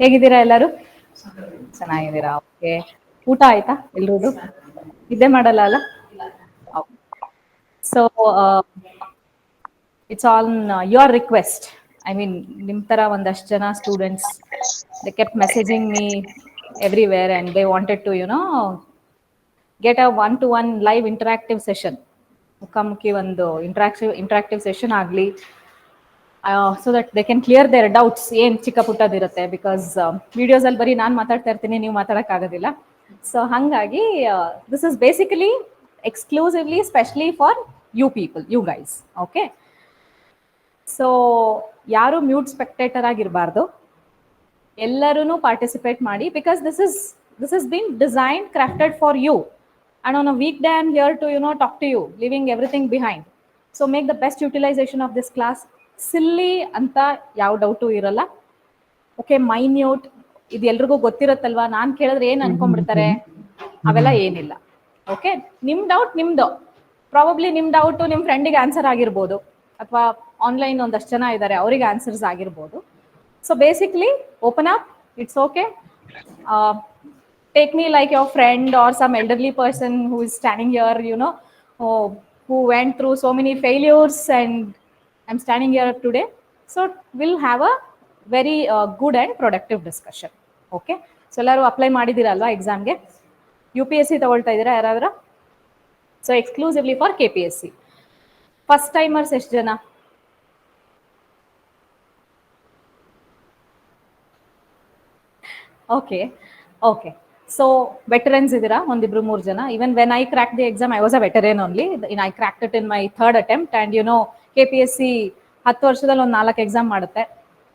ಹೇಗಿದ್ದೀರಾ ಎಲ್ಲರೂ? ಚೆನ್ನಾಗಿದ್ದೀರಾ? ಓಕೆ. ಊಟ ಆಯ್ತಾ ಎಲ್ರದ್ದು? ನಿದ್ದೆ ಮಾಡಲ್ಲ ಅಲ್ಲ? So it's on your request. I mean ನಿಮ್ಮ ಥರ ಒಂದಷ್ಟು ಜನ students they kept messaging me everywhere and they wanted to get a one to one live interactive session. ಮುಖಾಮುಖಿ ಒಂದು ಇಂಟ್ರಾಕ್ಟಿವ್ ಸೆಷನ್ ಆಗಲಿ, so that they can clear their doubts. ಏನು ಚಿಕ್ಕ ಪುಟ್ಟದಿರುತ್ತೆ, because ವಿಡಿಯೋಸಲ್ಲಿ ಬರೀ ನಾನು ಮಾತಾಡ್ತಾ ಇರ್ತೀನಿ, ನೀವು ಮಾತಾಡೋಕ್ಕಾಗೋದಿಲ್ಲ. ಸೊ ಹಾಗಾಗಿ this is basically exclusively specially for you people, you guys. Okay, so ಯಾರು ಮ್ಯೂಟ್ ಸ್ಪೆಕ್ಟೇಟರ್ ಆಗಿರಬಾರ್ದು, ಎಲ್ಲರೂ ಪಾರ್ಟಿಸಿಪೇಟ್ ಮಾಡಿ, because this is been designed, crafted for you. And on a weekday, I'm here to talk to you, leaving everything behind. So make the best utilization of this class. Silly anta yav doubt ಇರಲ್ಲ. Okay, minute ಇದು ಎಲ್ರಿಗೂ ಗೊತ್ತಿರುತ್ತಲ್ವಾ, ನಾನು ಕೇಳಿದ್ರೆ ಏನು ಅನ್ಕೊಂಡ್ಬಿಡ್ತಾರೆ, ಅವೆಲ್ಲ ಏನಿಲ್ಲ. Okay, ನಿಮ್ಮ doubt ನಿಮ್ದು, ಪ್ರಾಬಬ್ಲಿ ನಿಮ್ಮ ಡೌಟು ನಿಮ್ಮ ಫ್ರೆಂಡಿಗೆ ಆನ್ಸರ್ ಆಗಿರ್ಬೋದು, ಅಥವಾ ಆನ್ಲೈನ್ ಒಂದಷ್ಟು ಜನ ಇದ್ದಾರೆ ಅವರಿಗೆ ಆನ್ಸರ್ಸ್ ಆಗಿರ್ಬೋದು. So basically open up, it's okay. Take me like your friend or some elderly person who is standing here, who went through so many failures, and I'm standing here today. So we'll have a very good and productive discussion. Okay, so ellaru apply madidira alva exam ge? UPSC ತಗೊಳ್ತಾ ಇದ್ದೀರಾ ಯಾರಾದರೂ? So exclusively for KPSC. First timers ಎಷ್ಟು ಜನ? Okay okay, so veterans ಇದ್ದೀರಾ ಒಂದಿಬ್ರು ಮೂರು ಜನ. Even when I crack the exam, I was a veteran only. I cracked it in my third attempt. And KPSC 10 ವರ್ಷದಲ್ಲಿ ಒಂದು 4 ಎಕ್ಸಾಮ್ ಮಾಡುತ್ತೆ.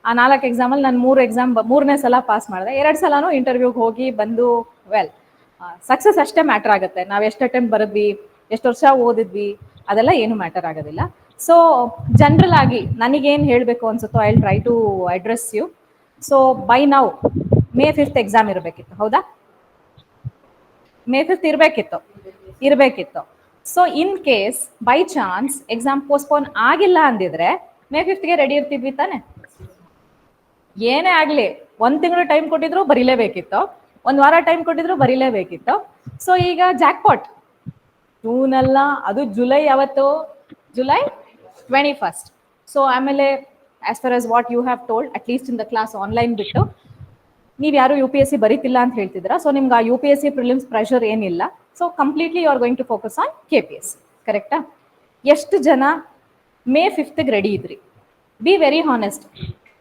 ಆ 4 ಎಕ್ಸಾಮಲ್ಲಿ ನಾನು 3 ಎಕ್ಸಾಮ್ ಮೂರನೇ ಸಲ ಪಾಸ್ ಮಾಡಿದೆ. 2 ಸಲನೂ ಇಂಟರ್ವ್ಯೂಗೆ ಹೋಗಿ ಬಂದು, ವೆಲ್, ಸಕ್ಸಸ್ ಅಷ್ಟೇ ಮ್ಯಾಟರ್ ಆಗುತ್ತೆ. ನಾವು ಎಷ್ಟು ಅಟೆಂಪ್ಟ್ ಬರೆದ್ವಿ, ಎಷ್ಟು ವರ್ಷ ಓದಿದ್ವಿ, ಅದೆಲ್ಲ ಏನು ಮ್ಯಾಟರ್ ಆಗೋದಿಲ್ಲ. ಸೊ ಜನರಲ್ ಆಗಿ ನನಗೇನು ಹೇಳಬೇಕು ಅನ್ಸುತ್ತೋ, I will try to address you. So by now May 5th exam ಇರಬೇಕಿತ್ತು, ಹೌದಾ? May 5th ಇರಬೇಕಿತ್ತು. So in case by chance exam postpone ಆಗಿಲ್ಲ ಅಂದಿದ್ರೆ May 5th ರೆಡಿ ಇರ್ತಿದ್ವಿ ತಾನೆ? ಏನೇ ಆಗಲಿ, 1 ತಿಂಗಳು ಟೈಮ್ ಕೊಟ್ಟಿದ್ರು ಬರೀಲೇಬೇಕಿತ್ತು, 1 ವಾರ ಟೈಮ್ ಕೊಟ್ಟಿದ್ರು ಬರೀಲೇಬೇಕಿತ್ತು. ಸೊ ಈಗ ಜಾಕ್ಪಾಟ್, ಜೂನ್ ಅಲ್ಲ, ಅದು ಜುಲೈ. ಯಾವತ್ತು? July 21st. ಸೊ ಆಮೇಲೆ as far as what you have told, at least in the class online ಬಿಟ್ಟು ನೀವು ಯಾರು UPSC ಬರೀತಿಲ್ಲ ಅಂತ ಹೇಳ್ತಿದ್ದೀರಾ. ಸೊ ನಿಮ್ಗೆ ಆ UPSC ಪ್ರಿಲಿಮ್ಸ್ ಪ್ರೆಷರ್ ಏನಿಲ್ಲ. So completely you are going to focus on KPSC, ಕರೆಕ್ಟಾ? ಎಷ್ಟು ಜನ May 5th ರೆಡಿ ಇದ್ರಿ? ಬಿ ವೆರಿ ಹಾನೆಸ್ಟ್,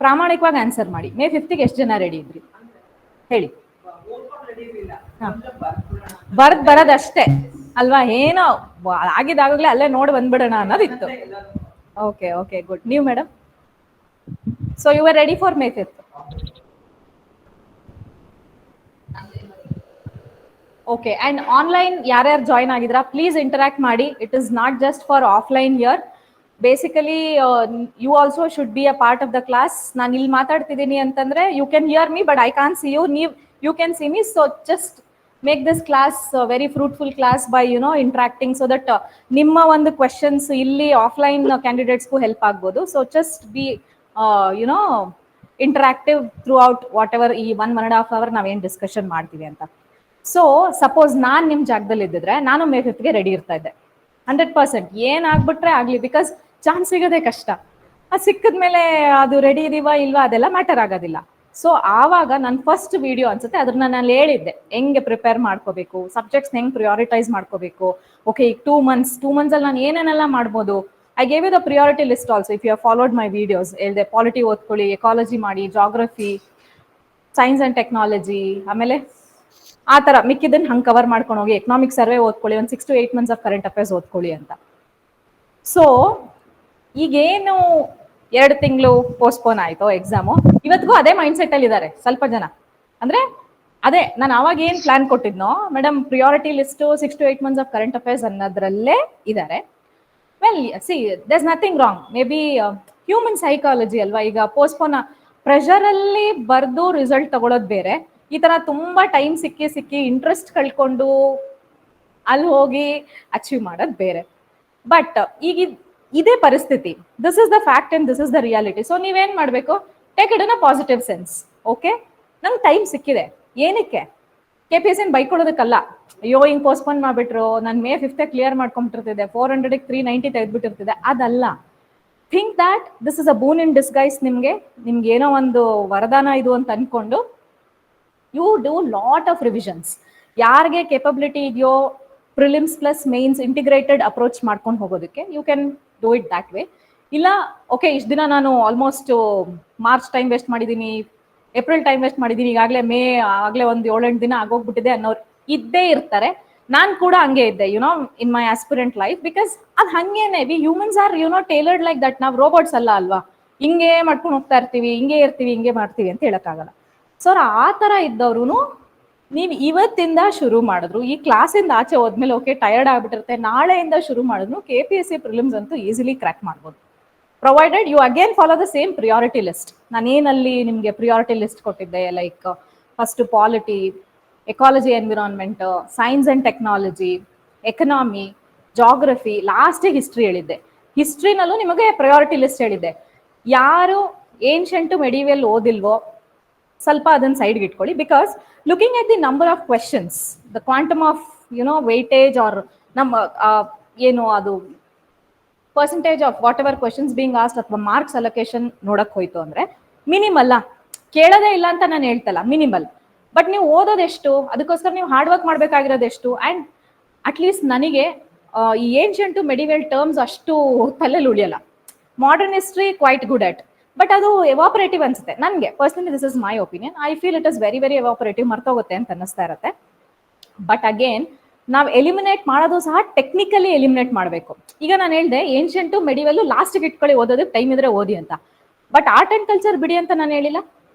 ಪ್ರಾಮಾಣಿಕವಾಗಿ ಆನ್ಸರ್ ಮಾಡಿ. May 5th ಎಷ್ಟು ಜನ ರೆಡಿ ಇದ್ರಿ ಹೇಳಿ? ಬರೋದಷ್ಟೇ ಅಲ್ವಾ? ಏನೋ ಆಗಿದ್ದಾಗಲೇ ಅಲ್ಲೇ ನೋಡಿ ಬಂದ್ಬಿಡೋಣ ಅನ್ನೋದಿತ್ತು. Okay okay, good. ನೀವು madam? So you are ready for May 5th? Okay, and online ಯಾರ್ಯಾರು ಜಾಯ್ನ್ ಆಗಿದ್ರಾ, ಪ್ಲೀಸ್ ಇಂಟರಾಕ್ಟ್ ಮಾಡಿ. It is not just for offline year. Basically you also should be a part of the class. ನಾನು ಇಲ್ಲಿ ಮಾತಾಡ್ತಿದ್ದೀನಿ ಅಂತಂದ್ರೆ you can hear me, but I can't see you. You can see me. So just make this class very fruitful class by interacting, so that ನಿಮ್ಮ ಒಂದು questions ಇಲ್ಲಿ offline ಕ್ಯಾಂಡಿಡೇಟ್ಸ್ಗೂ help ಆಗ್ಬೋದು. So just B interactive through out what ever ಈ 1.5 hour ನಾವೇನು discussion ಮಾಡ್ತೀವಿ ಅಂತ. So suppose ನಾನು ನಿಮ್ಮ ಜಾಗದಲ್ಲಿ ಇದ್ದಿದ್ರೆ ನಾನು May 5th ರೆಡಿ ಇರ್ತಾ ಇದ್ದೆ 100%. ಏನಾಗ್ಬಿಟ್ರೆ ಆಗಲಿ, ಬಿಕಾಸ್ ಚಾನ್ಸ್ ಸಿಗೋದೇ ಕಷ್ಟ. ಅದು ಸಿಕ್ಕಿದ್ಮೇಲೆ ಅದು ರೆಡಿ ಇದೀವಾ ಇಲ್ವಾ ಅದೆಲ್ಲ ಮ್ಯಾಟರ್ ಆಗೋದಿಲ್ಲ. ಸೊ ಆವಾಗ ನನ್ನ ಫಸ್ಟ್ ವಿಡಿಯೋ ಅನ್ಸುತ್ತೆ, ಅದನ್ನ ನಾನು ಹೇಳಿದ್ದೆ ಹೆಂಗೆ ಪ್ರಿಪೇರ್ ಮಾಡ್ಕೋಬೇಕು, ಸಬ್ಜೆಕ್ಟ್ಸ್ ಹೆಂಗೆ ಪ್ರಿಯಾರಿಟೈಸ್ ಮಾಡ್ಕೋಬೇಕು. ಓಕೆ, ಈಗ 2 months ಅಲ್ಲಿ ನಾನು ಏನೇನೆಲ್ಲ ಮಾಡ್ಬೋದು. I gave you the priority list also if you have followed my videos. ಹೇಳಿದೆ ಪಾಲಿಟಿ ಓದ್ಕೊಳ್ಳಿ, ಎಕಾಲಜಿ ಮಾಡಿ, ಜಾಗ್ರಫಿ, ಸೈನ್ಸ್ ಆ್ಯಂಡ್ ಟೆಕ್ನಾಲಜಿ, ಆಮೇಲೆ ಆ ಥರ ಮಿಕ್ಕಿದ್ದನ್ನು ಹಂಗೆ ಕವರ್ ಮಾಡ್ಕೊಂಡು ಹೋಗಿ. ಎಕನಾಮಿಕ್ ಸರ್ವೆ ಓದ್ಕೊಳ್ಳಿ, ಒಂದು 6 to 8 months of current affairs ಓದ್ಕೊಳ್ಳಿ ಅಂತ. ಸೊ ಈಗೇನು 2 ತಿಂಗಳು ಪೋಸ್ಟ್ಪೋನ್ ಆಯಿತು ಎಕ್ಸಾಮು, ಇವತ್ತಿಗೂ ಅದೇ ಮೈಂಡ್ಸೆಟ್ ಅಲ್ಲಿ ಇದ್ದಾರೆ ಸ್ವಲ್ಪ ಜನ. ಅಂದರೆ ಅದೇ ನಾನು ಅವಾಗ ಏನು ಪ್ಲಾನ್ ಕೊಟ್ಟಿದ್ನೋ, madam priority list 6 to 8 months of current affairs ಅನ್ನೋದ್ರಲ್ಲೇ ಇದ್ದಾರೆ. Well, see there's nothing wrong. May be human psychology ಅಲ್ವಾ. ಈಗ ಪೋಸ್ಟ್ಪೋನ್ ಪ್ರೆಷರಲ್ಲಿ ಬರೆದು ರಿಸಲ್ಟ್ ತಗೊಳ್ಳೋದು ಬೇರೆ, ಈ ಥರ ತುಂಬ ಟೈಮ್ ಸಿಕ್ಕಿ ಇಂಟ್ರೆಸ್ಟ್ ಕಳ್ಕೊಂಡು ಅಲ್ಲಿ ಹೋಗಿ ಅಚೀವ್ ಮಾಡೋದು ಬೇರೆ. ಬಟ್ ಈಗ ಇದೇ ಪರಿಸ್ಥಿತಿ. This is the fact and this is the reality. So ನೀವೇನು ಮಾಡಬೇಕು, take it in a positive sense. Okay, ನಂಗೆ ಟೈಮ್ ಸಿಕ್ಕಿದೆ, ಏನಕ್ಕೆ KPSC ಬೈಕೊಳ್ಳೋದಕ್ಕಲ್ಲ, ಅಯ್ಯೋ ಹಿಂಗ್ ಪೋಸ್ಟ್ಪೋನ್ ಮಾಡ್ಬಿಟ್ರು, ನಾನು May 5th ಕ್ಲಿಯರ್ ಮಾಡ್ಕೊಂಡ್ಬಿಟ್ಟಿರ್ತಿದೆ, 400 390 ತೆಗೆದ್ಬಿಟ್ಟಿರ್ತಿದೆ, ಅದಲ್ಲ. Think that this is a boon in disguise. ನಿಮ್ಗೆ ಏನೋ ಒಂದು ವರದಾನ ಇದು ಅಂತ ಅನ್ಕೊಂಡು you do lot of revisions. ಯಾರಿಗೆ ಕೇಪಬಿಲಿಟಿ ಇದೆಯೋ prelims plus mains integrated approach ಮಾಡ್ಕೊಂಡು ಹೋಗೋದಕ್ಕೆ you can do it that way. ಇಲ್ಲ ಓಕೆ ಇಷ್ಟು ದಿನ ನಾನು ಆಲ್ಮೋಸ್ಟ್ ಮಾರ್ಚ್ ಟೈಮ್ ವೇಸ್ಟ್ ಮಾಡಿದ್ದೀನಿ, ಏಪ್ರಿಲ್ ಟೈಮ್ ವೇಸ್ಟ್ ಮಾಡಿದ್ದೀನಿ, ಈಗಾಗಲೇ ಮೇ ಆಗಲೇ ಒಂದು 7-8 ದಿನ ಆಗೋಗ್ಬಿಟ್ಟಿದೆ ಅನ್ನೋರು ಇದ್ದೇ ಇರ್ತಾರೆ. ನಾನು ಕೂಡ ಹಂಗೆ ಇದ್ದೆ in my aspirant life, because ಅದು ಹಂಗೇನೆ, we humans are tailored like that. ನಾವು ರೋಬೋಟ್ಸ್ ಅಲ್ವಾ, ಹಿಂಗೆ ಮಾಡ್ಕೊಂಡು ಹೋಗ್ತಾ ಇರ್ತೀವಿ, ಹಿಂಗೆ ಇರ್ತೀವಿ, ಹಿಂಗೆ ಮಾಡ್ತೀವಿ ಅಂತ ಹೇಳಕ್ಕಾಗಲ್ಲ. ಸೊ ಆ ತರ ಇದ್ದವ್ರು ನೀವು ಇವತ್ತಿಂದ ಶುರು ಮಾಡಿದ್ರು, ಈ ಕ್ಲಾಸಿಂದ ಆಚೆ ಹೋದ್ಮೇಲೆ ಓಕೆ ಟಯರ್ಡ್ ಆಗ್ಬಿಟ್ಟಿರುತ್ತೆ, ನಾಳೆಯಿಂದ ಶುರು ಮಾಡಿದ್ರು KPSC ಪ್ರಿಲಿಮ್ಸ್ ಅಂತೂ ಈಸಿಲಿ ಕ್ರ್ಯಾಕ್ ಮಾಡ್ಬೋದು, provided you again follow the same priority list. ನಾನೇನಲ್ಲಿ ನಿಮಗೆ ಪ್ರಿಯಾರಿಟಿ ಲಿಸ್ಟ್ ಕೊಟ್ಟಿದ್ದೆ, like first polity, ecology environment, science and technology, economy, geography, ಲಾಸ್ಟಿಗೆ ಹಿಸ್ಟ್ರಿ ಹೇಳಿದ್ದೆ. ಹಿಸ್ಟ್ರಿನಲ್ಲೂ ನಿಮಗೆ ಪ್ರಯಾರಿಟಿ ಲಿಸ್ಟ್ ಹೇಳಿದ್ದೆ. ಯಾರು ಏನ್ಷಂಟು ಮೆಡಿವಲ್ ಓದಿಲ್ವೋ ಸ್ವಲ್ಪ ಅದನ್ನ ಸೈಡ್ಗೆ ಇಟ್ಕೊಳ್ಳಿ, because looking at the number of questions, the quantum of weightage are ನಮ್ಮ ಏನು ಅದು percentage of whatever questions being asked ಅಥವಾ ಮಾರ್ಕ್ಸ್ ಅಲೊಕೇಶನ್ ನೋಡಕ್ ಹೋಯ್ತು ಅಂದ್ರೆ ಮಿನಿಮಲ್. ಕೇಳೋದೇ ಇಲ್ಲ ಅಂತ ನಾನು ಹೇಳ್ತಲ್ಲ, ಮಿನಿಮಲ್. ಬಟ್ ನೀವು ಓದೋದೆಷ್ಟು, ಅದಕ್ಕೋಸ್ಕರ ನೀವು ಹಾರ್ಡ್ ವರ್ಕ್ ಮಾಡ್ಬೇಕಾಗಿರೋದೆಷ್ಟು. ಅಂಡ್ ಅಟ್ಲೀಸ್ಟ್ ನನಗೆ ಈ ಏನ್ಷಂಟು ಮೆಡಿವಲ್ ಟರ್ಮ್ಸ್ ಅಷ್ಟು ತಲೆಯಲ್ಲಿ ಉಳಿಯಲ್ಲ. Modern history quite good at, but ಅದು ಎವಾಪರೇಟಿವ್ ಅನ್ಸುತ್ತೆ ನನಗೆ personally. This is my opinion. I feel it is very very evaporative, ಮರ್ತೋಗುತ್ತೆ ಅಂತ ಅನ್ನಿಸ್ತಾ ಇರುತ್ತೆ. ಬಟ್ ಅಗೇನ್ ನಾವು ಎಲಿಮಿನೇಟ್ ಮಾಡೋದು ಸಹ ಟೆಕ್ನಿಕಲಿ ಎಲಿಮಿನೇಟ್ ಮಾಡಬೇಕು. ಈಗ ನಾನು ಹೇಳಿದೆ ಏನ್ಷಂಟು ಮೆಡಿವಲ್ ಲಾಸ್ಟ್ಗೆ ಇಟ್ಕೊಳ್ಳಿ, ಓದೋದಕ್ಕೆ ಟೈಮ್ ಇದ್ರೆ ಓದಿ ಅಂತ. ಬಟ್ ಆರ್ಟ್ ಅಂಡ್ ಕಲ್ಚರ್ ಬಿಡಿ ಅಂತ ನಾನು ಹೇಳಿಲ್ಲ.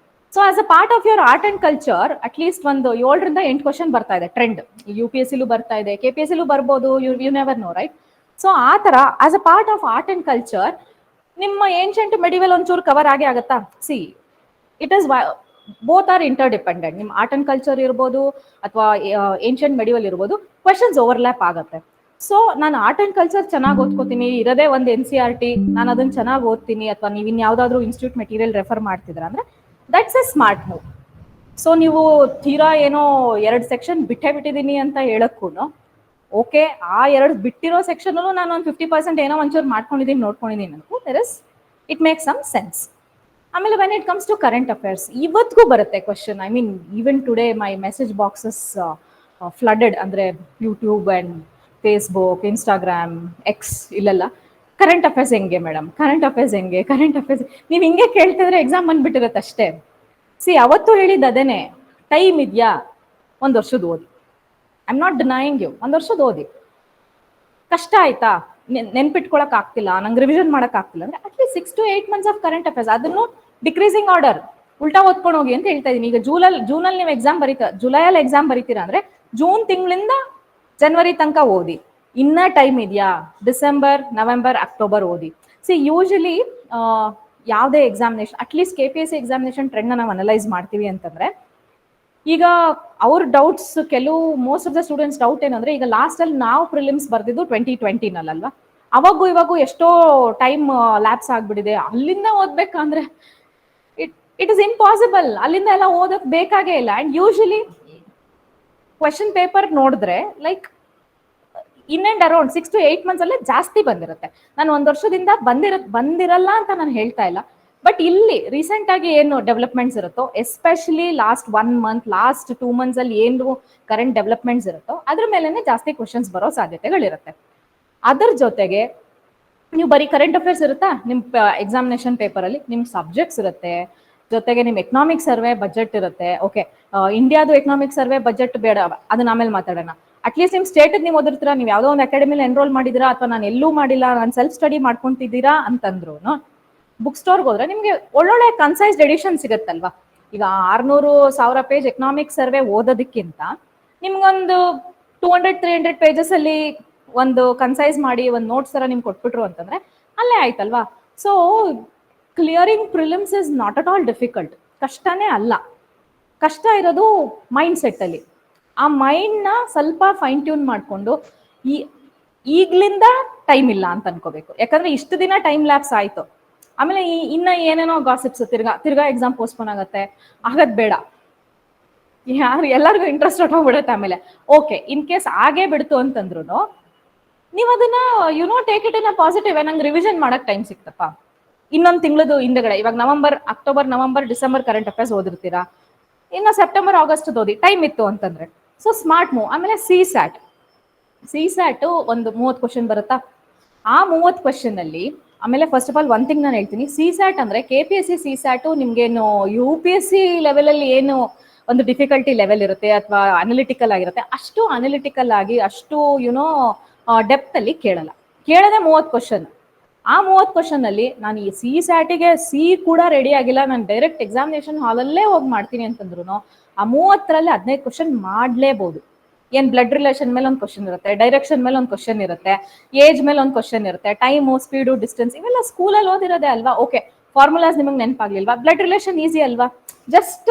So as a part of your art and culture at least ಒಂದು 7ರಿಂದ 8 ಕ್ವಶನ್ ಬರ್ತಾ ಇದೆ ಟ್ರೆಂಡ್. UPSCಲೂ ಬರ್ತಾ ಇದೆ, KPSCಲೂ ಬರ್ಬೋದು, you never know right. So ಆ ತರ as a part of art and culture ನಿಮ್ಮ ಏನ್ಷಂಟ್ ಮೆಡಿವಲ್ ಒಂಚೂರು ಕವರ್ ಆಗೇ ಆಗುತ್ತಾ? See it is both are interdependent. ನಿಮ್ಮ ಆರ್ಟ್ ಅಂಡ್ ಕಲ್ಚರ್ ಇರ್ಬೋದು ಅಥವಾ ಏನ್ಷಂಟ್ ಮೆಡಿವಲ್ ಇರ್ಬೋದು, ಕ್ವೆಶನ್ಸ್ ಓವರ್ಲ್ಯಾಪ್ ಆಗುತ್ತೆ. ಸೊ ನಾನು ಆರ್ಟ್ ಅಂಡ್ ಕಲ್ಚರ್ ಚೆನ್ನಾಗಿ ಓದ್ಕೋತೀನಿ, ಇರೋದೇ ಒಂದು NCERT, ನಾನು ಅದನ್ನ ಚೆನ್ನಾಗಿ ಓದ್ತೀನಿ, ಅಥವಾ ನೀವು ಇನ್ಯಾವುದಾದ್ರೂ ಇನ್ಸ್ಟಿಟ್ಯೂಟ್ ಮೆಟೀರಿಯಲ್ ರೆಫರ್ ಮಾಡ್ತಿದ್ರ ಅಂದ್ರೆ that's A smart move. So ನೀವು ತೀರಾ ಏನೋ 2 ಸೆಕ್ಷನ್ ಬಿಟ್ಟಿದ್ದೀನಿ ಅಂತ ಹೇಳಕ್ಕೂ ಓಕೆ, ಆ 2 ಬಿಟ್ಟಿರೋ ಸೆಕ್ಷನ್ ನಾನು ಒಂದು 50% ಏನೋ ಒಂಚೂರು ಮಾಡ್ಕೊಂಡಿದ್ದೀನಿ, ನೋಡ್ಕೊಂಡಿದ್ದೀನಿ ಅನ್ಕೋ, ಇಟ್ ಮೇಕ್ ಸಮ್ ಸೆನ್ಸ್. ಆಮೇಲೆ when it comes to current affairs, ಇವತ್ತಿಗೂ ಬರುತ್ತೆ question. I mean even today my message boxes flooded, ಅಂದ್ರೆ YouTube and Facebook, Instagram, X ಇಲ್ಲೆಲ್ಲ ಕರೆಂಟ್ ಅಫೇರ್ಸ್ ಹೆಂಗೆ ಮೇಡಮ್, ಕರೆಂಟ್ ಅಫೇರ್ಸ್ ಹೆಂಗೆ, ಕರೆಂಟ್ ಅಫೇರ್ಸ್ ನೀವು ಹಿಂಗೆ ಕೇಳ್ತಿದ್ರೆ exam ಬಂದ್ಬಿಟ್ಟಿರುತ್ತೆ ಅಷ್ಟೇ. ಸಿ ಅವತ್ತು ಹೇಳಿದ್ದು ಅದೇನೆ, ಟೈಮ್ ಇದೆಯಾ 1 ವರ್ಷದ ಓದಿ. I am not denying you, 1 ವರ್ಷದ ಓದಿ. ಕಷ್ಟ ಆಯ್ತಾ, ನೆನ್ಪಿಟ್ಕೊಳಕ್ ಆಗ್ತಿಲ್ಲ, ನಂಗೆ ರಿವಿಷನ್ ಮಾಡಕ್ ಆಗ್ತಿಲ್ಲ ಅಂದ್ರೆ at least 6 to 8 months of current affairs, ಅದನ್ನು ಡಿಕ್ರೀಸಿಂಗ್ ಆರ್ಡರ್ ಉಲ್ಟಾ ಓದ್ಕೊಂಡು ಹೋಗಿ ಅಂತ ಹೇಳ್ತಾ ಇದೀನಿ. ಈಗ ಜೂನಲ್ಲಿ ನೀವು ಎಕ್ಸಾಮ್ ಜುಲೈಯಲ್ಲಿ ಎಕ್ಸಾಮ್ ಬರೀತೀರಾ ಅಂದ್ರೆ ಜೂನ್ ತಿಂಗಳಿಂದ ಜನವರಿ ತನಕ ಓದಿ. ಇನ್ನ ಟೈಮ್ ಇದೆಯಾ, ಡಿಸೆಂಬರ್, ನವೆಂಬರ್, ಅಕ್ಟೋಬರ್ ಓದಿ. ಸಿ ಯೂಶಲಿ ಯಾವುದೇ examination, at least KPSC examination trend ನಾವು ಅನಲೈಸ್ ಮಾಡ್ತೀವಿ ಅಂತಂದ್ರೆ, ಈಗ ಅವ್ರ doubts most of the students doubt ಏನಂದ್ರೆ, ಈಗ ಲಾಸ್ಟ್ ಅಲ್ಲಿ ನಾವು ಪ್ರಿಲಿಮ್ಸ್ ಬರ್ದಿದ್ದು 2020 ಅವಾಗೂ ಎಷ್ಟೋ ಟೈಮ್ ಲ್ಯಾಪ್ಸ್ ಆಗ್ಬಿಟ್ಟಿದೆ, ಅಲ್ಲಿಂದ ಓದ್ಬೇಕಂದ್ರೆ ಇಟ್ ಇಸ್ ಇಂಪಾಸಿಬಲ್. ಅಲ್ಲಿಂದ ಎಲ್ಲ ಓದಕ್ ಬೇಕಾಗೇ ಇಲ್ಲ. ಅಂಡ್ ಯೂಶಲಿ ಕ್ವೆಶನ್ ಪೇಪರ್ ನೋಡಿದ್ರೆ like in and around 6 to 8 months ಅಲ್ಲೇ ಜಾಸ್ತಿ ಬಂದಿರುತ್ತೆ. ನಾನು 1 ವರ್ಷದಿಂದ ಬಂದಿರಲ್ಲ ಅಂತ ನಾನು ಹೇಳ್ತಾ ಇಲ್ಲ, ಬಟ್ ಇಲ್ಲಿ ರೀಸೆಂಟ್ ಆಗಿ ಏನು ಡೆವಲಪ್ಮೆಂಟ್ಸ್ ಇರುತ್ತೋ, especially last 1 month, last 2 months ಅಲ್ಲಿ ಏನು ಕರೆಂಟ್ ಡೆವಲಪ್ಮೆಂಟ್ಸ್ ಇರುತ್ತೋ ಅದ್ರ ಮೇಲೆನೆ ಜಾಸ್ತಿ ಕ್ವಶನ್ಸ್ ಬರೋ ಸಾಧ್ಯತೆಗಳಿರುತ್ತೆ. ಅದ್ರ ಜೊತೆಗೆ ನೀವು ಬರೀ ಕರೆಂಟ್ ಅಫೇರ್ಸ್ ಇರುತ್ತಾ ನಿಮ್ ಎಕ್ಸಾಮಿನೇಷನ್ ಪೇಪರ್ ಅಲ್ಲಿ, ನಿಮ್ ಸಬ್ಜೆಕ್ಟ್ಸ್ ಇರುತ್ತೆ, ಜೊತೆಗೆ ನಿಮ್ ಎಕನಾಮಿಕ್ ಸರ್ವೆ ಬಜೆಟ್ ಇರುತ್ತೆ. ಓಕೆ, ಇಂಡಿಯಾದು ಎಕನಾಮಿಕ್ ಸರ್ವೆ ಬಜೆಟ್ ಬೇಡ, ಅದನ್ನ ಆಮೇಲೆ ಮಾತಾಡೋಣ. ಅಟ್ಲೀಸ್ಟ್ ನಿಮ್ ಸ್ಟೇಟ್ ನೀವು ಓದಿರ್ತೀರಾ, ನೀವು ಯಾವುದೋ ಒಂದು ಅಕಾಡೆಮಿಲಿ ಎನ್ರೋಲ್ ಮಾಡಿದಿರಾ, ಅಥವಾ ನಾನು ಎಲ್ಲೂ ಮಾಡಿಲ್ಲ, ನಾನು ಸೆಲ್ಫ್ ಸ್ಟಡಿ ಮಾಡ್ಕೊಂತಿದ್ದೀರಾ ಅಂತಂದ್ರು ಬುಕ್ ಸ್ಟೋರ್ಗೆ ಹೋದ್ರೆ ನಿಮ್ಗೆ ಒಳ್ಳೊಳ್ಳೆ ಕನ್ಸೈಸ್ಡ್ ಎಡಿಷನ್ ಸಿಗುತ್ತಲ್ವಾ. ಈಗ 600,000 ಪೇಜ್ ಎಕನಾಮಿಕ್ ಸರ್ವೆ ಓದೋದಕ್ಕಿಂತ ನಿಮ್ಗೊಂದು 200-300 ಪೇಜಸ್ ಅಲ್ಲಿ ಒಂದು ಕನ್ಸೈಸ್ ಮಾಡಿ ಒಂದು ನೋಟ್ಸ್ ತರ ನಿಮ್ಗೆ ಕೊಟ್ಬಿಟ್ರು ಅಂತಂದ್ರೆ ಅಲ್ಲೇ ಆಯ್ತಲ್ವಾ. So clearing prelims is not at all difficult, ಕಷ್ಟನೇ ಅಲ್ಲ. ಕಷ್ಟ ಇರೋದು ಮೈಂಡ್ ಸೆಟ್ ಅಲ್ಲಿ. ಆ ಮೈಂಡ್ ನ ಸ್ವಲ್ಪ ಫೈನ್ ಟ್ಯೂನ್ ಮಾಡ್ಕೊಂಡು ಈಗ್ಲಿಂದ ಟೈಮ್ ಇಲ್ಲ ಅಂತ ಅನ್ಕೋಬೇಕು. ಯಾಕಂದ್ರೆ ಇಷ್ಟು ದಿನ ಟೈಮ್ ಲ್ಯಾಪ್ಸ್ ಆಯ್ತು, ಆಮೇಲೆ ಇನ್ನ ಏನೇನೋ ಗಾಸಿಪ್ಸ್, ತಿರ್ಗಾ ಎಕ್ಸಾಮ್ ಪೋಸ್ಟ್ಪೋನ್ ಆಗತ್ತೆ, ಆಗದ್ ಬೇಡ. ಯಾರು ಎಲ್ಲರಿಗೂ ಇಂಟ್ರೆಸ್ಟ್ ಹೊಟ್ಟೋಗ್ಬಿಡುತ್ತೆ ಆಮೇಲೆ. ಓಕೆ, ಇನ್ ಕೇಸ್ ಆಗೇ ಬಿಡ್ತು ಅಂತಂದ್ರು ನೀವು ಅದನ್ನ take it in a positive. ನಂಗೆ ರಿವಿಷನ್ ಮಾಡಕ್ ಟೈಮ್ ಸಿಕ್ತಪ್ಪ, ಇನ್ನೊಂದು ತಿಂಗಳದು ಹಿಂದಗಡೆ. ಇವಾಗ October November December current affairs ಓದಿರ್ತೀರಾ, ಇನ್ನು ಸೆಪ್ಟೆಂಬರ್ ಆಗಸ್ಟ್ ಓದಿ ಟೈಮ್ ಇತ್ತು ಅಂತಂದ್ರೆ. So smart move. ಆಮೇಲೆ ಸಿ ಸ್ಯಾಟ್ ಒಂದು 30 ಕ್ವಶನ್ ಬರುತ್ತಾ, ಆ 30 ಕ್ವಶನ್ ಅಲ್ಲಿ ಆಮೇಲೆ first of all one thing ನಾನು ಹೇಳ್ತೀನಿ, ಸಿ-ಸ್ಯಾಟ್ ಅಂದ್ರೆ KPSC ಸಿ-ಸ್ಯಾಟ್ ನಿಮ್ಗೇನು UPSC ಲೆವೆಲ್ ಅಲ್ಲಿ ಏನು ಒಂದು ಡಿಫಿಕಲ್ಟಿ ಲೆವೆಲ್ ಇರುತ್ತೆ ಅಥವಾ ಅನಲಿಟಿಕಲ್ ಆಗಿರುತ್ತೆ, ಅಷ್ಟು ಅನಲಿಟಿಕಲ್ ಆಗಿ ಅಷ್ಟು ಡೆಪ್ತ್ ಅಲ್ಲಿ ಕೇಳದೆ 30 ಕ್ವಶನ್. ಆ 30 ಕ್ವಶನ್ ಅಲ್ಲಿ ನಾನು ಈ ಸಿ-ಸ್ಯಾಟಿಗೆ ಕೂಡ ರೆಡಿ ಆಗಿಲ್ಲ, ನಾನು ಡೈರೆಕ್ಟ್ ಎಕ್ಸಾಮಿನೇಷನ್ ಹಾಲಲ್ಲೇ ಹೋಗಿ ಮಾಡ್ತೀನಿ ಅಂತಂದ್ರು ಆ 30ರಲ್ಲಿ 15 ಕ್ವಶನ್ ಮಾಡ್ಲೇಬಹುದು. ಏನ್ ಬ್ಲಡ್ ರಿಲೇಷನ್ ಮೇಲೆ ಒಂದು ಕ್ವಶನ್ ಇರುತ್ತೆ, ಡೈರೆಕ್ಷನ್ ಮೇಲೆ ಒಂದು ಕ್ವಶನ್ ಇರುತ್ತೆ, ಏಜ್ ಮೇಲೆ ಒಂದು ಕ್ವಶನ್ ಇರುತ್ತೆ, ಟೈಮು, ಸ್ಪೀಡು, ಡಿಸ್ಟೆನ್ಸ್ ಇವೆಲ್ಲ ಸ್ಕೂಲಲ್ಲಿ ಓದಿರೋದೇ ಅಲ್ವಾ. ಓಕೆ, ಫಾರ್ಮುಲಾಸ್ ನಿಮಗೆ ನೆನಪಾಗ್ಲಿಲ್ವಾ? ಬ್ಲಡ್ ರಿಲೇಷನ್ ಈಸಿ ಅಲ್ವಾ? ಜಸ್ಟ್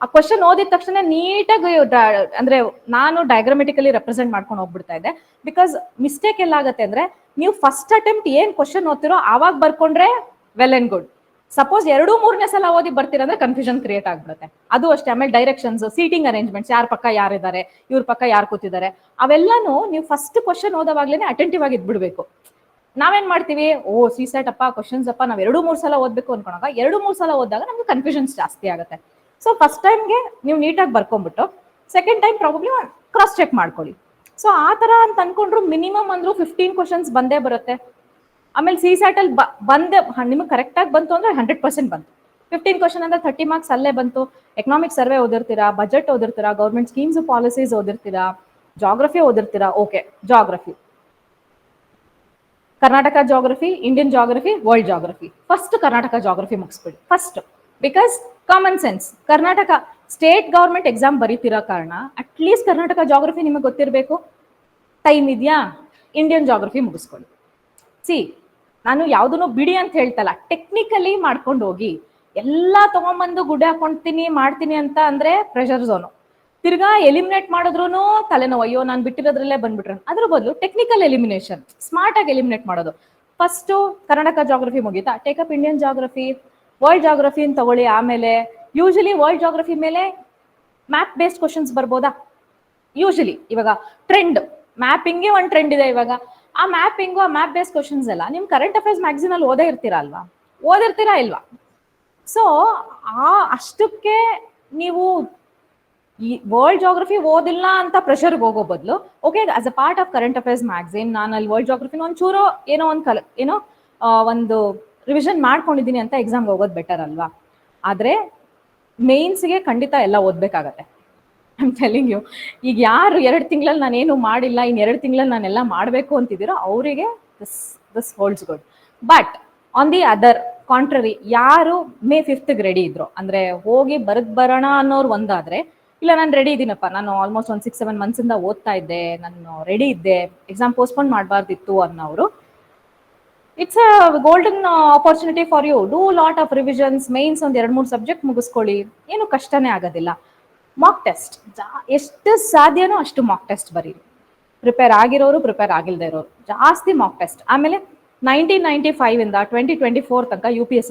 ಆ ಕ್ವಶನ್ ಓದಿದ ತಕ್ಷಣ ನೀಟಾಗಿ ಅಂದ್ರೆ ನಾನು ಡಯಾಗ್ರಾಮೆಟಿಕಲಿ ರೆಪ್ರೆಸೆಂಟ್ ಮಾಡ್ಕೊಂಡು ಹೋಗ್ಬಿಡ್ತಾ ಇದ್ದೆ. ಬಿಕಾಸ್ ಮಿಸ್ಟೇಕ್ ಎಲ್ಲ ಆಗತ್ತೆ ಅಂದ್ರೆ ನೀವು ಫಸ್ಟ್ ಅಟೆಂಪ್ಟ್ ಏನ್ ಕ್ವಶನ್ ಓದ್ತಿರೋ ಆವಾಗ ಬರ್ಕೊಂಡ್ರೆ ವೆಲ್ ಅಂಡ್ ಗುಡ್. ಸಪೋಸ್ 2-3ನೇ ಸಲ ಓದಿ ಬರ್ತೀರಂದ್ರೆ ಕನ್ಫ್ಯೂಷನ್ ಕ್ರಿಯೇಟ್ ಆಗ್ಬಿಡುತ್ತೆ. ಅದು ಅಷ್ಟೇ. ಆಮೇಲೆ ಡೈರೆಕ್ಷನ್ಸ್, ಸೀಟಿಂಗ್ ಅರೇಂಜ್ಮೆಂಟ್ಸ್, ಯಾರ ಪಕ್ಕ ಯಾರಿದ್ದಾರೆ, ಇವ್ರ ಪಕ್ಕ ಯಾರು ಕೂತಿದ್ದಾರೆ, ಅವೆಲ್ಲಾನು ನೀವು ಫಸ್ಟ್ ಕ್ವಶನ್ ಓದೋವಾಗ್ಲೇನೆ ಅಟೆಂಟಿವ್ ಆಗಿ ಇದ್ಬಿಡ್ಬೇಕು. ನಾವೇನ್ ಮಾಡ್ತೀವಿ, ಸಿ-ಸ್ಯಾಟ್ ಅಪ್ಪ ಕ್ವಶನ್ಸ್ ಅಪ್ಪ ನಾವ್ 2-3 ಸಲ ಓದ್ಬೇಕು ಅನ್ಕೊಂಡಾಗ 2-3 ಸಲ ಓದಿದಾಗ ನಮ್ಗೆ ಕನ್ಫ್ಯೂಷನ್ಸ್ ಜಾಸ್ತಿ ಆಗುತ್ತೆ. ಸೊ ಫಸ್ಟ್ ಟೈಮ್ಗೆ ನೀವು ನೀಟಾಗಿ ಬರ್ಕೊಂಡ್ಬಿಟ್ಟು second time probably cross check ಮಾಡ್ಕೊಳ್ಳಿ. ಸೊ ಆ ತರ ಅಂತ ಅನ್ಕೊಂಡ್ರು ಮಿನಿಮಮ್ ಅಂದ್ರೂ 15 ಕ್ವಶನ್ಸ್ ಬಂದೇ ಬರುತ್ತೆ. ಆಮೇಲೆ ಸಿ-ಸ್ಯಾಟ್ ಅಲ್ಲಿ ಬಂದೆ ನಿಮ್ಗೆ ಕರೆಕ್ಟ್ ಆಗಿ ಬಂತು ಅಂದ್ರೆ 100% ಬಂತು. 15 ಕ್ವಶನ್ ಅಂದ್ರೆ 30 ಮಾರ್ಕ್ಸ್ ಅಲ್ಲೇ ಬಂತು. ಎಕನಾಮಿಕ್ ಸರ್ವೆ ಓದಿರ್ತೀರಾ, ಬಜೆಟ್ ಓದಿರ್ತೀರಾ, ಗೌರ್ಮೆಂಟ್ ಸ್ಕೀಮ್ಸ್ ಪಾಲಿಸೀಸ್ ಓದಿರ್ತೀರಾ, ಜಾಗ್ರಫಿ ಓದಿರ್ತೀರಾ. Okay, geography, Karnataka geography, Indian geography, world geography. First Karnataka geography ಮುಗಿಸ್ಬಿಡಿ first. Because common sense, Karnataka state government exam ಬರೀತಿರೋ ಕಾರಣ ಅಟ್ಲೀಸ್ಟ್ ಕರ್ನಾಟಕ ಜಾಗ್ರಫಿ ನಿಮಗೆ ಗೊತ್ತಿರಬೇಕು. ಟೈಮ್ ಇದೆಯಾ, ಇಂಡಿಯನ್ ಜಾಗ್ರಫಿ ಮುಗಿಸ್ಕೊಳ್ಳಿ. ಸಿ, ನಾನು ಯಾವ್ದನ್ನು ಬಿಡಿ ಅಂತ ಹೇಳ್ತಲ್ಲ, ಟೆಕ್ನಿಕಲಿ ಮಾಡ್ಕೊಂಡು ಹೋಗಿ. ಎಲ್ಲಾ ತಗೊಂಬಂದು ಗುಡ್ಡೆ ಹಾಕೊಂತೀನಿ ಮಾಡ್ತೀನಿ ಅಂತ ಅಂದ್ರೆ ಪ್ರೆಷರ್ ಝೋನು. ತಿರ್ಗಾ ಎಲಿಮಿನೇಟ್ ಮಾಡಿದ್ರು ತಲೆನೋವು, ಅಯ್ಯೋ ನಾನು ಬಿಟ್ಟಿರೋದ್ರಲ್ಲೇ ಬಂದ್ಬಿಟ್ರೆ. ಅದ್ರ ಬದಲು ಟೆಕ್ನಿಕಲ್ ಎಲಿಮಿನೇಷನ್, ಸ್ಮಾರ್ಟ್ ಆಗಿ ಎಲಿಮಿನೇಟ್ ಮಾಡೋದು. ಫಸ್ಟ್ ಕರ್ನಾಟಕ ಜಾಗ್ರಫಿ ಮುಗೀತಾ, take up Indian geography, world geography ಅಂತ ತಗೊಳ್ಳಿ. ಆಮೇಲೆ ಯೂಶಲಿ ವರ್ಲ್ಡ್ ಜಾಗ್ರಫಿ ಮೇಲೆ ಮ್ಯಾಪ್ ಬೇಸ್ಡ್ ಕ್ವಶನ್ಸ್ ಬರ್ಬೋದಾ? ಯೂಶಲಿ ಇವಾಗ ಟ್ರೆಂಡ್ ಮ್ಯಾಪಿಂಗ್ಗೆ ಒಂದು ಟ್ರೆಂಡ್ ಇದೆ ಇವಾಗ. ಆ ಮ್ಯಾಪಿಂಗು, ಆ ಮ್ಯಾಪ್ ಬೇಸ್ಡ್ ಕ್ವಶನ್ಸ್ ಎಲ್ಲ ನಿಮ್ ಕರೆಂಟ್ ಅಫೇರ್ಸ್ ಮ್ಯಾಗಝಿನ್ ಅಲ್ಲಿ ಓದಿರ್ತೀರಾ ಇಲ್ವಾ? ಸೊ ಅಷ್ಟಕ್ಕೆ ನೀವು ಈ ವರ್ಲ್ಡ್ ಜಾಗ್ರಫಿ ಓದಿಲ್ಲ ಅಂತ ಪ್ರೆಷರ್ಗೆ ಹೋಗೋ ಬದಲು, okay as a part of current affairs magazine ನಾನು ಅಲ್ಲಿ ವರ್ಲ್ಡ್ ಜಾಗ್ರಫಿನ ಒಂಚೂರು ಒಂದು ರಿವಿಷನ್ ಮಾಡ್ಕೊಂಡಿದ್ದೀನಿ ಅಂತ ಎಕ್ಸಾಮ್ಗೆ ಹೋಗೋದು ಬೆಟರ್ ಅಲ್ವಾ? ಆದ್ರೆ ಮೇನ್ಸ್ಗೆ ಖಂಡಿತ ಎಲ್ಲ ಓದ್ಬೇಕಾಗತ್ತೆ. I am telling you. ಈಗ ಯಾರು 2 ತಿಂಗಳಲ್ಲಿ ನಾನೇನು ಮಾಡಿಲ್ಲ, ಇನ್ 2 ತಿಂಗಳಲ್ಲಿ ನಾನೆಲ್ಲ ಮಾಡಬೇಕು ಅಂತಿದ್ದೀರೋ ಅವರಿಗೆ this holds good. But on the other contrary, ಯಾರು May 5th ರೆಡಿ ಇದ್ರು ಅಂದ್ರೆ ಹೋಗಿ ಬರೋಣ ಅನ್ನೋರು ಒಂದಾದ್ರೆ, ಇಲ್ಲ ನಾನು ರೆಡಿ ಇದ್ದೀನಪ್ಪ, ನಾನು ಆಲ್ಮೋಸ್ಟ್ ಒಂದು 6-7 months ಇಂದ ಓದ್ತಾ ಇದ್ದೆ, ನಾನು ರೆಡಿ ಇದ್ದೆ, ಎಕ್ಸಾಮ್ ಪೋಸ್ಟ್ಪೋನ್ ಮಾಡಬಾರ್ದಿತ್ತು ಅನ್ನೋರು, it's a golden opportunity for you. Do lot of revisions, mains ಒಂದು 2-3 ಸಬ್ಜೆಕ್ಟ್ ಮುಗಿಸ್ಕೊಳ್ಳಿ, ಏನು ಕಷ್ಟನೇ ಆಗೋದಿಲ್ಲ. ಮಾಕ್ ಟೆಸ್ಟ್ ಎಷ್ಟು ಸಾಧ್ಯನೋ ಅಷ್ಟು ಮಾಕ್ ಟೆಸ್ಟ್ ಬರೀರಿ. ಪ್ರಿಪೇರ್ ಆಗಿರೋರು, ಪ್ರಿಪೇರ್ ಆಗಿಲ್ಲದೆ ಇರೋರು, ಜಾಸ್ತಿ ಮಾಕ್ ಟೆಸ್ಟ್. ಆಮೇಲೆ 1995 ಇಂದ 2024 ತನಕ U P S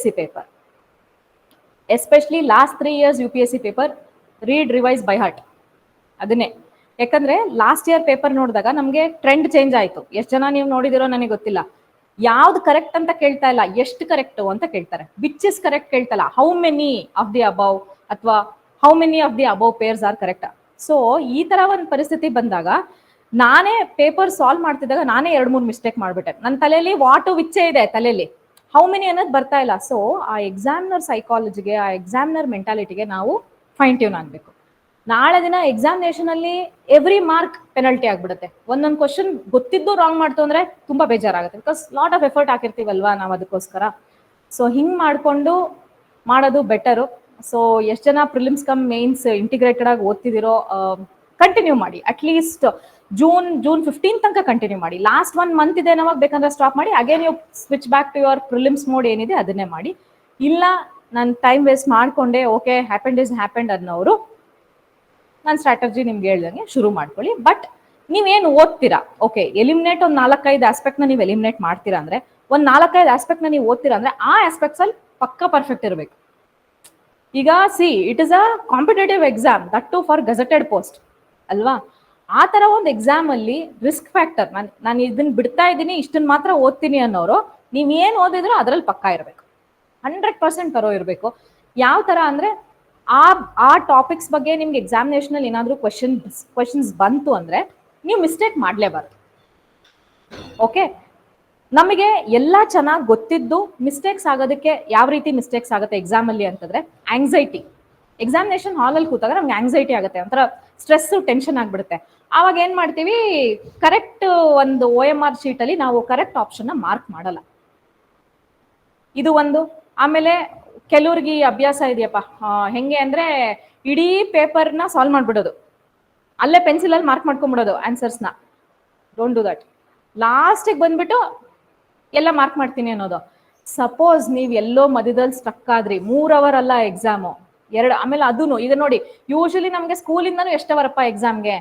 C paper especially last 3 years UPSC paper read, revise, by heart. ಅದನ್ನೇ. ಯಾಕಂದ್ರೆ ಲಾಸ್ಟ್ ಇಯರ್ ಪೇಪರ್ ನೋಡಿದಾಗ ನಮಗೆ ಟ್ರೆಂಡ್ ಚೇಂಜ್ ಆಯ್ತು. ಎಷ್ಟು ಜನ ನೀವು ನೋಡಿದಿರೋ ನನಗೆ ಗೊತ್ತಿಲ್ಲ. ಯಾವ್ದು ಕರೆಕ್ಟ್ ಅಂತ ಕೇಳ್ತಾ ಇಲ್ಲ, ಎಷ್ಟು ಕರೆಕ್ಟ್ ಅಂತ ಕೇಳ್ತಾರೆ. ವಿಚ್ ಇಸ್ ಕರೆಕ್ಟ್ ಕೇಳ್ತಲ್ಲ, how many of the above ಅಥವಾ how many of the above pairs are correct. So ಈ ತರ ಒಂದು ಪರಿಸ್ಥಿತಿ ಬಂದಾಗ ನಾನೇ ಪೇಪರ್ ಸಾಲ್ವ್ ಮಾಡ್ತಿದ್ದಾಗ ನಾನೇ 2-3 ಮಿಸ್ಟೇಕ್ ಮಾಡ್ಬಿಟ್ಟೆ. ನನ್ನ ತಲೆಯಲ್ಲಿ ವಾಟು ವಿಚ್ಚೇ ಇದೆ, ತಲೆಯಲ್ಲಿ ಹೌ ಮೆನಿ ಅನ್ನೋದು ಬರ್ತಾ ಇಲ್ಲ. ಸೊ ಆ ಎಕ್ಸಾಮಿನರ್ ಸೈಕಾಲಜಿಗೆ, ಆ ಎಕ್ಸಾಮಿನರ್ ಮೆಂಟಾಲಿಟಿಗೆ ನಾವು ಫೈನ್ ಟ್ಯೂನ್ ಆಗ್ಬೇಕು. ನಾಳೆ ದಿನ ಎಕ್ಸಾಮಿನೇಷನ್ ಅಲ್ಲಿ ಎವ್ರಿ ಮಾರ್ಕ್ ಪೆನಲ್ಟಿ ಆಗ್ಬಿಡುತ್ತೆ. ಒಂದೊಂದು ಕ್ವಶನ್ ಗೊತ್ತಿದ್ದು ರಾಂಗ್ ಮಾಡ್ತು ಅಂದ್ರೆ ತುಂಬಾ ಬೇಜಾರಾಗುತ್ತೆ. ಬಿಕಾಸ್ ಲಾಟ್ ಆಫ್ ಎಫರ್ಟ್ ಹಾಕಿರ್ತೀವಲ್ವಾ ನಾವು ಅದಕ್ಕೋಸ್ಕರ. ಸೊ ಹಿಂಗ್ ಮಾಡ್ಕೊಂಡು ಮಾಡೋದು ಬೆಟರು. ಸೊ ಎಷ್ಟು ಜನ ಪ್ರಿಲಿಮ್ಸ್ ಕಮ್ ಮೇನ್ಸ್ ಇಂಟಿಗ್ರೇಟೆಡ್ ಆಗಿ ಓದ್ತಿದಿರೋ, ಕಂಟಿನ್ಯೂ ಮಾಡಿ. ಅಟ್ಲೀಸ್ಟ್ ಜೂನ್ 15 ತನಕ ಕಂಟಿನ್ಯೂ ಮಾಡಿ. ಲಾಸ್ಟ್ 1 month ಇದೆ ನವಾಗ ಬೇಕಂದ್ರೆ ಸ್ಟಾಪ್ ಮಾಡಿ, ಅಗೇನ್ ನೀವು switch back to your prelims mode ಏನಿದೆ ಅದನ್ನೇ ಮಾಡಿ. ಇಲ್ಲ ನಾನು ಟೈಮ್ ವೇಸ್ಟ್ ಮಾಡ್ಕೊಂಡೆ, ಓಕೆ ಹ್ಯಾಪೆಂಡ್ ಇಸ್ ಹ್ಯಾಪೆಂಡ್ ಅನ್ನೋರು ನಾನು ಸ್ಟ್ರಾಟಜಿ ನಿಮ್ಗೆ ಹೇಳ್ದಂಗೆ ಶುರು ಮಾಡ್ಕೊಳ್ಳಿ. ಬಟ್ ನೀವೇನು ಓದ್ತೀರಾ, ಓಕೆ ಎಲಿಮಿನೇಟ್ ಒಂದು 4-5 ಆಸ್ಪೆಕ್ಟ್ ನ ನೀವು ಎಲಿಮಿನೇಟ್ ಮಾಡ್ತೀರಾ ಅಂದ್ರೆ, ಒಂದು 4-5 ಆಸ್ಪೆಕ್ಟ್ ನ ನೀವು ಓದ್ತೀರಾ ಅಂದ್ರೆ ಆ ಆಸ್ಪೆಕ್ಟ್ಸ್ ಅಲ್ಲಿ ಪಕ್ಕ ಪರ್ಫೆಕ್ಟ್ ಇರಬೇಕು. ಈಗ it is a competitive exam, that too for gazetted post ಅಲ್ವಾ. ಆ ತರ ಒಂದು ಎಕ್ಸಾಮ್ ಅಲ್ಲಿ ರಿಸ್ಕ್ ಫ್ಯಾಕ್ಟರ್, ನಾನು ಇದನ್ನ ಬಿಡ್ತಾ ಇದ್ದೀನಿ, ಇಷ್ಟನ್ನ ಮಾತ್ರ ಓದ್ತೀನಿ ಅನ್ನೋರು ನೀವ್ ಏನ್ ಓದಿದ್ರು ಅದ್ರಲ್ಲಿ ಪಕ್ಕಾ ಇರಬೇಕು, 100% ಬರೋ ಇರಬೇಕು. ಯಾವ ತರ ಅಂದ್ರೆ ಆ ಟಾಪಿಕ್ಸ್ ಬಗ್ಗೆ ನಿಮ್ಗೆ ಎಕ್ಸಾಮಿನೇಷನ್ ಅಲ್ಲಿ ಏನಾದ್ರು ಕ್ವಶನ್ಸ್ ಬಂತು ಅಂದ್ರೆ ನೀವು ಮಿಸ್ಟೇಕ್ ಮಾಡ್ಲೇಬಾರ್ದು. ಓಕೆ, ನಮಗೆ ಎಲ್ಲ ಚೆನ್ನಾಗಿ ಗೊತ್ತಿದ್ದು ಮಿಸ್ಟೇಕ್ಸ್ ಆಗೋದಕ್ಕೆ ಯಾವ ರೀತಿ ಮಿಸ್ಟೇಕ್ಸ್ ಆಗುತ್ತೆ ಎಕ್ಸಾಮ್ ಅಲ್ಲಿ ಅಂತಂದ್ರೆ, ಆಂಗ್ಸೈಟಿ. ಎಕ್ಸಾಮಿನೇಷನ್ ಹಾಲ್ ಅಲ್ಲಿ ಕೂತಾಗ ನಮ್ಗೆ ಆಂಗ್ಸೈಟಿ ಆಗುತ್ತೆ, ಒಂಥರ ಸ್ಟ್ರೆಸ್ ಟೆನ್ಷನ್ ಆಗ್ಬಿಡುತ್ತೆ. ಆವಾಗ ಏನ್ ಮಾಡ್ತೀವಿ, ಕರೆಕ್ಟ್ ಒಂದು OMR ಶೀಟ್ ಅಲ್ಲಿ ನಾವು ಕರೆಕ್ಟ್ ಆಪ್ಷನ್ ಮಾರ್ಕ್ ಮಾಡಲ್ಲ. ಇದು ಒಂದು. ಆಮೇಲೆ ಕೆಲವ್ರಿಗೆ ಅಭ್ಯಾಸ ಇದೆಯಪ್ಪ, ಹೆಂಗೆ ಅಂದ್ರೆ ಇಡೀ ಪೇಪರ್ನ ಸಾಲ್ವ್ ಮಾಡ್ಬಿಡೋದು, ಅಲ್ಲೇ ಪೆನ್ಸಿಲ್ ಅಲ್ಲಿ ಮಾರ್ಕ್ ಮಾಡ್ಕೊಂಡ್ಬಿಡೋದು ಆನ್ಸರ್ಸ್ನ. Don't do that. ಲಾಸ್ಟಿಗೆ ಬಂದ್ಬಿಟ್ಟು ಎಲ್ಲ ಮಾರ್ಕ್ ಮಾಡ್ತೀನಿ ಅನ್ನೋದು. ಸಪೋಸ್ ನೀವು ಎಲ್ಲೋ ಮಧ್ಯದಲ್ಲಿ ಸ್ಟಕ್ ಆದ್ರಿ, 3 ಅವರ್ ಅಲ್ಲ ಎಕ್ಸಾಮು, 2. ಆಮೇಲೆ ಅದನ್ನು ಈಗ ನೋಡಿ, ಯೂಶಲಿ ನಮಗೆ ಸ್ಕೂಲಿಂದನೂ ಎಷ್ಟು ಅವರಪ್ಪ ಎಕ್ಸಾಮ್ಗೆ,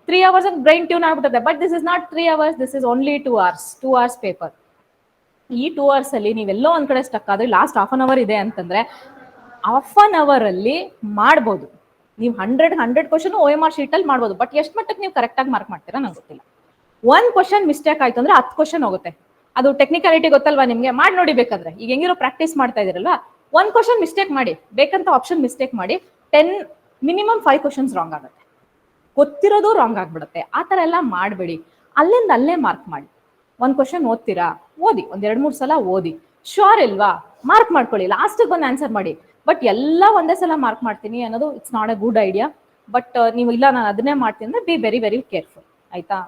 3 ಅವರ್ಸ್ ಅಂತ ಬ್ರೈನ್ ಟ್ಯೂನ್ ಆಗ್ಬಿಡುತ್ತೆ. But this is not 3 hours, this is only 2 hours paper. ಈ 2 ಅವರ್ಸ್ ಅಲ್ಲಿ ನೀವೆಲ್ಲೋ ಒಂದ್ ಕಡೆ ಸ್ಟಕ್ ಆದ್ರೆ ಲಾಸ್ಟ್ ½ ಅವರ್ ಇದೆ ಅಂತಂದ್ರೆ, ½ ಅವರ್ ಅಲ್ಲಿ ಮಾಡ್ಬೋದು ನೀವು 100 ಕ್ವಶನ್ OMR ಶೀಟ್ ಅಲ್ಲಿ ಮಾಡ್ಬೋದು. ಬಟ್ ಎಷ್ಟು ಮಟ್ಟಕ್ಕೆ ನೀವು ಕರೆಕ್ಟ್ ಆಗಿ ಮಾರ್ಕ್ ಮಾಡ್ತೀರಾ ನಂಗೆ ಗೊತ್ತಿಲ್ಲ. 1 ಕ್ವಶನ್ ಮಿಸ್ಟೇಕ್ ಆಯ್ತು ಅಂದ್ರೆ 10 ಕ್ವಶನ್ ಹೋಗುತ್ತೆ. ಅದು ಟೆಕ್ನಿಕಾಲಿಟಿ ಗೊತ್ತಲ್ವಾ ನಿಮ್ಗೆ, ಮಾಡಿ ನೋಡಿ ಬೇಕಾದ್ರೆ. ಈಗ ಹೆಂಗಿರೋ ಪ್ರಾಕ್ಟೀಸ್ ಮಾಡ್ತಾ ಇದೀರಲ್ವಾ, 1 ಕ್ವಶನ್ ಮಿಸ್ಟೇಕ್ ಮಾಡಿ, ಬೇಕಂತ ಆಪ್ಷನ್ ಮಿಸ್ಟೇಕ್ ಮಾಡಿ, ಮಿನಿಮಮ್ 5 ಕ್ವಶನ್ಸ್ ರಾಂಗ್ ಆಗುತ್ತೆ, ಗೊತ್ತಿರೋದು ರಾಂಗ್ ಆಗ್ಬಿಡುತ್ತೆ. ಆ ತರ ಎಲ್ಲ ಮಾಡಬೇಡಿ. ಅಲ್ಲಿಂದ ಅಲ್ಲೇ ಮಾರ್ಕ್ ಮಾಡಿ. 1 ಕ್ವಶನ್ ಓದ್ತೀರಾ, ಓದಿ, 2-3 ಸಲ ಓದಿ, ಶ್ಯೂರ್ ಇಲ್ವಾ ಮಾರ್ಕ್ ಮಾಡ್ಕೊಳ್ಳಿ, ಲಾಸ್ಟ್ ಬಂದು ಆನ್ಸರ್ ಮಾಡಿ. ಬಟ್ ಎಲ್ಲ ಒಂದೇ ಸಲ ಮಾರ್ಕ್ ಮಾಡ್ತೀನಿ ಅನ್ನೋದು it's not a good idea. But ನೀವು ಇಲ್ಲ ನಾನು ಅದನ್ನೇ ಮಾಡ್ತೀನಿ ಅಂದ್ರೆ ಬಿ ವೆರಿ ವೆರಿ ಕೇರ್ಫುಲ್, ಆಯ್ತಾ.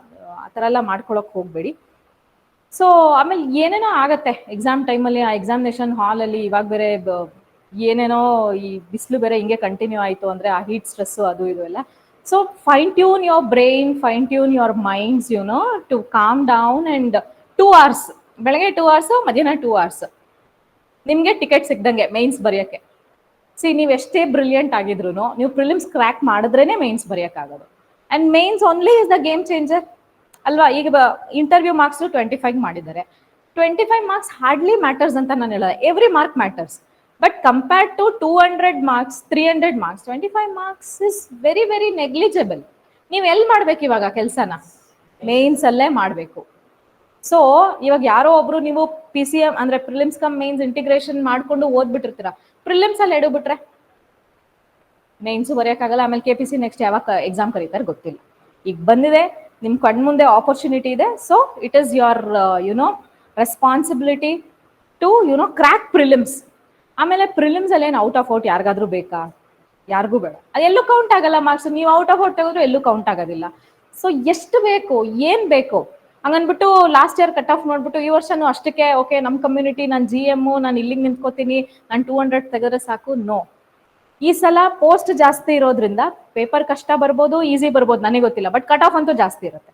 ಆ ಥರ ಎಲ್ಲ ಮಾಡ್ಕೊಳಕ್ ಹೋಗ್ಬೇಡಿ. ಸೊ ಆಮೇಲೆ ಏನೇನೋ ಆಗತ್ತೆ ಎಕ್ಸಾಮ್ ಟೈಮಲ್ಲಿ, ಆ ಎಕ್ಸಾಮಿನೇಷನ್ ಹಾಲಲ್ಲಿ. ಇವಾಗ ಬೇರೆ ಏನೇನೋ ಈ ಬಿಸಿಲು ಬೇರೆ ಹಿಂಗೆ ಕಂಟಿನ್ಯೂ ಆಯಿತು ಅಂದರೆ, ಆ ಹೀಟ್ ಸ್ಟ್ರೆಸ್ಸು ಅದು ಇದು ಎಲ್ಲ. So fine tune your brain, fine tune your minds, to calm down. And 2 hours, ಬೆಳಗ್ಗೆ 2 ಅವರ್ಸ್, ಮಧ್ಯಾಹ್ನ 2 ಅವರ್ಸ್ ನಿಮಗೆ ಟಿಕೆಟ್ ಸಿಕ್ದಂಗೆ ಮೈನ್ಸ್ ಬರೆಯೋಕ್ಕೆ. ನೀವು ಎಷ್ಟೇ ಬ್ರಿಲಿಯಂಟ್ ಆಗಿದ್ರು ನೀವು ಪ್ರಿಲಿಮ್ಸ್ ಕ್ರ್ಯಾಕ್ ಮಾಡಿದ್ರೇನೆ ಮೈನ್ಸ್ ಬರೆಯೋಕ್ಕಾಗೋದು. And mains only is the game changer ಅಲ್ವಾ. ಈಗ ಇಂಟರ್ವ್ಯೂ ಮಾರ್ಕ್ಸ್ 25 ಮಾಡಿದ್ದಾರೆ, 25 ಮಾರ್ಕ್ಸ್ ಹಾರ್ಡ್ಲಿ ಮ್ಯಾಟರ್ಸ್ ಅಂತ ನಾನು ಹೇಳೋದು. Every mark matters, but compared to 200 marks, 300 marks, 25 marks is very very negligible. ನೀವು ಎಲ್ಲಿ ಮಾಡ್ಬೇಕು ಇವಾಗ ಕೆಲಸನ? ಮೇನ್ಸ್ ಅಲ್ಲೇ ಮಾಡಬೇಕು. ಸೊ ಇವಾಗ ಯಾರೋ ಒಬ್ರು ನೀವು PCM ಅಂದ್ರೆ ಪ್ರಿಲಿಮ್ಸ್ ಕಮ್ ಮೇನ್ಸ್ ಇಂಟಿಗ್ರೇಷನ್ ಮಾಡ್ಕೊಂಡು ಓದ್ಬಿಟ್ಟಿರ್ತೀರಾ, ಪ್ರಿಲಿಮ್ಸ್ ಅಲ್ಲಿ ಎಡಬಿಟ್ರೆ ಮೇನ್ಸು ಬರೆಯೋಕ್ಕಾಗಲ್ಲ. ಆಮೇಲೆ KPC ನೆಕ್ಸ್ಟ್ ಯಾವಾಗ ಎಕ್ಸಾಮ್ ಕರೀತಾರೆ ಗೊತ್ತಿಲ್ಲ. ಈಗ ಬಂದಿದೆ, ನಿಮ್ ಕಣ್ಮುಂದೆ ಆಪರ್ಚುನಿಟಿ ಇದೆ. So it is your responsibility to crack prelims. ಆಮೇಲೆ ಪ್ರಿಲಿಮ್ಸ್ ಅಲ್ಲಿ ಏನು ಔಟ್ ಆಫ್ ಔಟ್ ಯಾರಿಗಾದ್ರೂ ಬೇಕಾ? ಯಾರಿಗೂ ಬೇಡ. ಅದು ಎಲ್ಲೂ ಕೌಂಟ್ ಆಗಲ್ಲ ಮಾರ್ಕ್ಸ್. ನೀವು ಔಟ್ ಆಫ್ ಔಟ್ ತೆಗೆದ್ರು ಎಲ್ಲೂ ಕೌಂಟ್ ಆಗೋದಿಲ್ಲ. ಸೊ ಎಷ್ಟು ಬೇಕು, ಏನ್ ಬೇಕು ಹಂಗನ್ಬಿಟ್ಟು ಲಾಸ್ಟ್ ಇಯರ್ ಕಟ್ ಆಫ್ ನೋಡ್ಬಿಟ್ಟು ಈ ವರ್ಷನೂ ಅಷ್ಟಕ್ಕೆ ಓಕೆ ನಮ್ಮ ಕಮ್ಯುನಿಟಿ, ನಾನು GM, ನಾನು ಇಲ್ಲಿಗೆ ನಿಂತ್ಕೋತೀನಿ, ನಾನು 200 ತೆಗೆದ್ರೆ ಸಾಕು. ನೋ, ಈ ಸಲ ಪೋಸ್ಟ್ ಜಾಸ್ತಿ ಇರೋದ್ರಿಂದ ಪೇಪರ್ ಕಷ್ಟ ಬರ್ಬೋದು, ಈಸಿ ಬರ್ಬೋದು, ನನಗೆ ಗೊತ್ತಿಲ್ಲ. ಬಟ್ ಕಟ್ ಆಫ್ ಅಂತೂ ಜಾಸ್ತಿ ಇರುತ್ತೆ,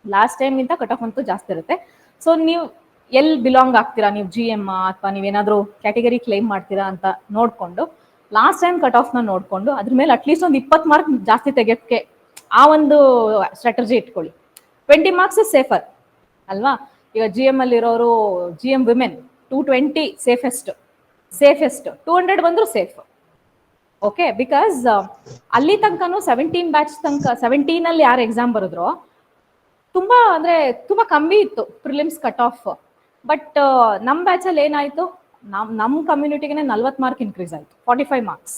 ಲಾಸ್ಟ್ ಟೈಮ್ಗಿಂತ ಕಟ್ ಆಫ್ ಅಂತೂ ಜಾಸ್ತಿ ಇರುತ್ತೆ. ಸೊ ನೀವು ಎಲ್ಲಿ ಬಿಲಾಂಗ್ ಆಗ್ತೀರಾ, ನೀವು GM ಅಥವಾ ನೀವೇನಾದ್ರೂ ಕ್ಯಾಟಗರಿ ಕ್ಲೈಮ್ ಮಾಡ್ತೀರಾ ಅಂತ ನೋಡ್ಕೊಂಡು, ಲಾಸ್ಟ್ ಟೈಮ್ ಕಟ್ ಆಫ್ನ ನೋಡ್ಕೊಂಡು ಅದ್ರ ಮೇಲೆ ಅಟ್ಲೀಸ್ಟ್ ಒಂದು 20 ಮಾರ್ಕ್ ಜಾಸ್ತಿ ತೆಗೆಯೋಕ್ಕೆ ಆ ಒಂದು ಸ್ಟ್ರಾಟಜಿ ಇಟ್ಕೊಳ್ಳಿ. 20 ಮಾರ್ಕ್ಸ್ ಸೇಫರ್ ಅಲ್ವಾ. ಈಗ GM ಅಲ್ಲಿ ಇರೋರು, GM ವಿಮೆನ್ 220 ಸೇಫೆಸ್ಟ್, 200 ಬಂದ್ರು ಸೇಫ್. ಓಕೆ, ಬಿಕಾಸ್ ಅಲ್ಲಿ ತನಕನೂ 17 ಬ್ಯಾಚ್ ತನಕ, 17 ಅಲ್ಲಿ ಯಾರು ಎಕ್ಸಾಮ್ ಬರೆದ್ರು ತುಂಬಾ ಕಮ್ಮಿ ಇತ್ತು ಪ್ರಿಲಿಮ್ಸ್ ಕಟ್ ಆಫ್. ಬಟ್ ನಮ್ಮ ಬ್ಯಾಚ್ ಅಲ್ಲಿ ಏನಾಯ್ತು, ನಮ್ಮ ಕಮ್ಯುನಿಟಿಗೆ 40 ಮಾರ್ಕ್ ಇನ್ಕ್ರೀಸ್ ಆಯ್ತು, 45 ಮಾರ್ಕ್ಸ್.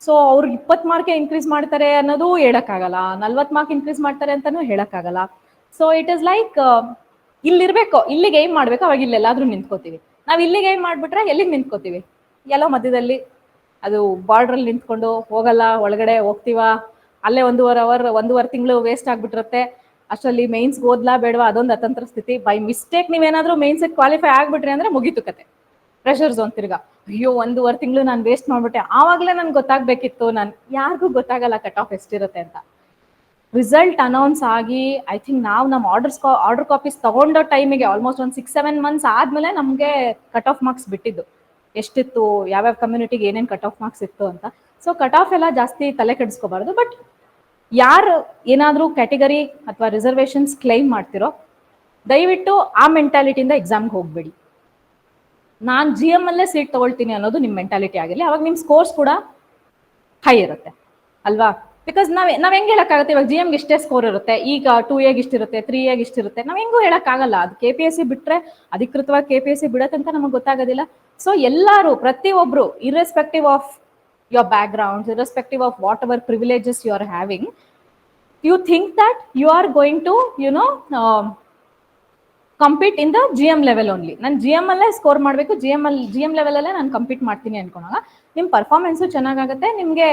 ಸೊ ಅವ್ರಿಗೆ 20 ಮಾರ್ಕ್ ಇನ್ಕ್ರೀಸ್ ಮಾಡ್ತಾರೆ ಅನ್ನೋದು ಹೇಳಕ್ಕಾಗಲ್ಲ, 40 ಮಾರ್ಕ್ ಇನ್ಕ್ರೀಸ್ ಮಾಡ್ತಾರೆ ಅಂತಾನೂ ಹೇಳಕ್ಕಾಗಲ್ಲ. ಸೊ ಇಟ್ ಇಸ್ ಲೈಕ್ ಇಲ್ಲಿರ್ಬೇಕು, ಇಲ್ಲಿಗೆ ಏನ್ ಮಾಡ್ಬೇಕು, ಅವಾಗ ಇಲ್ಲೆಲ್ಲಾದ್ರೂ ನಿಂತ್ಕೋತೀವಿ. ನಾವ್ ಇಲ್ಲಿಗೆ ಏನ್ ಮಾಡ್ಬಿಟ್ರೆ ಎಲ್ಲಿಗೆ ನಿಂತ್ಕೋತೀವಿ? ಎಲ್ಲೋ ಮಧ್ಯದಲ್ಲಿ, ಅದು ಬಾರ್ಡ್ರಲ್ಲಿ ನಿಂತ್ಕೊಂಡು ಹೋಗಲ್ಲ, ಒಳಗಡೆ ಹೋಗ್ತೀವಾ, ಅಲ್ಲೇ 1.5 ತಿಂಗಳು ವೇಸ್ಟ್ ಆಗ್ಬಿಟ್ಟಿರುತ್ತೆ. ಅಷ್ಟರಲ್ಲಿ ಮೇನ್ಸ್ ಓದ್ಲಾ ಬೇಡವಾ ಅದೊಂದು ಅತಂತ್ರ ಸ್ಥಿತಿ. ಬೈ ಮಿಸ್ಟೇಕ್ ನೀವೇನಾದ್ರೂ ಮೇನ್ಸ್ ಕ್ವಾಲಿಫೈ ಆಗ್ಬಿಟ್ರಿ ಅಂದ್ರೆ ಮುಗೀತು ಕತೆ, ಪ್ರೆಷರ್ ಝೋನ್ ತಿರ್ಗಾ. ಅಯ್ಯೋ 1.5 ತಿಂಗಳು ನಾನು ವೇಸ್ಟ್ ಮಾಡ್ಬಿಟ್ಟೆ, ಆವಾಗಲೇ ನನ್ಗೆ ಗೊತ್ತಾಗ್ಬೇಕಿತ್ತು. ಯಾರಿಗೂ ಗೊತ್ತಾಗಲ್ಲ ಕಟ್ ಆಫ್ ಎಷ್ಟಿರುತ್ತೆ ಅಂತ. ರಿಸಲ್ಟ್ ಅನೌನ್ಸ್ ಆಗಿ ಐ ಥಿಂಕ್ ನಾವು ನಮ್ಮ ಆರ್ಡರ್ ಕಾಪೀಸ್ ತಗೊಂಡೋ ಟೈಮಿಗೆ ಆಲ್ಮೋಸ್ಟ್ ಒಂದು 6-7 ಮಂತ್ಸ್ ಆದ್ಮೇಲೆ ನಮಗೆ ಕಟ್ ಆಫ್ ಮಾರ್ಕ್ಸ್ ಬಿಟ್ಟಿದ್ದು, ಎಷ್ಟಿತ್ತು, ಯಾವ್ಯಾವ ಕಮ್ಯುನಿಟಿಗೆ ಏನೇನು ಕಟ್ ಆಫ್ ಮಾರ್ಕ್ಸ್ ಇತ್ತು ಅಂತ. ಸೊ ಕಟ್ ಆಫ್ ಎಲ್ಲ ಜಾಸ್ತಿ ತಲೆ ಕೆಡಿಸ್ಕೋಬಾರ್ದು. ಬಟ್ ಯಾರು ಏನಾದರೂ ಕ್ಯಾಟಗರಿ ಅಥವಾ ರಿಸರ್ವೇಷನ್ಸ್ ಕ್ಲೈಮ್ ಮಾಡ್ತಿರೋ, ದಯವಿಟ್ಟು ಆ ಮೆಂಟಾಲಿಟಿಯಿಂದ ಎಕ್ಸಾಮ್ಗೆ ಹೋಗ್ಬೇಡಿ. ನಾನು GM ಅಲ್ಲೇ ಸೀಟ್ ತಗೊಳ್ತೀನಿ ಅನ್ನೋದು ನಿಮ್ಮ ಮೆಂಟಾಲಿಟಿ ಆಗಿರಲಿ, ಅವಾಗ ನಿಮ್ಮ ಸ್ಕೋರ್ಸ್ ಕೂಡ ಹೈ ಇರುತ್ತೆ ಅಲ್ವಾ. ಬಿಕಾಸ್ ನಾವ್ ಹೆಂಗ್ ಹೇಳಕ್ಕಾಗುತ್ತೆ, ಇವಾಗ GM ಗೆ ಇಷ್ಟೇ ಸ್ಕೋರ್ ಇರುತ್ತೆ, ಈಗ 2A ಗೆ ಇಷ್ಟಿರುತ್ತೆ, 3A ಗೆ ಇಷ್ಟಿರುತ್ತೆ, ನಾವ್ ಹೆಂಗೂ ಹೇಳಕ್ಕಾಗಲ್ಲ. ಅದು KPSC ಬಿಟ್ರೆ ಅಧಿಕೃತವಾಗಿ KPSC ಬಿಡತ್ತಂತ ನಮಗೆ ಗೊತ್ತಾಗೋದಿಲ್ಲ. ಸೊ ಎಲ್ಲರೂ, ಪ್ರತಿಯೊಬ್ರು, irrespective of your background, irrespective of whatever privileges you are having, you think that you are going to compete in the GM level only. ನಾನು GM ಅಲ್ಲೇ ಸ್ಕೋರ್ ಮಾಡಬೇಕು, GM level ಅಲ್ಲೇ ನಾನು compete ಮಾಡ್ತೀನಿ ಅನ್ಕೊಂಡಾಗ ನಿಮ್ಮ performance ಚೆನ್ನಾಗಾಗುತ್ತೆ, ನಿಮಗೆ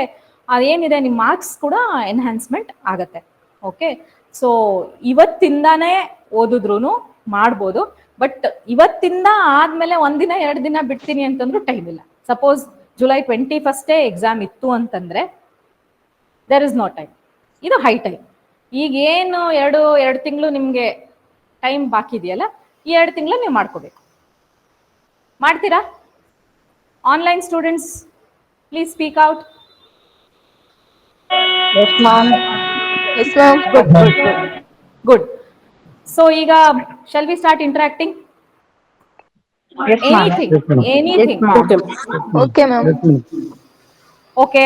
ಅದೇನಿದೆ ನಿಮ್ಮ ಮಾರ್ಕ್ಸ್ ಕೂಡ ಎನ್ಹಾನ್ಸ್ಮೆಂಟ್ ಆಗತ್ತೆ. ಓಕೆ, ಸೊ ಇವತ್ತಿಂದಾನೇ ಓದಿದ್ರು ಮಾಡ್ಬೋದು, ಬಟ್ ಇವತ್ತಿಂದ ಆದ್ಮೇಲೆ ಒಂದಿನ 2 ದಿನ ಬಿಡ್ತೀನಿ ಅಂತಂದ್ರೂ ಟೈಮ್ ಇಲ್ಲ. ಸಪೋಸ್ July 21st ಎಕ್ಸಾಮ್ ಇತ್ತು ಅಂತಂದ್ರೆ ದೇರ್ ಇಸ್ ನೋ ಟೈಮ್. ಇದು ಹೈ ಟೈಮ್. ಈಗ ಏನು ಎರಡು ತಿಂಗಳು ನಿಮ್ಗೆ ಟೈಮ್ ಬಾಕಿ ಇದೆಯಲ್ಲ, ಈ 2 ತಿಂಗಳು ನೀವು ಮಾಡ್ಕೋಬೇಕು. ಮಾಡ್ತೀರಾ? Online students please speak out. Yes, ma'am. Yes, ma'am. Good. So ಈಗ shall we start interacting? Yes, ma'am. Anything. Okay, ma'am. Okay,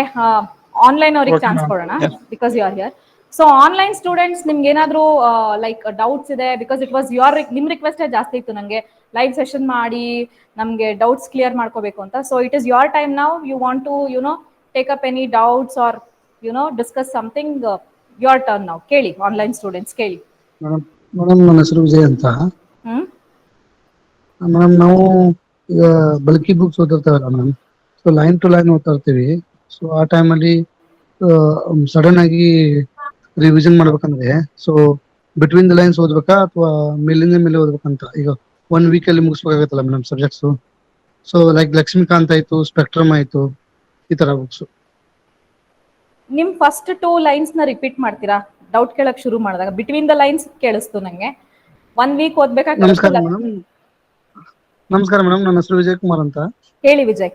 online ಅವ್ರಿಗೆ ಚಾನ್ಸ್ ಕೊಡೋಣ, because you are here. So online students, ನಿಮ್ಗೆ ಏನಾದ್ರು ಲೈಕ್ ಡೌಟ್ಸ್ ಇದೆ, because it was ನಿಮ್ ರಿಕ್ವೆಸ್ಟೇ ಜಾಸ್ತಿ ಇತ್ತು ನಂಗೆ ಲೈವ್ ಸೆಷನ್ ಮಾಡಿ ನಮ್ಗೆ ಡೌಟ್ಸ್ ಕ್ಲಿಯರ್ ಮಾಡ್ಕೋಬೇಕು ಅಂತ. So it is your time now. You want to take up any doubts or discuss something, your turn now. ಕೇಳಿ, ಆನ್ಲೈನ್ ಸ್ಟೂಡೆಂಟ್ಸ್ ಕೇಳಿ. ಮೇಡಮ್, ನನ್ನ ಹೆಸರು ವಿಜಯ್ ಅಂತ. ಮೇಡಮ್, ನಾವು ಈಗ ಬಲ್ಕಿ ಬುಕ್ಸ್ ಓದಿರ್ತಾವಲ್ಲ madam, so line to line ಓದ್ತಾ ಇರ್ತೀವಿ. ಸೊ ಆ ಟೈಮಲ್ಲಿ ಸಡನ್ ಆಗಿ ರಿವಿಷನ್ ಮಾಡ್ಬೇಕಂದ್ರೆ, ಸೊ ಬಿಟ್ವೀನ್ ದ ಲೈನ್ಸ್ ಓದ್ಬೇಕಾ ಅಥವಾ ಮೇಲಿಂದ ಮೇಲೆ ಓದ್ಬೇಕಂತ? ಈಗ 1 ವೀಕಲ್ಲಿ ಮುಗಿಸ್ಬೇಕಾಗತ್ತಲ್ಲ madam subjects. So like Lakshmikant ಆಯ್ತು, ಸ್ಪೆಕ್ಟ್ರಮ್ ಆಯ್ತು, ಈ ತರ ಬುಕ್ಸ್. ನಿಮ್ ಫಸ್ಟ್ 2 ಲೈನ್ಸ್ ನ ರಿಪೀಟ್ ಮಾಡ್ತೀರಾ? ಡೌಟ್ ಕೇಳಕ್ ಶುರು ಮಾಡಿದಾಗ ಬಿಟ್ವೀನ್ ದ ಲೈನ್ಸ್ ಕೇಳಿಸ್ತು ನಂಗೆ. 1 ವೀಕ್ ಓದ್ಬೇಕಾಗ್ತದೆ. ನಮಸ್ಕಾರ ಮೇಡಮ್, ನನ್ನ ಹೆಸರು ವಿಜಯ್ ಕುಮಾರ್ ಅಂತ. ಹೇಳಿ ವಿಜಯ್.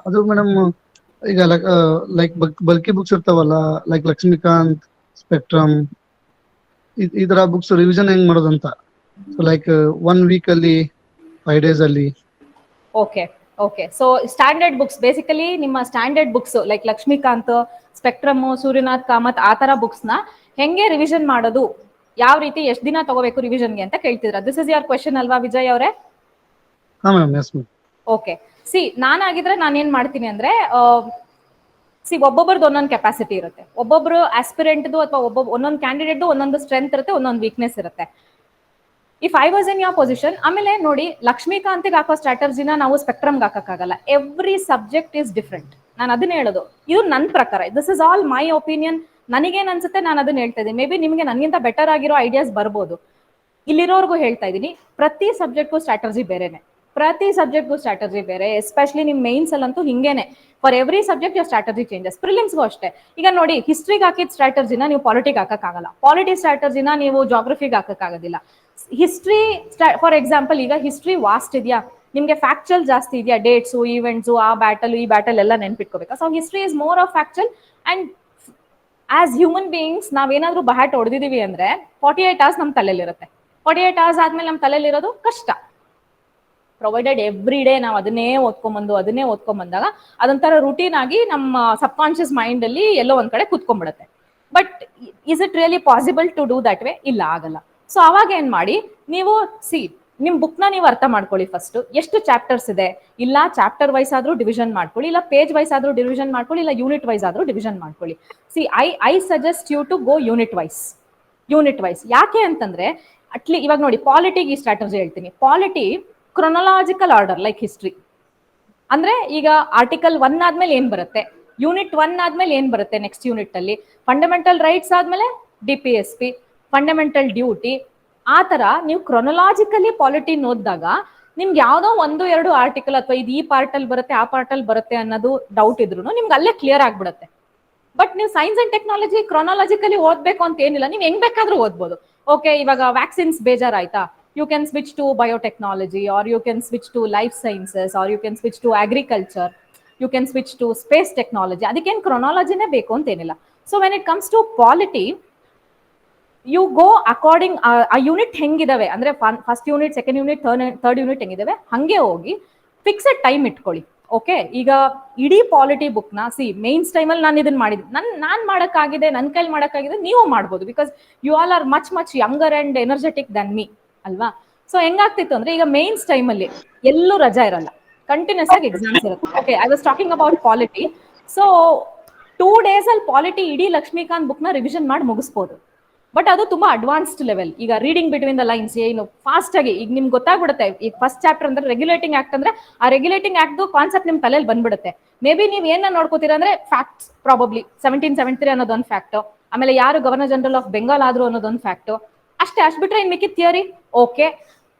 ಅದು ಮೇಡಮ್, ಈಗ ಲೈಕ್ ಬಲ್ಕಿ ಬುಕ್ಸ್ ಇರ್ತಾವಲ್ಲ, ಲೈಕ್ ಲಕ್ಷ್ಮೀಕಾಂತ್, ಸ್ಪೆಕ್ಟ್ರಮ್, ಈ ತರ ಬುಕ್ಸ್ ರಿವಿಷನ್ ಹೆಂಗ್ ಮಾಡೋದಂತ. ಸೊ ಲೈಕ್ 1 ವೀಕಲ್ಲಿ 5 ಡೇಸ್ ಅಲ್ಲಿ. Okay, so standard books, basically ನಿಮ್ಮ standard books like Laxmikanth, Spectrum, Suryanath Kamath, ಆ ತರ ಬುಕ್ಸ್ ನ ಹೆಂಗೆ ರಿವಿಷನ್ ಮಾಡೋದು, ಯಾವ ರೀತಿ, ಎಷ್ಟು ದಿನ ತಗೋಬೇಕು ರಿವಿಷನ್ಗೆ ಅಂತ ಕೇಳ್ತಿದ್ರ? ದಿಸ್ ಇಸ್ ಯುವರ್ ಕ್ವೆಶ್ಚನ್ ಅಲ್ವಾ ವಿಜಯ್ ಅವರೇ? ಓಕೆ, ನಾನಾಗಿದ್ರೆ ನಾನೇನ್ ಮಾಡ್ತೀನಿ ಅಂದ್ರೆ, ಒಬ್ಬೊಬ್ಬರದ್ದು ಒಂದೊಂದು ಕೆಪಾಸಿಟಿ ಇರುತ್ತೆ. ಒಬ್ಬೊಬ್ರು ಆಸ್ಪಿರೆಂಟ್ದು ಅಥವಾ ಒಂದೊಂದು ಕ್ಯಾಂಡಿಡೇಟ್ದು ಒಂದೊಂದು ಸ್ಟ್ರೆಂತ್ ಇರುತ್ತೆ, ಒಂದೊಂದು ವೀಕ್ನೆಸ್ ಇರುತ್ತೆ. If I was in your position, ಆಮೇಲೆ ನೋಡಿ, ಲಕ್ಷ್ಮೀಕಾಂತಿಗೆ ಹಾಕೋ ಸ್ಟ್ರಾಟಜಿನ ನಾವು ಸ್ಪೆಕ್ಟ್ರಮ್ಗೆ ಹಾಕಕ್ಕಾಗಲ್ಲ. Every subject is different. ನಾನು ಅದನ್ನ ಹೇಳೋದು, ಇದು ನನ್ನ ಪ್ರಕಾರ, this is all my opinion. ನನಗೇನ್ ಅನ್ಸುತ್ತೆ ನಾನು ಅದನ್ನ ಹೇಳ್ತಾ ಇದ್ದೀನಿ. ಮೇ ಬಿ ನಿಮಗೆ ನನಗಿಂತ ಬೆಟರ್ ಆಗಿರೋ ಐಡಿಯಾಸ್ ಬರ್ಬೋದು. ಇಲ್ಲಿರೋರ್ಗು ಹೇಳ್ತಾ ಇದ್ದೀನಿ, ಪ್ರತಿ ಸಬ್ಜೆಕ್ಟ್ಗೂ ಸ್ಟ್ರಾಟಜಿ ಬೇರೆನೆ, ಎಸ್ಪೆಷಲಿ ನಿಮ್ ಮೇನ್ಸ್ ಅಲ್ಲಂತೂ ಹಿಂಗೇನೆ. For every subject your strategy changes. ಪ್ರಿಲಿಮ್ಸ್ಗೂ ಅಷ್ಟೇ. ಈಗ ನೋಡಿ, ಹಿಸ್ಟ್ರಿಗೆ ಹಾಕಿದ ಸ್ಟ್ರಾಟಜಿನ ನೀವು ಪಾಲಿಟಿಗೆ ಹಾಕಕ್ಕಾಗಲ್ಲ, ಪಾಲಿಟಿ ಸ್ಟ್ರಾಟಜಿನ ನೀವು ಜಾಗ್ರಫಿಗೆ ಹಾಕಕ್ಕಾಗೋದಿಲ್ಲ. ಹಿಸ್ಟ್ರಿ, ಫಾರ್ ಎಕ್ಸಾಂಪಲ್, ಈಗ ಹಿಸ್ಟ್ರಿ ವಾಸ್ಟ್ ಇದೆಯಾ, ನಿಮ್ಗೆ ಫ್ಯಾಕ್ಚುಯಲ್ ಜಾಸ್ತಿ ಇದೆಯಾ, ಡೇಟ್ಸು, ಈವೆಂಟ್ಸು, ಆ ಬ್ಯಾಟಲ್, ಈ ಬ್ಯಾಟಲ್ ಎಲ್ಲ ನೆನ್ಪಿಟ್ಕೋಬೇಕಾ? So history is more of factual. And as human beings ನಾವೇನಾದ್ರೂ ಬಹಾಟ್ ಹೊಡೆದಿದೀವಿ ಅಂದ್ರೆ 48 hours ನಮ್ಮ ತಲೆಯಲ್ಲಿರುತ್ತೆ. 48 hours ಆದ್ಮೇಲೆ ನಮ್ಮ ತಲೆಯಲ್ಲಿರೋದು ಕಷ್ಟ. ಪ್ರೊವೈಡೆಡ್ ಎವ್ರಿ ಡೇ ನಾವು ಅದನ್ನೇ ಓದ್ಕೊಂಬಂದಾಗ ಅದೊಂಥರ ರುಟೀನ್ ಆಗಿ ನಮ್ಮ ಸಬ್ ಕಾನ್ಶಿಯಸ್ ಮೈಂಡ್ ಅಲ್ಲಿ ಎಲ್ಲೋ ಒಂದ್ ಕಡೆ ಕುತ್ಕೊಂಡ್ಬಿಡುತ್ತೆ. But is it really possible to do that way? ಇಲ್ಲ, ಆಗಲ್ಲ. ಸೊ ಅವಾಗ ಏನ್ ಮಾಡಿ, ನೀವು ನಿಮ್ ಬುಕ್ ನ ನೀವು ಅರ್ಥ ಮಾಡ್ಕೊಳ್ಳಿ. ಫಸ್ಟ್ ಎಷ್ಟು ಚಾಪ್ಟರ್ಸ್ ಇದೆ, ಇಲ್ಲ ಚಾಪ್ಟರ್ ವೈಸ್ ಆದ್ರೂ ಡಿವಿಷನ್ ಮಾಡ್ಕೊಳ್ಳಿ, ಇಲ್ಲ ಪೇಜ್ ವೈಸ್ ಆದ್ರೂ ಡಿವಿಷನ್ ಮಾಡ್ಕೊಳ್ಳಿ, ಇಲ್ಲ ಯೂನಿಟ್ ವೈಸ್ ಆದ್ರೂ ಡಿವಿಷನ್ ಮಾಡ್ಕೊಳ್ಳಿ. I suggest you to go unit wise. ಯಾಕೆ ಅಂತಂದ್ರೆ, ಇವಾಗ ನೋಡಿ, ಪಾಲಿಟಿಗೆ ಈ ಸ್ಟ್ರಾಟಜಿ ಹೇಳ್ತೀನಿ. Polity chronological order like history. ಅಂದ್ರೆ ಈಗ ಆರ್ಟಿಕಲ್ 1 ಆದ್ಮೇಲೆ ಏನ್ ಬರುತ್ತೆ, ಯೂನಿಟ್ 1 ಆದ್ಮೇಲೆ ಏನ್ ಬರುತ್ತೆ, ನೆಕ್ಸ್ಟ್ ಯೂನಿಟ್ ಅಲ್ಲಿ ಫಂಡಮೆಂಟಲ್ ರೈಟ್ಸ್ ಆದ್ಮೇಲೆ DPSP, ಫಂಡಮೆಂಟಲ್ ಡ್ಯೂಟಿ. ಆ ತರ ನೀವು ಕ್ರೊನಲಾಜಿಕಲಿ ಪಾಲಿಟಿ ಓದಿದಾಗ ನಿಮ್ಗೆ ಯಾವ್ದೋ 1-2 ಆರ್ಟಿಕಲ್ ಅಥವಾ ಇದು ಈ ಪಾರ್ಟ್ ಅಲ್ಲಿ ಬರುತ್ತೆ, ಆ ಪಾರ್ಟ್ ಅಲ್ಲಿ ಬರುತ್ತೆ ಅನ್ನೋದು ಡೌಟ್ ಇದ್ರು ನಿಮ್ಗೆ ಅಲ್ಲೇ ಕ್ಲಿಯರ್ ಆಗ್ಬಿಡುತ್ತೆ. ಬಟ್ ನೀವು ಸೈನ್ಸ್ ಅಂಡ್ ಟೆಕ್ನಾಲಜಿ ಕ್ರೊನಾಲಜಿಕಲಿ ಓದ್ಬೇಕು ಅಂತ ಏನಿಲ್ಲ, ನೀವು ಹೆಂಗ್ ಬೇಕಾದ್ರೂ ಓದ್ಬೋದು. ಓಕೆ, ಇವಾಗ vaccines ಬೇಜಾರಾಯ್ತಾ, you can switch to biotechnology, or you can switch to life sciences, or you can switch to agriculture, you can switch to space technology. ಅದಕ್ಕೇನು ಕ್ರೊನಾಲಜಿನೇ ಬೇಕು ಅಂತ ಏನಿಲ್ಲ. So when it comes to polity, you go according ಆ unit ಹೆಂಗಿದಾವೆ ಅಂದ್ರೆ first unit, second unit, third unit ಹೆಂಗಿದಾವೆ ಹಂಗೆ ಹೋಗಿ ಫಿಕ್ಸೆಡ್ ಟೈಮ್ ಇಟ್ಕೊಳ್ಳಿ. ಓಕೆ, ಈಗ ಇಡೀ ಪಾಲಿಟಿ ಬುಕ್ ನ ಮೇನ್ಸ್ ಟೈಮಲ್ಲಿ ನಾನು ಇದನ್ನ ಮಾಡಿದ್ದೆ, ನಾನ್ ಮಾಡಕ್ಕಾಗಿದೆ, ನನ್ನ ಕೈಲಿ ಮಾಡಕ್ಕಾಗಿದೆ, ನೀವು ಮಾಡ್ಬೋದು. Because you all are much much younger and energetic than me ಅಲ್ವಾ. ಸೊ ಹೆಂಗಾಗ್ತಿತ್ತು ಅಂದ್ರೆ ಈಗ ಮೇನ್ಸ್ ಟೈಮಲ್ಲಿ ಎಲ್ಲೂ ರಜಾ ಇರಲ್ಲ, ಕಂಟಿನ್ಯೂಸ್ ಆಗಿ ಎಕ್ಸಾಮ್ಸ್ ಇರುತ್ತೆ. Okay, I was talking about polity. So 2 days ಅಲ್ಲಿ ಪಾಲಿಟಿ ಇಡೀ ಲಕ್ಷ್ಮೀಕಾಂತ್ ಬುಕ್ ನ ರಿವಿಷನ್ ಮಾಡಿ ಮುಗಿಸ್ಬೋದು. ಬಟ್ ಅದು ತುಂಬಾ ಅಡ್ವಾನ್ಸ್ಡ್ ಲೆವೆಲ್. ಈಗ ರೀಡಿಂಗ್ ಬಿಟ್ವೀನ್ ದ ಲೈನ್ಸ್ ಏನು ಫಾಸ್ಟ್ ಆಗಿ ಈಗ ನಿಮ್ಗೆ ಗೊತ್ತಾಗ್ಬಿಡುತ್ತೆ. ಈಗ ಫಸ್ಟ್ ಚಾಪ್ಟರ್ ಅಂದ್ರೆ ರೆಗ್ಯುಲೇಟಿಂಗ್ ಆಕ್ಟ್ ಅಂದ್ರೆ ಆ ರೆಗ್ಯುಲೇಟಿಂಗ್ ಆಕ್ಟ್ ಕಾನ್ಸೆಪ್ಟ್ ನಿಮ್ ತಲೆಯಲ್ಲಿ ಬಂದ್ಬಿಡುತ್ತೆ. ಮೇ ಬಿ ನೀವ್ ಏನ ನೋಡ್ಕೋತೀರಾ ಅಂದ್ರೆ ಫ್ಯಾಕ್ಟ್ಸ್, ಪ್ರಾಬಬ್ಲಿ 1773 ಅನ್ನೋದೊಂದು ಫ್ಯಾಕ್ಟ್, ಆಮೇಲೆ ಯಾರು ಗವರ್ನರ್ ಜನರಲ್ ಆಫ್ ಬೆಂಗಾಲ್ ಆದ್ರು ಅನ್ನೋದೊಂದು ಫ್ಯಾಕ್ಟ್, ಅಷ್ಟು ಬಿಟ್ರೆ ಇನ್ ಮಿಕ್ಕಿದ theory. Okay,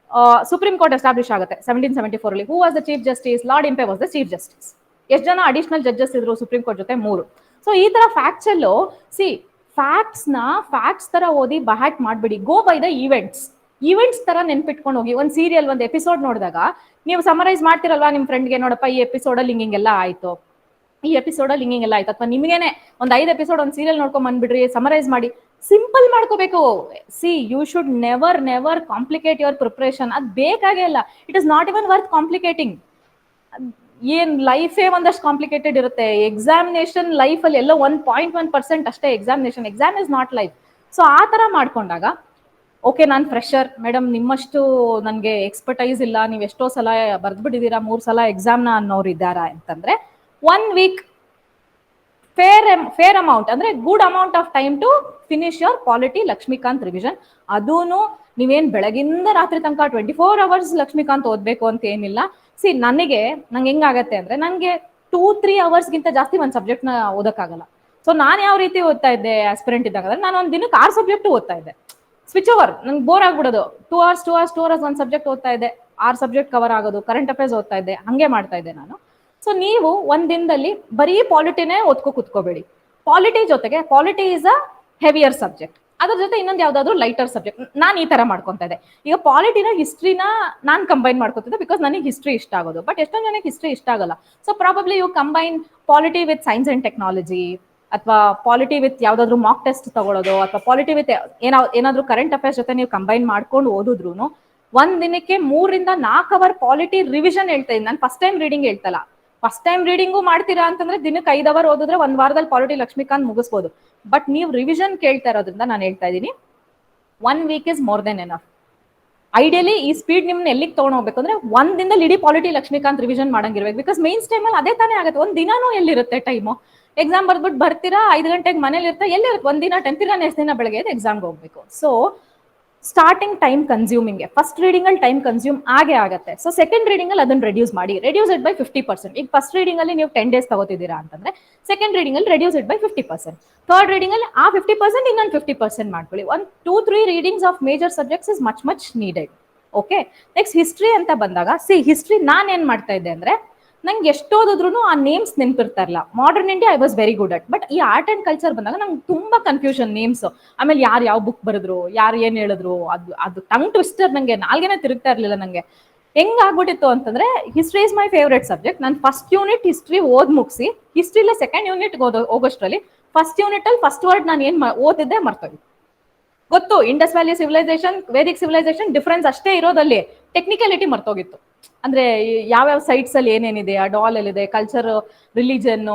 supreme court establish ಆಗುತ್ತೆ 1774 ಅಲ್ಲಿ. Who was the chief justice? Lord Impey was the chief justice. ಎಷ್ಟು ಜನ ಅಡಿಷನಲ್ ಜಡ್ಜಸ್ ಇದ್ರು ಸುಪ್ರೀಂ ಕೋರ್ಟ್ ಜೊತೆ? 3. ಸೊ ಈ ತರ ಫ್ಯಾಕ್ಟ್ಸ್ ಅಲ್ಲೂ ಫ್ಯಾಕ್ಟ್ಸ್ ತರ ಓದಿ ಬಹ್ಯಾಟ್ ಮಾಡ್ಬಿಡಿ. ಗೋ ಬೈ ದ ಈವೆಂಟ್ಸ್ ತರ ನೆನ್ಪಿಟ್ಕೊಂಡು ಹೋಗಿ. ಒಂದ್ ಸೀರಿಯಲ್ ಒಂದ್ ಎಪಿಸೋಡ್ ನೋಡಿದಾಗ ನೀವು ಸಮರೈಸ್ ಮಾಡ್ತಿರಲ್ವಾ ನಿಮ್ ಫ್ರೆಂಡ್ಗೆ, ನೋಡಪ್ಪ ಈ ಎಪಿಸೋಡಲ್ಲಿ ಹಿಂಗೆಲ್ಲ ಆಯ್ತು, ಈ ಎಪಿಸೋಡಲ್ಲಿ ಹಿಂಗೆಲ್ಲ ಆಯ್ತು. ಅಥವಾ ನಿಮ್ಗೇನೆ ಒಂದ್ 5 ಎಪಿಸೋಡ್ ಒಂದ್ ಸೀರಿಯಲ್ ನೋಡ್ಕೊಂಡ್ ಬಂದ್ಬಿಡ್ರಿ, ಸಮರೈಸ್ ಮಾಡಿ. ಸಿಂಪಲ್ ಮಾಡ್ಕೋಬೇಕು. You should never complicate your preparation. ಅದ್ ಬೇಕಾಗೇ ಇಲ್ಲ. It is not even worth complicating. ಏನ್ ಲೈಫೇ ಒಂದಷ್ಟು ಕಾಂಪ್ಲಿಕೇಟೆಡ್ ಇರುತ್ತೆ. ಎಕ್ಸಾಮಿನೇಷನ್ ಲೈಫ್ ಅಲ್ಲಿ ಎಲ್ಲೋ 1.1% ಅಷ್ಟೇ examination. Exam is not life. So ಆ ತರ ಮಾಡ್ಕೊಂಡಾಗ ಓಕೆ, ನಾನ್ ಫ್ರೆಶರ್ ಮೇಡಮ್, ನಿಮ್ಮಷ್ಟು ನನ್ಗೆ ಎಕ್ಸ್ಪರ್ಟೈಸ್ ಇಲ್ಲ, ನೀವ್ ಎಷ್ಟೋ ಸಲ ಬರ್ದ್ಬಿಟ್ಟಿದೀರಾ, 3 ಸಲ ಎಕ್ಸಾಮ್ನ ಅನ್ನೋರು ಇದ್ದಾರಾ ಅಂತಂದ್ರೆ 1 week ಫೇರ್ ಅಮೌಂಟ್ ಅಂದ್ರೆ good amount of time to finish your polity Laxmikanth revision. ಅದೂನು ನೀವೇನ್ ಬೆಳಗಿಂದ ರಾತ್ರಿ ತನಕ 24 hours ಲಕ್ಷ್ಮೀಕಾಂತ್ ಓದ್ಬೇಕು ಅಂತ ಏನಿಲ್ಲ. ನಂಗೆ ಹೆಂಗಾಗತ್ತೆ ಅಂದ್ರೆ ನಂಗೆ 2-3 hours ಗಿಂತ ಜಾಸ್ತಿ ಒಂದ್ ಸಬ್ಜೆಕ್ಟ್ ನ ಓದಕ್ಕಾಗಲ್ಲ. ಸೊ ನಾನ್ ಯಾವ ರೀತಿ ಓದ್ತಾ ಇದ್ದೆ ಆಸ್ಪಿರೆಂಟ್ ಇದ್ದಾಗ ಅಂದ್ರೆ ನಾನು ಒಂದ್ ದಿನಕ್ಕೆ 6 ಸಬ್ಜೆಕ್ಟ್ ಓದ್ತಾ ಇದ್ದೆ. ಸ್ವಿಚ್ ಓವರ್, ನಂಗೆ ಬೋರ್ ಆಗ್ಬಿಡೋದು. 2 hours ಒಂದ್ ಸಬ್ಜೆಕ್ಟ್ ಓದ್ತಾ ಇದ್ದೆ, 6 ಸಬ್ಜೆಕ್ಟ್ ಕವರ್ ಆಗೋದು, ಕರೆಂಟ್ ಅಫೇರ್ಸ್ ಓದ್ತಾ ಇದ್ದೆ, ಹಂಗೆ ಮಾಡ್ತಾ ಇದ್ದೆ ನಾನು. ಸೊ ನೀವು ಒಂದ್ ದಿನದಲ್ಲಿ ಬರೀ ಪಾಲಿಟಿನೇ ಓದ್ಕೋ ಕುತ್ಕೋಬೇಡಿ. Polity is a heavier subject, ಅದ್ರ ಜೊತೆ ಇನ್ನೊಂದು ಯಾವ್ದಾದ್ರು ಲೈಟರ್ ಸಬ್ಜೆಕ್ಟ್. ನಾನು ಈ ತರ ಮಾಡ್ಕೊಂತ ಇದ್ದೆ. ಈಗ ಪಾಲಿಟಿನ ಹಿಸ್ಟ್ರಿನ ನಾನ್ ಕಂಬೈನ್ ಮಾಡ್ಕೊತಿದ್ದೆ, ಬಿಕಾಸ್ ನನಗೆ ಹಿಸ್ಟ್ರಿ ಇಷ್ಟ ಆಗೋದು. ಬಟ್ ಎಷ್ಟೊಂದು ಜನಕ್ಕೆ ಹಿಸ್ಟ್ರಿ ಇಷ್ಟ ಆಗಲ್ಲ. So probably you combine polity with science and technology, ಅಥವಾ ಪಾಲಿಟಿ ವಿತ್ ಯಾವ್ದಾದ್ರು ಮಾಕ್ ಟೆಸ್ಟ್ ತಗೊಳ್ಳೋದು, ಅಥವಾ ಪಾಲಿಟಿ ವಿತ್ ಏನಾದ್ರು ಕರೆಂಟ್ ಅಫೇರ್ಸ್ ಜೊತೆ ನೀವು ಕಂಬೈನ್ ಮಾಡ್ಕೊಂಡು ಓದಿದ್ರು ಒಂದ್ ದಿನಕ್ಕೆ 3-4 hour ಪಾಲಿಟಿ ರಿವಿಷನ್ ಹೇಳ್ತಾ ಇದ್ದೀನಿ. ನಾನು ಫಸ್ಟ್ ಟೈಮ್ ರೀಡಿಂಗ್ ಹೇಳ್ತಲ್ಲ. ಫಸ್ಟ್ ಟೈಮ್ ರೀಡಿಂಗು ಮಾಡ್ತೀರಾ ಅಂತಂದ್ರೆ ದಿನಕ್ಕೆ 5 hour ಓದಿದ್ರೆ 1 ವಾರದಲ್ಲಿ ಪಾಲಿಟಿ ಲಕ್ಷ್ಮೀಕಾಂತ್ ಮುಗಿಸ್ಬೋದು. ಬಟ್ ನೀವು ರಿವಿಷನ್ ಕೇಳ್ತಾ ಇರೋದ್ರಿಂದ ನಾನು ಹೇಳ್ತಾ ಇದ್ದೀನಿ 1 week is more than enough. Ideally ಈ ಸ್ಪೀಡ್ ನಿಮ್ನ ಎಲ್ಲಿಗೆ ತಗೊಂಡ್ ಹೋಗ್ಬೇಕು ಅಂದ್ರೆ 1 ದಿನದಲ್ಲಿ ಇಡೀ ಪಾಲಿಟಿ ಲಕ್ಷ್ಮೀಕಾಂತ್ ರಿವಿಷನ್ ಮಾಡಂಗಿರ್ಬೇಕು. ಬಿಕಾಸ್ ಮೇನ್ಸ್ ಟೈಮಲ್ಲಿ ಅದೇ ತಾನೇ ಆಗುತ್ತೆ. ಒಂದ್ ದಿನಾನೂ ಎಲ್ಲಿರುತ್ತೆ ಟೈಮು? ಎಕ್ಸಾಮ್ ಬರ್ದ್ಬಿಟ್ಟು ಬರ್ತೀರಾ, 5 ಗಂಟೆಗೆ ಮನೇಲಿ ಇರ್ತಾ, ಎಲ್ಲಿರುತ್ತೆ ಒಂದ್ ದಿನ? 10th ನೆಕ್ಸ್ಟ್ ದಿನ ಬೆಳಗ್ಗೆ ಎಕ್ಸಾಮ್ಗೆ ಹೋಗ್ಬೇಕು. So starting time consuming, first reading ಅಲ್ಲಿ ಟೈಮ್ ಕನ್ಸ್ಯೂಮ್ ಆಗುತ್ತೆ. ಸೊ ಸೆಕೆಂಡ್ ರೀಡಿಂಗ್ ಅಲ್ಲಿ ಅದನ್ನ ರೆಡ್ಯೂಸ್ ಇಟ್ ಬೈ 50%. ಈಗ ಫಸ್ಟ್ ರೀಡಿಂಗ್ ಅಲ್ಲಿ ನೀವು 10 days ತಗೋತಿದ್ದೀರಾ ಅಂತಂದ್ರೆ ಸೆಕೆಂಡ್ ರೀಡಿಂಗ್ ಅಲ್ಲಿ reduce it by 50%. Third reading ಅಲ್ಲಿ ಆ 50% ಇನ್ನೊಂದು 50% ಮಾಡ್ಕೊಳ್ಳಿ. 1-2-3 readings of major subjects is much needed. Okay, next history ಅಂತ ಬಂದಾಗ ಹಿಸ್ಟ್ರಿ ನಾನ್ ಏನ್ ಮಾಡ್ತಾ ಇದ್ದೆ ಅಂದ್ರೆ ನಂಗೆ ಎಷ್ಟೋದಿದ್ರು ಆ ನೇಮ್ಸ್ ನೆನ್ಪಿರ್ತಾ ಇರಲ್ಲ. Modern India I was very good at. But ಈ ಆರ್ಟ್ ಅಂಡ್ ಕಲ್ಚರ್ ಬಂದಾಗ ನಂಗೆ ತುಂಬಾ ಕನ್ಫ್ಯೂಷನ್ ನೇಮ್ಸ್. ಆಮೇಲೆ ಯಾರು ಯಾವ ಬುಕ್ ಬರೆದ್ರು, ಯಾರು ಏನ್ ಹೇಳಿದ್ರು, ಅದು ಟಂಗ್ ಟ್ವಿಸ್ಟರ್. ನಂಗೆ ನಾಲ್ಗೆನೆ ತಿರುಗ್ತಾ ಇರ್ಲಿಲ್ಲ. ನಂಗೆ ಹೆಂಗ್ ಆಗ್ಬಿಟ್ಟಿತ್ತು ಅಂತಂದ್ರೆ history is my favourite subject. ನಾನು ಫಸ್ಟ್ ಯೂನಿಟ್ ಹಿಸ್ಟ್ರಿ ಓದ್ ಮುಗಿಸಿ ಹಿಸ್ಟ್ರಿಲೇ ಸೆಕೆಂಡ್ ಯೂನಿಟ್ ಹೋಗೋಷ್ಟರಲ್ಲಿ ಫಸ್ಟ್ ಯೂನಿಟ್ ಅಲ್ಲಿ ಫಸ್ಟ್ ವರ್ಡ್ ನಾನು ಏನ್ ಓದಿದ್ದೆ ಮರ್ತೋಗಿ. ಗೊತ್ತು, Indus valley civilisation, Vedic civilisation difference ಅಷ್ಟೇ ಇರೋದಲ್ಲಿ. ಟೆಕ್ನಿಕಲಿಟಿ ಮರ್ತೋಗಿತ್ತು. ಅಂದ್ರೆ ಯಾವ್ಯಾವ ಸೈಟ್ಸ್ ಅಲ್ಲಿ ಏನೇನಿದೆ, ಆ ಡಾಲ್ ಎಲ್ಲಿದೆ, ಕಲ್ಚರ್, ರಿಲಿಜನ್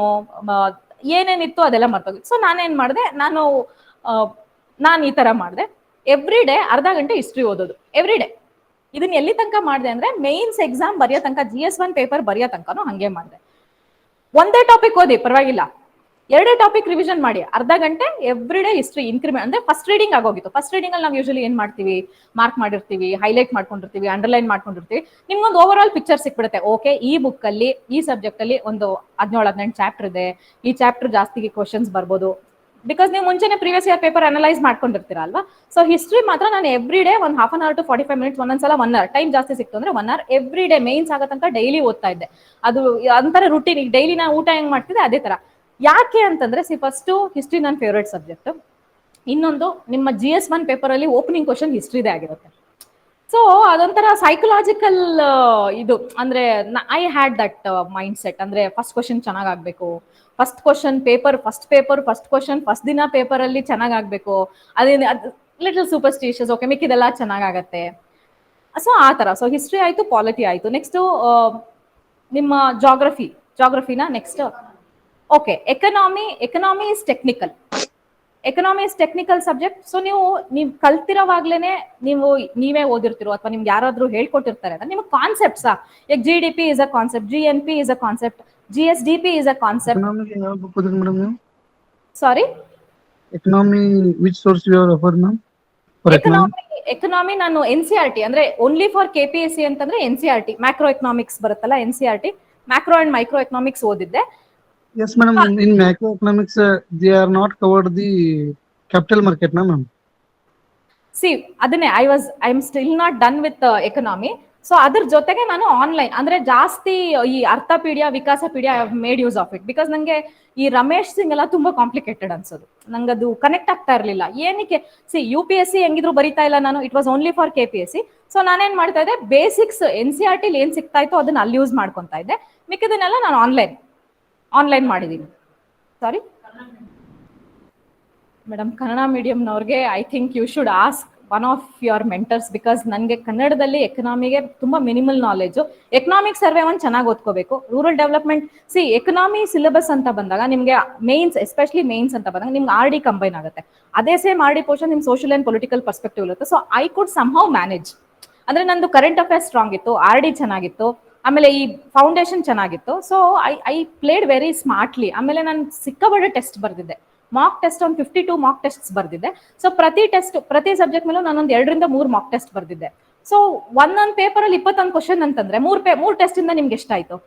ಏನೇನಿತ್ತು ಅದೆಲ್ಲ ಮರ್ತೋಗಿತ್ತು. ಸೊ ನಾನೇನ್ ಮಾಡಿದೆ, ನಾನು ಈ ತರ ಮಾಡಿದೆ. ಎವ್ರಿ ಡೇ ಅರ್ಧ ಗಂಟೆ ಹಿಸ್ಟ್ರಿ ಓದೋದು ಎವ್ರಿ ಡೇ. ಇದನ್ನ ಎಲ್ಲಿ ತನಕ ಮಾಡಿದೆ ಅಂದ್ರೆ ಮೇನ್ಸ್ ಎಕ್ಸಾಮ್ ಬರೆಯೋ ತನಕ, GS1 ಪೇಪರ್ ಬರೆಯೋ ತನಕನೂ ಹಂಗೆ ಮಾಡಿದೆ. ಒಂದೇ ಟಾಪಿಕ್ ಓದಿ ಪರವಾಗಿಲ್ಲ, 2 ಟಾಪಿಕ್ ರಿವಿಷನ್ ಮಾಡಿ, ಅರ್ಧ ಗಂಟೆ ಎವ್ರಿ ಡೇ ಹಿಸ್ಟ್ರಿ ಇನ್ಕ್ರಿಮೆಂಟ್. ಅಂದ್ರೆ ಫಸ್ಟ್ ರೀಡಿಂಗ್ ಆಗೋಗಿತ್ತು. ಫಸ್ಟ್ ರೀಡಿಂಗ್ ಅಲ್ಲಿ ನಾವು ಯೂಶಲಿ ಏನ್ ಮಾಡ್ತೀವಿ, ಮಾರ್ಕ್ ಮಾಡಿರ್ತೀವಿ, ಹೈಲೈಟ್ ಮಾಡ್ಕೊಂಡಿರ್ತೀವಿ, ಅಂಡರ್ಲೈನ್ ಮಾಡ್ಕೊಂಡಿರ್ತೀವಿ. ನಿಮ್ಗೊಂದು ಓವರ್ ಆಲ್ ಪಿಕ್ಚರ್ ಸಿಕ್ಬಿಡುತ್ತೆ. ಓಕೆ, ಈ ಬುಕ್ ಅಲ್ಲಿ ಈ ಸಬ್ಜೆಕ್ಟ್ ಅಲ್ಲಿ ಒಂದು 17-18 ಚಾಪ್ಟರ್ ಇದೆ, ಈ ಚಾಪ್ಟರ್ ಜಾಸ್ತಿ ಕ್ವಶನ್ಸ್ ಬರ್ಬೋದು. ಬಿಕಾಸ್ ನೀವು ಮುಂಚೆನೆ ಪ್ರೀವಿಯಸ್ ಇಯರ್ ಪೇಪರ್ ಅನಲೈಸ್ ಮಾಡ್ಕೊಂಡಿರ್ತೀರಾ ಅಲ್ವಾ. ಸೊ ಹಿಸ್ಟ್ರಿ ಮಾತ್ರ ನಾನು ಎವ್ರಿ ಡೇ ಒಂದು 1/2 hour to 45 minutes, ಒಂದೊಂದ್ಸಲ 1 hour, ಟೈಮ್ ಜಾಸ್ತಿ ಸಿಕ್ತು ಅಂದ್ರೆ 1 hour ಎವ್ರಿ ಡೇ ಮೇನ್ಸ್ ಆಗೋ ತನಕ ಡೈಲಿ ಓದ್ತಾ ಇದ್ದೆ. ಅದು ಒಂಥರ ರುಟೀನ್. ಈಗ ಡೈಲಿ ನಾನು ಊಟ ಹೆಂಗ್ ಮಾಡ್ತಿದ್ದೆ ಅದೇ ತರ. ಯಾಕೆ ಅಂತಂದ್ರೆ ಫಸ್ಟ್ ಹಿಸ್ಟ್ರಿ ನನ್ನ ಫೇವ್ರೇಟ್ ಸಬ್ಜೆಕ್ಟ್. ಇನ್ನೊಂದು ನಿಮ್ಮ GS1 ಪೇಪರ್ ಅಲ್ಲಿ ಓಪನಿಂಗ್ ಕ್ವಶನ್ ಹಿಸ್ಟ್ರಿದೇ ಆಗಿರುತ್ತೆ. ಸೊ ಅದೊಂಥರ ಸೈಕಲಾಜಿಕಲ್ ಇದು. ಅಂದ್ರೆ I had that mind set. ಅಂದ್ರೆ ಫಸ್ಟ್ ಕ್ವಶನ್ ಚೆನ್ನಾಗ್ ಆಗ್ಬೇಕು, first question first question first ದಿನ ಪೇಪರ್ ಅಲ್ಲಿ ಚೆನ್ನಾಗ್ ಆಗ್ಬೇಕು. ಲಿಟಲ್ ಸೂಪರ್ಸ್ಟಿಷಿಯಸ್, ಓಕೆ ಮಿಕ್ಕಿದೆಲ್ಲ ಚೆನ್ನಾಗಾಗತ್ತೆ. ಸೊ ಆ ತರ. ಸೊ ಹಿಸ್ಟ್ರಿ ಆಯ್ತು, ಪಾಲಿಟಿ ಆಯ್ತು. ನೆಕ್ಸ್ಟ್ ನಿಮ್ಮ ಜಾಗ್ರಫಿನ next. Okay, economy is technical. Economy is technical subject. So ನೀವು ಕಲ್ತಿರೋವಾಗ್ಲೇನೆ ನೀವೇ ಓದಿರ್ತಿರೋ ಅಥವಾ ನಿಮ್ಗೆ ಯಾರಾದ್ರೂ ಹೇಳ್ಕೊಟ್ಟಿರ್ತಾರೆ ಅಂದ್ರೆ ನಿಮ್ಗೆ ಕಾನ್ಸೆಪ್ಟ್ಸ್, ಈಗ GDP is a concept, GNP is a concept, GSDP is a concept. Sorry, economy which source you are refer ma'am? For economy ನಾನು NCERT ಅಂದ್ರೆ ಓನ್ಲಿ ಫಾರ್ KPSC ಅಂತಂದ್ರೆ NCERT ಮ್ಯಾಕ್ರೋ ಎಕನಾಮಿಕ್ಸ್ ಬರುತ್ತಲ್ಲ, NCERT macro and micro economics ಓದಿದ್ದೆ. Yes, madam. In macroeconomics, they are not covered the capital market, na ma'am. ಅದನ್ನೇ I am still not done with economy. So ಅದ್ರ ಜೊತೆಗೆ ನಾನು online ಅಂದ್ರೆ ಜಾಸ್ತಿ ಈ Arthapedia, Vikaspedia I made use of it. Because ನಂಗೆ ಈ ರಮೇಶ್ ಸಿಂಗ್ ಎಲ್ಲ ತುಂಬಾ ಕಾಂಪ್ಲಿಕೇಟೆಡ್ ಅನ್ಸೋದು, ನಂಗೆ ಅದು ಕನೆಕ್ಟ್ ಆಗ್ತಾ ಇರ್ಲಿಲ್ಲ. ಏನಕ್ಕೆ UPSC ಹೆಂಗಿದ್ರು ಬರಿತಾ ಇಲ್ಲ ನಾನು, it was only for KPSC. So ನಾನೇನ್ ಮಾಡ್ತಾ ಇದ್ದೆ, ಬೇಸಿಕ್ಸ್ NCERT ಏನ್ ಸಿಗ್ತಾ ಇತ್ತು ಅದನ್ನ ಅಲ್ಲಿ ಯೂಸ್ ಮಾಡ್ಕೊಂತಾ ಇದ್ದೆ. ಮಿಕ್ಕಿದನ್ನೆಲ್ಲ ನಾನು ಆನ್ಲೈನ್ ಮಾಡಿದೀನಿ. ಸಾರಿ ಮೇಡಮ್, ಕನ್ನಡ ಮೀಡಿಯಂನವ್ರಿಗೆ I think you should ask one of your mentors. Because ನನಗೆ ಕನ್ನಡದಲ್ಲಿ ಎಕನಾಮಿಗೆ ತುಂಬಾ ಮಿನಿಮಲ್ ನಾಲೆಜು. ಎಕನಾಮಿಕ್ ಸರ್ವೆ ಒಂದು ಚೆನ್ನಾಗಿ ಓದ್ಕೋಬೇಕು. ರೂರಲ್ ಡೆವಲಪ್ಮೆಂಟ್, ಎಕನಾಮಿ ಸಿಲೆಬಸ್ ಅಂತ ಬಂದಾಗ ನಿಮಗೆ ಮೇನ್ಸ್, ಎಸ್ಪೆಷಲಿ ಮೇನ್ಸ್ ಅಂತ ಬಂದಾಗ ನಿಮ್ಗೆ RD ಕಂಬೈನ್ ಆಗುತ್ತೆ. ಅದೇ ಸೇಮ್ RD ಪೋರ್ಷನ್ ನಿಮ್ ಸೋಷಿಯಲ್ ಅಂಡ್ ಪೊಲಿಟಿಕಲ್ ಪರ್ಸ್ಪೆಕ್ಟಿವ್ ಇರುತ್ತೆ. So I could somehow manage. ಅಂದ್ರೆ ನಂದು ಕರೆಂಟ್ ಅಫೇರ್ಸ್ ಸ್ಟ್ರಾಂಗ್ ಇತ್ತು, RD ಚೆನ್ನಾಗಿತ್ತು, ಆಮೇಲೆ ಈ ಫೌಂಡೇಶನ್ ಚೆನ್ನಾಗಿತ್ತು. So I played very smartly. ಆಮೇಲೆ ನಾನು ಸಿಕ್ಕಾಬಡ್ಡೆ ಟೆಸ್ಟ್ ಬರ್ದಿದ್ದೆ, ಮಾಕ್ ಟೆಸ್ಟ್ ಒಂದು 52 ಮಾಕ್ ಟೆಸ್ಟ್ ಬರ್ದಿದ್ದೆ. ಸೊ ಪ್ರತಿ ಸಬ್ಜೆಕ್ಟ್ ಮೇಲೂ ನಾನೊಂದು 2 ರಿಂದ 3 ಮಾಕ್ ಟೆಸ್ಟ್ ಬರ್ದಿದ್ದೆ. ಸೊ ಒಂದೊಂದು ಪೇಪರ್ ಅಲ್ಲಿ 21 ಕ್ವಶನ್ ಅಂತಂದ್ರೆ 3 ಟೆಸ್ಟ್ ಇಂದ ನಿಮ್ಗೆ ಎಷ್ಟಾಯ್ತು?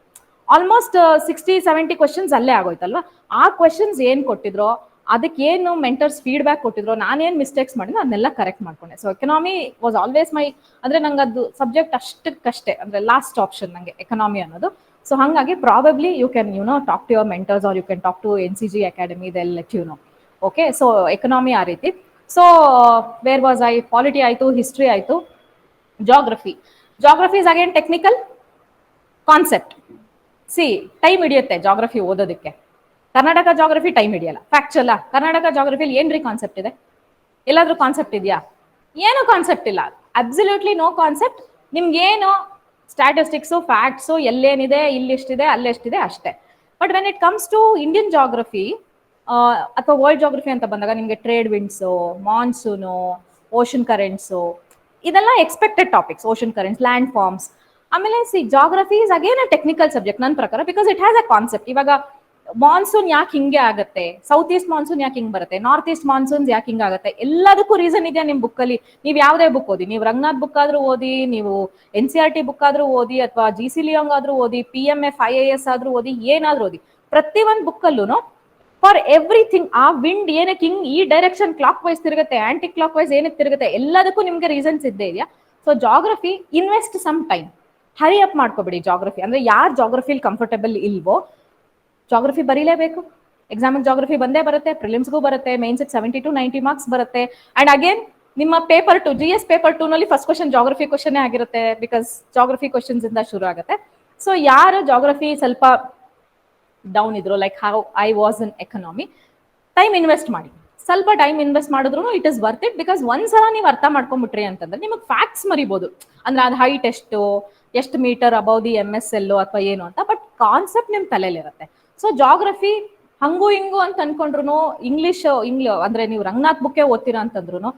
ಆಲ್ಮೋಸ್ಟ್ 60-70 ಕ್ವಶನ್ಸ್ ಅಲ್ಲೇ ಆಗೋಯ್ತಲ್ವಾ. ಆ ಕ್ವಶನ್ಸ್ ಏನ್ ಕೊಟ್ಟಿದ್ರೋ, ಅದಕ್ಕೆ ಏನು ಮೆಂಟರ್ಸ್ ಫೀಡ್ಬ್ಯಾಕ್ ಕೊಟ್ಟಿದ್ರು, ನಾನೇನ್ ಮಿಸ್ಟೇಕ್ಸ್ ಮಾಡಿದ್ರು ಅದನ್ನೆಲ್ಲ ಕರೆಕ್ಟ್ ಮಾಡ್ಕೊಂಡೆ. So economy was always my, ಅಂದ್ರೆ ನಂಗೆ ಅದು ಸಬ್ಜೆಕ್ಟ್ ಅಷ್ಟಕ್ಕಷ್ಟೇ, ಅಂದ್ರೆ ಲಾಸ್ಟ್ ಆಪ್ಷನ್ ನಂಗೆ ಎಕನಾಮಿ ಅನ್ನೋದು. ಸೊ ಹಾಗಾಗಿ probably you can talk to your mentors or you can talk to NCG academy, they let you know. Okay, so economy ಆ ರೀತಿ. So where was I? Polity ಆಯ್ತು, history ಆಯ್ತು, geography is again technical concept. Time ಹಿಡಿಯುತ್ತೆ geography ಓದೋದಕ್ಕೆ. Karnataka geography time ಹಿಡಿಯಲ್ಲ. Factual Karnataka ಜಾಗ್ರಫಿಲಿ ಏನ್ರಿ concept ಇದೆ? ಎಲ್ಲಾದ್ರೂ ಕಾನ್ಸೆಪ್ಟ್ ಇದೆಯಾ? ಏನು ಕಾನ್ಸೆಪ್ಟ್ ಇಲ್ಲ. Absolutely no concept. ನಿಮ್ಗೇನು ಸ್ಟ್ಯಾಟಿಸ್ಟಿಕ್ಸು, ಫ್ಯಾಕ್ಟ್ಸು, ಎಲ್ಲೇನಿದೆ, ಇಲ್ಲಿಷ್ಟಿದೆ, ಅಲ್ಲೆಷ್ಟಿದೆ ಅಷ್ಟೇ. But when it comes to Indian geography ಅಥವಾ ವರ್ಲ್ಡ್ ಜಾಗ್ರಫಿ ಅಂತ ಬಂದಾಗ ನಿಮಗೆ trade winds, monsoon, ocean currents, ಇದೆಲ್ಲ expected topics. Ocean currents, land forms. ಆಮೇಲೆ geography is again a technical subject ನನ್ನ ಪ್ರಕಾರ, because it has a concept. ಇವಾಗ monsoon ಯಾಕೆ ಹಿಂಗೆ ಆಗುತ್ತೆ, ಸೌತ್ ಈಸ್ಟ್ ಮಾನ್ಸೂನ್ ಯಾಕೆ ಹಿಂಗ್ ಬರುತ್ತೆ, ನಾರ್ತ್ ಈಸ್ಟ್ ಮಾನ್ಸೂನ್ಸ್ ಯಾಕೆ ಹಿಂಗ್ ಆಗುತ್ತೆ, ಎಲ್ಲದಕ್ಕೂ ರೀಸನ್ ಇದೆಯಾ ನಿಮ್ ಬುಕ್ ಅಲ್ಲಿ. ನೀವು ಯಾವ್ದೇ ಬುಕ್ ಓದಿ, ನೀವು ರಂಗನಾಥ್ ಬುಕ್ ಆದ್ರೂ ಓದಿ, ನೀವು NCERT ಬುಕ್ ಆದ್ರೂ ಓದಿ, ಅಥವಾ GC ಲಿಯೋಂಗ್ ಆದ್ರೂ ಓದಿ, PMF IAS ಆದ್ರೂ ಓದಿ, ಏನಾದ್ರೂ ಓದಿ, ಪ್ರತಿ ಒಂದು ಬುಕ್ ಅಲ್ಲೂ ಫಾರ್ ಎವ್ರಿಥಿಂಗ್ ಆ ವಿಂಡ್ ಏನಕ್ಕೆ ಹಿಂಗ್ ಈ ಡೈರೆಕ್ಷನ್ ಕ್ಲಾಕ್ ವೈಸ್ ತಿರುಗುತ್ತೆ, ಆಂಟಿ ಕ್ಲಾಕ್ ವೈಸ್ ಏನಕ್ಕೆ ತಿರುಗುತ್ತೆ, ಎಲ್ಲದಕ್ಕೂ ನಿಮ್ಗೆ ರೀಸನ್ಸ್ ಇದ್ದೇ ಇದೆಯಾ. So geography, invest some time, hurry up ಮಾಡ್ಕೋಬೇಡಿ. ಜಾಗ್ರಫಿ ಅಂದ್ರೆ ಯಾರು ಜಾಗ್ರಫಿಲಿ ಕಂಫರ್ಟಬಲ್ ಇಲ್ವೋ ಜಾಗ್ರಫಿ ಬರೀಲೇಬೇಕು. ಎಕ್ಸಾಮ್ ಜಾಗ್ರಫಿ ಬಂದೇ ಬರುತ್ತೆ, ಪ್ರಿಲಿಮ್ಸ್ಗೂ ಬರುತ್ತೆ, ಮೇನ್ಸ್ 70 to 90 ಮಾರ್ಕ್ಸ್ ಬರುತ್ತೆ. ಅಂಡ್ ಅಗೇನ್ ನಿಮ್ಮ ಪೇಪರ್ 2 GS ಪೇಪರ್ 2 ನಲ್ಲಿ ಫಸ್ಟ್ ಕ್ವಶನ್ ಜಾಗ್ರಫಿ ಕ್ವಶನ್ ಆಗಿರುತ್ತೆ, ಬಿಕಾಸ್ ಜಾಗ್ರಫಿ ಕ್ವಶನ್ಸ್ ಇಂದ ಶುರು ಆಗುತ್ತೆ. ಸೊ ಯಾರು ಜಾಗ್ರಫಿ ಸ್ವಲ್ಪ ಡೌನ್ ಇದ್ರು, like how I was in economy, time invest ಮಾಡಿ. ಸ್ವಲ್ಪ ಟೈಮ್ ಇನ್ವೆಸ್ಟ್ ಮಾಡಿದ್ರು it is worth it. Because ಒಂದ್ಸಲ ನೀವು ಅರ್ಥ ಮಾಡ್ಕೊಂಡ್ಬಿಟ್ರಿ ಅಂತಂದ್ರೆ ನಿಮಗೆ ಫ್ಯಾಕ್ಟ್ಸ್ ಮರಿಬಹುದು, ಅಂದ್ರೆ ಅದು ಹೈಟ್ ಎಷ್ಟು ಮೀಟರ್ ಅಬೌವ್ ದಿ MSL ಅಥವಾ ಏನು ಅಂತ, ಬಟ್ ಕಾನ್ಸೆಪ್ಟ್ ನಿಮ್ ತಲೆಯಲ್ಲಿರುತ್ತೆ. ಸೊ ಜಾಗ್ರಫಿ ಹಂಗು ಹಿಂಗು ಅಂತ ಅನ್ಕೊಂಡ್ರು, ಇಂಗ್ಲಿಷ್ ಅಂದ್ರೆ ನೀವು ರಂಗನಾಥ್ ಬುಕ್ಕೆ ಓದ್ತೀರಾ ಅಂತಂದ್ರು,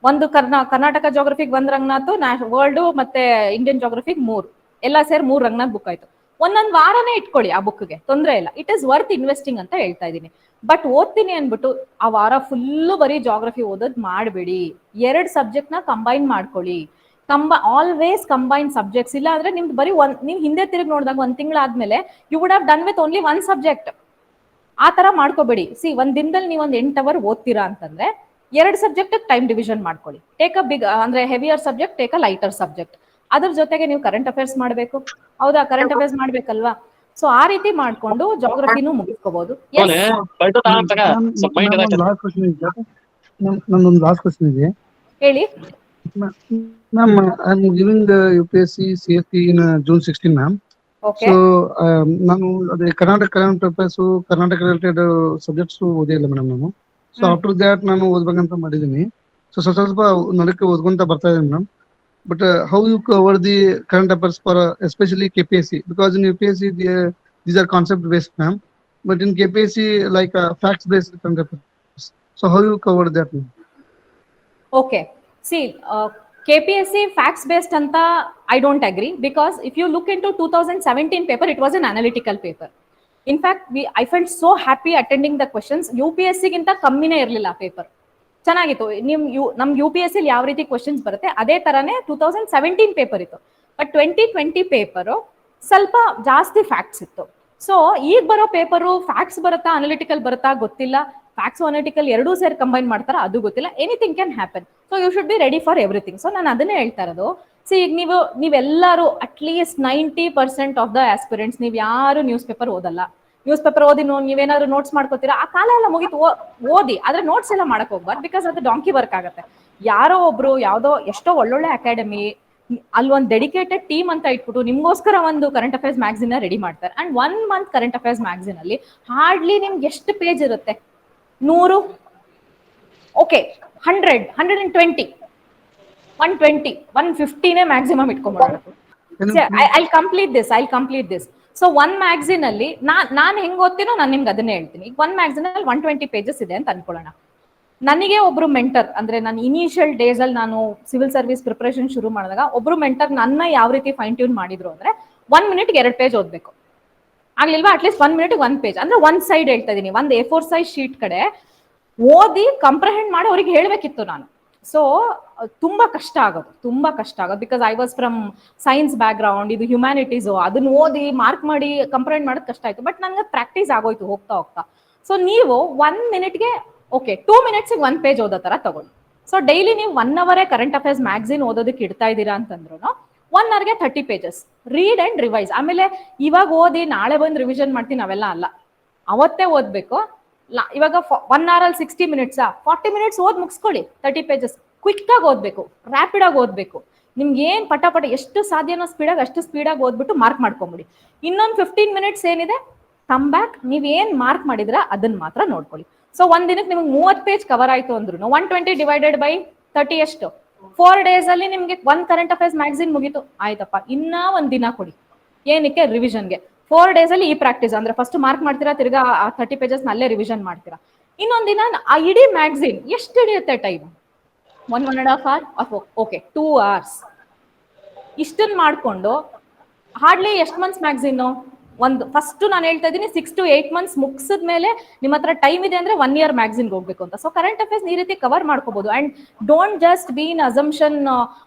ಒಂದು ಕರ್ನಾಟಕ ಜಾಗ್ರಫಿಗೆ 1 ರಂಗನಾಥ್, ವರ್ಲ್ಡ್ ಮತ್ತೆ ಇಂಡಿಯನ್ ಜಾಗ್ರಫಿಗೆ 3, ಎಲ್ಲ ಸೇರಿ 3 ರಂಗನಾಥ್ ಬುಕ್ ಆಯ್ತು. ಒಂದೊಂದು ವಾರನೇ ಇಟ್ಕೊಳ್ಳಿ ಆ ಬುಕ್ಗೆ, ತೊಂದರೆ ಇಲ್ಲ. ಇಟ್ ಇಸ್ ವರ್ತ್ ಇನ್ವೆಸ್ಟಿಂಗ್ ಅಂತ ಹೇಳ್ತಾ ಇದ್ದೀನಿ. ಬಟ್ ಓದ್ತೀನಿ ಅನ್ಬಿಟ್ಟು ಆ ವಾರ ಫುಲ್ಲು ಬರೀ ಜಾಗ್ರಫಿ ಓದೋದ್ ಮಾಡಬೇಡಿ. 2 ಸಬ್ಜೆಕ್ಟ್ ನ ಕಂಬೈನ್ ಮಾಡ್ಕೊಳ್ಳಿ. Always combine subjects. ಇಲ್ಲ ಅಂದ್ರೆ ನಿಮ್ದು ಬರೀ ನೀವು ಹಿಂದೆ ತಿರುಗಿ ನೋಡಿದಾಗ 1 ತಿಂಗಳಾದ್ಮೇಲೆ you would have done with only 1 subject. ಆ ತರ ಮಾಡ್ಕೋಬೇಡಿ. ಒಂದ್ ದಿನದಲ್ಲಿ ನೀವು ಒಂದು 8 ಅವರ್ ಓದ್ತೀರಾ ಅಂತಂದ್ರೆ 2 ಸಬ್ಜೆಕ್ಟ್ ಟೈಮ್ ಡಿವಿಷನ್ ಮಾಡ್ಕೊಳ್ಳಿ. ಟೇಕ್ ಅ ಬಿಗ್ ಅಂದ್ರೆ heavier subject, take a lighter subject. ಅದ್ರ ಜೊತೆಗೆ ನೀವು ಕರೆಂಟ್ ಅಫೇರ್ಸ್ ಮಾಡ್ಬೇಕು, ಹೌದಾ? Current affairs ಮಾಡ್ಬೇಕಲ್ವಾ? ಸೊ ಆ ರೀತಿ ಮಾಡ್ಕೊಂಡು ಜಾಗ್ರಫಿನೂ ಮುಗಿಸ್ಕೋಬಹುದು. ನನ್ನೊಂದು ಲಾಸ್ಟ್ ಕ್ವಶನ್ ಇದೆ, ಹೇಳಿ ma'am. I am giving UPSC CFP in June 16, ma'am. So ನಾನು ಅದೇ Karnataka current affairs, Karnataka related subjects ಓದಿಲ್ಲ ಮೇಡಮ್ ನಾನು. ಸೊ ಆಫ್ಟರ್ ದ್ಯಾಟ್ ನಾನು ಓದ್ಬೇಕಂತ ಮಾಡಿದೀನಿ. ಸೊ ಸ್ವಲ್ಪ ನಡಕ್ಕೆ ಓದ್ಕೊಂತ ಬರ್ತಾ ಇದ್ದೀನಿ madam. But how you cover the current affairs for especially KPSC, because in UPSC these are concept based, ma'am, but in KPSC like facts based current affairs. So how you cover that, ma'am? Okay, see, KPSC facts based anta I don't agree, because if you look into 2017 paper, it was an analytical paper. In fact, I felt so happy attending the questions. UPSC ಗಿಂತ ಕಮ್ಮಿನೇ ಇರಲಿಲ್ಲ paper, ಚೆನ್ನಾಗಿತ್ತು. ನಮ್ UPSC ಯಾವ ರೀತಿ questions ಬರುತ್ತೆ ಅದೇ ತರಾನೇ 2017 ಪೇಪರ್ ಇತ್ತು. ಬಟ್ 2020 ಪೇಪರು ಸ್ವಲ್ಪ ಜಾಸ್ತಿ ಫ್ಯಾಕ್ಟ್ಸ್ ಇತ್ತು. ಸೊ ಈಗ ಬರೋ ಪೇಪರು ಫ್ಯಾಕ್ಟ್ಸ್ ಬರುತ್ತಾ ಅನಾಲಿಟಿಕಲ್ ಬರುತ್ತಾ ಗೊತ್ತಿಲ್ಲ, ಫ್ಯಾಕ್ಟ್ಸ್ ಅನಾಲಿಟಿಕಲ್ ಎರಡೂ ಸೇರಿ ಕಂಬೈನ್ ಮಾಡ್ತಾರ ಅದು ಗೊತ್ತಿಲ್ಲ. Anything can happen. So you should be ready for everything. So ನಾನು ಅದನ್ನೇ ಹೇಳ್ತಾ ಇರೋದು. ಸಿ ಈಗ ನೀವೆಲ್ಲರೂ ಅಟ್ಲೀಸ್ಟ್ 90% ಆಫ್ ದ ಆಸ್ಪಿರೆಂಟ್ಸ್ ನೀವು ಯಾರು ನ್ಯೂಸ್ ಪೇಪರ್ ಓದಲ್ಲ. ನ್ಯೂಸ್ ಪೇಪರ್ ಓದಿ ನೀವೇನಾದ್ರು ನೋಟ್ಸ್ ಮಾಡ್ಕೋತೀರಾ, ಆ ಕಾಲ ಎಲ್ಲ ಮುಗಿತು, ಓದಿ. ಆದ್ರೆ ನೋಟ್ಸ್ ಎಲ್ಲ ಮಾಡಕ್ ಹೋಗ್ಬಾರ್ದು, ಬಿಕಾಸ್ ಅದು ಡಾಂಕಿ ವರ್ಕ್ ಆಗುತ್ತೆ. ಯಾರೋ ಒಬ್ರು ಯಾವ್ದೋ ಎಷ್ಟೋ ಒಳ್ಳೊಳ್ಳೆ ಅಕಾಡೆಮಿ ಅಲ್ಲಿ ಒಂದು ಡೆಡಿಕೇಟೆಡ್ ಟೀಮ್ ಅಂತ ಇಟ್ಬಿಟ್ಟು ನಿಮ್ಗೋಸ್ಕರ ಒಂದು ಕರೆಂಟ್ ಅಫೇರ್ಸ್ ಮ್ಯಾಗಝಿನ್ ರೆಡಿ ಮಾಡ್ತಾರೆ. And 1 month current affairs magazine ಅಲ್ಲಿ ಹಾರ್ಡ್ಲಿ ನಿಮ್ಗೆ ಎಷ್ಟು ಪೇಜ್ ಇರುತ್ತೆ? 100, ಓಕೆ 100, 120, 120, 150ನೇ ಮ್ಯಾಕ್ಸಿಮಮ್ ಇಟ್ಕೊಂಡ್ಬಿಡೋಣ. I complete this. So 1 magazine ಅಲ್ಲಿ ನಾನ್ ಹೆಂಗ್ ಓದ್ತೀನೋ ನಾನು ನಿಮ್ಗೆ ಅದನ್ನೇ ಹೇಳ್ತೀನಿ. ಈಗ 1 ಮ್ಯಾಗಝಿನ್ ಅಲ್ಲಿ 120 pages ಇದೆ ಅಂತ ಅನ್ಕೊಳ್ಳೋಣ. ನನಗೆ ಒಬ್ರು ಮೆಂಟರ್, ಅಂದ್ರೆ ನಾನು ಇನಿಷಿಯಲ್ ಡೇಸ್ ಅಲ್ಲಿ ನಾನು ಸಿವಿಲ್ ಸರ್ವಿಸ್ ಪ್ರಿಪರೇಷನ್ ಶುರು ಮಾಡಿದಾಗ ಒಬ್ರು ಮೆಂಟರ್ ನನ್ನ ಯಾವ ರೀತಿ ಫೈನ್ ಟ್ಯೂನ್ ಮಾಡಿದ್ರು ಅಂದ್ರೆ 1 minute 2 ಪೇಜ್ ಓದ್ಬೇಕು ಆಗ್ಲಿಲ್ವಾ? ಅಟ್ಲೀಸ್ಟ್ 1 minute 1 page, ಅಂದ್ರೆ 1 side ಹೇಳ್ತಾ ಇದೀನಿ, ಒಂದು A4 size ಶೀಟ್ ಕಡೆ ಓದಿ ಕಂಪ್ರಹೆಂಡ್ ಮಾಡಿ ಅವ್ರಿಗೆ ಹೇಳ್ಬೇಕಿತ್ತು ನಾನು. ಸೊ ತುಂಬಾ ಕಷ್ಟ ಆಗೋದು because I was from science back ground, ಇದು ಹ್ಯುಮ್ಯಾನಿಟೀಸ್, ಅದನ್ನ ಓದಿ ಮಾರ್ಕ್ ಮಾಡಿ ಕಂಪ್ರಹೆಂಡ್ ಮಾಡೋದು ಕಷ್ಟ ಆಯ್ತು. ಬಟ್ ನಂಗೆ ಪ್ರಾಕ್ಟೀಸ್ ಆಗೋಯ್ತು ಹೋಗ್ತಾ. ಸೊ ನೀವು 1 minute ಓಕೆ 2 minutes 1 page ಓದೋ ತರ ತಗೊಳ್ಳಿ. ಸೊ ಡೈಲಿ ನೀವು 1 hour ಕರೆಂಟ್ ಅಫೇರ್ಸ್ ಮ್ಯಾಗಝಿನ್ ಓದೋದಕ್ಕೆ ಇಡ್ತಾ ಇದ್ದೀರಾ ಅಂತಂದ್ರು 1 hour 30 pages read and revise. ಆಮೇಲೆ ಇವಾಗ ಓದಿ ನಾಳೆ ಬಂದು ರಿವಿಷನ್ ಮಾಡ್ತೀನಿ ಅವೆಲ್ಲ ಅಲ್ಲ, ಅವತ್ತೇ ಓದ್ಬೇಕು. ಇವಾಗ 1 hour 60 minutes 40 minutes ಓದ್ ಮುಗಿಸ್ಕೊಳ್ಳಿ. 30 pages ಕ್ವಿಕ್ ಆಗಿ ಓದ್ಬೇಕು, ರ್ಯಾಪಿಡ್ ಆಗಿ ಓದ್ಬೇಕು. ನಿಮ್ಗೆ ಏನ್ ಪಟ ಎಷ್ಟು ಸಾಧ್ಯನೋ ಸ್ಪೀಡಾಗಿ ಅಷ್ಟು ಸ್ಪೀಡಾಗಿ ಓದ್ಬಿಟ್ಟು ಮಾರ್ಕ್ ಮಾಡ್ಕೊಂಬಿಡಿ. ಇನ್ನೊಂದು 15 minutes ಏನಿದೆ ಕಮ್ ಬ್ಯಾಕ್, ನೀವ್ ಏನ್ ಮಾರ್ಕ್ ಮಾಡಿದ್ರ ಅದನ್ನ ಮಾತ್ರ ನೋಡ್ಕೊಳ್ಳಿ. ಸೊ ಒಂದ್ ದಿನಕ್ಕೆ ನಿಮ್ಗೆ 30 page ಕವರ್ ಆಯ್ತು ಅಂದ್ರು 120 divided by 30 ಎಷ್ಟು? 4 days ಅಲ್ಲಿ ನಿಮ್ಗೆ 1 ಕರೆಂಟ್ ಅಫೇರ್ಸ್ ಮ್ಯಾಗಝಿನ್ ಮುಗೀತು. ಆಯ್ತಪ್ಪ, ಇನ್ನ ಒಂದ್ ದಿನ ಕೊಡಿ ಏನಕ್ಕೆ? ರಿವಿಷನ್ಗೆ. 4 days ಅಲ್ಲಿ ಈ ಪ್ರಾಕ್ಟೀಸ್, ಅಂದ್ರೆ ಫಸ್ಟ್ ಮಾರ್ಕ್ ಮಾಡ್ತೀರಾ, ತಿರ್ಗಾ 30 pages ಅಲ್ಲೇ ರಿವಿಷನ್ ಮಾಡ್ತೀರಾ. ಇನ್ನೊಂದ್ ದಿನ ಆ ಇಡೀ ಮ್ಯಾಗಝಿನ್ ಎಷ್ಟು ಹಿಡಿಯುತ್ತೆ ಟೈಮ್? 1.5 hour, okay 2 hours. ಇಷ್ಟನ್ ಮಾಡ್ಕೊಂಡು ಹಾರ್ಡ್ಲಿ ಎಷ್ಟು ಮಂತ್ಸ್ ಮ್ಯಾಗಝಿನ್? ಒಂದು ಫಸ್ಟ್ ನಾನು ಹೇಳ್ತಾ ಇದ್ದೀನಿ 6 to 8 months ಮುಗಿಸಿದ್ಮೇಲೆ ನಿಮ್ಮ ಹತ್ರ ಟೈಮ್ ಇದೆ ಅಂದ್ರೆ 1 year ಮ್ಯಾಗಝಿನ್ಗೆ ಹೋಗ್ಬೇಕು ಅಂತ. ಸೊ ಕರೆಂಟ್ ಅಫೇರ್ಸ್ ಈ ರೀತಿ ಕವರ್ ಮಾಡ್ಕೋಬಹುದು. And don't just B in assumption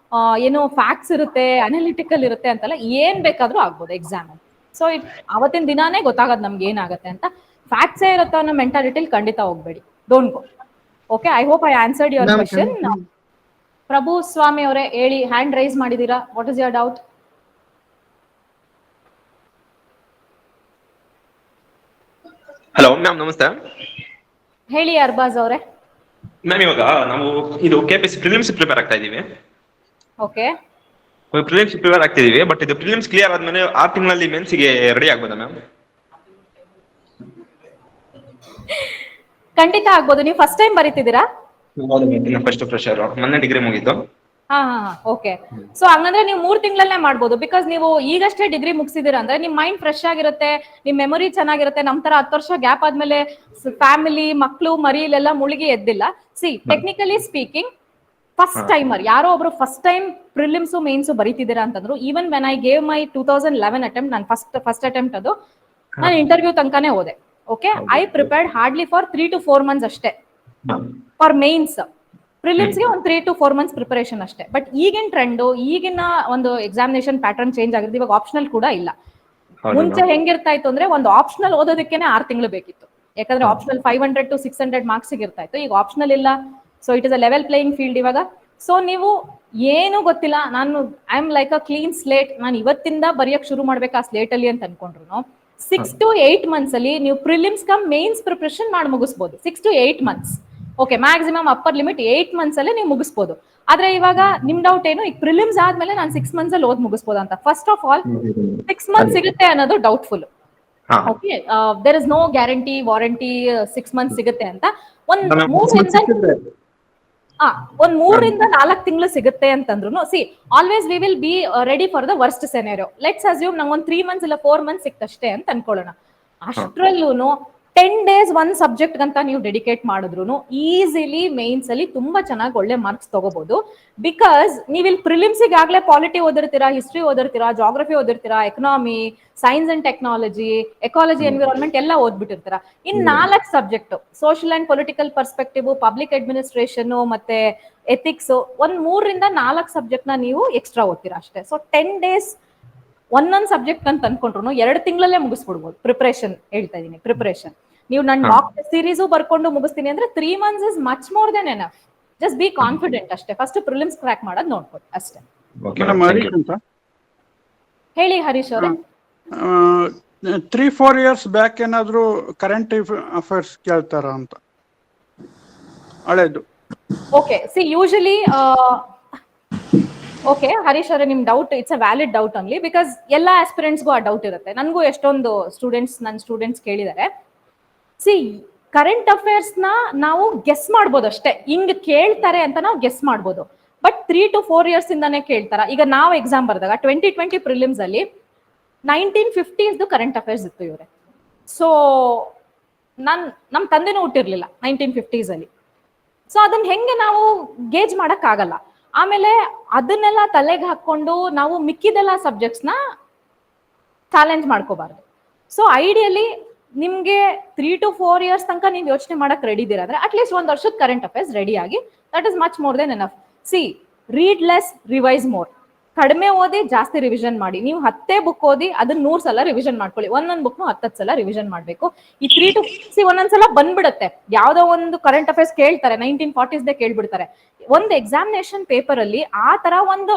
ಏನೋ ಫ್ಯಾಕ್ಟ್ಸ್ ಇರುತ್ತೆ ಅನಾಲಿಟಿಕಲ್ ಇರುತ್ತೆ ಅಂತೆಲ್ಲ, ಏನ್ ಬೇಕಾದ್ರೂ ಆಗ್ಬೋದು ಎಕ್ಸಾಮ್. ಸೊ ಅವತ್ತಿನ ದಿನಾನೇ ಗೊತ್ತಾಗದು ನಮ್ಗೆ ಏನಾಗುತ್ತೆ ಅಂತ. ಫ್ಯಾಕ್ಟ್ಸೇ ಇರುತ್ತೆ ಅನ್ನೋ ಮೆಂಟಾಲಿಟಿಲಿ ಖಂಡಿತ ಹೋಗ್ಬೇಡಿ, don't go. Okay, I hope I answered your question. Prabhu Swamy ಅವರೇ ಹೇಳಿ, ಹ್ಯಾಂಡ್ ರೈಸ್ ಮಾಡಿದೀರಾ, what is your doubt? Hello ma'am, ನಮಸ್ತೆ. ಹೇಳಿ ಅರ್ಬಾಜ್ ಅವರೇ. ಮ್ಯಾಮ್, ಇವಾಗ ನಾವು ಇದು KPSC ಪ್ರಿಲಿಮ್ಸ್ ಪ್ರಿಪೇರ್ ಆಗ್ತಾ ಇದೀವಿ. ಓಕೆ, ಪ್ರಿಲಿಮ್ಸ್ ಪ್ರಿಪೇರ್ ಆಗ್ತಿದೀವಿ. ಬಟ್ ಇದು ಪ್ರಿಲಿಮ್ಸ್ ಕ್ಲಿಯರ್ ಆದ್ಮೇಲೆ 6 ತಿಂಗಳಲ್ಲಿ ಮೆನ್ಸ್ಗೆ ರೆಡಿ ಆಗ್ಬೋದಾ ಮ್ಯಾಮ್? ಖಂಡಿತ ಆಗ್ಬೋದು. ನೀವು ಫಸ್ಟ್ ಟೈಮ್ ಬರೀತಿದ್ದೀರಾ? ಫಸ್ಟ್ ಫ್ರೆಶರ್, ಮೊನ್ನೆ ಡಿಗ್ರಿ ಮುಗೀತು. ಓಕೆ. ಸೊ ಹಂಗಂದ್ರೆ ನೀವು 3 ತಿಂಗಳಲ್ಲೇ ಮಾಡ್ಬೋದು. ಬಿಕಾಸ್ ನೀವು ಈಗಷ್ಟೇ ಡಿಗ್ರಿ ಮುಗಿಸಿದಿರ ಅಂದ್ರೆ ನಿಮ್ ಮೈಂಡ್ ಫ್ರೆಶ್ ಆಗಿರುತ್ತೆ, ನಿಮ್ ಮೆಮೊರಿ ಚೆನ್ನಾಗಿರುತ್ತೆ. ನಮ್ ತರ 10 ವರ್ಷ ಗ್ಯಾಪ್ ಆದ್ಮೇಲೆ ಫ್ಯಾಮಿಲಿ, ಮಕ್ಳು, ಮರಿಲೆಲ್ಲ ಮುಳುಗಿ ಎದ್ದಿಲ್ಲ. See, technically speaking, first timer ಯಾರೋ ಒಬ್ರು ಫಸ್ಟ್ ಟೈಮ್ ಪ್ರಿಲಿಮ್ಸ್ ಮೇನ್ಸ್ ಬರೀತಿದ್ದೀರಾ ಅಂತಂದ್ರು, even when I gave my 2011 attempt, ನಾನು ಫಸ್ಟ್ ಅಟೆಂಪ್ಟ್ ಅದು, ನಾನು ಇಂಟರ್ವ್ಯೂ ತನಕನೇ ಹೋದೆ. Okay, I prepared hardly for 3 to 4 months ಅಷ್ಟೇ ಫಾರ್ ಮೇನ್ಸ್. ಪ್ರಿಲಿಮ್ಸ್ಗೆ ಒಂದು 3 to 4 months ಪ್ರಿಪರೇಷನ್ ಅಷ್ಟೇ. ಬಟ್ ಈಗಿನ ಟ್ರೆಂಡು, ಈಗಿನ ಒಂದು ಎಕ್ಸಾಮಿನೇಷನ್ ಪ್ಯಾಟರ್ನ್ ಚೇಂಜ್ ಆಗಿರುತ್ತೆ. ಇವಾಗ ಆಪ್ಷನಲ್ ಕೂಡ ಇಲ್ಲ. ಮುಂಚೆ ಹೆಂಗಿರ್ತಾ ಇತ್ತು ಅಂದ್ರೆ ಒಂದು ಆಪ್ಷನಲ್ ಓದೋದಕ್ಕೇನೆ 6 ತಿಂಗಳು ಬೇಕಿತ್ತು, ಯಾಕಂದ್ರೆ ಆಪ್ಷನಲ್ 500 to 600 marks ಇರ್ತಾ ಇತ್ತು. ಈಗ ಆಪ್ಷನಲ್ ಇಲ್ಲ. So it is a level playing field ಇವಾಗ. ಸೊ ನೀವು ಏನು ಗೊತ್ತಿಲ್ಲ, ನಾನು I am like a clean slate, ನಾನು ಇವತ್ತಿಂದ ಬರೆಯಕ್ ಶುರು ಮಾಡ್ಬೇಕು ಆ ಸ್ಲೇಟ್ ಅಲ್ಲಿ ಅಂತ ಅನ್ಕೊಂಡ್ರು 6 to 8 months ಅಲ್ಲಿ ನೀವು ಪ್ರಿಲಿಮ್ಸ್ ಕಮ್ ಮೇನ್ಸ್ ಪ್ರಿಪರೇಷನ್ ಮಾಡಿ ಮುಗಿಸ್ಬೋದು. 6 to 8 months, okay, maximum upper limit 8 months ಅಲ್ಲಿ ನೀವು ಮುಗಿಸ್ಬೋದು. ಆದ್ರೆ ಇವಾಗ ನಿಮ್ ಡೌಟ್ ಏನು, ಈಗ ಪ್ರಿಲಿಮ್ಸ್ ಆದ್ಮೇಲೆ ನಾನು 6 months ಅಲ್ಲಿ ಓದ್ ಮುಗಿಸ್ಬೋದು ಅಂತ. ಫಸ್ಟ್ ಆಫ್ ಆಲ್ 6 months ಸಿಗುತ್ತೆ ಅನ್ನೋದು doubtful. Okay, there is no guarantee warranty 6 months ಸಿಗುತ್ತೆ ಅಂತ. ಒಂದ್ 3-4 ತಿಂಗಳು ಸಿಗುತ್ತೆ ಅಂತಂದ್ರು see always we will be ready for the worst scenario. Let's assume ನಂಗೆ ಒಂದು 3 ಮಂತ್ಸ್ ಇಲ್ಲ 4 ಮಂತ್ಸ್ ಸಿಕ್ತಷ್ಟೇ ಅಂತ ಅನ್ಕೊಳ್ಳೋಣ. ಅಷ್ಟ್ರಲ್ಲೂ 10 days ಒಂದು ಸಬ್ಜೆಕ್ಟ್ ಅಂತ ನೀವು ಡೆಡಿಕೇಟ್ ಮಾಡಿದ್ರು ಈಸಿಲಿ ಮೇನ್ಸ್ ಅಲ್ಲಿ ತುಂಬಾ ಚೆನ್ನಾಗಿ ಒಳ್ಳೆ ಮಾರ್ಕ್ಸ್ ತಗೋಬಹುದು. ಬಿಕಾಸ್ ನೀವು ಇಲ್ಲಿ ಪ್ರಿಲಿಮ್ಸಿಗೆ ಆಗ್ಲೇ ಪಾಲಿಟಿ ಓದಿರ್ತೀರಾ, ಹಿಸ್ಟ್ರಿ ಓದಿರ್ತೀರಾ, ಜಾಗ್ರಫಿ ಓದಿರ್ತೀರಾ, economy, science and technology, ecology, environment ಎಲ್ಲ ಓದ್ಬಿಟ್ಟಿರ್ತೀರಾ. In 4 subject social and political perspective, public administration ಮತ್ತೆ ಎಥಿಕ್ಸ್, ಒಂದ್ 3-4 ಸಬ್ಜೆಕ್ಟ್ ನ ನೀವು ಎಕ್ಸ್ಟ್ರಾ ಓದ್ತೀರಾ ಅಷ್ಟೇ. ಸೊ 10 days ಒಂದೊಂದು ಸಬ್ಜೆಕ್ಟ್ ಅಂತ ಅನ್ಕೊಂಡ್ರು 2 ತಿಂಗಳಲ್ಲೇ ಮುಗಿಸ್ಬಿಡ್ಬೋದು. ಪ್ರಿಪರೇಷನ್ ಹೇಳ್ತಾ ಇದೀನಿ, ಪ್ರಿಪರೇಷನ್. ನೀವು ನನ್ನ ಮಾಕ್ ಸೀರೀಸು ಬರ್ಕೊಂಡು ಮುಗಿಸ್ತೀನಿ ಅಂದ್ರೆ 3 months is much more than enough. Just be confident ಅಷ್ಟೇ. ಫಸ್ಟ್ ಪ್ರಿಲಿಮ್ಸ್ ಕ್ರ್ಯಾಕ್ ಮಾಡೋದು ನೋಡ್ಕೊಳ್ಳಿ ಅಷ್ಟೇ. ಹೇಳಿ ಹರೀಶ್ ಅವರೇ. 3-4 years ಬ್ಯಾಕ್ ಏನಾದ್ರು ಕರೆಂಟ್ ಅಫೇರ್ಸ್ ಕೇಳ್ತಾರ ಅಂತ ಹಳೇದು? Okay, C usually okay Harish ಅವರೇ, ನಿಮ್ doubt it's a valid doubt only. Because ಎಲ್ಲ ಆಸ್ಪಿರೆಂಟ್ಸ್ಗೂ ಆ ಡೌಟ್ ಇರುತ್ತೆ. ನನಗೂ ಎಷ್ಟೊಂದು ನನ್ನ ಸ್ಟೂಡೆಂಟ್ಸ್ ಕೇಳಿದ್ದಾರೆ. ಸಿ ಕರೆಂಟ್ ಅಫೇರ್ಸ್ ನ ನಾವು ಗೆಸ್ ಮಾಡ್ಬೋದು ಅಷ್ಟೇ, ಹಿಂಗ್ ಕೇಳ್ತಾರೆ ಅಂತ ನಾವು ಗೆಸ್ ಮಾಡ್ಬೋದು. ಬಟ್ 3 to 4 years ಇಂದಾನೇ ಕೇಳ್ತಾರ. ಈಗ ನಾವು ಎಕ್ಸಾಮ್ ಬರ್ದಾಗ 2020 ಪ್ರಿಲಿಮ್ಸ್ ಅಲ್ಲಿ 1950s ಕರೆಂಟ್ ಅಫೇರ್ಸ್ ಇತ್ತು ಇವ್ರೆ. ಸೊ ನಮ್ ತಂದೆನೂ ಹುಟ್ಟಿರ್ಲಿಲ್ಲ 1950s ಅಲ್ಲಿ. ಸೊ ಅದನ್ನ ಹೆಂಗೆ ನಾವು ಗೇಜ್ ಮಾಡಕ್ ಆಗಲ್ಲ. ಆಮೇಲೆ ಅದನ್ನೆಲ್ಲ ತಲೆಗೆ ಹಾಕೊಂಡು ನಾವು ಮಿಕ್ಕಿದೆಲ್ಲ ಸಬ್ಜೆಕ್ಟ್ಸ್ ನ ಚಾಲೆಂಜ್ ಮಾಡ್ಕೋಬಾರ್ದು. ಸೊ ಐಡಿಯಲಿ ನಿಮ್ಗೆ 3 to 4 years ತನಕ ನೀವು ಯೋಚನೆ ಮಾಡಕ್ ರೆಡಿ ಇದ್ದೀರಾ ಅಂದ್ರೆ ಅಟ್ಲೀಸ್ಟ್ 1 ವರ್ಷದ ಕರೆಂಟ್ ಅಫೇರ್ಸ್ ರೆಡಿ ಆಗಿ, that is much more than enough. C read less, revise more. ಕಡಿಮೆ ಓದಿ, ಜಾಸ್ತಿ ರಿವಿಷನ್ ಮಾಡಿ. ನೀವು 10 ಬುಕ್ ಓದಿ ಅದನ್ನ 100 ಸಲ ರಿವಿಷನ್ ಮಾಡ್ಕೊಳ್ಳಿ. ಒಂದೊಂದು ಬುಕ್ 10 ಸಲ ರಿವಿಷನ್ ಮಾಡ್ಬೇಕು. ಈ 3 to ಒಂದೊಂದ್ಸಲ ಬಂದ್ಬಿಡುತ್ತೆ, ಯಾವ್ದೋ ಒಂದು ಕರೆಂಟ್ ಅಫೇರ್ಸ್ ಕೇಳ್ತಾರೆ 1940s ಕೇಳ್ಬಿಡ್ತಾರೆ. ಒಂದು ಎಕ್ಸಾಮಿನೇಷನ್ ಪೇಪರ್ ಅಲ್ಲಿ ಆ ತರ ಒಂದು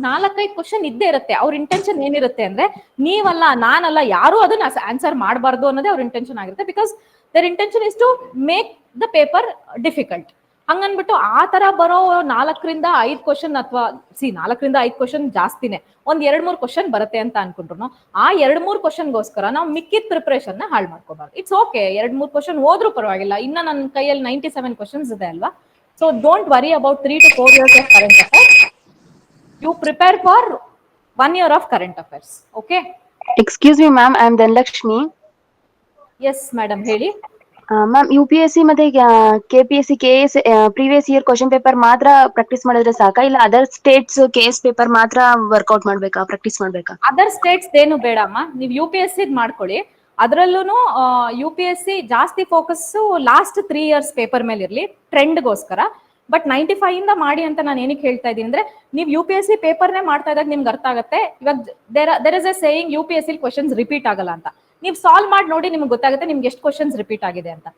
4-5 ಕ್ವಶನ್ ಇದ್ದೇ ಇರುತ್ತೆ. ಅವ್ರ ಇಂಟೆನ್ಷನ್ ಏನಿರುತ್ತೆ ಅಂದ್ರೆ ನೀವಲ್ಲ, ನಾನಲ್ಲ, ಯಾರು ಅದನ್ನ ಆನ್ಸರ್ ಮಾಡಬಾರ್ದು ಅನ್ನೋದೇ ಅವ್ರ ಇಂಟೆನ್ಷನ್ ಆಗಿರುತ್ತೆ. Because their intention is to make the paper difficult. ಹಂಗನ್ಬಿಟ್ಟು ಆ ತರ ಬರೋ 4-5 ಕ್ವಶನ್ ಅಥವಾ 4-5 ಕ್ವಶನ್ ಜಾಸ್ತಿನೇ, ಒಂದ್ 2-3 ಕ್ವಶನ್ ಬರುತ್ತೆ ಅಂತ ಅನ್ಕೊಂಡ್ರು ಆ 2-3 ಕ್ವಶನ್ಗೋಸ್ಕರ ನಾವು ಮಿಕ್ಕಿದ ಪ್ರಿಪರೇಷನ್ ನ ಹಾಳು ಮಾಡ್ಕೋಬಾರ್ದು. ಇಟ್ಸ್ ಓಕೆ, 2-3 ಕ್ವಶನ್ ಹೋದ್ರೂ ಪರವಾಗಿಲ್ಲ. ಇನ್ನ ನನ್ನ ಕೈಯಲ್ಲಿ 97 ಕ್ವಶನ್ಸ್ ಇದೆ ಅಲ್ವಾ. So don't worry about 3 to 4 years of current affairs. You prepare for 1 year of current affairs. Okay? Excuse me, ma'am. I am Dhanlakshmi. Yes, madam. Heli. Ma'am, UPSC ಮತ್ತೆ KPSC, KS previous year question paper ಮಾತ್ರ practice ಮಾಡಿದ್ರೆ ಸಾಕಾ, ಇಲ್ಲ other States KS paper ಮಾತ್ರ workout ಮಾಡ್ಬೇಕಾ, practice ಮಾಡ್ಬೇಕಾ? Other States ಏನು ಬೇಡಮ್ಮ, ನೀವು UPSC ಮಾಡ್ಕೊಳ್ಳಿ. ಅದ್ರಲ್ಲೂ UPSC ಜಾಸ್ತಿ ಫೋಕಸ್ ಲಾಸ್ಟ್ 3 years ಪೇಪರ್ ಮೇಲೆ ಇರ್ಲಿ, ಟ್ರೆಂಡ್ಗೋಸ್ಕರ. ಬಟ್ 95 ಇಂದ ಮಾಡಿ ಅಂತ ನಾನು ಏನಕ್ಕೆ ಹೇಳ್ತಾ ಇದ್ದೀನಿ ಅಂದ್ರೆ, ನೀವು UPSC ಪೇಪರ್ನೇ ಮಾಡ್ತಾ ಇದ್ದಾಗ ನಿಮ್ಗೆ ಅರ್ಥ ಆಗುತ್ತೆ. ಇವಾಗ there is a saying UPSC questions repeat ಆಗಲ್ಲ ಅಂತ. ನೀವು ಸಾಲ್ವ್ ಮಾಡಿ ನೋಡಿ, ನಿಮ್ಗೆ ಗೊತ್ತಾಗುತ್ತೆ ನಿಮ್ಗೆ ಎಷ್ಟು ಕ್ವಶನ್ಸ್ ರಿಪೀಟ್ ಆಗಿದೆ ಅಂತ.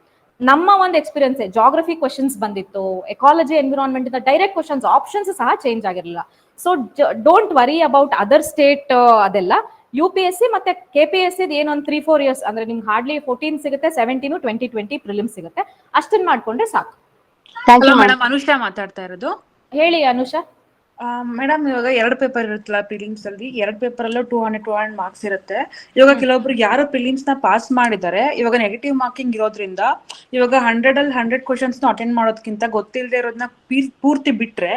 ನಮ್ಮ ಒಂದು ಎಕ್ಸ್ಪೀರಿಯನ್ಸ್, ಜಾಗ್ರಫಿ ಕ್ವಶನ್ಸ್ ಬಂದಿತ್ತು, ಎಕಾಲಜಿ, ಎನ್ವಿರಾನ್ಮೆಂಟ್ ಇಂದ ಡೈರೆಕ್ಟ್ ಕ್ವಶನ್ಸ್, ಆಪ್ಷನ್ಸ್ ಸಹ ಚೇಂಜ್ ಆಗಿರಲಿಲ್ಲ. So don't worry about other state ಅದೆಲ್ಲ. UPSC ಮತ್ತೆ KPSC ಏನೊಂದು 3-4 years ಅಂದ್ರೆ ನಿಮ್ಗೆ ಹಾರ್ಡ್ಲಿ 14 ಸಿಗುತ್ತೆ, 17, 2020 ಪ್ರಿಲಿಮ್ಸ್ ಸಿಗುತ್ತೆ. ಅಷ್ಟನ್ನ ಮಾಡ್ಕೊಂಡ್ರೆ ಸಾಕು. ಮೇಡಮ್ ಅನುಷಾ ಮಾತಾಡ್ತಾ ಇರೋದು. ಹೇಳಿ ಅನುಷಾ. ಮೇಡಮ್, ಇವಾಗ 2 ಪೇಪರ್ ಇರುತ್ತಲ್ಲ ಪ್ರಿಲಿಮ್ಸ್ ಅಲ್ಲಿ, 2 ಪೇಪರ್ ಅಲ್ಲೂ 200 ಮಾರ್ಕ್ಸ್ ಇರುತ್ತೆ. ಇವಾಗ ಕೆಲವೊಬ್ರಿಗೆ ಯಾರು ಪ್ರಿಲಿಮ್ಸ್ ನ ಪಾಸ್ ಮಾಡಿದ್ದಾರೆ, ಇವಾಗ ನೆಗೆಟಿವ್ ಮಾರ್ಕಿಂಗ್ ಇರೋದ್ರಿಂದ ಇವಾಗ 100 ಕ್ವಶನ್ಸ್ ಅಟೆಂಡ್ ಮಾಡೋದಕ್ಕಿಂತ ಗೊತ್ತಿಲ್ಲದೆ ಇರೋದನ್ನ ಪೂರ್ತಿ ಬಿಟ್ರೆ,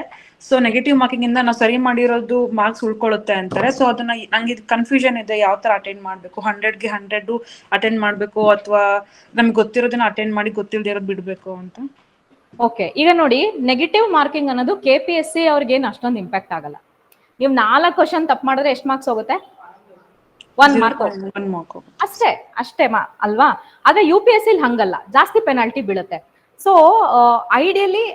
ಸೊ ನೆಗೆಟಿವ್ ಮಾರ್ಕಿಂಗ್ ಇಂದ ನಾವು ಸರಿ ಮಾಡಿರೋದು ಮಾರ್ಕ್ಸ್ ಉಳ್ಕೊಳ್ಳುತ್ತೆ ಅಂತಾರೆ. ಸೊ ಅದನ್ನ ನಂಗೆ ಕನ್ಫ್ಯೂಷನ್ ಇದೆ, ಯಾವ ತರ ಅಟೆಂಡ್ ಮಾಡ್ಬೇಕು, 100ಗೆ 100 ಅಟೆಂಡ್ ಮಾಡ್ಬೇಕು ಅಥವಾ ನಮ್ಗೆ ಗೊತ್ತಿರೋದನ್ನ ಅಟೆಂಡ್ ಮಾಡಿ ಗೊತ್ತಿಲ್ಲದೆ ಇರೋದು ಬಿಡ್ಬೇಕು ಅಂತ. ಓಕೆ, ಈಗ ನೋಡಿ, ನೆಗೆಟಿವ್ ಮಾರ್ಕಿಂಗ್ ಅನ್ನೋದು KPSC ಅವ್ರಿಗೆ ಏನು ಅಷ್ಟೊಂದು ಇಂಪ್ಯಾಕ್ಟ್ ಆಗಲ್ಲ. ನೀವು 4 ಕ್ವಶನ್ ತಪ್ಪು ಮಾಡಿದ್ರೆ ಎಷ್ಟು ಮಾರ್ಕ್ಸ್ ಹೋಗುತ್ತೆ? 1 ಮಾರ್ಕ್ ಅಷ್ಟೇ ಅಲ್ವಾ. ಆದ್ರೆ UPSC ಹಂಗಲ್ಲ, ಜಾಸ್ತಿ ಪೆನಾಲ್ಟಿ ಬೀಳುತ್ತೆ. ಸೊ ಐಡಿಯಲಿ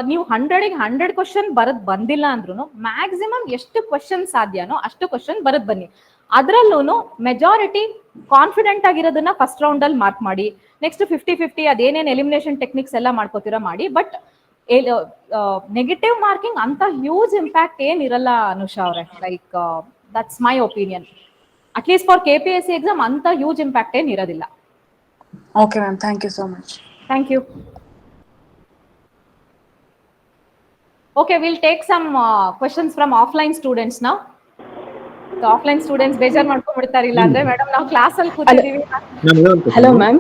ನೀವು 100ಗೆ 100 ಕ್ವಶನ್ ಬಂದಿಲ್ಲ ಅಂದ್ರೂ ಮ್ಯಾಕ್ಸಿಮಮ್ ಎಷ್ಟು ಕ್ವಶನ್ ಸಾಧ್ಯನೋ ಅಷ್ಟು ಕ್ವಶನ್ ಬನ್ನಿ. ಅದ್ರಲ್ಲೂ ಮೆಜಾರಿಟಿ ಕಾನ್ಫಿಡೆಂಟ್ ಆಗಿರೋದನ್ನ ಫಸ್ಟ್ ರೌಂಡ್ ಅಲ್ಲಿ ಮಾರ್ಕ್ ಮಾಡಿ. ನೆಕ್ಸ್ಟ್ 50-50 ಅದೇನೇನು ಎಲಿಮಿನೇಷನ್ ಟೆಕ್ನಿಕ್ಸ್ ಎಲ್ಲ ಮಾಡ್ಕೋತೀರಾ ಮಾಡಿ. ಬಟ್ ನೆಗೆಟಿವ್ ಮಾರ್ಕಿಂಗ್ ಅಂತ ಹ್ಯೂಜ್ ಇಂಪ್ಯಾಕ್ಟ್ ಏನಿರಲ್ಲ ಅನುಷಾ ಅವರೇ. Like that's my opinion. At least for KPSC exam ಅಂತ ಹ್ಯೂಜ್ ಇಂಪ್ಯಾಕ್ಟ್ ಏನ್ ಇರೋದಿಲ್ಲ. Okay ma'am, thank you so much. Thank you. Okay, we'll take some questions from offline students now. So offline students ಬೇಜಾರ್ ಮಾಡ್ಕೊಂಡ್ಬಿಡ್ತಾರೆ, ಇಲ್ಲ ಅಂದ್ರೆ madam ನಾವು class ಅಲ್ಲಿ ಕೂತಿದೀವಿ. Hello ma'am.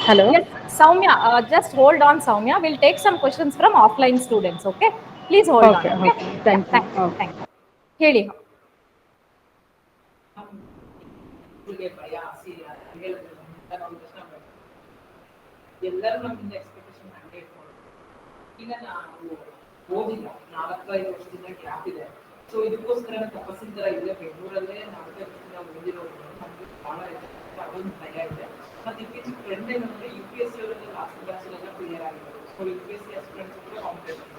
Hello. Yes, Soumya, just hold on, Soumya. We'll take some questions from offline students, okay? Please hold Okay, on. okay. Thank you. Thank you. Okay. Thank you. ಹೇಳಿ. ಎಲ್ಲರೂ ನಮ್ಮಿಂದ expectation ಹಂಗೆ ಇಟ್ಕೊಂಡು ಈಗ ನಾವು ಓದಿಲ್ಲ 4-5 ವರ್ಷದಿಂದ ಗ್ಯಾಪ್ ಇದೆ. ಸೊ ಇದಕ್ಕೋಸ್ಕರ ತಪಸ್ಸಿನ ತರ ಇಲ್ಲೇ ಬೆಂಗಳೂರಲ್ಲೇ 4-5 ವರ್ಷದಿಂದ ಓದಿರೋರು ನಮ್ಗೆ ಬಹಳ ಇದೆ, ಅದೊಂದು ಭಯ ಇದೆ. ಮತ್ತೆ ಇತ್ತೀಚಿನ ಟ್ರೆಂಡ್ ಏನಂದ್ರೆ UPSC ಅವರೆಲ್ಲ ಲಾಸ್ಟ್ ಬ್ಯಾಚ್ ಎಲ್ಲ ಕ್ಲಿಯರ್ ಆಗಿರೋದು. ಸೊ UPSC ಆಸ್ಪಿರೆಂಟ್ಸ್ ಕೂಡ ಕಾಂಪಿಟೇಷನ್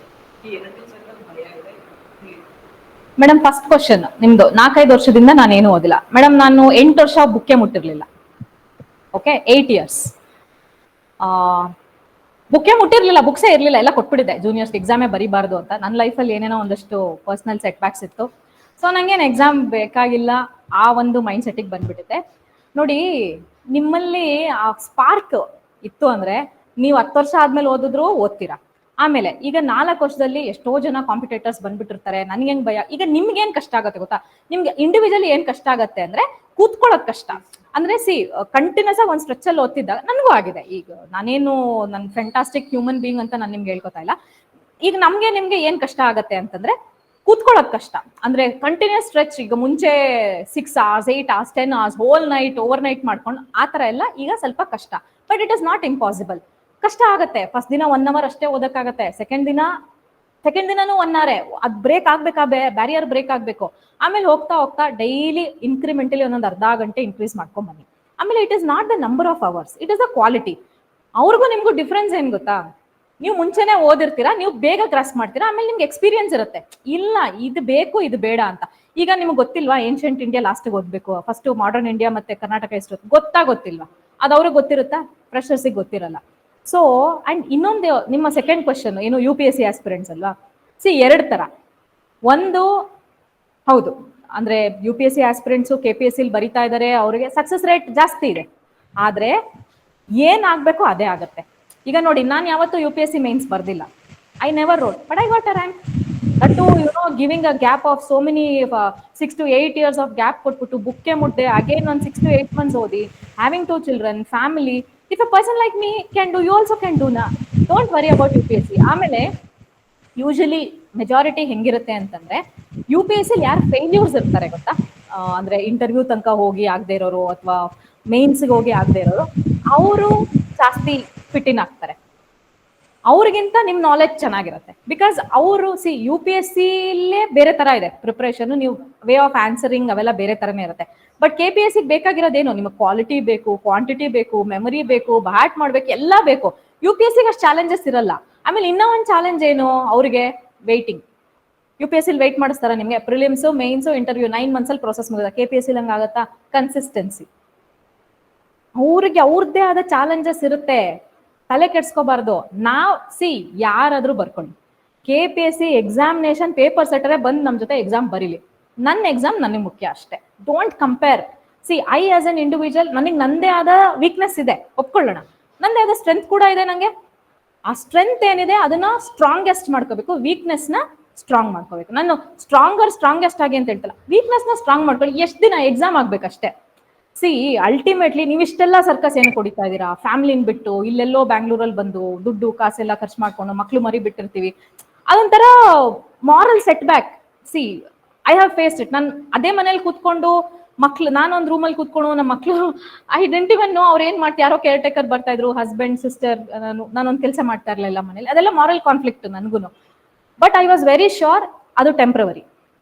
ಈ ಎರಡನೇ ಚಂದ ಭಯ ಇದೆ. ಮೇಡಮ್ ಫಸ್ಟ್ ಕ್ವಶನ್ ನಿಮ್ದು 4-5 ವರ್ಷದಿಂದ ನಾನೇನು ಓದಿಲ್ಲ. ಮೇಡಮ್ ನಾನು 8 ವರ್ಷ ಬುಕ್ಕೆ ಮುಟ್ಟಿರ್ಲಿಲ್ಲ. ಓಕೆ, 8 years ಬುಕ್ಕೇ ಮುಟ್ಟಿರ್ಲಿಲ್ಲ, ಬುಕ್ಸೇ ಇರ್ಲಿಲ್ಲ, ಎಲ್ಲ ಕೊಟ್ಬಿಟ್ಟಿದೆ ಜೂನಿಯರ್ಸ್ ಎಕ್ಸಾಮೇ ಬರೀಬಾರ್ದು ಅಂತ. ನನ್ನ ಲೈಫಲ್ಲಿ ಏನೇನೋ ಒಂದಷ್ಟು ಪರ್ಸನಲ್ ಸೆಟ್ ಬ್ಯಾಕ್ಸ್ ಇತ್ತು. ಸೊ ನಂಗೇನು ಎಕ್ಸಾಮ್ ಬೇಕಾಗಿಲ್ಲ ಆ ಒಂದು ಮೈಂಡ್ ಸೆಟ್ಟಿಗೆ ಬಂದ್ಬಿಟ್ಟಿದೆ. ನೋಡಿ, ನಿಮ್ಮಲ್ಲಿ ಆ ಸ್ಪಾರ್ಕ್ ಇತ್ತು ಅಂದ್ರೆ ನೀವು 10 ವರ್ಷ ಆದ್ಮೇಲೆ ಓದಿದ್ರು ಓದ್ತೀರಾ. ಆಮೇಲೆ ಈಗ 4 ವರ್ಷದಲ್ಲಿ ಎಷ್ಟೋ ಜನ ಕಾಂಪಿಟೇಟರ್ಸ್ ಬಂದ್ಬಿಟ್ಟಿರ್ತಾರೆ. ನನ್ಗೆ ಹೆಂಗ್ ಭಯ, ಈಗ ನಿಮ್ಗೆ ಏನ್ ಕಷ್ಟ ಆಗತ್ತೆ ಗೊತ್ತಾ? ನಿಮ್ಗೆ ಇಂಡಿವಿಜುವಲಿ ಏನ್ ಕಷ್ಟ ಆಗತ್ತೆ ಅಂದ್ರೆ ಕೂತ್ಕೊಳ್ಳೋದ್ ಕಷ್ಟ. ಅಂದ್ರೆ ಕಂಟಿನ್ಯೂಸ್ ಆಗಿ ಒಂದ್ ಸ್ಟ್ರೆಚ್ ಅಲ್ಲಿ ಓದ್ತಿದ್ದಾಗ ನನಗೂ ಆಗಿದೆ. ಈಗ ನಾನೇನು ನನ್ ಫ್ಯಾಂಟಾಸ್ಟಿಕ್ ಹ್ಯೂಮನ್ ಬೀಯಿಂಗ್ ಅಂತ ನಾನು ನಿಮ್ಗೆ ಹೇಳ್ಕೊತಾ ಇಲ್ಲ. ಈಗ ನಿಮ್ಗೆ ಏನ್ ಕಷ್ಟ ಆಗತ್ತೆ ಅಂತಂದ್ರೆ ಕೂತ್ಕೊಳ್ಳೋದ್ ಕಷ್ಟ. ಅಂದ್ರೆ ಕಂಟಿನ್ಯೂಸ್ ಸ್ಟ್ರೆಚ್, ಈಗ ಮುಂಚೆ 6 hours 8 hours 10 hours hole night over night ಮಾಡ್ಕೊಂಡು ಆತರ ಎಲ್ಲ ಈಗ ಸ್ವಲ್ಪ ಕಷ್ಟ. But it is not impossible. ಕಷ್ಟ ಆಗತ್ತೆ. ಫಸ್ಟ್ ದಿನ 1 hour ಅಷ್ಟೇ ಓದಕ್ಕಾಗತ್ತೆ. ಸೆಕೆಂಡ್ ದಿನನೂ 1 hour. ಅದ್ ಬ್ರೇಕ್ ಆಗ್ಬೇಕಾ, ಬ್ಯಾರಿಯರ್ ಬ್ರೇಕ್ ಆಗ್ಬೇಕು. ಆಮೇಲೆ ಹೋಗ್ತಾ ಹೋಗ್ತಾ ಡೈಲಿ ಇನ್ಕ್ರಿಮೆಂಟಲಿ ಒಂದೊಂದು ಅರ್ಧ ಗಂಟೆ ಇನ್ಕ್ರೀಸ್ ಮಾಡ್ಕೊಂಡ್ ಬನ್ನಿ. ಆಮೇಲೆ it is not the number of hours, it is the quality. ಅವ್ರಿಗೂ ನಿಮ್ಗೂ ಡಿಫ್ರೆನ್ಸ್ ಏನ್ ಗೊತ್ತಾ? ನೀವು ಮುಂಚೆನೆ ಓದಿರ್ತೀರಾ, ನೀವು ಬೇಗ ಕ್ರಾಸ್ ಮಾಡ್ತೀರಾ, ಆಮೇಲೆ ನಿಮ್ಗೆ ಎಕ್ಸ್ಪೀರಿಯನ್ಸ್ ಇರುತ್ತೆ. ಇಲ್ಲ ಇದು ಬೇಕು ಇದು ಬೇಡ ಅಂತ. ಈಗ ನಿಮ್ಗೆ ಗೊತ್ತಿಲ್ವಾ ಏನ್ಷಿಯಂಟ್ ಇಂಡಿಯಾ ಲಾಸ್ಟ್ ಓದ್ಬೇಕು, ಫಸ್ಟ್ ಮಾಡರ್ನ್ ಇಂಡಿಯಾ ಮತ್ತೆ ಕರ್ನಾಟಕ ಎಷ್ಟು ಗೊತ್ತಿಲ್ವಾ? ಅದು ಅವ್ರಿಗೆ ಗೊತ್ತಿರುತ್ತಾ? ಫ್ರೆಷರ್ಸಿಗೆ ಗೊತ್ತಿರಲ್ಲ. ಸೊ ಅಂಡ್ ಇನ್ನೊಂದು ನಿಮ್ಮ ಸೆಕೆಂಡ್ ಕ್ವಶನ್ ಏನು, UPSC ಆಸ್ಪಿರೆಂಟ್ಸ್ ಅಲ್ವಾ? 2 ತರ. ಒಂದು ಹೌದು, ಅಂದ್ರೆ UPSC ಆಸ್ಪಿರೆಂಟ್ಸು KPSC ಬರಿತಾ ಇದಾರೆ, ಅವರಿಗೆ ಸಕ್ಸಸ್ ರೇಟ್ ಜಾಸ್ತಿ ಇದೆ. ಆದ್ರೆ ಏನ್ ಆಗ್ಬೇಕು ಅದೇ ಆಗತ್ತೆ. ಈಗ ನೋಡಿ, ನಾನು ಯಾವತ್ತೂ UPSC ಮೇನ್ಸ್ ಬರ್ದಿಲ್ಲ. I never rote, but I got a rank. That to giving a gap of so many 6 to 8 years of gap ಕೊಟ್ಬಿಟ್ಟು ಬುಕ್ಕೆ ಮುಟ್ಟೆ ಅಗೇನ್ ಒಂದು 6 to 8 months ಓದಿ, having 2 children, family. If a person like me can do, you also can do ನಾ. Don't worry about UPSC. ಆಮೇಲೆ usually majority ಹೆಂಗಿರುತ್ತೆ ಅಂತಂದ್ರೆ UPSC ಯಾರು failures ಇರ್ತಾರೆ ಗೊತ್ತಾ? ಅಂದ್ರೆ ಇಂಟರ್ವ್ಯೂ ತನಕ ಹೋಗಿ ಆಗದೆ ಇರೋರು ಅಥವಾ ಮೇನ್ಸ್ಗೆ ಹೋಗಿ ಆಗದೆ ಇರೋರು, ಅವರು ಜಾಸ್ತಿ ಫಿಟ್ ಇನ್ ಆಗ್ತಾರೆ. ಅವ್ರಿಗಿಂತ ನಿಮ್ ನಾಲೆಜ್ ಚೆನ್ನಾಗಿರುತ್ತೆ. ಬಿಕಾಸ್ ಅವರು UPSC ಬೇರೆ ತರ ಇದೆ ಪ್ರಿಪರೇಷನ್, ನೀವು ವೇ ಆಫ್ ಆನ್ಸರಿಂಗ್ ಅವೆಲ್ಲ ಬೇರೆ ತರನೇ ಇರುತ್ತೆ. But KPSC ಬೇಕಾಗಿರೋದೇನು? ನಿಮಗೆ ಕ್ವಾಲಿಟಿ ಬೇಕು, ಕ್ವಾಂಟಿಟಿ ಬೇಕು, ಮೆಮೊರಿ ಬೇಕು, ಬ್ಯಾಟ್ ಮಾಡ್ಬೇಕು, ಎಲ್ಲ ಬೇಕು. UPSC ಅಷ್ಟು ಚಾಲೆಂಜಸ್ ಇರಲ್ಲ. ಆಮೇಲೆ ಇನ್ನೂ ಒಂದು ಚಾಲೆಂಜ್ ಏನು ಅವ್ರಿಗೆ? ವೇಟಿಂಗ್. UPSC ವೇಟ್ ಮಾಡಿಸ್ತಾರ ನಿಮ್ಗೆ? ಪ್ರಿಲಿಮ್ಸ್ ಮೇನ್ಸ್ ಇಂಟರ್ವ್ಯೂ 9 months ಅಲ್ಲಿ ಪ್ರೊಸೆಸ್ ಮುಗಿದ. KPSC ಹಂಗ ಆಗತ್ತಾ? ಕನ್ಸಿಸ್ಟೆನ್ಸಿ. ಅವ್ರಿಗೆ ಅವ್ರದ್ದೇ ಆದ ಚಾಲೆಂಜಸ್ ಇರುತ್ತೆ, ತಲೆ ಕೆಡ್ಸ್ಕೋಬಾರ್ದು. ಯಾರಾದ್ರೂ ಬರ್ಕೊಳ್ಳಿ, KPSC ಎಕ್ಸಾಮಿನೇಷನ್ ಪೇಪರ್ ಸೆಟರೇ ಬಂದು ನಮ್ ಜೊತೆ ಎಕ್ಸಾಮ್ ಬರೀಲಿ, ನನ್ನ ಎಕ್ಸಾಮ್ ನನಗೆ ಮುಖ್ಯ ಅಷ್ಟೇ. Don't compare. I as an individual, ನನಗೆ ನಂದೇ ಆದ ವೀಕ್ನೆಸ್ ಇದೆ, ಒಪ್ಕೊಳ್ಳೋಣ. ನಂದೇ ಆದ ಸ್ಟ್ರೆಂತ್ ಕೂಡ ಇದೆ ನಂಗೆ. ಆ ಸ್ಟ್ರೆಂತ್ ಏನಿದೆ ಅದನ್ನ ಸ್ಟ್ರಾಂಗೆಸ್ಟ್ ಮಾಡ್ಕೋಬೇಕು, ವೀಕ್ನೆಸ್ ನ ಸ್ಟ್ರಾಂಗ್ ಮಾಡ್ಕೋಬೇಕು. ನಾನು ಸ್ಟ್ರಾಂಗೆಸ್ಟ್ ಆಗಿ ಅಂತ ಹೇಳ್ತಲ್ಲ, ವೀಕ್ನೆಸ್ ನ ಸ್ಟ್ರಾಂಗ್ ಮಾಡ್ಕೊಳ್ಳಿ. ಎಷ್ಟು ದಿನ ಎಕ್ಸಾಮ್ ಆಗ್ಬೇಕಷ್ಟೇ. ಅಲ್ಟಿಮೇಟ್ಲಿ ನೀವು ಇಷ್ಟೆಲ್ಲ ಸರ್ಕಸ್ ಏನು ಕೊಡಿತಾ ಇದ್ದೀರಾ? ಫ್ಯಾಮಿಲಿನ ಬಿಟ್ಟು ಇಲ್ಲೆಲ್ಲೋ ಬ್ಯಾಂಗ್ಳೂರಲ್ಲಿ ಬಂದು ದುಡ್ಡು ಕಾಸೆಲ್ಲ ಖರ್ಚು ಮಾಡ್ಕೊಂಡು ಮಕ್ಳು ಮರಿ ಬಿಟ್ಟಿರ್ತೀವಿ. ಅದೊಂಥರ moral set back. I have faced it. ನಾನು ಅದೇ ಮನೇಲಿ ಕೂತ್ಕೊಂಡು ನಾನೊಂದು ರೂಮಲ್ಲಿ ಕೂತ್ಕೊಂಡು ನಮ್ಮ ಮಕ್ಳು ಐ ಡಿಡ್ಂಟ್ ಇವನ್ ನೋ ಅವ್ರು ಏನ್ ಮಾಡ್ತಾರೆ. ಯಾರೋ ಕೇರ್ ಟೇಕರ್ ಬರ್ತಾ ಇದ್ರು, ಹಸ್ಬೆಂಡ್ ಸಿಸ್ಟರ್, ನಾನೊಂದು ಕೆಲಸ ಮಾಡ್ತಾ ಇರ್ಲಿಲ್ಲ ಮನೇಲಿ. ಅದೆಲ್ಲ ಮಾರಲ್ ಕಾನ್ಫ್ಲಿಕ್ಟ್ ನನ್ಗೂನು. But I was very sure ಅದು ಟೆಂಪ್ರವರಿ.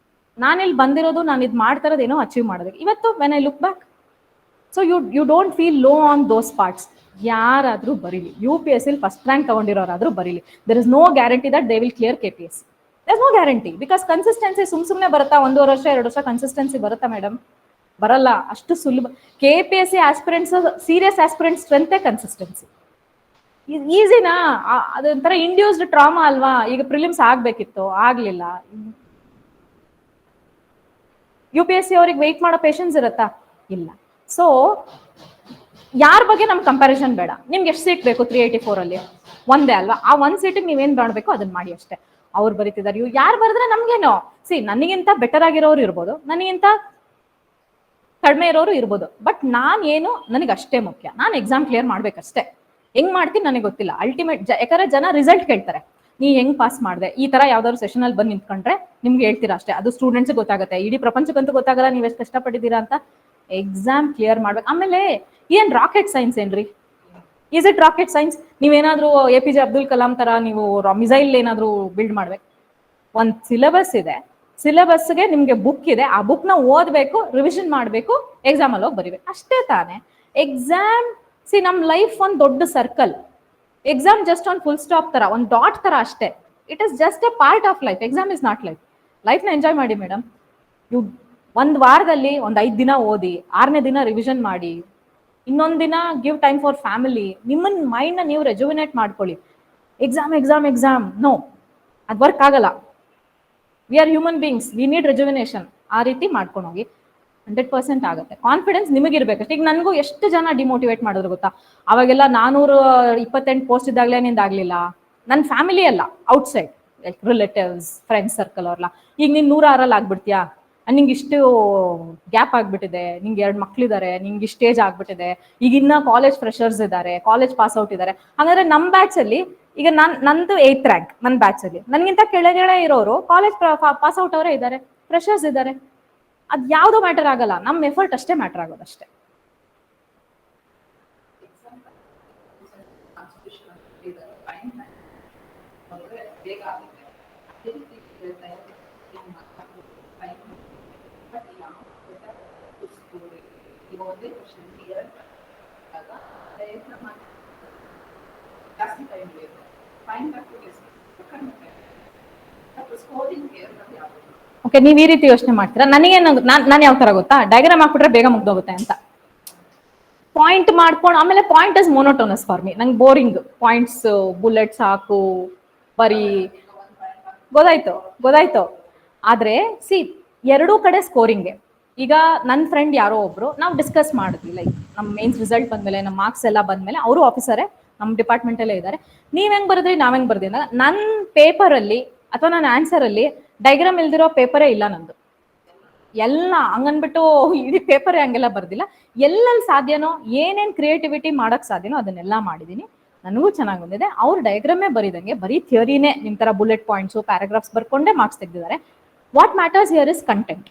ನಾನಿಲ್ಲಿ ಬಂದಿರೋದು, ನಾನು ಇದು ಮಾಡ್ತಾ ಇರೋದೇನೋ ಅಚೀವ್ ಮಾಡೋದಕ್ಕೆ. ಇವತ್ತು when I look back, so you don't feel low on those parts. ಯಾರಾದ್ರೂ ಬರೀಲಿ, UPSC ಫಸ್ಟ್ ರ್ಯಾಂಕ್ ತಗೊಂಡಿರೋರಾದ್ರೂ ಬರೀಲಿ, there is no guarantee that they will clear KPSC. There is no guarantee. Because consistency ಸುಮ್ನೆ ಬರುತ್ತಾ? 1 ವರ್ಷ 2 ವರ್ಷ ಕನ್ಸಿಸ್ಟೆನ್ಸಿ ಬರುತ್ತಾ madam? ಬರಲ್ಲ. ಅಷ್ಟು ಸುಲಭ. KPSC aspirants, serious aspirants strength consistency. ಈಸಿನಾ? ಅದೊಂಥರ ಇಂಡ್ಯೂಸ್ಡ್ ಟ್ರಾಮಾ ಅಲ್ವಾ? ಈಗ ಪ್ರಿಲಿಮ್ಸ್ ಆಗ್ಬೇಕಿತ್ತು, ಆಗ್ಲಿಲ್ಲ. UPSC ಅವ್ರಿಗೆ ವೆಯ್ಟ್ ಮಾಡೋ ಪೇಷನ್ಸ್ ಇರತ್ತಾ? ಇಲ್ಲ. ಸೊ ಯಾರ ಬಗ್ಗೆ ನಮ್ಗೆ ಕಂಪ್ಯಾರಿಸನ್ ಬೇಡ. ನಿಮ್ಗೆ ಎಷ್ಟು ಸೀಟ್ ಬೇಕು? 384 ಅಲ್ಲಿ ಒಂದೇ ಅಲ್ವಾ? ಆ 1 ಸೀಟಿಗೆ ನೀವೇನ್ ಮಾಡಬೇಕು ಅದನ್ನ ಮಾಡಿ ಅಷ್ಟೇ. ಅವ್ರು ಬರೀತಿದ್ದಾರೆ, ಯಾರು ಬರೆದ್ರೆ ನಮ್ಗೇನೋ. ನನಗಿಂತ ಬೆಟರ್ ಆಗಿರೋರು ಇರ್ಬೋದು, ನನಗಿಂತ ಕಡಿಮೆ ಇರೋರು ಇರ್ಬೋದು. ಬಟ್ ಏನು ನನಗೆ ಅಷ್ಟೇ ಮುಖ್ಯ, ನಾನು ಎಕ್ಸಾಮ್ ಕ್ಲಿಯರ್ ಮಾಡ್ಬೇಕಷ್ಟೇ. ಹೆಂಗ್ ಮಾಡ್ತೀನಿ ನನಗೆ ಗೊತ್ತಿಲ್ಲ. ಅಲ್ಟಿಮೇಟ್ ಯಾಕಂದ್ರೆ ಜನ ರಿಸಲ್ಟ್ ಕೇಳ್ತಾರೆ, ನೀ ಹೆಂಗ್ ಪಾಸ್ ಮಾಡಿದೆ. ಈ ತರ ಯಾವ್ದಾದ್ರು ಸೆಷನ್ ಅಲ್ಲಿ ಬಂದು ನಿಂತ್ಕೊಂಡ್ರೆ ನಿಮ್ಗೆ ಹೇಳ್ತೀರಾ ಅಷ್ಟೇ, ಅದು ಸ್ಟೂಡೆಂಟ್ಸ್ ಗೊತ್ತಾಗುತ್ತೆ, ಇಡೀ ಪ್ರಪಂಚಕ್ಕಂತೂ ಗೊತ್ತಾಗಲ್ಲ ನೀವ್ ಎಷ್ಟು ಕಷ್ಟಪಟ್ಟಿದ್ದೀರಾ ಅಂತ. ಎಕ್ಸಾಮ್ ಕ್ಲಿಯರ್ ಮಾಡ್ಬೇಕು. ಆಮೇಲೆ ಏನ್ ರಾಕೆಟ್ ಸೈನ್ಸ್ ಏನ್ರಿ? Is it rocket science? ನೀವೇನಾದ್ರೂ APJ ಅಬ್ದುಲ್ ಕಲಾಂ ತರ ನೀವು ಮಿಸೈಲ್ ಏನಾದ್ರೂ ಬಿಲ್ಡ್ ಮಾಡ್ಬೇಕು? ಒಂದ್ ಸಿಲೆಬಸ್ ಇದೆ, ಸಿಲೆಬಸ್ಗೆ ನಿಮ್ಗೆ ಬುಕ್ ಇದೆ, ಆ ಬುಕ್ ನ ಓದ್ಬೇಕು, ರಿವಿಷನ್ ಮಾಡ್ಬೇಕು, ಎಕ್ಸಾಮ್ ಅಲ್ಲಿ ಹೋಗಿ ಬರಿಬೇಕು, ಅಷ್ಟೇ ತಾನೆ. ಎಕ್ಸಾಮ್ ನಮ್ ಲೈಫ್ ಒಂದ್ ದೊಡ್ಡ ಸರ್ಕಲ್, ಎಕ್ಸಾಮ್ ಜಸ್ಟ್ ಒಂದು ಫುಲ್ ಸ್ಟಾಪ್ ತರ, ಒಂದು ಡಾಟ್ ತರ ಅಷ್ಟೇ. It is just A part of life. Exam is not life. Life ನ ಎಂಜಾಯ್ ಮಾಡಿ ಮೇಡಮ್. ಒಂದ್ ವಾರದಲ್ಲಿ 5 ದಿನ ಓದಿ, 6ನೇ ದಿನ ರಿವಿಷನ್ ಮಾಡಿ, ಇನ್ನೊಂದ್ ದಿನ ಗಿವ್ ಟೈಮ್ ಫಾರ್ ಫ್ಯಾಮಿಲಿ. ನಿಮ್ಮನ್ ಮೈಂಡ್ ನ ನೀವು ರೆಜುವಿನೇಟ್ ಮಾಡ್ಕೊಳ್ಳಿ. ಎಕ್ಸಾಮ್ ಎಕ್ಸಾಮ್ ಎಕ್ಸಾಮ್ ನೋ, ಅದ್ ವರ್ಕ್ ಆಗಲ್ಲ. We are human beings, we need rejuvenation. ಆ ರೀತಿ ಮಾಡ್ಕೊಂಡು ಹೋಗಿ 100% ಆಗುತ್ತೆ. ಕಾನ್ಫಿಡೆನ್ಸ್ ನಿಮಗಿರ್ಬೇಕಷ್ಟೇ. ಈಗ ನನಗೂ ಎಷ್ಟು ಜನ ಡಿಮೋಟಿವೇಟ್ ಮಾಡಿದ್ರು ಗೊತ್ತಾ? ಅವಾಗೆಲ್ಲ 428 ಪೋಸ್ಟ್ ಇದ್ದಾಗಲೇ ನಿಂದಾಗ್ಲಿಲ್ಲ. ನನ್ನ ಫ್ಯಾಮಿಲಿ ಅಲ್ಲ, outside like relatives, friends circle ಅವ್ರಲ್ಲ. ಈಗ ನೀನ್ 106 ಆಗ್ಬಿಡ್ತೀಯಾ? ನಿಂಗೆ ಇಷ್ಟು ಗ್ಯಾಪ್ ಆಗ್ಬಿಟ್ಟಿದೆ, ನಿಂಗೆ 2 ಮಕ್ಳಿದ್ದಾರೆ, ನಿಂಗೆ ಇಷ್ಟು ಏಜ್ ಆಗ್ಬಿಟ್ಟಿದೆ, ಈಗ ಇನ್ನ ಕಾಲೇಜ್ ಫ್ರೆಷರ್ಸ್ ಇದ್ದಾರೆ, ಕಾಲೇಜ್ ಪಾಸ್ ಔಟ್ ಇದ್ದಾರೆ. ಹಾಗಾದ್ರೆ ನಮ್ ಬ್ಯಾಚ್ ಅಲ್ಲಿ ಈಗ ನಂದು 8th ರ್ಯಾಂಕ್, ನನ್ನ ಬ್ಯಾಚ್ ಅಲ್ಲಿ ನನ್ಗಿಂತ ಕೆಳಗಡೆ ಇರೋರು ಕಾಲೇಜ್ ಪಾಸ್ ಔಟ್ ಅವರೇ ಇದ್ದಾರೆ, ಫ್ರೆಷರ್ಸ್ ಇದ್ದಾರೆ. ಅದ್ ಯಾವ್ದು ಮ್ಯಾಟರ್ ಆಗಲ್ಲ, ನಮ್ ಎಫರ್ಟ್ ಅಷ್ಟೇ ಮ್ಯಾಟರ್ ಆಗೋದಷ್ಟೇ. ಓಕೆ, ನೀವ್ ಈ ರೀತಿ ಯೋಚನೆ ಮಾಡ್ತೀರಾ. ನನಗೆ ನಾನು ಯಾವ ತರ ಗೊತ್ತಾ, ಡಯಾಗ್ರಾಮ್ ಹಾಕ್ಬಿಟ್ರೆ ಬೇಗ ಮುಗ್ದೋಗುತ್ತೆ ಅಂತ ಪಾಯಿಂಟ್ ಮಾಡ್ಕೊಂಡು, ಆಮೇಲೆ point is monotonous for me. ನಂಗೆ ಬೋರಿಂಗ್. ಪಾಯಿಂಟ್ಸ್ ಬುಲೆಟ್ಸ್ ಹಾಕು ಬರೀ, ಗೊತ್ತಾಯ್ತು. ಆದ್ರೆ ಎರಡೂ ಕಡೆ ಸ್ಕೋರಿಂಗ್ಗೆ. ಈಗ ನನ್ನ ಫ್ರೆಂಡ್ ಯಾರೋ ಒಬ್ರು ನಾವು ಡಿಸ್ಕಸ್ ಮಾಡಿದ್ವಿ, ಲೈಕ್ ನಮ್ಮ ಮೇನ್ಸ್ ರಿಸಲ್ಟ್ ಬಂದ್ಮೇಲೆ, ನಮ್ಮ ಮಾರ್ಕ್ಸ್ ಎಲ್ಲ ಬಂದ್ಮೇಲೆ, ಅವರು ಆಫೀಸರೇ, ನಮ್ಮ ಡಿಪಾರ್ಟ್ಮೆಂಟ್ ಅಲ್ಲೇ ಇದ್ದಾರೆ. ನೀವ್ ಹೆಂಗ್ ಬರೆದ್ರಿ, ನಾವ್ ಹೆಂಗ್ ಬರ್ದಿ? ನನ್ನ ಪೇಪರ್ ಅಲ್ಲಿ ಅಥವಾ ನನ್ನ ಆನ್ಸರ್ ಅಲ್ಲಿ ಡೈಗ್ರಾಮ್ ಇಲ್ದಿರೋ ಪೇಪರೇ ಇಲ್ಲ ನಂದು. ಎಲ್ಲ ಹಂಗನ್ಬಿಟ್ಟು ಇಡೀ ಪೇಪರ್ ಹಂಗೆಲ್ಲ ಬರ್ದಿಲ್ಲ. ಎಲ್ಲೆಲ್ಲಿ ಸಾಧ್ಯನೋ, ಏನೇನ್ ಕ್ರಿಯೇಟಿವಿಟಿ ಮಾಡಕ್ ಸಾಧ್ಯನೋ ಅದನ್ನೆಲ್ಲ ಮಾಡಿದೀನಿ. ನನಗೂ ಚೆನ್ನಾಗಿ ಬಂದಿದೆ. ಅವ್ರು ಡಯಾಗ್ರಾಮೇ ಬರೀದಂಗೆ, ಬರೀ ಥಿಯರಿನೇ ನಿಮ್ ತರ ಬುಲೆಟ್ ಪಾಯಿಂಟ್ಸ್, ಪ್ಯಾರಾಗ್ರಾಫ್ಸ್ ಬರ್ಕೊಂಡೇ ಮಾರ್ಕ್ಸ್ ತೆಗೆದಿದ್ದಾರೆ. What matters here is content.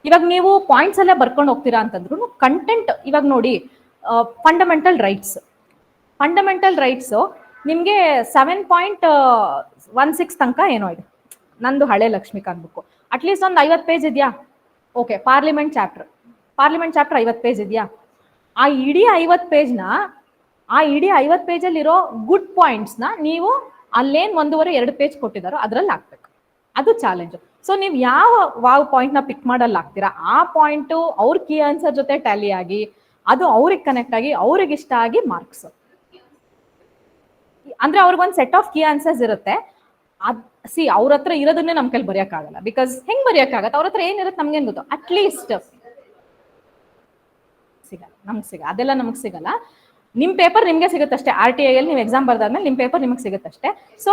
ಇವಾಗ ನೀವು ಪಾಯಿಂಟ್ಸ್ ಅಲ್ಲೇ ಬರ್ಕೊಂಡು ಹೋಗ್ತೀರಾ ಅಂತಂದ್ರು ಕಂಟೆಂಟ್, ಇವಾಗ ನೋಡಿ, ಫಂಡಮೆಂಟಲ್ ರೈಟ್ಸ್ ನಿಮ್ಗೆ 7.16 ತನಕ ಏನೋ ಇದೆ. ನಂದು ಹಳೆ ಲಕ್ಷ್ಮೀಕಾಂತ್ ಬುಕ್, ಅಟ್ಲೀಸ್ಟ್ ಒಂದು 50 ಪೇಜ್ ಇದೆಯಾ? ಓಕೆ, ಪಾರ್ಲಿಮೆಂಟ್ ಚಾಪ್ಟರ್ 50 ಪೇಜ್ ಇದೆಯಾ? ಆ ಇಡೀ 50 ಪೇಜಲ್ಲಿರೋ ಗುಡ್ ಪಾಯಿಂಟ್ಸ್ ನ ನೀವು ಅಲ್ಲೇನ್ 1.5-2 ಪೇಜ್ ಕೊಟ್ಟಿದಾರೋ ಅದ್ರಲ್ಲಿ ಹಾಕ್ಬೇಕು. ಅದು ಚಾಲೆಂಜ್. ಸೊ ನೀವು ಯಾವ ಪಾಯಿಂಟ್ ನ ಪಿಕ್ ಮಾಡಲ್ಲ ಹಾಕ್ತೀರಾ, ಆ ಪಾಯಿಂಟ್ ಅವ್ರ ಕೀ ಆನ್ಸರ್ ಜೊತೆ ಟ್ಯಾಲಿ ಆಗಿ, ಅದು ಅವ್ರಿಗೆ ಕನೆಕ್ಟ್ ಆಗಿ, ಅವ್ರಿಗೆ ಇಷ್ಟ ಆಗಿ ಮಾರ್ಕ್ಸ್. ಅಂದ್ರೆ ಅವ್ರಿಗೊಂದು ಸೆಟ್ ಆಫ್ ಕೀ ಆನ್ಸರ್ಸ್ ಇರುತ್ತೆ. ಅವ್ರ ಹತ್ರ ಇರೋದನ್ನೇ ನಮ್ ಕೈಲಿ ಬರೆಯಕ್ಕಾಗಲ್ಲ. ಬಿಕಾಸ್ ಹೆಂಗ್ ಬರೆಯಕ್ಕಾಗತ್ತೆ? ಅವ್ರ ಹತ್ರ ಏನಿರುತ್ತೆ ನಮ್ಗೇನ್ ಗೊತ್ತು? ಅಟ್ಲೀಸ್ಟ್ ಅದೆಲ್ಲ ನಮಗ್ ಸಿಗಲ್ಲ. ನಿಮ್ ಪೇಪರ್ ನಿಮ್ಗೆ ಸಿಗುತ್ತಷ್ಟೇ. RTI ಅಲ್ಲಿ ನೀವು ಎಕ್ಸಾಮ್ ಬರ್ದಾದ್ಮೇಲೆ ನಿಮ್ ಪೇಪರ್ ನಿಮಗ್ ಸಿಗುತ್ತಷ್ಟೇ. ಸೊ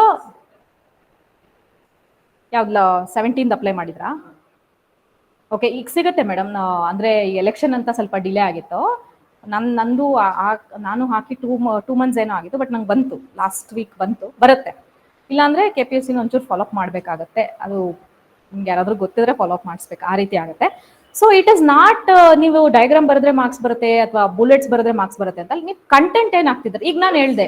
ಯಾವ್ದು 17th ಅಪ್ಲೈ ಮಾಡಿದ್ರಾ? ಓಕೆ, ಈಗ ಸಿಗುತ್ತೆ ಮೇಡಮ್. ಅಂದ್ರೆ ಎಲೆಕ್ಷನ್ ಅಂತ ಸ್ವಲ್ಪ ಡಿಲೇ ಆಗಿತ್ತು. ನಂದು ನಾನು ಹಾಕಿ 2 months ಏನೋ ಆಗಿತ್ತು, ಬಟ್ ನಂಗೆ ಬಂತು, ಲಾಸ್ಟ್ ವೀಕ್ ಬರುತ್ತೆ. ಇಲ್ಲಾಂದ್ರೆ KPSC ಒಂಚೂರು ಫಾಲೋಅಪ್ ಮಾಡ್ಬೇಕಾಗತ್ತೆ. ಅದು ನಿಮ್ಗೆ ಯಾರಾದ್ರೂ ಗೊತ್ತಿದ್ರೆ ಫಾಲೋಅಪ್ ಮಾಡಿಸ್ಬೇಕು, ಆ ರೀತಿ ಆಗುತ್ತೆ. ಸೊ ಇಟ್ ಇಸ್ ನಾಟ್ ನೀವು ಡಯಾಗ್ರಾಮ್ ಬರೆದ್ರೆ ಮಾರ್ಕ್ಸ್ ಬರುತ್ತೆ ಅಥವಾ ಬುಲೆಟ್ಸ್ ಬರೆದ್ರೆ ಮಾರ್ಕ್ಸ್ ಬರುತ್ತೆ ಅಂತ. ನೀವು ಕಂಟೆಂಟ್ ಏನ್ ಹಾಕ್ತಿದ್ರೆ, ಈಗ ನಾನು ಹೇಳ್ದೆ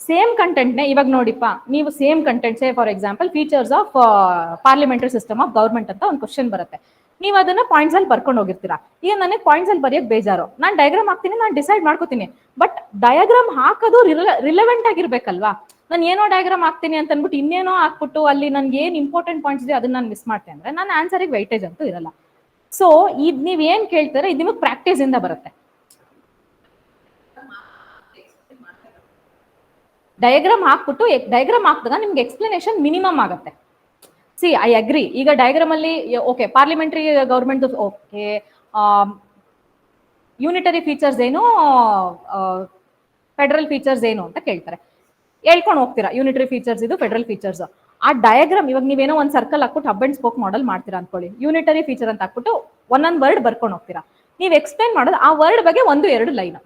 ಸೇಮ್ ಕಂಟೆಂಟ್ನೇ ಇವಾಗ ನೋಡಿಪ್ಪ, ನೀವು same content, say for example features of parliamentary system of government ಅಂತ ಒಂದು ಕ್ವಶನ್ ಬರುತ್ತೆ. ನೀವು ಅದನ್ನ ಪಾಯಿಂಟ್ಸ್ ಅಲ್ಲಿ ಬರ್ಕೊಂಡು ಹೋಗಿರ್ತೀರಾ. ಈಗ ನನಗೆ ಪಾಯಿಂಟ್ಸ್ ಅಲ್ಲಿ ಬರೆಯೋಕೆ ಬೇಜಾರು, ನಾನು ಡಯಾಗ್ರಾಮ್ ಹಾಕ್ತೀನಿ, ನಾನು ಡಿಸೈಡ್ ಮಾಡ್ಕೋತೀನಿ. ಬಟ್ ಡಯಾಗ್ರಾಮ್ ಹಾಕೋದು ರಿಲೆವೆಂಟ್ ಆಗಿರ್ಬೇಕಲ್ವಾ? ನಾನು ಏನೋ ಡಯಾಗ್ರಾಮ್ ಹಾಕ್ತೀನಿ ಅಂತ ಅಂದ್ಬಿಟ್ಟು ಇನ್ನೇನೋ ಹಾಕ್ಬಿಟ್ಟು ಅಲ್ಲಿ ನನ್ಗೆ ಏನ್ ಇಂಪಾರ್ಟೆಂಟ್ ಪಾಯಿಂಟ್ಸ್ ಇದೆ ಅದನ್ನ ನಾನು ಮಿಸ್ ಮಾಡ್ತೇನೆ ಅಂದ್ರೆ ನನ್ನ ಆನ್ಸರಿಗೆ ವೈಟೇಜ್ ಅಂತೂ ಇರಲ್ಲ. ಸೊ ಇದ್ ನೀವ್ ಏನ್ ಕೇಳ್ತಾರೆ, ಇದು ನಿಮಗೆ ಪ್ರಾಕ್ಟೀಸ್ ಇಂದ ಬರುತ್ತೆ. ಡಯಾಗ್ರಾಮ್ ಹಾಕಿದಾಗ ನಿಮ್ಗೆ ಎಕ್ಸ್ಪ್ಲನೇಷನ್ ಮಿನಿಮಮ್ ಆಗುತ್ತೆ. I agree. ಈಗ ಡಯಾಗ್ರಾಮ್ ಅಲ್ಲಿ okay, parliamentary government okay, unitary features ಏನು, ಫೆಡರಲ್ ಫೀಚರ್ಸ್ ಏನು ಅಂತ ಕೇಳ್ತಾರೆ, ಹೇಳ್ಕೊಂಡು ಹೋಗ್ತೀರಾ. ಯೂನಿಟರಿ ಫೀಚರ್ಸ್ ಇದು, ಫೆಡರಲ್ ಫೀಚರ್ಸ್. ಆ ಡಯಾಗ್ರಾಮ್, ಇವಾಗ ನೀವೇನೋ ಒಂದು ಸರ್ಕಲ್ ಹಾಕ್ಬಿಟ್ಟು ಹಬ್ ಅಂಡ್ ಸ್ಪೋಕ್ ಮಾಡೆಲ್ ಮಾಡ್ತೀರಾ ಅನ್ಕೊಳ್ಳಿ, ಯೂನಿಟರಿ ಫೀಚರ್ ಅಂತ ಹಾಕ್ಬಿಟ್ಟು ಒಂದೊಂದು ವರ್ಡ್ ಬರ್ಕೊಂಡು ಹೋಗ್ತೀರಾ. ನೀವು ಎಕ್ಸ್ಪ್ಲೈನ್ ಮಾಡೋದು ಆ ವರ್ಡ್ ಬಗ್ಗೆ 1-2 ಲೈನ್.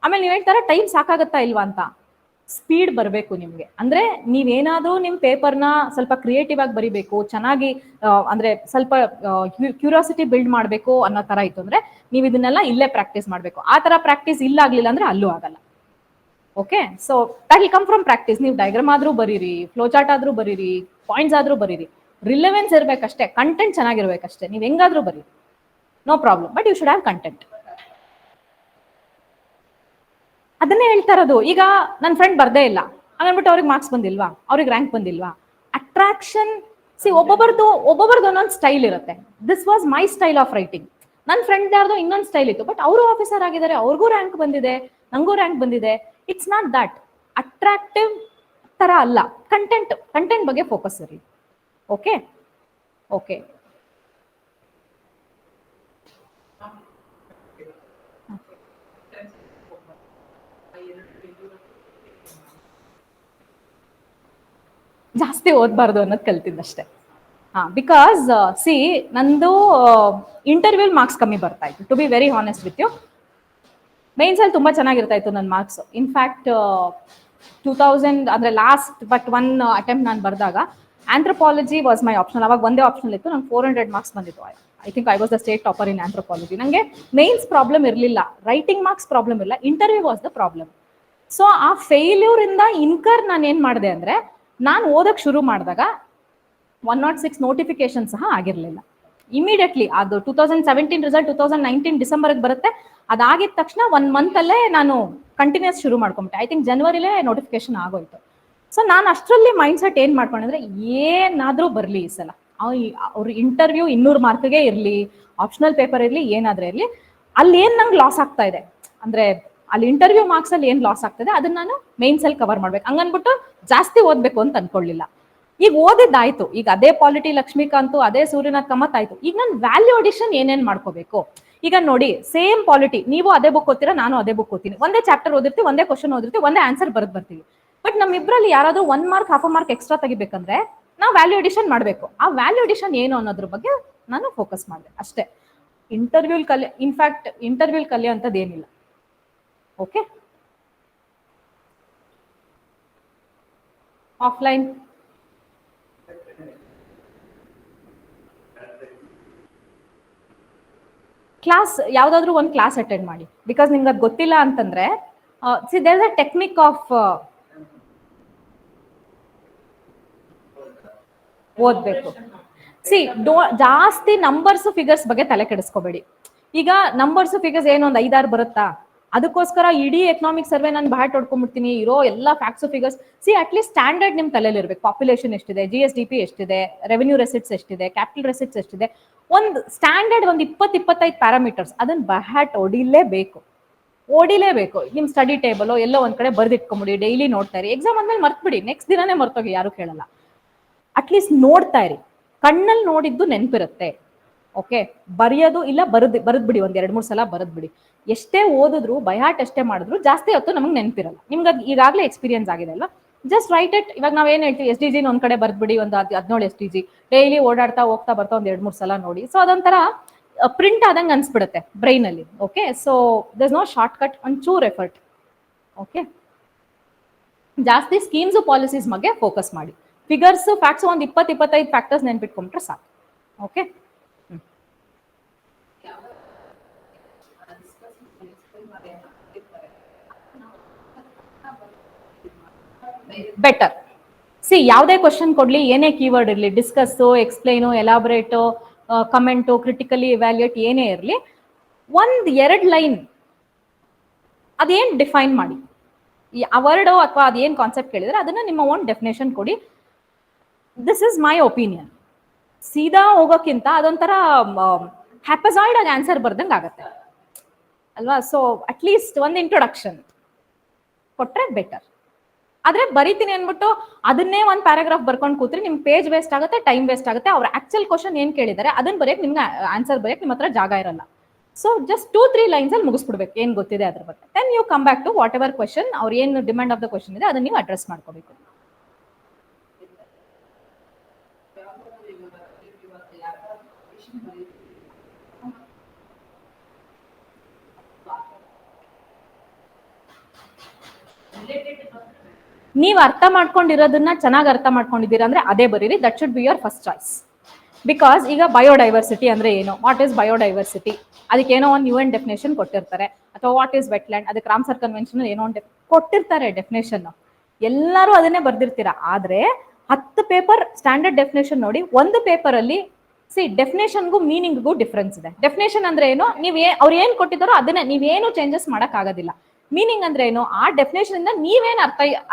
ಆಮೇಲೆ ನೀವು ಹೇಳ್ತಾರ ಟೈಮ್ ಸಾಕಾಗತ್ತಾ ಇಲ್ವಾ ಅಂತ. ಸ್ಪೀಡ್ ಬರಬೇಕು ನಿಮ್ಗೆ. ಅಂದ್ರೆ ನೀವೇನಾದ್ರೂ ನಿಮ್ ಪೇಪರ್ನ ಸ್ವಲ್ಪ ಕ್ರಿಯೇಟಿವ್ ಆಗಿ ಬರಿಬೇಕು, ಚೆನ್ನಾಗಿ ಅಂದ್ರೆ ಸ್ವಲ್ಪ ಕ್ಯೂರಿಯಾಸಿಟಿ ಬಿಲ್ಡ್ ಮಾಡ್ಬೇಕು ಅನ್ನೋ ತರ ಇತ್ತು ಅಂದ್ರೆ ನೀವು ಇದನ್ನೆಲ್ಲ ಇಲ್ಲೇ ಪ್ರಾಕ್ಟೀಸ್ ಮಾಡ್ಬೇಕು. ಆ ತರ ಪ್ರಾಕ್ಟೀಸ್ ಇಲ್ಲ ಆಗ್ಲಿಲ್ಲ ಅಂದ್ರೆ ಅಲ್ಲೂ ಆಗಲ್ಲ. Okay, so that will come from practice. ನೀವು ಡಯಾಗ್ರಾಮ್ ಆದ್ರೂ ಬರೀರಿ, ಫ್ಲೋ ಚಾರ್ಟ್ ಆದ್ರೂ ಬರೀರಿ, ಪಾಯಿಂಟ್ಸ್ ಆದ್ರೂ ಬರೀರಿ, ರಿಲೆವೆನ್ಸ್ ಇರ್ಬೇಕಷ್ಟೇ, ಕಂಟೆಂಟ್ ಚೆನ್ನಾಗಿರ್ಬೇಕಷ್ಟೇ. ನೀವು ಹೆಂಗಾದ್ರೂ ಬರೀರಿ, no problem, but you should have content. ಅದನ್ನೇ ಹೇಳ್ತಾ ಇರೋದು. ಈಗ ನನ್ನ ಫ್ರೆಂಡ್ ಬರ್ದೇ ಇಲ್ಲ ಹಂಗನ್ಬಿಟ್ಟು ಅವ್ರಿಗೆ ಮಾರ್ಕ್ಸ್ ಬಂದಿಲ್ವಾ, ಅವ್ರಿಗೆ ರ್ಯಾಂಕ್ ಬಂದಿಲ್ವಾ? ಅಟ್ರಾಕ್ಷನ್, ಒಬ್ಬೊಬ್ಬರದು ಒಂದೊಂದು ಸ್ಟೈಲ್ ಇರುತ್ತೆ. This was my style of writing. ನನ್ನ ಫ್ರೆಂಡ್ ಯಾರ್ದೋ ಇನ್ನೊಂದು ಸ್ಟೈಲ್ ಇತ್ತು, ಬಟ್ ಅವರು ಆಫೀಸರ್ ಆಗಿದ್ದಾರೆ, ಅವ್ರಿಗೂ ರ್ಯಾಂಕ್ ಬಂದಿದೆ, ನಂಗೂ ರ್ಯಾಂಕ್ ಬಂದಿದೆ. It's not that. ಅಟ್ರಾಕ್ಟಿವ್ ತರ ಅಲ್ಲ, ಕಂಟೆಂಟ್ ಬಗ್ಗೆ ಫೋಕಸ್ ಇರಿ. ಓಕೆ ಓಕೆ ಜಾಸ್ತಿ ಓದ್ಬಾರ್ದು ಅನ್ನೋದು ಕಲ್ತಿದ್ದಷ್ಟೇ. ಬಿಕಾಸ್ ಸಿ ನಂದು ಇಂಟರ್ವ್ಯೂ ಮಾರ್ಕ್ಸ್ ಕಮ್ಮಿ ಬರ್ತಾ ಇತ್ತು, to be very honest with you. Mains ಅಲ್ಲಿ ತುಂಬಾ ಚೆನ್ನಾಗಿರ್ತಾ ಇತ್ತು ನನ್ನ ಮಾರ್ಕ್ಸ್. ಇನ್ಫ್ಯಾಕ್ಟ್ 2000 ಅಂದ್ರೆ ಲಾಸ್ಟ್ ಬಟ್ 1 ಅಟೆಂಪ್ಟ್ ನಾನು ಬರೆದಾಗ ಆಂಥ್ರೋಪಾಲಜಿ ವಾಸ್ ಮೈ ಆಪ್ಷನ್. ಅವಾಗ ಒಂದೇ ಆಪ್ಷನ್ ಇತ್ತು, ನಂಗೆ 400 ಮಾರ್ಕ್ಸ್ ಬಂದಿತ್ತು. I think I was the state topper in anthropology. ನನಗೆ ಮೇನ್ಸ್ ಪ್ರಾಬ್ಲಮ್ ಇರಲಿಲ್ಲ, ರೈಟಿಂಗ್ ಮಾರ್ಕ್ಸ್ ಪ್ರಾಬ್ಲಮ್ ಇರಲಿಲ್ಲ, interview was the problem. So ಆ ಫೇಲ್ಯೂರ್ ಇಂದ ಇನ್ಕರ್ ನಾನು ಏನ್ ಮಾಡಿದೆ ಅಂದ್ರೆ, ನಾನು ಓದಕ್ ಶುರು ಮಾಡಿದಾಗ 106 ನೋಟಿಫಿಕೇಶನ್ ಸಹ ಆಗಿರ್ಲಿಲ್ಲ. ಇಮಿಡಿಯೇಟ್ಲಿ ಅದು 2017 ರಿಸಲ್ಟ್ 2019 ಡಿಸೆಂಬರ್ಗೆ ಬರುತ್ತೆ. ಅದಾಗಿದ ತಕ್ಷಣ 1 ಮಂತ್ ಅಲ್ಲೇ ನಾನು ಕಂಟಿನ್ಯೂಸ್ ಶುರು ಮಾಡ್ಕೊಂಬಿಟ್ಟೆ. ಐ ಥಿಂಕ್ ಜನವರಿಲೇ ನೋಟಿಫಿಕೇಶನ್ ಆಗೋಯ್ತು. ಸೊ ನಾನು ಅಷ್ಟರಲ್ಲಿ ಮೈಂಡ್ ಸೆಟ್ ಏನ್ ಮಾಡ್ಕೊಂಡ್ರೆ, ಏನಾದ್ರೂ ಬರ್ಲಿ ಈ ಸಲ, ಅವ್ರ ಇಂಟರ್ವ್ಯೂ 200 ಮಾರ್ಕ್ಗೆ ಇರ್ಲಿ, ಆಪ್ಷನಲ್ ಪೇಪರ್ ಇರ್ಲಿ, ಏನಾದ್ರೂ ಇರ್ಲಿ, ಅಲ್ಲಿ ಏನ್ ನಂಗೆ ಲಾಸ್ ಆಗ್ತಾ ಇದೆ ಅಂದ್ರೆ, ಅಲ್ಲಿ ಇಂಟರ್ವ್ಯೂ ಮಾರ್ಕ್ಸ್ ಅಲ್ಲಿ ಏನ್ ಲಾಸ್ ಆಗ್ತದೆ ಅದನ್ನ ನಾನು ಮೇನ್ಸ್ ಅಲ್ಲಿ ಕವರ್ ಮಾಡ್ಬೇಕು. ಹಂಗನ್ಬಿಟ್ಟು ಜಾಸ್ತಿ ಓದ್ಬೇಕು ಅಂತ ಅನ್ಕೊಳ್ಳಿಲ್ಲ. ಈಗ ಓದಿದ್ದಾಯ್ತು, ಈಗ ಅದೇ ಪಾಲಿಟಿ ಲಕ್ಷ್ಮೀಕಾಂತ್, ಅದೇ ಸೂರ್ಯನಾಥ್ ಕಮತ್ ಆಯ್ತು. ಈಗ ನಾನು ವ್ಯಾಲ್ಯೂ ಅಡಿಷನ್ ಏನೇನ್ ಮಾಡ್ಕೋಬೇಕು. ಈಗ ನೋಡಿ, ಸೇಮ್ ಪಾಲಿಟಿ, ನೀವು ಅದೇ ಬುಕ್ ಓದ್ತೀರಾ, ನಾನು ಅದೇ ಬುಕ್ ಓದ್ತೀನಿ, ಒಂದೇ ಚಾಪ್ಟರ್ ಓದಿರ್ತೀವಿ, ಒಂದೇ ಕ್ವಶನ್ ಓದಿರ್ತೀವಿ, ಒಂದೇ ಆನ್ಸರ್ ಬರ್ತೀವಿ. ಬಟ್ ನಮ್ಮಿಬ್ರಲ್ಲಿ ಯಾರಾದ್ರೂ 1 ಮಾರ್ಕ್ 1/2 ಮಾರ್ಕ್ ಎಕ್ಸ್ಟ್ರಾ ತೆಗಿಬೇಕಂದ್ರೆ ನಾವು ವ್ಯಾಲ್ಯೂ ಅಡಿಷನ್ ಮಾಡಬೇಕು. ಆ ವ್ಯಾಲ್ಯೂ ಅಡಿಷನ್ ಏನು ಅನ್ನೋದ್ರ ಬಗ್ಗೆ ನಾನು ಫೋಕಸ್ ಮಾಡಿದೆ ಅಷ್ಟೇ. ಇನ್ಫ್ಯಾಕ್ಟ್ ಇಂಟರ್ವ್ಯೂ ಕಲಿಯೋಂಥದ್ದು ಏನಿಲ್ಲ. ಓಕೆ, ಆಫ್ಲೈನ್ ಕ್ಲಾಸ್, ಯಾವ್ದಾದ್ರು ಒಂದು ಕ್ಲಾಸ್ ಅಟೆಂಡ್ ಮಾಡಿ. ಬಿಕಾಸ್ ನಿಮ್ಗೆ ಅದು ಗೊತ್ತಿಲ್ಲ ಅಂತಂದ್ರೆ, see there is a technique of ಓದ್ಬೇಕು. ಸಿ ಜಾಸ್ತಿ ನಂಬರ್ಸ್ ಫಿಗರ್ಸ್ ಬಗ್ಗೆ ತಲೆ ಕೆಡಿಸ್ಕೋಬೇಡಿ. ಈಗ ನಂಬರ್ಸ್ ಫಿಗರ್ಸ್ ಏನೋ ಒಂದು 5-6 ಬರುತ್ತಾ, ಅದಕ್ಕೋಸ್ಕರ ಇಡೀ ಎಕನಾಮಿಕ್ ಸರ್ವೆ ನಾನು ಬಹಳ ಹೊಡ್ಕೊಂಡ್ಬಿಡ್ತೀನಿ, ಇರೋ ಎಲ್ಲ facts figures. C at least standard ನಿಮ್ ತಲೆಯಲ್ಲಿ ಇರ್ಬೇಕು. ಪಾಪ್ಯುಲೇಷನ್ ಎಷ್ಟಿದೆ, GSDP ಎಷ್ಟಿದೆ, ರೆವೆನ್ಯೂ ರೆಸಿಟ್ಸ್ ಎಷ್ಟಿದೆ, ಕ್ಯಾಪಿಟಲ್ ರೆಸಿಟ್ಸ್ ಎಷ್ಟಿದೆ, ಒಂದು ಸ್ಟ್ಯಾಂಡರ್ಡ್ ಒಂದು 20-25 ಪ್ಯಾರಾಮೀಟರ್ಸ್ ಅದನ್ನ ಬಹಟ್ ಓಡಿಲೇಬೇಕು. ನಿಮ್ ಸ್ಟಡಿ ಟೇಬಲ್ ಎಲ್ಲೋ ಒಂದ್ ಕಡೆ ಬರ್ದಿಟ್ಕೊಂಬಿಡಿ, ಡೈಲಿ ನೋಡ್ತಾ ಇರಿ. ಎಕ್ಸಾಮ್ ಆದ್ಮೇಲೆ ಮರ್ತ್ಬಿಡಿ, ನೆಕ್ಸ್ಟ್ ದಿನಾನೇ ಮರ್ತೋಗಿ, ಯಾರು ಕೇಳಲ್ಲ. ಅಟ್ಲೀಸ್ಟ್ ನೋಡ್ತಾ ಇರಿ, ಕಣ್ಣಲ್ಲಿ ನೋಡಿದ್ದು ನೆನಪಿರುತ್ತೆ. ಓಕೆ, ಬರೆಯೋದು ಇಲ್ಲ, ಬರದ್ಬಿಡಿ, 1-2-3 ಸಲ ಬರದ್ಬಿಡಿ. ಎಷ್ಟೇ ಓದಿದ್ರು ಬಯಾಟ್ ಎಷ್ಟೇ ಮಾಡಿದ್ರು ಜಾಸ್ತಿ ಹೊತ್ತು ನಮಗೆ ನೆನಪಿರಲ್ಲ. ನಿಮ್ಗೆ ಈಗಾಗಲೇ ಎಕ್ಸ್ಪೀರಿಯನ್ಸ್ ಆಗಿದೆ ಅಲ್ವಾ? Just right it. ಇವಾಗ ನಾವೇನ್ ಹೇಳ್ತೀವಿ, SDG ಒಂದ್ ಕಡೆ ಬರ್ದ್ಬಿಡಿ, ಒಂದು 17 SDG ಡೈಲಿ ಓಡಾಡ್ತಾ ಹೋಗ್ತಾ ಬರ್ತಾ 1-2-3 ಸಲ ನೋಡಿ. ಸೊ ಅದೊಂಥರ ಪ್ರಿಂಟ್ ಆದಂಗೆ ಅನ್ಸ್ಬಿಡುತ್ತೆ ಬ್ರೈನ್ ಅಲ್ಲಿ. Okay, so there no short cut, ಒಂಚೂರ್ ಎಫರ್ಟ್. ಓಕೆ, ಜಾಸ್ತಿ ಸ್ಕೀಮ್ಸ್ ಪಾಲಿಸೀಸ್ ಬಗ್ಗೆ ಫೋಕಸ್ ಮಾಡಿ. ಫಿಗರ್ಸ್ ಫ್ಯಾಕ್ಟ್ಸ್ ಒಂದು 20-25 ಫ್ಯಾಕ್ಟರ್ಸ್ ನೆನ್ಪಿಟ್ಕೊಂಡ್ರೆ ಸಾಕು. Okay, better. ಸಿ ಯಾವುದೇ ಕ್ವಶನ್ ಕೊಡ್ಲಿ, ಏನೇ ಕೀವರ್ಡ್ ಇರಲಿ, discuss, explain, elaborate, comment, critically evaluate ಏನೇ ಇರಲಿ, 1-2 ಲೈನ್ ಅದೇನ್ ಡಿಫೈನ್ ಮಾಡಿ. ಆ ವರ್ಡ್ ಅಥವಾ ಅದೇನ್ ಕಾನ್ಸೆಪ್ಟ್ ಕೇಳಿದ್ರೆ ಅದನ್ನ ನಿಮ್ಮ ಓನ್ ಡೆಫಿನೇಷನ್ ಕೊಡಿ. This is my opinion. ಸೀದಾ ಹೋಗೋಕ್ಕಿಂತ ಅದೊಂಥರ ಹ್ಯಾಪಸಾಯ್ಡ್ ಆಗಿ ಆನ್ಸರ್ ಬರ್ದಂಗೆ ಆಗತ್ತೆ ಅಲ್ವಾ? ಸೊ ಅಟ್ಲೀಸ್ಟ್ ಒಂದು ಇಂಟ್ರೊಡಕ್ಷನ್ ಕೊಟ್ರೆ ಬೆಟರ್. ಆದ್ರೆ ಬರೀತೀನಿ ಅನ್ಬಿಟ್ಟು ಅದನ್ನೇ ಒಂದು ಪ್ಯಾರಾಗ್ರಾಫ್ ಬರ್ಕೊಂಡು ಕೂತ್ರೆ ನಿಮ್ ಪೇಜ್ ವೇಸ್ಟ್ ಆಗುತ್ತೆ, ಟೈಮ್ ವೇಸ್ಟ್ ಆಗುತ್ತೆ. ಅವ್ರ ಆಕ್ಚುಯಲ್ ಕ್ವಶನ್ ಏನ್ ಕೇಳಿದಾರೆ ಅದನ್ನ ಬರೆಯಕ್ ನಿಮ್ಗೆ ಆನ್ಸರ್ ಬರೆಯಕ್ ನಿಮ್ಮ ಹತ್ರ ಜಾಗ ಇರಲ್ಲ. ಸೊ ಜಸ್ಟ್ 2-3 ಲೈನ್ಸ್ ಅಲ್ಲಿ ಮುಗಿಸ್ಬಿಡ್ಬೇಕು ಏನ್ ಗೊತ್ತಿದೆ ಅದ್ರ ಬಗ್ಗೆ. Then you come back to whatever question, ಅವ್ರ ಏನು ಡಿಮ್ಯಾಂಡ್ ಆಫ್ ದ ಕ್ವಶನ್ ಇದೆ ಅದನ್ನ ನೀವು ಅಡ್ರೆಸ್ ಮಾಡ್ಕೋಬೇಕು. ನೀವು ಅರ್ಥ ಮಾಡ್ಕೊಂಡಿರೋದನ್ನ ಚೆನ್ನಾಗಿ ಅರ್ಥ ಮಾಡ್ಕೊಂಡಿದ್ದೀರಾ ಅಂದ್ರೆ ಅದೇ ಬರೀರಿ. That should be your first choice. Because ಈಗ ಬಯೋಡೈವರ್ಸಿಟಿ ಅಂದ್ರೆ ಏನು, ವಾಟ್ ಈಸ್ ಬಯೋಡೈವರ್ಸಿಟಿ, ಅದಕ್ಕೆ ಏನೋ ಒಂದು UN ಡೆಫಿನೇಷನ್ ಕೊಟ್ಟಿರ್ತಾರೆ. ಅಥವಾ ವಾಟ್ ಈಸ್ ವೆಟ್ಲ್ಯಾಂಡ್, ಅದಕ್ಕೆ ರಾಮ್ಸರ್ ಕನ್ವೆನ್ಷನ್ ಏನೋ ಒಂದು ಕೊಟ್ಟಿರ್ತಾರೆ ಡೆಫಿನೇಷನ್. ಎಲ್ಲರೂ ಅದನ್ನೇ ಬರ್ದಿರ್ತೀರಾ. ಆದ್ರೆ 10 ಪೇಪರ್ ಸ್ಟ್ಯಾಂಡರ್ಡ್ ಡೆಫಿನೇಷನ್ ನೋಡಿ, ಒಂದು ಪೇಪರ್ ಅಲ್ಲಿ ಡೆಫಿನೇಷನ್ಗೂ ಮೀನಿಂಗ್ಗೂ ಡಿಫ್ರೆನ್ಸ್ ಇದೆ. ಡೆಫಿನೇಷನ್ ಅಂದ್ರೆ ಏನು, ಅವ್ರು ಏನ್ ಕೊಟ್ಟಿದ್ದಾರೋ ಅದನ್ನೇ, ನೀವೇನು ಚೇಂಜಸ್ ಮಾಡಕ್ ಆಗೋದಿಲ್ಲ. ಮೀನಿಂಗ್ ಅಂದ್ರೆ ಏನು, ಆ ಡೆಫಿನೇಷನ್ ಇಂದ ನೀವೇನ್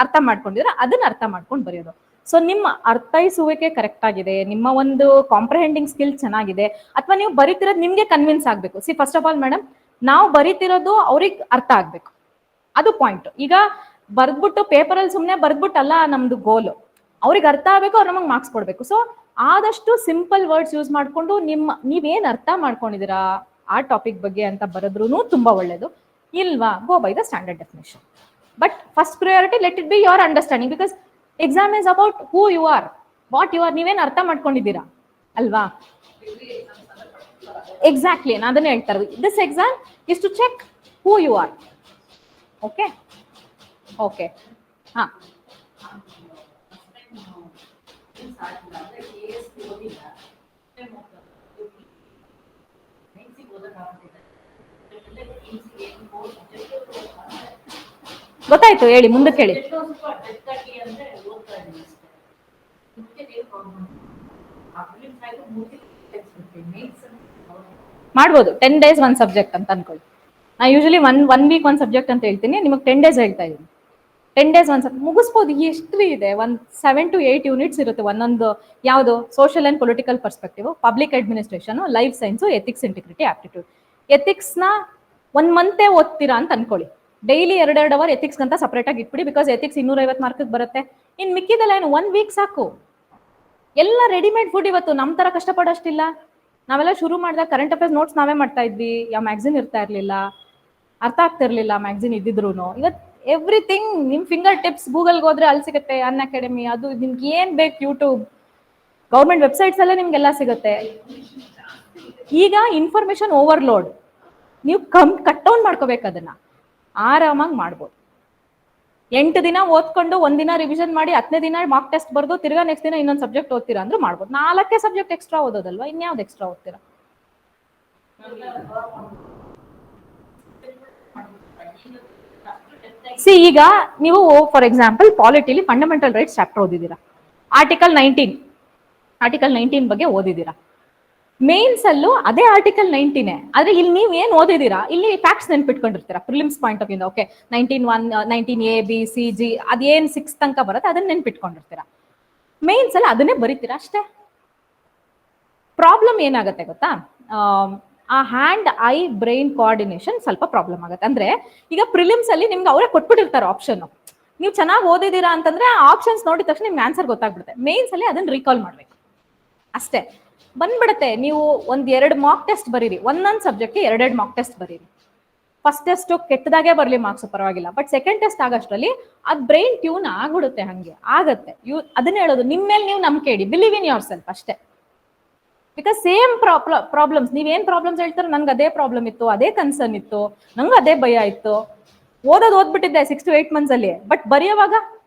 ಅರ್ಥ ಮಾಡ್ಕೊಂಡಿದ್ರೆ ಅದನ್ನ ಅರ್ಥ ಮಾಡ್ಕೊಂಡು ಬರೆಯೋದು. ಸೊ ನಿಮ್ಮ ಅರ್ಥೈಸುವಿಕೆ ಕರೆಕ್ಟ್ ಆಗಿದೆ, ನಿಮ್ಮ ಒಂದು ಕಾಂಪ್ರಹೆಂಡಿಂಗ್ ಸ್ಕಿಲ್ ಚೆನ್ನಾಗಿದೆ, ಅಥವಾ ನೀವು ಬರೀತಿರೋದು ನಿಮ್ಗೆ ಕನ್ವಿನ್ಸ್ ಆಗ್ಬೇಕು. ಫಸ್ಟ್ ಆಫ್ ಆಲ್ ಮೇಡಮ್, ನಾವು ಬರೀತಿರೋದು ಅವ್ರಿಗೆ ಅರ್ಥ ಆಗ್ಬೇಕು, ಅದು ಪಾಯಿಂಟ್. ಈಗ ಬರ್ದ್ಬಿಟ್ಟು ಪೇಪರಲ್ಲಿ ಸುಮ್ಮನೆ ಬರ್ದ್ಬಿಟ್ಟಲ್ಲ ನಮ್ದು ಗೋಲು, ಅವ್ರಿಗೆ ಅರ್ಥ ಆಗ್ಬೇಕು, ಅವ್ರು ನಮಗೆ ಮಾರ್ಕ್ಸ್ ಕೊಡ್ಬೇಕು. ಸೊ ಆದಷ್ಟು ಸಿಂಪಲ್ ವರ್ಡ್ಸ್ ಯೂಸ್ ಮಾಡ್ಕೊಂಡು ನೀವೇನ್ ಅರ್ಥ ಮಾಡ್ಕೊಂಡಿದ್ದೀರಾ ಆ ಟಾಪಿಕ್ ಬಗ್ಗೆ ಅಂತ ಬರೆದ್ರೂ ತುಂಬಾ ಒಳ್ಳೇದು. ಇಲ್ವಾ, go by the standard definition. But first priority let it be your understanding, because exam is about who you are, what you are, ನೀವೇನ್ ಅರ್ಥ ಮಾಡ್ಕೊಂಡಿದ್ದೀರಾ ಅಲ್ವಾ. ಎಕ್ಸಾಕ್ಟ್ಲಿ, ನಾನು ಅದನ್ನೇ ಹೇಳ್ತಾ ಇರೋದು. This exam is to check who you are. Okay okay, ಹಾ ಗೊತ್ತಾಯ್ತು, ಹೇಳಿ ಮುಂದಕ್ಕೆ ಹೇಳಿ. ಮಾಡ್ಬೋದು 10 days 1 ಸಬ್ಜೆಕ್ಟ್ ಅಂತ ಅನ್ಕೊಳ್ಳಿ. ನಾ ಯೂಶಲಿ ಒನ್ ವೀಕ್ 1 ಸಬ್ಜೆಕ್ಟ್ ಅಂತ ಹೇಳ್ತೀನಿ, ನಿಮಗೆ 10 days ಹೇಳ್ತಾ ಇದ್ದೀನಿ. 10 days 1 ಸಬ್ಜೆಕ್ಟ್ ಮುಗಿಸ್ಬೋದು. ಎಷ್ಟು ಇದೆ, 7 to 8 ಯೂನಿಟ್ಸ್ ಇರುತ್ತೆ ಒಂದೊಂದು. ಯಾವುದು, social and political perspective, public administration, life science, ethics, integrity, aptitude. ಎಥಿಕ್ಸ್ನ 1 ಮಂತೇ ಓದ್ತೀರಾ ಅಂತ ಅನ್ಕೊಳ್ಳಿ. ಡೈಲಿ 2 ಅವರ್ ಎಥಿಕ್ಸ್ ಅಂತ ಸಪರೇಟ್ ಆಗಿ ಇಟ್ಬಿಡಿ, ಬಿಕಾಸ್ ಎಥಿಕ್ಸ್ 250 ಮಾರ್ಕ್ಸ್ ಬರುತ್ತೆ. ಇನ್ ಮಿಕ್ಕಿದೆಲ್ಲ ಏನು 1 ವೀಕ್ ಸಾಕು. ಎಲ್ಲ ರೆಡಿಮೇಡ್ ಫುಡ್. ಇವತ್ತು ನಮ್ಮ ತರ ಕಷ್ಟಪಡೋಷ್ಟಿಲ್ಲ. ನಾವೆಲ್ಲ ಶುರು ಮಾಡಿದಾಗ ಕರೆಂಟ್ ಅಫೇರ್ಸ್ ನೋಟ್ಸ್ ನಾವೇ ಮಾಡ್ತಾ ಇದ್ವಿ, ಯಾವ ಮ್ಯಾಗ್ಝಿನ್ ಇರ್ತಾ ಇರ್ಲಿಲ್ಲ, ಅರ್ಥ ಆಗ್ತಿರ್ಲಿಲ್ಲ ಮ್ಯಾಗ್ಝಿನ್ ಇದ್ದಿದ್ರು. ಇವತ್ತು ಎವ್ರಿಥಿಂಗ್ ನಿಮ್ ಫಿಂಗರ್ ಟಿಪ್ಸ್, ಗೂಗಲ್ಗೆ ಹೋದ್ರೆ ಅಲ್ಲಿ ಸಿಗುತ್ತೆ. ಅನ್ ಅಕಾಡೆಮಿ, ಅದು ನಿಮ್ಗೆ ಏನ್ ಬೇಕು, ಯೂಟ್ಯೂಬ್, ಗೌರ್ಮೆಂಟ್ ವೆಬ್ಸೈಟ್ಸ್ ಅಲ್ಲೇ ನಿಮ್ಗೆಲ್ಲ ಸಿಗುತ್ತೆ. ಈಗ ಇನ್ಫಾರ್ಮೇಶನ್ ಓವರ್ಲೋಡ್, ನೀವು ಕಟ್ ಡೌನ್ ಮಾಡ್ಕೋಬೇಕು. ಅದನ್ನ ಆರಾಮಾಗಿ ಮಾಡ್ಬೋದು. 8 ದಿನ ಓದ್ಕೊಂಡು 1 ದಿನ ರಿವಿಷನ್ ಮಾಡಿ 10ನೇ ದಿನ ಮಾರ್ಕ್ ಟೆಸ್ಟ್ ಬರ್ದು ತಿರ್ಗಾ ನೆಕ್ಸ್ಟ್ ದಿನ ಇನ್ನೊಂದು ಸಬ್ಜೆಕ್ಟ್ ಓದ್ತೀರಾ ಅಂದ್ರೆ ಮಾಡ್ಬೋದು. 4 ಸಬ್ಜೆಕ್ಟ್ ಎಕ್ಸ್ಟ್ರಾ ಓದೋದಲ್ವಾ, ಇನ್ಯಾವ್ದು ಎಕ್ಸ್ಟ್ರಾ ಓದ್ತೀರಾ. ಈಗ ನೀವು ಫಾರ್ ಎಕ್ಸಾಂಪಲ್ ಪಾಲಿಟಿಲಿ ಫಂಡಮೆಂಟಲ್ ರೈಟ್ಸ್ ಚಾಪ್ಟರ್ ಓದಿದ್ದೀರಾ, ಆರ್ಟಿಕಲ್ 19 ಬಗ್ಗೆ ಓದಿದ್ದೀರಾ. ಮೇನ್ಸ್ ಅಲ್ಲೂ ಅದೇ ಆರ್ಟಿಕಲ್ 19. ಆದ್ರೆ ಇಲ್ಲಿ ನೀವು ಏನ್ ಓದಿದ್ದೀರಾ, ಇಲ್ಲಿ ಫ್ಯಾಕ್ಟ್ಸ್ ನೆನ್ಪಿಟ್ಕೊಂಡಿರ್ತೀರಾ prelims point of view. Okay, 19A B C G ಅದೇನ್ 6 ತನಕ ಬರುತ್ತೆ ಅದನ್ನ ನೆನ್ಪಿಟ್ಕೊಂಡಿರ್ತೀರಾ. ಮೇನ್ಸ್ ಅಲ್ಲಿ ಅದನ್ನೇ ಬರೀತೀರಾ ಅಷ್ಟೇ. ಪ್ರಾಬ್ಲಮ್ ಏನಾಗುತ್ತೆ ಗೊತ್ತಾ, ಆ ಹ್ಯಾಂಡ್ ಐ ಬ್ರೈನ್ ಕೋಆರ್ಡಿನೇಷನ್ ಸ್ವಲ್ಪ ಪ್ರಾಬ್ಲಮ್ ಆಗುತ್ತೆ. ಅಂದ್ರೆ ಈಗ ಪ್ರಿಲಿಮ್ಸ್ ಅಲ್ಲಿ ನಿಮ್ಗೆ ಅವರೇ ಕೊಟ್ಬಿಟ್ಟಿರ್ತಾರೆ ಆಪ್ಷನ್, ನೀವು ಚೆನ್ನಾಗಿ ಓದಿದ್ದೀರಾ ಅಂತಂದ್ರೆ ಆ ಆಪ್ಷನ್ಸ್ ನೋಡಿದ ತಕ್ಷಣ ನಿಮ್ಗೆ ಆನ್ಸರ್ ಗೊತ್ತಾಗ್ಬಿಡುತ್ತೆ. ಮೇನ್ಸ್ ಅಲ್ಲಿ ಅದನ್ನ ರೀಕಾಲ್ ಮಾಡ್ಬೇಕು ಅಷ್ಟೇ, ಬಂದ್ಬಿಡುತ್ತೆ. ನೀವು 1-2 ಮಾರ್ಕ್ ಟೆಸ್ಟ್ ಬರೀರಿ, ಒಂದೊಂದು ಸಬ್ಜೆಕ್ಟ್ಗೆ 2 ಮಾರ್ಕ್ ಟೆಸ್ಟ್ ಬರೀರಿ. ಫಸ್ಟ್ ಟೆಸ್ಟ್ ಕೆಟ್ಟದಾಗೆ ಬರ್ಲಿ ಮಾರ್ಕ್ಸ್ ಪರವಾಗಿಲ್ಲ, ಬಟ್ ಸೆಕೆಂಡ್ ಟೆಸ್ಟ್ ಆಗೋಷ್ಟರಲ್ಲಿ ಅದ್ ಬ್ರೈನ್ ಟ್ಯೂನ್ ಆಗ್ಬಿಡುತ್ತೆ. ಹಂಗೆ ಆಗತ್ತೆ. ಅದನ್ನ ಹೇಳೋದು, ನಿಮ್ಮ ಮೇಲೆ ನೀವು ನಂಬಿಕೆ ಇಡಿ, ಬಿಲೀವ್ ಇನ್ ಯೋರ್ ಸೆಲ್ಫ್ ಅಷ್ಟೇ. ಬಿಕಾಸ್ ಸೇಮ್ ಪ್ರಾಬ್ಲಮ್ಸ್, ನೀವೇನ್ ಪ್ರಾಬ್ಲಮ್ಸ್ ಹೇಳ್ತಾರೋ ನಂಗೆ ಅದೇ ಪ್ರಾಬ್ಲಮ್ ಇತ್ತು, ಅದೇ ಕನ್ಸರ್ನ್ ಇತ್ತು, ನಂಗೆ ಅದೇ ಭಯ ಇತ್ತು. ಓದ್ಬಿಟ್ಟಿದ್ದೆ 6 to 8 months ಅಲ್ಲಿ, ಬಟ್ ಬರೆಯುವಾಗ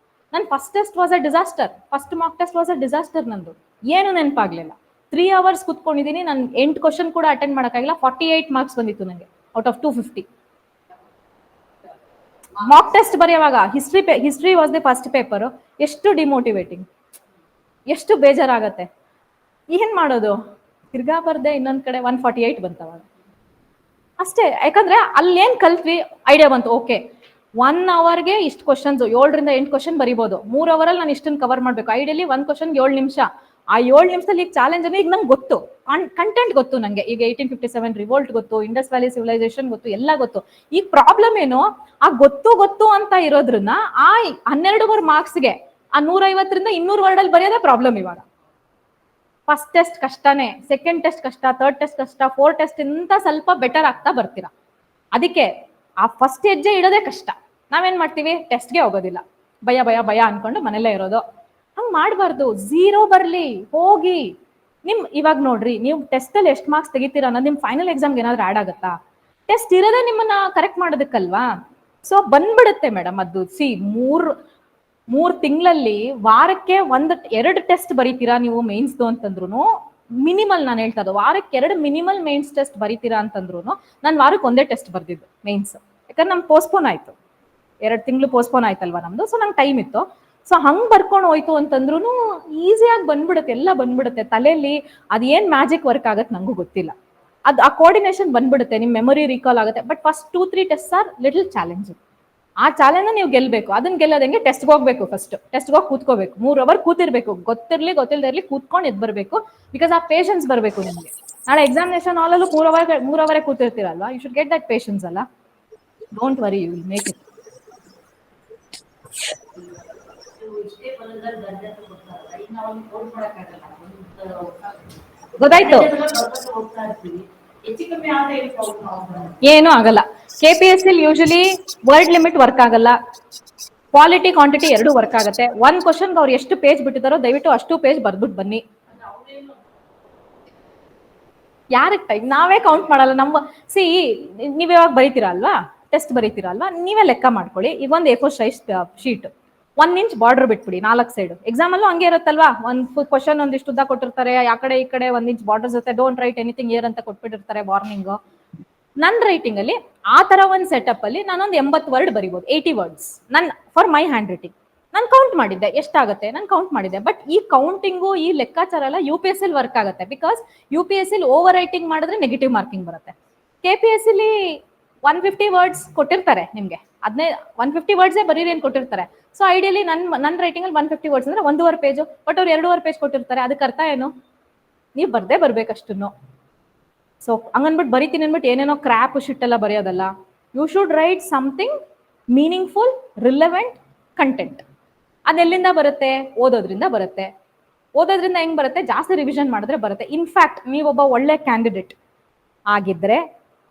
ನನ್ first test was a disaster, first mark test was a disaster. ನಂದು ಏನು ನೆನಪಾಗ್ಲಿಲ್ಲ. 3 hours ಕುತ್ಕೊಂಡಿದ್ದೀನಿ, ನಾನು 8 ಕ್ವಶನ್ ಕೂಡ ಅಟೆಂಡ್ ಮಾಡೋಕ್ಕಾಗಿಲ್ಲ. 48 ಮಾರ್ಕ್ಸ್ ಬಂದಿತ್ತು ನನಗೆ ಔಟ್ ಆಫ್ 250. ಮಾರ್ಕ್ ಟೆಸ್ಟ್ ಬರೆಯುವಾಗ history was the first paper. ಎಷ್ಟು ಡಿಮೋಟಿವೇಟಿಂಗ್, ಎಷ್ಟು ಬೇಜಾರಾಗತ್ತೆ. ಏನ್ ಮಾಡೋದು, ತಿರ್ಗಾ ಬರ್ದೆ ಇನ್ನೊಂದ್ ಕಡೆ 148 ಬಂತವಾಗ ಅಷ್ಟೇ. ಯಾಕಂದ್ರೆ ಅಲ್ಲೇನ್ ಕಲ್ತ್ವಿ, ಐಡಿಯಾ ಬಂತು. ಓಕೆ, 1 hourಗೆ ಇಷ್ಟು ಕ್ವಶನ್ಸ್, 7 to 8 ಕ್ವಶನ್ ಬರೀಬಹುದು. 3 hour ಅಲ್ಲಿ ನಾನು ಇಷ್ಟನ್ನು ಕವರ್ ಮಾಡ್ಬೇಕು. ಐಡಿಯಲಿ 1 ಕ್ವಶನ್ 7 ನಿಮಿಷ. ಆ 7 ನಿಮಿಷದಲ್ಲಿ ಈಗ ಚಾಲೆಂಜ್ ಅಂದ್ರೆ ಈಗ ನಂಗೆ ಗೊತ್ತು, ಕಂಟೆಂಟ್ ಗೊತ್ತು ನಂಗೆ. ಈಗ 1857 ರಿವೋಲ್ಟ್ ಗೊತ್ತು, ಇಂಡಸ್ ವ್ಯಾಲಿ ಸಿವಿಲೈಸೇಷನ್ ಗೊತ್ತು, ಎಲ್ಲ ಗೊತ್ತು. ಈಗ ಪ್ರಾಬ್ಲಮ್ ಏನು, ಆ ಗೊತ್ತು ಅಂತ ಇರೋದ್ರನ್ನ ಆ 12 ಮಾರ್ಕ್ಸ್ಗೆ ಆ 150ರಿಂದ 200 ವರ್ಡ್ ಅಲ್ಲಿ ಬರೆಯೋದೇ ಪ್ರಾಬ್ಲಮ್. ಇವಾಗ ಫಸ್ಟ್ ಟೆಸ್ಟ್ ಕಷ್ಟನೇ, ಸೆಕೆಂಡ್ ಟೆಸ್ಟ್ ಕಷ್ಟ, ಥರ್ಡ್ ಟೆಸ್ಟ್ ಕಷ್ಟ, ಫೋರ್ತ್ ಟೆಸ್ಟ್ ಇಂತ ಸ್ವಲ್ಪ ಬೆಟರ್ ಆಗ್ತಾ ಬರ್ತೀರಾ. ಅದಕ್ಕೆ ಆ ಫಸ್ಟ್ ಹೆಜ್ಜೆ ಇಡೋದೇ ಕಷ್ಟ. ನಾವೇನ್ ಮಾಡ್ತೀವಿ, ಟೆಸ್ಟ್ಗೆ ಹೋಗೋದಿಲ್ಲ, ಭಯ ಅನ್ಕೊಂಡು ಮನೆಯಲ್ಲೇ ಇರೋದು. ಹಂಗ್ ಮಾಡಬಾರ್ದು. 0 ಬರ್ಲಿ, ಹೋಗಿ ಇವಾಗ ನೋಡ್ರಿ, ನೀವು ಟೆಸ್ಟ್ ಅಲ್ಲಿ ಎಷ್ಟು ಮಾರ್ಕ್ಸ್ ತೆಗಿತೀರಾ ಅನ್ನೋದು ನಿಮ್ ಫೈನಲ್ ಎಕ್ಸಾಮ್ಗೆ ಏನಾದ್ರು ಆಡ್ ಆಗುತ್ತಾ? ಟೆಸ್ಟ್ ಇರೋದೇ ನಿಮ್ಮನ್ನ ಕರೆಕ್ಟ್ ಮಾಡೋದಕ್ಕಲ್ವಾ? ಸೊ ಬಂದ್ಬಿಡುತ್ತೆ ಮೇಡಮ್ ಅದು. ಮೂರ್ ತಿಂಗಳಲ್ಲಿ ವಾರಕ್ಕೆ 2 ಟೆಸ್ಟ್ ಬರೀತೀರಾ ನೀವು ಮೇನ್ಸ್ದು ಅಂತಂದ್ರು, ಮಿನಿಮಲ್ ನಾನು ಹೇಳ್ತಾ ಇದ್ದು ವಾರಕ್ಕೆ 2 ಮಿನಿಮಲ್ ಮೇನ್ಸ್ ಟೆಸ್ಟ್ ಬರೀತೀರಾ ಅಂತಂದ್ರು, ನಾನು ವಾರಕ್ಕೆ 1 ಟೆಸ್ಟ್ ಬರ್ದಿದ್ದು ಮೇನ್ಸ್. ಯಾಕಂದ್ರೆ ನಮ್ಗೆ ಪೋಸ್ಟ್ಪೋನ್ ಆಯ್ತು, 2 ತಿಂಗಳು ಪೋಸ್ಟ್ಪೋನ್ ಆಯ್ತಲ್ವಾ ನಮ್ದು. ಸೊ ನಂಗೆ ಟೈಮ್ ಇತ್ತು. ಸೊ ಹಂಗ್ ಬರ್ಕೊಂಡು ಹೋಯ್ತು ಅಂತಂದ್ರು ಈಸಿಯಾಗಿ ಬಂದ್ಬಿಡುತ್ತೆ, ಎಲ್ಲ ಬಂದ್ಬಿಡುತ್ತೆ ತಲೆಯಲ್ಲಿ. ಅದೇನ್ ಮ್ಯಾಜಿಕ್ ವರ್ಕ್ ಆಗತ್ತೆ ನಂಗೂ ಗೊತ್ತಿಲ್ಲ. ಆ ಕೋಆರ್ಡಿನೇಷನ್ ಬಂದ್ಬಿಡುತ್ತೆ, ನಿಮ್ ಮೆಮೊರಿ ರೀಕಾಲ್ ಆಗುತ್ತೆ. But first 2-3 test are little challenging. ಆ ಚಾಲೆಂಜ್ ನೀವು ಗೆಲ್ಬೇಕು. ಅದನ್ನ ಗೆಲ್ಲೋದಂಗೆ ಟೆಸ್ಟ್ಗೆ ಹೋಗ್ಬೇಕು. ಫಸ್ಟ್ ಟೆಸ್ಟ್ಗೆ ಹೋಗಿ ಕೂತ್ಕೋಬೇಕು, 3 ಅವರ್ ಕೂತಿರ್ಬೇಕು, ಗೊತ್ತಿಲ್ದೇ ಇರ್ಲಿ ಕೂತ್ಕೊಂಡು ಎದ್ ಬರ್ಬೇಕು. ಬಿಕಾಸ್ ಆ ಪೇಷನ್ಸ್ ಬರ್ಬೇಕು ನಿಮ್ಗೆ. ನಾಳೆ ಎಕ್ಸಾಮಿನೇಷನ್ ಹಾಲಲ್ಲೂ 3 ಅವರೇ ಕೂತಿರ್ತೀರಲ್ವಾ, you should get that patience ಅಲ್ಲ. Don't worry, you will make it. ಗೊತ್ತಾಯ್ತು, ಏನು ಆಗಲ್ಲ. KPSC usually word limit work ಆಗಲ್ಲ, ಕ್ವಾಲಿಟಿ ಕ್ವಾಂಟಿಟಿ 2 ವರ್ಕ್ ಆಗುತ್ತೆ. 1 ಕ್ವಶನ್ಗೆ ಅವ್ರು ಎಷ್ಟು ಪೇಜ್ ಬಿಟ್ಟಿದಾರೋ ದಯವಿಟ್ಟು ಅಷ್ಟು ಪೇಜ್ ಬರ್ದ್ಬಿಟ್ಟು ಬನ್ನಿ. ಯಾರಿಗೆ ಟೈಮ್? ನಾವೇ ಕೌಂಟ್ ಮಾಡಲ್ಲ. ನೀವ್ ಯಾವಾಗ ಬರೀತೀರಾ ಅಲ್ವಾ, ಟೆಸ್ಟ್ ಬರೀತೀರಾ ಅಲ್ವಾ, ನೀವೇ ಲೆಕ್ಕ ಮಾಡ್ಕೊಳ್ಳಿ. ಈಗ ಒಂದು A4 size sheet, 1 inch border ಬಿಟ್ಬಿಡಿ 4 ಸೈಡ್. ಎಕ್ಸಾಮ್ ಅಲ್ಲೂ ಹಂಗೆ ಇರುತ್ತಲ್ವಾ, ಒಂದು ಕ್ವಶನ್ ಒಂದಿಷ್ಟು ಉದ್ದ ಕೊಟ್ಟಿರ್ತಾರೆ, ಆ ಕಡೆ ಈ ಕಡೆ 1 ಇಂಚ್ ಬಾರ್ಡರ್ಸ್ ಇರುತ್ತೆ. ಡೋಂಟ್ ರೈಟ್ ಎನಿಥಿಂಗ್ ಏರ್ ಅಂತ ಕೊಟ್ಬಿಟ್ಟಿರ್ತಾರೆ ವಾರ್ನಿಂಗ್. ನನ್ನ ರೈಟಿಂಗ್ ಅಲ್ಲಿ ಆ ತರ ಒಂದು ಸೆಟಪ್ ಅಲ್ಲಿ ನಾನೊಂದು 80 ವರ್ಡ್ ಬರಿಬಹುದು, 80 words for my handwriting. ನಾನು ಕೌಂಟ್ ಮಾಡಿದ್ದೆ ಎಷ್ಟಾಗುತ್ತೆ, ನಾನು ಕೌಂಟ್ ಮಾಡಿದ್ದೆ. ಬಟ್ ಈ ಕೌಂಟಿಂಗು, ಈ ಲೆಕ್ಕಾಚಾರ ಎಲ್ಲ UPSC ವರ್ಕ್ ಆಗುತ್ತೆ. ಬಿಕಾಸ್ UPSC ಓವರ್ ರೈಟಿಂಗ್ ಮಾಡಿದ್ರೆ ನೆಗೆಟಿವ್ ಮಾರ್ಕಿಂಗ್ ಬರುತ್ತೆ. KPSC 150 ವರ್ಡ್ಸ್ ಕೊಟ್ಟಿರ್ತಾರೆ ನಿಮ್ಗೆ, 150 ವರ್ಡ್ಸೇ ಬರೀರಿ ಏನ್ ಕೊಟ್ಟಿರ್ತಾರೆ. ಸೊ ಐಡಿಯಲಿ ನನ್ನ ರೈಟಿಂಗ್ ಅಲ್ಲಿ 150 ವರ್ಡ್ಸ್ ಅಂದ್ರೆ 1.5 ಪೇಜ್. ಬಟ್ ಅವ್ರು 2.5 ಪೇಜ್ ಕೊಟ್ಟಿರ್ತಾರೆ. ಅದಕ್ಕೆ ಅರ್ಥ ಏನು? ನೀವು ಬರ್ದೇ ಬರ್ಬೇಕಷ್ಟನ್ನು. ಸೊ ಹಂಗನ್ಬಿಟ್ಟು ಬರಿತೀನಿ ಅನ್ಬಿಟ್ಟು ಏನೇನೋ ಕ್ರ್ಯಾಪ್ ಶಿಟ್ ಎಲ್ಲ ಬರೆಯೋದಲ್ಲ. You should write something meaningful, relevant content. ಅದೆಲ್ಲಿಂದ ಬರುತ್ತೆ? ಓದೋದ್ರಿಂದ ಬರುತ್ತೆ. ಓದೋದ್ರಿಂದ ಹೆಂಗ್ ಬರುತ್ತೆ? ಜಾಸ್ತಿ ರಿವಿಷನ್ ಮಾಡಿದ್ರೆ ಬರುತ್ತೆ. ಇನ್ಫ್ಯಾಕ್ಟ್ ನೀವೊಬ್ಬ ಒಳ್ಳೆ ಕ್ಯಾಂಡಿಡೇಟ್ ಆಗಿದ್ರೆ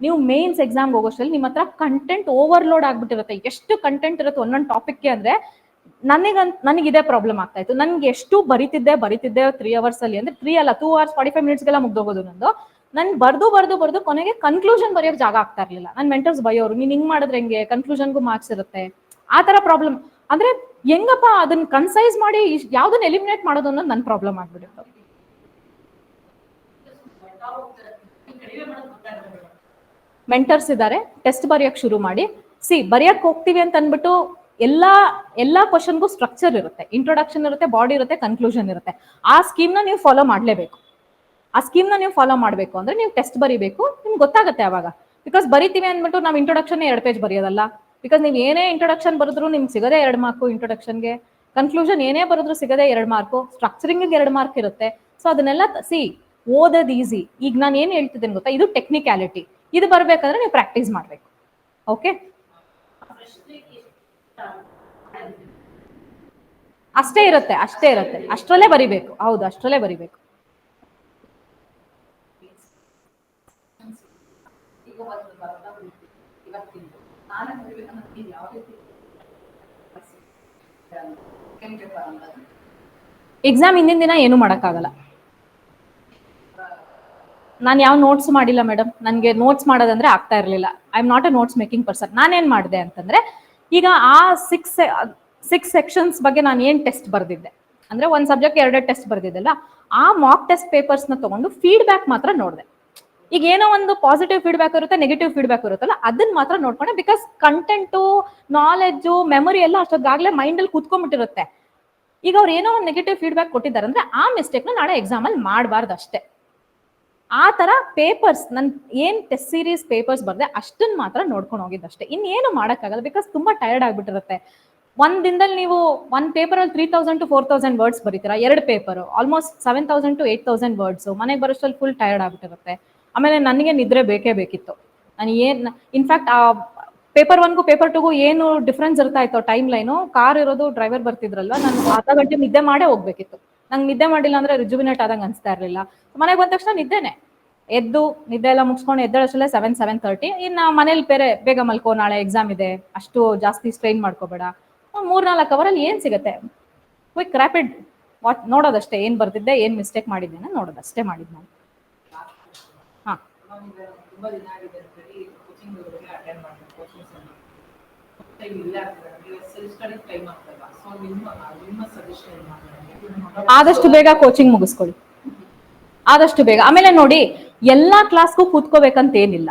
ನೀವು ಮೇನ್ಸ್ ಎಕ್ಸಾಮ್ಗೆ ಹೋಗೋಷ್ಟರಲ್ಲಿ ನಿಮ್ಮ ಹತ್ರ ಕಂಟೆಂಟ್ ಓವರ್ಲೋಡ್ ಆಗ್ಬಿಟ್ಟಿರುತ್ತೆ. ಎಷ್ಟು ಕಂಟೆಂಟ್ ಇರುತ್ತೆ ಒಂದೊಂದು ಟಾಪಿಕ್ಗೆ ಅಂದ್ರೆ ನನಗೆ ಇದೇ ಪ್ರಾಬ್ಲಮ್ ಆಗ್ತಾ ಇತ್ತು. ನನ್ಗೆ ಎಷ್ಟು ಬರಿತಿದ್ದೆ 3 ಅವರ್ಸ್ ಅಲ್ಲಿ, ಅಂದ್ರೆ 3 ಅಲ್ಲ 2 hours 45 minutesಗೆಲ್ಲ ಮುಗ್ದೋಗೋದು ನಂದು. ನನ್ ಬರ್ದು ಕೊನೆಗೆ ಕನ್ಕ್ಲೂಷನ್ ಬರೆಯೋಕೆ ಜಾಗ ಆಗ್ತಾ ಇರ್ಲಿಲ್ಲ. ನನ್ ಮೆಂಟರ್ಸ್ ಬೈಯೋರು, ನೀನ್ ಹಿಂಗ್ ಮಾಡಿದ್ರೆ ಹೆಂಗೆ, ಕನ್ಕ್ಲೂಷನ್ಗೂ ಮಾರ್ಕ್ಸ್ ಇರುತ್ತೆ, ಆ ತರ ಪ್ರಾಬ್ಲಮ್. ಅಂದ್ರೆ ಹೆಂಗಪ್ಪ ಅದನ್ನ ಕನ್ಸೈಸ್ ಮಾಡಿ ಯಾವ್ದನ್ನ ಎಲಿಮಿನೇಟ್ ಮಾಡೋದು ಅನ್ನೋದು ನನ್ ಪ್ರಾಬ್ಲಮ್ ಆಗ್ಬಿಟ್ಟಿತ್ತು. ಮೆಂಟರ್ಸ್ ಇದ್ದಾರೆ, ಟೆಸ್ಟ್ ಬರೆಯಕ್ ಶುರು ಮಾಡಿ. ಬರೆಯಕ್ ಹೋಗ್ತೀವಿ ಅಂತ ಅನ್ಬಿಟ್ಟು ಎಲ್ಲಾ ಕ್ವಶನ್ಗೂ ಸ್ಟ್ರಕ್ಚರ್ ಇರುತ್ತೆ, ಇಂಟ್ರೊಡಕ್ಷನ್ ಇರುತ್ತೆ, ಬಾಡಿ ಇರುತ್ತೆ, ಕನ್ಕ್ಲೂಷನ್ ಇರುತ್ತೆ. ಆ ಸ್ಕೀಮ್ ನ ನೀವು ಫಾಲೋ ಮಾಡ್ಲೇಬೇಕು. ಆ ಸ್ಕೀಮ್ ನ ನೀವು ಫಾಲೋ ಮಾಡ್ಬೇಕು ಅಂದ್ರೆ ನೀವು ಟೆಸ್ಟ್ ಬರೀಬೇಕು, ನಿಮ್ಗೆ ಗೊತ್ತಾಗುತ್ತೆ ಅವಾಗ. ಬಿಕಾಸ್ ಬರಿತೀವಿ ಅಂದ್ಬಿಟ್ಟು ನಾವು ಇಂಟ್ರೊಡಕ್ಷನ್ 2 ಪೇಜ್ ಬರೆಯೋದಲ್ಲ. ಬಿಕಾಸ್ ನೀವು ಏನೇ ಇಂಟ್ರೊಡಕ್ಷನ್ ಬರೆದ್ರು ನಿಮ್ಗೆ ಸಿಗದೆ 2 ಮಾರ್ಕು ಇಂಟ್ರೊಡಕ್ಷನ್ಗೆ, ಕನ್ಕ್ಲೂಷನ್ ಏನೇ ಬರೆದ್ರು ಸಿಗದೆ 2 ಮಾರ್ಕು, ಸ್ಟ್ರಕ್ಚರಿಂಗ್ 2 ಮಾರ್ಕ್ ಇರುತ್ತೆ. ಸೊ ಅದನ್ನೆಲ್ಲ ಓದೋದು ಈಸಿ. ಈಗ ನಾನು ಏನ್ ಹೇಳ್ತಿದ್ದೇನೆ ಗೊತ್ತಾ, ಇದು ಟೆಕ್ನಿಕ್ಯಾಲಿಟಿ. ಇದು ಬರ್ಬೇಕಂದ್ರೆ ನೀವು ಪ್ರಾಕ್ಟೀಸ್ ಮಾಡ್ಬೇಕು. ಓಕೆ, ಅಷ್ಟೇ ಇರುತ್ತೆ. ಅಷ್ಟರಲ್ಲೇ ಬರಿಬೇಕು. ಹೌದು, ಅಷ್ಟರಲ್ಲೇ ಬರಿಬೇಕು. ಎಕ್ಸಾಮ್ ಹಿಂದಿನ ದಿನ ಏನು ಮಾಡಕ್ಕಾಗಲ್ಲ. ನಾನು ಯಾವ ನೋಟ್ಸ್ ಮಾಡಿಲ್ಲ ಮೇಡಮ್. ನನಗೆ ನೋಟ್ಸ್ ಮಾಡೋದಂದ್ರೆ ಆಗ್ತಾ ಇರಲಿಲ್ಲ. I am not a notes making person. ನಾನೇನ್ ಮಾಡಿದೆ ಅಂತಂದ್ರೆ, ಈಗ ಆ 6 ಸೆಕ್ಷನ್ಸ್ ಬಗ್ಗೆ ನಾನು ಏನ್ ಟೆಸ್ಟ್ ಬರ್ದಿದ್ದೆ ಅಂದ್ರೆ, ಒಂದು ಸಬ್ಜೆಕ್ಟ್ 2 ಟೆಸ್ಟ್ ಬರ್ದಿದ್ದಲ್ಲ, ಆ ಮಾಕ್ ಟೆಸ್ಟ್ ಪೇಪರ್ಸ್ ನ ತಗೊಂಡು ಫೀಡ್ಬ್ಯಾಕ್ ಮಾತ್ರ ನೋಡಿದೆ. ಈಗ ಏನೋ ಒಂದು ಪಾಸಿಟಿವ್ ಫೀಡ್ಬ್ಯಾಕ್ ಇರುತ್ತೆ, ನೆಗೆಟಿವ್ ಫೀಡ್ಬ್ಯಾಕ್ ಇರುತ್ತಲ್ಲ, ಅದನ್ನ ಮಾತ್ರ ನೋಡ್ಕೊಂಡೆ. ಬಿಕಾಸ್ ಕಂಟೆಂಟು, ನಾಲೆಡ್ಜು, ಮೆಮೊರಿ ಎಲ್ಲ ಅಷ್ಟೊತ್ತಾಗ್ಲೇ ಮೈಂಡ್ ಅಲ್ಲಿ ಕೂತ್ಕೊಂಡ್ಬಿಟ್ಟಿರುತ್ತೆ. ಈಗ ಅವ್ರು ಏನೋ ಒಂದು ನೆಗೆಟಿವ್ ಫೀಡ್ಬ್ಯಾಕ್ ಕೊಟ್ಟಿದ್ದಾರೆ ಅಂದ್ರೆ ಆ ಮಿಸ್ಟೇಕ್ ನ ನಾಳೆ ಎಕ್ಸಾಮ್ ಅಲ್ಲಿ ಮಾಡಬಾರ್ದು ಅಷ್ಟೇ. ಆ ತರ ಪೇಪರ್ಸ್ ನನ್ ಏನ್ ಟೆಸ್ಟ್ ಸೀರೀಸ್ ಪೇಪರ್ಸ್ ಬರ್ದೆ ಅಷ್ಟನ್ನ ಮಾತ್ರ ನೋಡ್ಕೊಂಡು ಹೋಗಿದ್ದಷ್ಟೇ. ಇನ್ನೇನು ಮಾಡಕ್ಕಾಗಲ್ಲ. ಬಿಕಾಸ್ ತುಂಬಾ ಟಯರ್ಡ್ ಆಗ್ಬಿಟ್ಟಿರುತ್ತೆ. ಒಂದ್ ದಿನದಲ್ಲಿ ನೀವು 1 ಪೇಪರ್ ಅಲ್ಲಿ 3000 to 4000 ವರ್ಡ್ಸ್ ಬರೀತೀರಾ. 2 ಪೇಪರ್ ಆಲ್ಮೋಸ್ಟ್ 7000 to 8000 ವರ್ಡ್ಸ್. ಮನೆಗೆ ಬರೋಷ್ಟಲ್ಲಿ ಫುಲ್ ಟಯರ್ಡ್ ಆಗ್ಬಿಟ್ಟಿರುತ್ತೆ. ಆಮೇಲೆ ನನಗೆ ನಿದ್ರೆ ಬೇಕೇ ಬೇಕಿತ್ತು. ನಾನು ಇನ್ಫ್ಯಾಕ್ಟ್ ಆ ಪೇಪರ್ 1ಗೂ ಪೇಪರ್ 2ಗೂ ಏನು ಡಿಫ್ರೆನ್ಸ್ ಇರ್ತಾ ಇತ್ತು ಟೈಮ್ ಲೈನು. ಕಾರ್ ಇರೋದು, ಡ್ರೈವರ್ ಬರ್ತಿದ್ರಲ್ವಾ, ನಾನು ಅರ್ಧ ಗಂಟೆ ನಿದ್ದೆ ಮಾಡೇ ಹೋಗ್ಬೇಕಿತ್ತು. ನಂಗೆ ನಿದ್ದೆ ಮಾಡಿಲ್ಲ ಅಂದ್ರೆ ರಿಜುವಿನೇಟ್ ಆದಂಗೆ ಅನ್ಸ್ತಾ ಇರ್ಲಿಲ್ಲ. ಮನೆಗೆ ಬಂದ ತಕ್ಷಣ ನಿದ್ದೆನೆ. ನಿದ್ದೆ ಎಲ್ಲ ಮುಗಿಸ್ಕೊಂಡು ಎದ್ದೇಳಷ್ಟಲ್ಲೇ 7:30. ಇನ್ನು ಮನೇಲಿ ಬೇಗ ಮಲ್ಕೋ, ನಾಳೆ ಎಕ್ಸಾಮ್ ಇದೆ, ಅಷ್ಟು ಜಾಸ್ತಿ ಸ್ಟ್ರೈನ್ ಮಾಡ್ಕೋಬೇಡ. 3-4 ಅವರಲ್ಲಿ ಏನ್ ಸಿಗುತ್ತೆ, ಕ್ವಿಕ್ ರ್ಯಾಪಿಡ್ ನೋಡೋದಷ್ಟೇ, ಏನ್ ಬರ್ದಿದ್ದೆ, ಏನ್ ಮಿಸ್ಟೇಕ್ ಮಾಡಿದ್ದೇನೆ ನೋಡೋದಷ್ಟೇ ಮಾಡಿದ್ ನಾನು. ಹಾ, ತುಂಬಾ ದಿನ ಆಗಿದೆ ಅಂತೇಳಿ ಕೋಚಿಂಗ್ ಅಟೆಂಡ್ ಮಾಡ್ತೀನಿ, ಕೋಚಿಂಗ್ ಟೈಮ್ ಇಲ್ಲ ಆಗ್ತದೆ, ಸೆಲ್ಫ್ ಸ್ಟಡಿ ಟೈಮ್ ಆಗ್ತಲ್ಲ. ಸೊ ನಿಮ್ಮ ಸಜೆಷನ್ ಏನು ಮಾಡ್ತಾರೆ? ಆದಷ್ಟು ಬೇಗ ಕೋಚಿಂಗ್ ಮುಗಿಸ್ಕೊಳ್ಳಿ, ಆದಷ್ಟು ಬೇಗ. ಆಮೇಲೆ ನೋಡಿ, ಎಲ್ಲಾ ಕ್ಲಾಸ್ಗೂ ಕೂತ್ಕೋಬೇಕಂತ ಏನಿಲ್ಲ.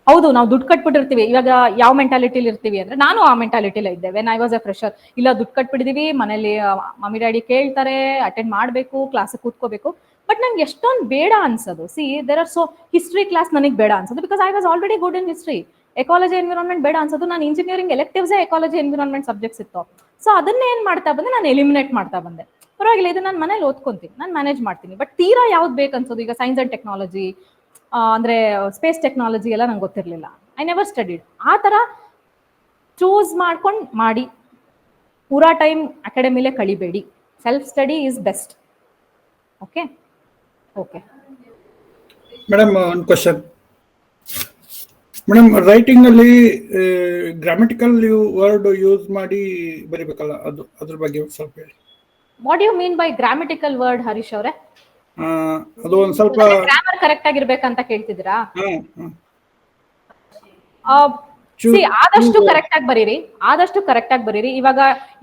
ಹೌದು, ನಾವು ದುಡ್ಡು ಕಟ್ಬಿಟ್ಟಿರ್ತೀವಿ. ಇವಾಗ ಯಾವ ಮೆಂಟಾಲಿಟಿಲಿ ಇರ್ತೀವಿ ಅಂದ್ರೆ, ನಾನು ಆ ಮೆಂಟಾಲಿಟಿಲಿ ಇದ್ದೆ when I was a fresher. ಇಲ್ಲ, ದುಡ್ಡು ಕಟ್ಬಿಟ್ಟಿದೀವಿ, ಮನೇಲಿ ಮಮ್ಮಿ ಡ್ಯಾಡಿ ಕೇಳ್ತಾರೆ, ಅಟೆಂಡ್ ಮಾಡ್ಬೇಕು, ಕ್ಲಾಸ್ ಕೂತ್ಕೋಬೇಕು. ಬಟ್ ನಂಗೆ ಎಷ್ಟೊಂದು ಬೇಡ ಅನ್ಸೋದು. See there are so history class ನನಗೆ ಬೇಡ ಅನ್ಸೋದು, because I was already good in history. Ecology environment ಬೇಡ ಅನ್ಸೋದು. ನಾನು ಇಂಜಿನಿಯರಿಂಗ್ ಎಲೆಕ್ಟಿವ್ಸೇ ಎಕಾಲಜಿ ಎನ್ವಿರಾನ್ಮೆಂಟ್ ಸಬ್ಜೆಕ್ಟ್ಸ್ ಇತ್ತು. ಸೊ ಅದನ್ನೇ ಏನ್ ಮಾಡ್ತಾ ಬಂದೆ, ನಾನು ಎಲಿಮಿನೇಟ್ ಮಾಡ್ತಾ ಬಂದೆ. ಪರವಾಗಿಲ್ಲ, ಇದು ನಾನು ಮನೇಲಿ ಓದ್ಕೊಂತೀನಿ, ನಾನು ಮ್ಯಾನೇಜ್ ಮಾಡ್ತೀನಿ. ಬಟ್ ತೀರಾ ಯಾವ್ದು ಬೇಕು ಅನ್ಸೋದು, ಈಗ ಸೈನ್ಸ್ ಅಂಡ್ ಟೆಕ್ನಾಲಜಿ ಅಂದ್ರೆ ಸ್ಪೇಸ್ ಟೆಕ್ನಾಲಜಿ ಎಲ್ಲ ನಂಗೆ ಗೊತ್ತಿರಲಿಲ್ಲ. I never studied. ಆ ತರ ಚೂಸ್ ಮಾಡ್ಕೊಂಡು ಮಾಡಿ, ಪೂರಾ ಟೈಮ್ ಅಕಾಡೆಮಿಲೇ ಕಳಿಬೇಡಿ. Self study is best. Okay okay madam, ಒಂದು ಕ್ವಶನ್ ಮೇಡಮ್. ರೈಟಿಂಗ್ ಅಲ್ಲಿ ಗ್ರಾಮೆಟಿಕಲ್ ವರ್ಡ್ ಯೂಸ್ ಮಾಡಿ ಬರಿಬೇಕಲ್ಲ, ಅದ್ರ ಬಗ್ಗೆ ಸ್ವಲ್ಪ ಹೇಳಿ. What you mean by grammatical word, Harish ಅವರೇ? ಅದು ಒಂದ್ ಸ್ವಲ್ಪ ಗ್ರಾಮರ್ ಕರೆಕ್ಟ್ ಆಗಿರ್ಬೇಕಂತ ಕೇಳ್ತಿದ್ದೀರಾ? ಆದಷ್ಟು ಕರೆಕ್ಟ್ ಆಗಿ ಬರೀರಿ, ಆದಷ್ಟು ಕರೆಕ್ಟ್ ಆಗಿ ಬರೀರಿ. ಇವಾಗ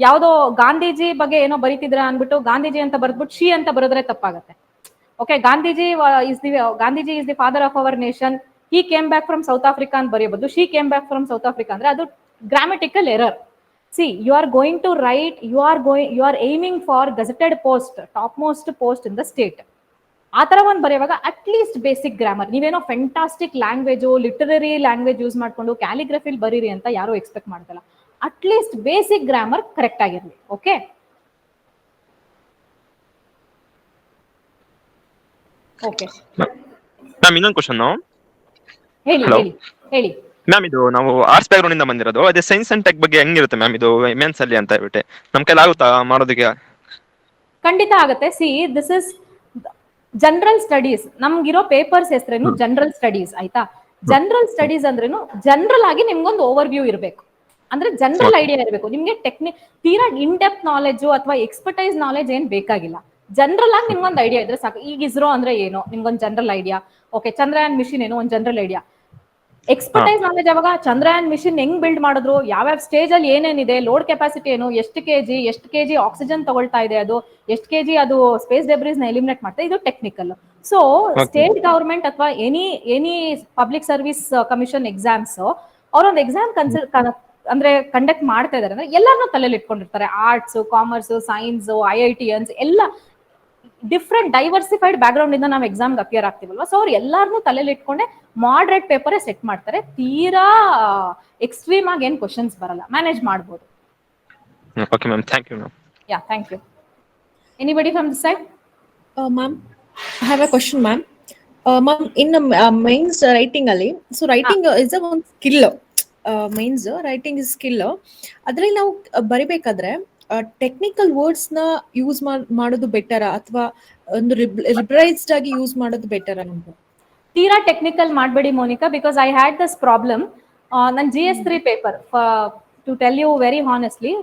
ಯಾವ್ದೋ ಗಾಂಧೀಜಿ ಬಗ್ಗೆ ಏನೋ ಬರೀತಿದ್ರ ಅನ್ಬಿಟ್ಟು ಗಾಂಧೀಜಿ ಅಂತ ಬರ್ದ್ಬಿಟ್ಟು ಶಿ ಅಂತ ಬರೆದ್ರೆ ತಪ್ಪಾಗತ್ತೆ. Okay, Gandhiji is the father of our nation, he came back from South Africa ಅಂತ ಬರೆಯಬಹುದು. She came back from South Africa ಅಂದ್ರೆ ಅದು grammatical error. See, you are going to write, you are aiming for gazetted post, top most post in the state. ಆ ತರ ಒಂದು ಬರೆಯುವಾಗ at least basic grammar. ನೀವೇನೋ fantastic language, literary language use ಮಾಡ್ಕೊಂಡು ಕ್ಯಾಲಿಗ್ರಫಿಲ್ ಬರೀರಿ ಅಂತ ಯಾರು expect ಮಾಡ್ತಲ್ಲ. At least basic grammar correct ಆಗಿರ್ಲಿ. ಓಕೆ, ಓಕೆ ಮ್ಯಾಮ್, ಇನ್ನೊಂದು ಕ್ವಶನ್. ಹೇಳಿ Hello. ಹೇಳಿ ಹೇಳಿ. ಮ್ಯಾಮ್, ಇದು ನಾವು ಆರ್ಟ್ಸ್ ಬ್ಯಾಕ್ ಗ್ರೌಂಡ್ ಇಂದ ಬಂದಿರೋದು. ಅದೇ ಸೈನ್ಸ್ ಅಂಡ್ ಟೆಕ್ ಬಗ್ಗೆ ಹೆಂಗಿರುತ್ತೆ ಮ್ಯಾಮ್? ಇದು ಮೆನ್ಸ್ ಅಲ್ಲಿ ಅಂತ ಹೇಳ್ಬಿಟ್ಟೆ ನಮ್ ಕೈಲಿ ಆಗುತ್ತಾ ಮಾಡೋದಕ್ಕೆ? ಖಂಡಿತ ಆಗತ್ತೆ. See, this is general studies. ನಮ್ಗಿರೋ ಪೇಪರ್ಸ್ ಹೆಸರೇನು ಜನರಲ್ ಸ್ಟಡೀಸ್, ಆಯ್ತಾ? ಜನರಲ್ ಸ್ಟಡೀಸ್ ಅಂದ್ರೇನು, ಜನರಲ್ ಆಗಿ ನಿಮ್ಗೊಂದು ಓವರ್ ವ್ಯೂ ಇರಬೇಕು. ಅಂದ್ರೆ ಜನರಲ್ ಐಡಿಯಾ ಇರಬೇಕು ನಿಮ್ಗೆ. ತೀರಾ ಇನ್ ಡೆಪ್ತ್ ನಾಲೆಜ್ ಅಥವಾ ಎಕ್ಸ್ಪರ್ಟೈಸ್ ನಾಲೆಜ್ ಏನ್ ಬೇಕಾಗಿಲ್ಲ. ಜನರಲ್ ಆಗಿ ನಿಮ್ಗೊಂದು ಐಡಿಯಾ ಇದ್ರೆ ಸಾಕು. ಈಗ ಇಸ್ರೋ ಅಂದ್ರೆ ಏನು, ನಿಮ್ಗೊಂದು general idea. Okay, Chandrayaan mission ಏನು, ಒಂದು ಜನರಲ್ ಐಡಿಯಾ. ಎಕ್ಸ್ಪರ್ಟೈಸ್ ನಾಲೆಜ್ ಯಾವಾಗ, ಚಂದ್ರಯಾನ್ ಮಿಷನ್ ಹೆಂಗ್ ಬಿಲ್ಡ್ ಮಾಡಿದ್ರು, ಯಾವ್ಯಾವ ಸ್ಟೇಜ್ ಅಲ್ಲಿ ಏನೇನಿದೆ, ಲೋಡ್ ಕೆಪಾಸಿಟಿ ಏನು, ಎಷ್ಟು ಕೆಜಿ ಆಕ್ಸಿಜನ್ ತಗೊಳ್ತಾ ಇದೆ, ಅದು ಎಷ್ಟು ಕೆಜಿ ಅದು ಸ್ಪೇಸ್ ಡೆಬ್ರೀಸ್ ನ ಎಲಿಮಿನೇಟ್ ಮಾಡ್ತಾ, ಇದು ಟೆಕ್ನಿಕಲ್. ಸೊ ಸ್ಟೇಟ್ ಗವರ್ಮೆಂಟ್ ಅಥವಾ any public service commission exams, ಅವರೊಂದು ಎಕ್ಸಾಮ್ ಅಂದ್ರೆ ಕಂಡಕ್ಟ್ ಮಾಡ್ತಾ ಇದಾರೆ ಅಂದ್ರೆ ಎಲ್ಲಾರನ್ನೂ ತಲೆಯಲ್ಲಿ ಇಟ್ಕೊಂಡಿರ್ತಾರೆ. ಆರ್ಟ್ಸ್, ಕಾಮರ್ಸ್, ಸೈನ್ಸ್, IITians ಎಲ್ಲ ಡಿಫ್ರೆಂಟ್ ಡೈವರ್ಸಿಫೈಡ್ ಬ್ಯಾಕ್ ಗ್ರೌಂಡ್ ಇಂದ ನಾವು ಎಕ್ಸಾಮ್ ಅಪಿಯರ್ ಆಗ್ತೀವಲ್ವಾ. ಸೊ ಅವ್ರು ಎಲ್ಲಾರನ್ನೂ ತಲೆಯಲ್ಲಿ ಇಟ್ಕೊಂಡೆ ಮಾಡ್ರೇಟ್ ಪೇಪರ್ ಸೆಟ್ ಮಾಡ್ತಾರೆ. ತೀರಾ ಎಕ್ಸ್ಟ್ರೀಮ್ ಆಗಿ ಏನ್ ಕ್ವಶನ್ಸ್ ಬರಲ್ಲ, ಮ್ಯಾನೇಜ್ ಮಾಡ್ಬೋದು. Okay ma'am, thank you ma'am. Yeah, thank you. Anybody from this side? Ma'am, I have a question, ma'am. Ma'am, in mains writing ali, so writing is a one skill. Mains writing is skill. ಅದ್ರಲ್ಲಿ ನಾವು ಬರಿಬೇಕಾದ್ರೆ technical words ನ use ಮಾಡೋದು better ಅಥವಾ ಒಂದು ಲಿಬರೈಸ್ಡ್ ಆಗಿ use ಮಾಡೋದು better ಅಂತ? ತೀರಾ ಟೆಕ್ನಿಕಲ್ ಮಾಡಬೇಡಿ Monica, because I had this problem. ನನ್ನ GS3 paper, to tell you very honestly,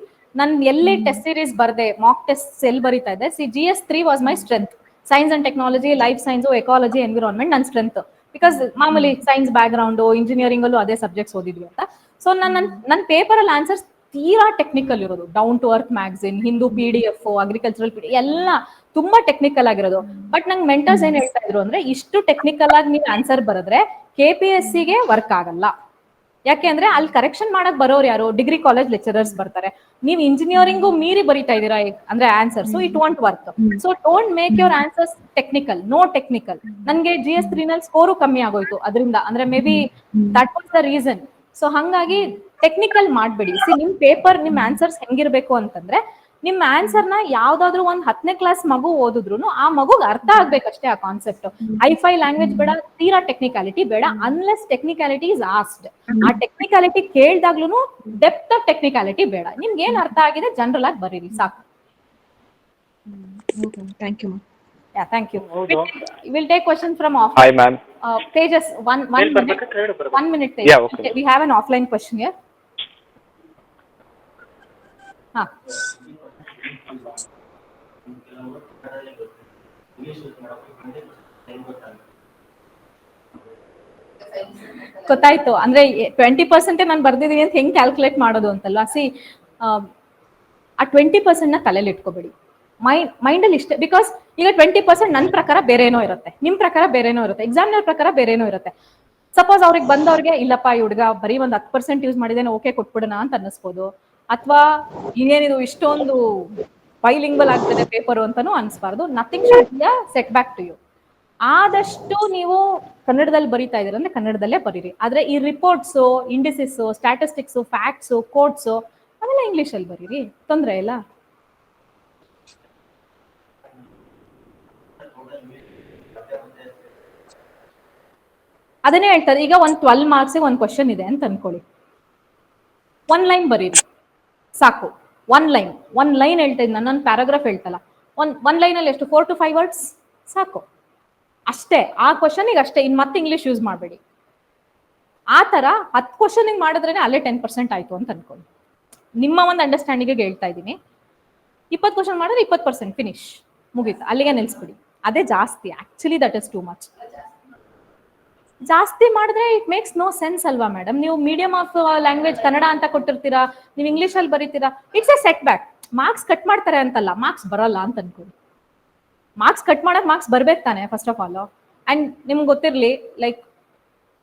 ನಾನು ಎಲ್ಲಿ ಟೆಸ್ಟ್ ಸೀರೀಸ್ ಬರ್ದೆ, ಮಾಕ್ ಟೆಸ್ಟ್ ಎಲ್ಲಿ ಬರೀತಾ ಇದ್ದೆ. GS3 was my strength. Science and technology, life science, ecology, environment ನನ್ನ ಸ್ಟ್ರೆಂತ್. ಬಿಕಾಸ್ ಮಾಮೂಲಿ ಸೈನ್ಸ್ ಬ್ಯಾಕ್ ಗ್ರೌಂಡ್, ಇಂಜಿನಿಯರಿಂಗ್ ಅಲ್ಲೂ ಅದೇ ಸಬ್ಜೆಕ್ಟ್ಸ್ ಓದಿದ್ವಿ ಅಂತ. ಸೊ ನನ್ನ ಪೇಪರ್ ಅಲ್ಲಿ ಆನ್ಸರ್ಸ್ ತೀರಾ ಟೆಕ್ನಿಕಲ್ ಇರೋದು. Down to earth magazine, Hindu PDF, agricultural PD, ಎಲ್ಲ ತುಂಬಾ ಟೆಕ್ನಿಕಲ್ ಆಗಿರೋದು. ಬಟ್ ನಂಗೆ ಮೆಂಟರ್ಸ್ ಏನ್ ಹೇಳ್ತಾ ಇದ್ರು ಅಂದ್ರೆ, ಇಷ್ಟು ಟೆಕ್ನಿಕಲ್ ಆಗಿ ನೀವು ಆನ್ಸರ್ ಬರೆದ್ರೆ KPSC ಗೆ ವರ್ಕ್ ಆಗಲ್ಲ. ಯಾಕೆ ಅಂದ್ರೆ ಅಲ್ಲಿ ಕರೆಕ್ಷನ್ ಮಾಡಕ್ ಬರೋರು ಯಾರು, ಡಿಗ್ರಿ ಕಾಲೇಜ್ ಲೆಕ್ಚರರ್ಸ್ ಬರ್ತಾರೆ. ನೀವು ಇಂಜಿನಿಯರಿಂಗು ಮೀರಿ ಬರೀತಾ ಇದೀರಾ ಅಂದ್ರೆ answer, so it won't work. So don't make your answers technical, no technical. ನನ್ಗೆ GS3 ನಲ್ಲಿ ಸ್ಕೋರು ಕಮ್ಮಿ ಆಗೋಯ್ತು ಅದರಿಂದ, ಅಂದ್ರೆ maybe that was the reason. So ಹಂಗಾಗಿ ಟೆಕ್ನಿಕಲ್ ಮಾಡ್ಬೇಡಿ. ಸಿ, ನಿಮ್ ಪೇಪರ್, ನಿಮ್ ಆನ್ಸರ್ಸ್ ಹೆಂಗಿರ್ಬೇಕು ಅಂತಂದ್ರೆ, ನಿಮ್ ಆನ್ಸರ್ ನ ಯಾವ್ದಾದ್ರು ಒಂದ್ 10ನೇ ಕ್ಲಾಸ್ ಮಗು ಓದಿದ್ರು ಆ ಮಗುಗ್ ಅರ್ಥ ಆಗ್ಬೇಕಷ್ಟೇ ಆ ಕಾನ್ಸೆಪ್ಟ್. ಹೈ-ಫೈ ಲ್ಯಾಂಗ್ವೇಜ್ ಬೇಡ, ತೀರಾ ಟೆಕ್ನಿಕಾಲಿಟಿ ಬೇಡ, ಅನ್ಲೆಸ್ ಟೆಕ್ನಿಕಾಲಿಟಿ ಇಸ್ ಆಸ್ಡ್. ಆ ಟೆಕ್ನಿಕಾಲಿಟಿ ಕೇಳ್ದಾಗ್ಲೂ ಡೆಪ್ತ್ ಆಫ್ ಟೆಕ್ನಿಕಾಲಿಟಿ ಬೇಡ. ನಿಮ್ಗೆ ಏನ್ ಅರ್ಥ ಆಗಿದೆ ಜನರಲ್ ಆಗಿ ಬರೀರಿ ಸಾಕು. Thank you. Yeah, thank you. We'll take questions from offline. Hi, ma'am. Tejas, one minute. 1 minute, Tejas. Yeah, okay. We have an offline question here. ಗೊತ್ತಾಯ್ತು. ಅಂದ್ರೆ 20% ನಾನು ಬರ್ದಿದೀನಿ ಅಂತ ಹೆಂಗ್ ಕ್ಯಾಲ್ಕುಲೇಟ್ ಮಾಡೋದು ಅಂತಲ್ವಾ. ಆ 20% ನ ತಲೆಯಲ್ಲಿ ಇಟ್ಕೋಬೇಡಿ, ಮೈಂಡಲ್ಲಿ ಇಷ್ಟೇ. ಬಿಕಾಸ್ ಈಗ 20% ನನ್ನ ಪ್ರಕಾರ ಬೇರೆನೋ ಇರುತ್ತೆ, ನಿಮ್ ಪ್ರಕಾರ ಬೇರೆನೋ ಇರುತ್ತೆ, ಎಕ್ಸಾಮಿನರ್ ಪ್ರಕಾರ ಬೇರೆನೋ ಇರುತ್ತೆ. ಸಪೋಸ್ ಅವ್ರಿಗೆ ಬಂದವ್ರಿಗೆ ಇಲ್ಲಪ್ಪ ಈ ಹುಡುಗ ಬರೀ ಒಂದು 10% ಯೂಸ್ ಮಾಡಿದೇನೆ, ಓಕೆ ಕೊಟ್ಬಿಡೋಣ ಅಂತ ಅನ್ನಿಸ್ಬೋದು. ಅಥವಾ ಇನ್ನೇನಿದು ಇಷ್ಟೊಂದು ಬೈಲಿಂಗ್ವಲ್ ಆಗ್ತದೆ ಪೇಪರ್ ಅಂತಾನು ಅನ್ಸ್ಬಾರ್ದು. Nothing should be a setback to you. ಆದಷ್ಟು ನೀವು ಕನ್ನಡದಲ್ಲಿ ಬರೀತಾ ಇದೀರ ಅಂದ್ರೆ ಕನ್ನಡದಲ್ಲೇ ಬರೀರಿ. ಆದ್ರೆ ಈ ರಿಪೋರ್ಟ್ಸು, ಇಂಡಿಸಿಸ್, ಸ್ಟ್ಯಾಟಿಸ್ಟಿಕ್ಸ್, ಫ್ಯಾಕ್ಟ್ಸ್, ಕೋಡ್ಸ್ ಅವೆಲ್ಲ ಇಂಗ್ಲಿಷ್ ಅಲ್ಲಿ ಬರೀರಿ, ತೊಂದ್ರೆ ಇಲ್ಲ. ಅದನ್ನೇ ಹೇಳ್ತಾರೆ. ಈಗ ಒಂದು 12 ಮಾರ್ಕ್ಸ್ ಒಂದು ಕ್ವಶನ್ ಇದೆ ಅಂತ ಅನ್ಕೊಳ್ಳಿ, 1 ಲೈನ್ ಬರೀರಿ ಸಾಕು. 1 ಲೈನ್ ಹೇಳ್ತಾ ಇದ್ದೀನಿ, ನನ್ನ ಪ್ಯಾರಾಗ್ರಾಫ್ ಹೇಳ್ತಲ್ಲ. ಒನ್ ಲೈನ್ ಅಲ್ಲಿ ಎಷ್ಟು 4 to 5 ವರ್ಡ್ಸ್ ಸಾಕು ಅಷ್ಟೇ. ಆ ಕ್ವಶನಿಗೆ ಅಷ್ಟೇ, ಇನ್ ಮತ್ತೆ ಇಂಗ್ಲಿಷ್ ಯೂಸ್ ಮಾಡಬೇಡಿ. ಆ ತರ 10 ಕ್ವಶನ್ ಮಾಡಿದ್ರೇನೆ ಅಲ್ಲೇ 10% ಆಯ್ತು ಅಂತ ಅನ್ಕೊಳ್ಳಿ. ನಿಮ್ಮ ಒಂದು ಅಂಡರ್ಸ್ಟ್ಯಾಂಡಿಂಗ್ ಹೇಳ್ತಾ ಇದ್ದೀನಿ. 20 ಕ್ವಶನ್ ಮಾಡಿದ್ರೆ 20% ಫಿನಿಶ್, ಮುಗೀತು, ಅಲ್ಲಿಗೆ ನಿಲ್ಸ್ಬಿಡಿ. ಅದೇ ಜಾಸ್ತಿ, actually that is too much. ಜಾಸ್ತಿ ಮಾಡಿದ್ರೆ ಇಟ್ ಮೇಕ್ಸ್ ನೋ ಸೆನ್ಸ್ ಅಲ್ವಾ ಮೇಡಮ್. ನೀವು ಮೀಡಿಯಂ ಆಫ್ ಲ್ಯಾಂಗ್ವೇಜ್ ಕನ್ನಡ ಅಂತ ಕೊಟ್ಟಿರ್ತೀರಾ, ನೀವು ಇಂಗ್ಲಿಷ್ ಅಲ್ಲಿ ಬರೀತೀರಾ, it's a setback. Marks cut ಮಾಡ್ತಾರೆ ಅಂತಲ್ಲ, ಮಾರ್ಕ್ಸ್ ಬರಲ್ಲ ಅಂತ ಅನ್ಕೊಳ್ಳಿ. ಮಾರ್ಕ್ಸ್ ಕಟ್ ಮಾಡಕ್ ಮಾರ್ಕ್ಸ್ ಬರ್ಬೇಕು ತಾನೆ ಫಸ್ಟ್ ಆಫ್ ಆಲ್. ಅಂಡ್ ನಿಮ್ಗೆ ಗೊತ್ತಿರ್ಲಿ, like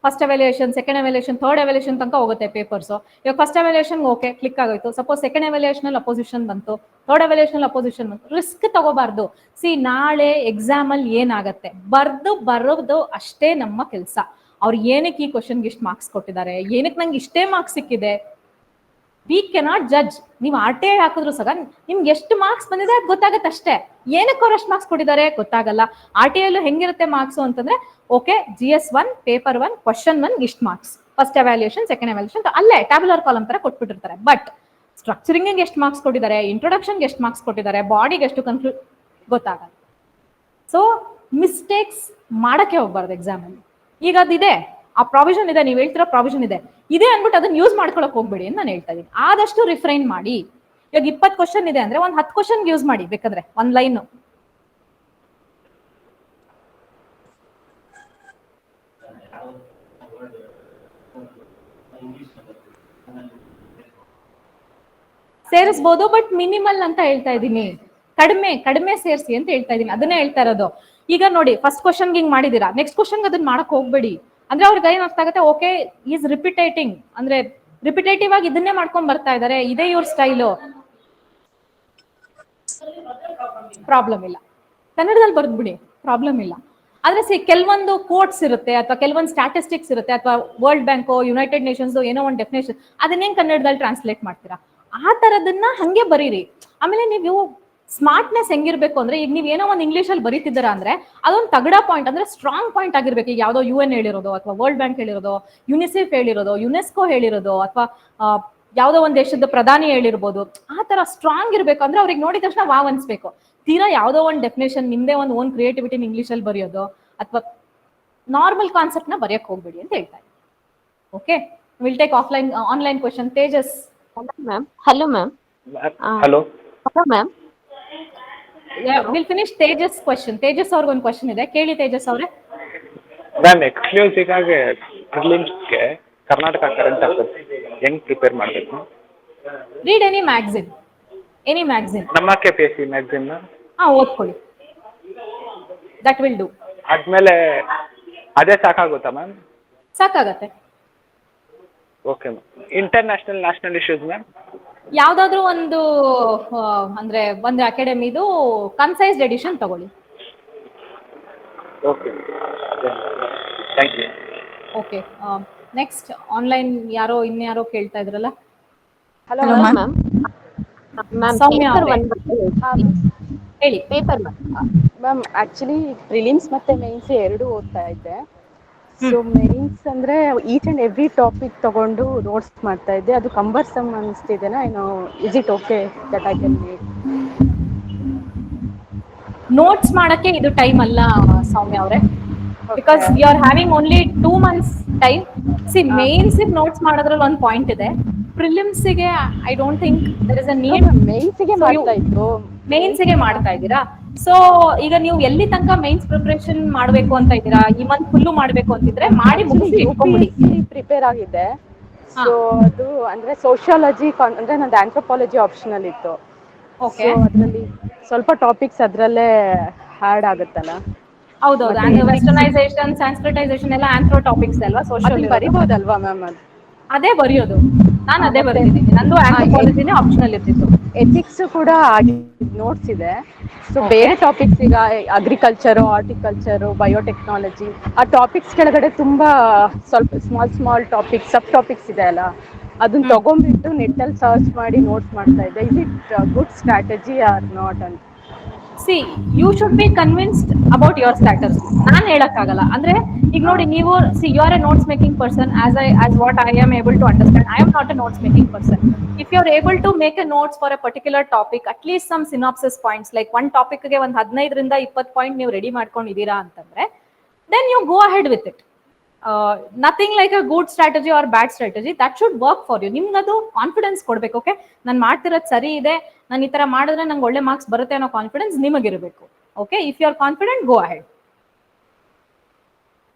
first evaluation, second evaluation, third evaluation ತನಕ ಹೋಗುತ್ತೆ ಪೇಪರ್ಸ್. ಇವಾಗ ಫಸ್ಟ್ ಎವ್ಯಾಲ್ಯೂಯೇಷನ್ ಓಕೆ ಕ್ಲಿಕ್ ಆಗೋಯ್ತು, ಸಪೋಸ್ ಸೆಕೆಂಡ್ ಎವ್ಯಾಲ್ಯೂಯೇಷನ್ ಅಲ್ಲಿ ಅಪೋಸಿಷನ್ ಬಂತು, ಥರ್ಡ್ ಎವ್ಯಾಲ್ಯೂಯೇಷನ್ ಅಪೋಸಿಷನ್ ಬಂತು, ರಿಸ್ಕ್ ತಗೋಬಾರ್ದು. ನಾಳೆ ಎಕ್ಸಾಮ್ ಅಲ್ಲಿ ಏನಾಗತ್ತೆ, ಬರೋದು ಅಷ್ಟೇ ನಮ್ಮ ಕೆಲಸ. ಅವ್ರು ಏನಕ್ಕೆ ಈ ಕ್ವಶನ್ಗೆ ಇಷ್ಟು ಮಾರ್ಕ್ಸ್ ಕೊಟ್ಟಿದ್ದಾರೆ, ಏನಕ್ಕೆ ನಂಗೆ ಇಷ್ಟೇ ಮಾರ್ಕ್ಸ್ ಸಿಕ್ಕಿದೆ, ವಿ ಕೆನಾಟ್ ಜಡ್ಜ್. ನೀವು RTI ಹಾಕಿದ್ರು ಸಹ ನಿಮ್ಗೆ ಎಷ್ಟು ಮಾರ್ಕ್ಸ್ ಬಂದಿದೆ ಅದು ಗೊತ್ತಾಗತ್ತೆ ಅಷ್ಟೇ. ಏನಕ್ಕೆ ಅವ್ರು ಅಷ್ಟು ಮಾರ್ಕ್ಸ್ ಕೊಟ್ಟಿದ್ದಾರೆ ಗೊತ್ತಾಗಲ್ಲ. RTI ಅಲ್ಲೂ ಹೆಂಗಿರುತ್ತೆ ಮಾರ್ಕ್ಸ್ ಅಂತಂದ್ರೆ, ಓಕೆ GS1 ಪೇಪರ್ 1 ಕ್ವಶನ್ 1 ಇಷ್ಟು marks, first evaluation, second evaluation ಅಲ್ಲೇ ಟ್ಯಾಬ್ಯುಲರ್ ಕಾಲಮ್ ತರ ಕೊಟ್ಬಿಟ್ಟಿರ್ತಾರೆ. ಬಟ್ ಸ್ಟ್ರಕ್ಚರಿಂಗ್ ಎಷ್ಟು ಮಾರ್ಕ್ಸ್ ಕೊಟ್ಟಿದ್ದಾರೆ, ಇಂಟ್ರೊಡಕ್ಷನ್ಗೆ ಎಷ್ಟು ಮಾರ್ಕ್ಸ್ ಕೊಟ್ಟಿದ್ದಾರೆ, ಬಾಡಿಗೆ ಎಷ್ಟು ಗೊತ್ತಾಗಲ್ಲ. ಸೊ ಮಿಸ್ಟೇಕ್ಸ್ ಮಾಡಕ್ಕೆ ಹೋಗ್ಬಾರ್ದು ಎಕ್ಸಾಮ್ ಅಲ್ಲಿ. ಈಗ ಅದಿದೆ, ಆ ಪ್ರಾವಿಷನ್ ಇದೆ, ನೀವು ಹೇಳ್ತಿರೋ ಪ್ರಾವಿಷನ್ ಇದೆ ಅಂದ್ಬಿಟ್ಟು ಅದನ್ನ ಯೂಸ್ ಮಾಡ್ಕೊಳಕ್ ಹೋಗ್ಬೇಡಿ ಅಂತ ನಾನು ಹೇಳ್ತಾ ಇದೀನಿ. ಆದಷ್ಟು ರಿಫ್ರೈನ್ ಮಾಡಿ. ಇವಾಗ 20 ಕ್ವಶನ್ ಇದೆ ಅಂದ್ರೆ ಒಂದು 10 ಕ್ವಶನ್ ಯೂಸ್ ಮಾಡಿ ಬೇಕಾದ್ರೆ 1 ಲೈನ್. ಸೇರಿಸಬಹುದು, ಬಟ್ ಮಿನಿಮಲ್ ಅಂತ ಹೇಳ್ತಾ ಇದ್ದೀನಿ. ಕಡಿಮೆ ಸೇರಿಸಿ ಅಂತ ಹೇಳ್ತಾ ಇದೀನಿ, ಅದನ್ನೇ ಹೇಳ್ತಾ ಇರೋದು. ಈಗ ನೋಡಿ, ಫಸ್ಟ್ ಕ್ವಶನ್ ಹಿಂಗ್ ಮಾಡಿದೀರಾ, ನೆಕ್ಸ್ಟ್ ಕ್ವಶನ್ ಅದನ್ನ ಮಾಡಕ್ ಹೋಗ್ಬೇಡಿ. ಅಂದ್ರೆ ಅವ್ರಿಗೆ ಏನ್ ಅರ್ಥ ಆಗುತ್ತೆ, ಓಕೆ ಈಸ್ ರಿಪಿಟೇಟಿಂಗ್, ಅಂದ್ರೆ ರಿಪಿಟೇಟಿವ್ ಆಗಿ ಇದನ್ನೇ ಮಾಡ್ಕೊಂಡ್ ಬರ್ತಾ ಇದಾರೆ, ಇದೇ ಇವ್ರ ಸ್ಟೈಲು, ಪ್ರಾಬ್ಲಮ್ ಇಲ್ಲ, ಕನ್ನಡದಲ್ಲಿ ಬರ್ದ್ಬಿಡಿ, ಪ್ರಾಬ್ಲಮ್ ಇಲ್ಲ. ಆದ್ರೆ ಕೆಲವೊಂದು ಕೋಟ್ಸ್ ಇರುತ್ತೆ, ಅಥವಾ ಕೆಲವೊಂದು ಸ್ಟ್ಯಾಟಿಸ್ಟಿಕ್ಸ್ ಇರುತ್ತೆ, ಅಥವಾ ವರ್ಲ್ಡ್ ಬ್ಯಾಂಕ್, ಯುನೈಟೆಡ್ ನೇಷನ್ಸ್ ಏನೋ ಒಂದು ಡೆಫಿನೇಷನ್, ಅದನ್ನೇನ್ ಕನ್ನಡದಲ್ಲಿ ಟ್ರಾನ್ಸ್ಲೇಟ್ ಮಾಡ್ತೀರಾ, ಆ ತರದನ್ನ ಹಂಗೆ ಬರೀರಿ. ಆಮೇಲೆ ನೀವು ಸ್ಮಾರ್ಟ್ನೆಸ್ ಹೆಂಗಿರ್ಬೇಕು ಅಂದ್ರೆ, ಈಗ ನೀವ್ ಏನೋ ಒಂದು ಇಂಗ್ಲಿಷ್ ಅಲ್ಲಿ ಬರೀತಿದ್ದೀರಾ ಅಂದ್ರೆ ಅದೊಂದು ತಗಡ ಪಾಯಿಂಟ್, ಅಂದ್ರೆ ಸ್ಟ್ರಾಂಗ್ ಪಾಯಿಂಟ್ ಆಗಿರ್ಬೇಕು. ಈಗ ಯಾವ್ದೋ UN ಹೇಳಿರೋದು, ಅಥವಾ ವರ್ಲ್ಡ್ ಬ್ಯಾಂಕ್ ಹೇಳಿರೋದು, ಯುನಿಸೆಫ್ ಹೇಳಿರೋದು, ಯುನೆಸ್ಕೋ ಹೇಳಿರೋದು, ಅಥವಾ ಯಾವ್ದೋ ಒಂದ್ ದೇಶದ ಪ್ರಧಾನಿ ಹೇಳಿರ್ಬೋದು, ಆ ತರ ಸ್ಟ್ರಾಂಗ್ ಇರ್ಬೇಕು. ಅಂದ್ರೆ ಅವ್ರಿಗೆ ನೋಡಿದ ತಕ್ಷಣ ವಾವ್ ಅನ್ಸ್ಬೇಕು. ತೀರಾ ಯಾವ್ದೋ ಒಂದು ಡೆಫಿನೇಷನ್ ನಿಮ್ದೇ ಒಂದು ಓನ್ ಕ್ರಿಯೇಟಿವಿಟಿ ಇಂಗ್ಲಿಷ್ ಅಲ್ಲಿ ಬರೆಯೋದು, ಅಥವಾ ನಾರ್ಮಲ್ ಕಾನ್ಸೆಪ್ಟ್ ನ ಬರೆಯಕ್ ಹೋಗ್ಬೇಡಿ ಅಂತ ಹೇಳ್ತಾ ಇದ್ದೀನಿ. Okay, will take online question. Tejas. Hello ma'am. Hello ma'am. Will finish Tejas question. Tejas ಅವ್ರಿಗೊಂದು ಕ್ವೆಶ್ಚನ್ ಇದೆ, ಕೇಳಿ ತೇಜಸ್ ಅವ್ರೆ. ಮ್ಯಾಮ್, ಎಕ್ಸ್ಕ್ಲೂಸಿವ್ ಆಗಿ ಪ್ರಿಲಿಮ್ಸ್ಗೆ ಕರ್ನಾಟಕ ಕರೆಂಟ್ ಅಫೇರ್ಸ್ ಹೆಂಗ್ ಪ್ರಿಪೇರ್ ಮಾಡಬೇಕು? Read any magazine. ನಮ್ಮ KPSC ಮ್ಯಾಗಝಿನ್ ಓದ್ಕೊಳ್ಳಿ, ದಟ್ ವಿಲ್ ಡೂ. ಆದ್ಮೇಲೆ ಅದೇ ಸಾಕಾಗುತ್ತಾ ಮ್ಯಾಮ್? ಸಾಕಾಗತ್ತೆ. Okay ma'am. International, national issues ma'am? ಯಾವ್ದಾದ್ರು ಒಂದು ಅಂದ್ರೆ ಒಂದು ಅಕಾಡೆಮಿದು ಕನ್ಸೈಸ್ಡ್ ಎಡಿಷನ್ ತಗೊಳ್ಳಿ. Okay, thank you. Okay, next online ಇನ್ಯಾರೋ ಕೇಳ್ತಾ ಇದ್ರಲ್ಲ. Hello ma'am. ಸೌಮ್ಯ ಅವ್ರೆ, ಹೇಳಿ. ಪೇಪರ್ ಮ್ಯಾಮ್, ಆಕ್ಚುಲಿ ಪ್ರಿಲಿಮ್ಸ್ ಮತ್ತೆ ಮೇನ್ಸ್ ಎರಡು ಓದ್ತಾ ಇದ್ದೆ. ಸೊ ಮೇನ್ಸ್ ಅಂದ್ರೆ ಈಚ್ ಅಂಡ್ ಎವ್ರಿ ಟಾಪಿಕ್ ತಗೊಂಡು ನೋಟ್ಸ್ ಮಾಡ್ತಾ ಇದ್ದೆ. ಅದು ಕಂಬರ್ಸಮ್ ಅನಿಸ್ತಿದೆನಾ ಏನೋ? Is it okay that I can make? Notes ಮಾಡಕ್ಕೆ ಇದು ಟೈಮ್ ಅಲ್ಲ ಸೌಮ್ಯ ಅವರೇ, because you are having only 2 months time. Mains notes ಮಾಡೋದ್ರಲ್ಲಿ ಒಂದು ಪಾಯಿಂಟ್ ಇದೆ, ಪ್ರಿಲಿಮ್ಸ್ಗೆ I don't think there is a need. ಮೇನ್ಸ್ಗೆ ಮಾಡ್ತಾ ಇದ್ರು. ಮೇನ್ಸ್ಗೆ ಮಾಡ್ತಾ ಇದ್ದೀರಾ? ಸೊ ಈಗ ನೀವು ಎಲ್ಲಿ ತನಕ ಮೈನ್ಸ್ ಪ್ರಿಪರೇಷನ್ ಮಾಡ್ಬೇಕು ಅಂತ ಇದ್ದೀರಾ, ಈ ಮಂತ್ ಫುಲ್ಲು ಮಾಡ್ಬೇಕು ಅಂತಿದ್ರೆ ಮಾಡಿ ಮುಗಿಸಿ ಇಟ್ಕೊಂಬಿಡಿ. ಪ್ರಿಪೇರ್ ಆಗಿದೆ. ಸೊ ಅದು ಅಂದ್ರೆ ಸೋಷಿಯಾಲಜಿ ಅಂದ್ರೆ ನಂದು ಆಂಥ್ರೋಪಾಲಜಿ ಆಪ್ಷನಲ್ ಇತ್ತು. ಓಕೆ, ಸೊ ಅದರಲ್ಲಿ ಸ್ವಲ್ಪ ಟಾಪಿಕ್ಸ್ ಅದರಲ್ಲೇ ಹ್ಯಾಡ್ ಆಗುತ್ತಲ್ಲ. ಹೌದೌದು. ಅಂದ್ರೆ ವೆಸ್ಟರ್ನೈಸೇಷನ್, ಸಾಂಸ್ಕ್ರಿಟೈಸೇಷನ್ ಎಲ್ಲ ಆಂಥ್ರೋ ಟಾಪಿಕ್ಸ್ ಅಲ್ವಾ ಸೋಷಿಯಲ್ ಅದನ್ನ ಬರಿಬೋದಲ್ವಾ ಮ್ಯಾಮ್? ಅದು ಅದೇ ಬರೆಯೋದು. ನಾನು ಅದೇ ಮತ್ತೆ ಬರೆದಿದ್ದೀನಿ. ನಂದು ಆಂಥ್ರೋಪಾಲಜಿನೇ ಆಪ್ಷನಲ್ ಇರ್ತಿತ್ತು. ಎಥಿಕ್ಸ್ ಕೂಡ ನೋಟ್ಸ್ ಇದೆ. ಸೊ ಬೇರೆ ಟಾಪಿಕ್ಸ್ ಈಗ ಅಗ್ರಿಕಲ್ಚರು, ಹಾರ್ಟಿಕಲ್ಚರು, ಬಯೋಟೆಕ್ನಾಲಜಿ ಆ ಟಾಪಿಕ್ಸ್ ಕೆಳಗಡೆ ತುಂಬಾ ಸ್ವಲ್ಪ ಸ್ಮಾಲ್ ಟಾಪಿಕ್ಸ್, ಸಬ್ ಟಾಪಿಕ್ಸ್ ಇದೆ ಅಲ್ಲ, ಅದನ್ನ ತಗೊಂಡ್ಬಿಟ್ಟು ನೆಟ್ಟಲ್ಲಿ ಸರ್ಚ್ ಮಾಡಿ ನೋಟ್ಸ್ ಮಾಡ್ತಾ ಇದ್ದೆ. Is it good strategy or not ಅಂತ. See you should be convinced about your status. ನಾನು ಹೇಳಕ್ಕಾಗಲ್ಲ. ಅಂದ್ರೆ ಈಗ ನೋಡಿ, ನೀವು you are a notes making person. As what I am able to understand, I am not a notes making person. If you are able to make a notes for a particular topic, at least some synopsis points, like one ಟಾಪಿಕ್ಗೆ ಒಂದು 15 ರಿಂದ 20 point ನೀವು ready ಮಾಡ್ಕೊಂಡಿದ್ದೀರಾ ಅಂತಂದ್ರೆ, then you go ahead with it. Nothing like a good strategy or bad strategy, that should work for you. ನಿಮ್ಗೆ ಅದು confidence ಕೊಡ್ಬೇಕು. Okay, ನಾನು ಮಾಡ್ತಿರೋದು ಸರಿ ಇದೆ, ನಾನು ಈ ತರ ಮಾಡಿದ್ರೆ ನಂಗೆ ಒಳ್ಳೆ ಮಾರ್ಕ್ಸ್ ಬರುತ್ತೆ ಅನ್ನೋ ಕಾನ್ಫಿಡೆನ್ಸ್ ನಿಮಗಿರಬೇಕು. Okay, if you are confident, go ahead.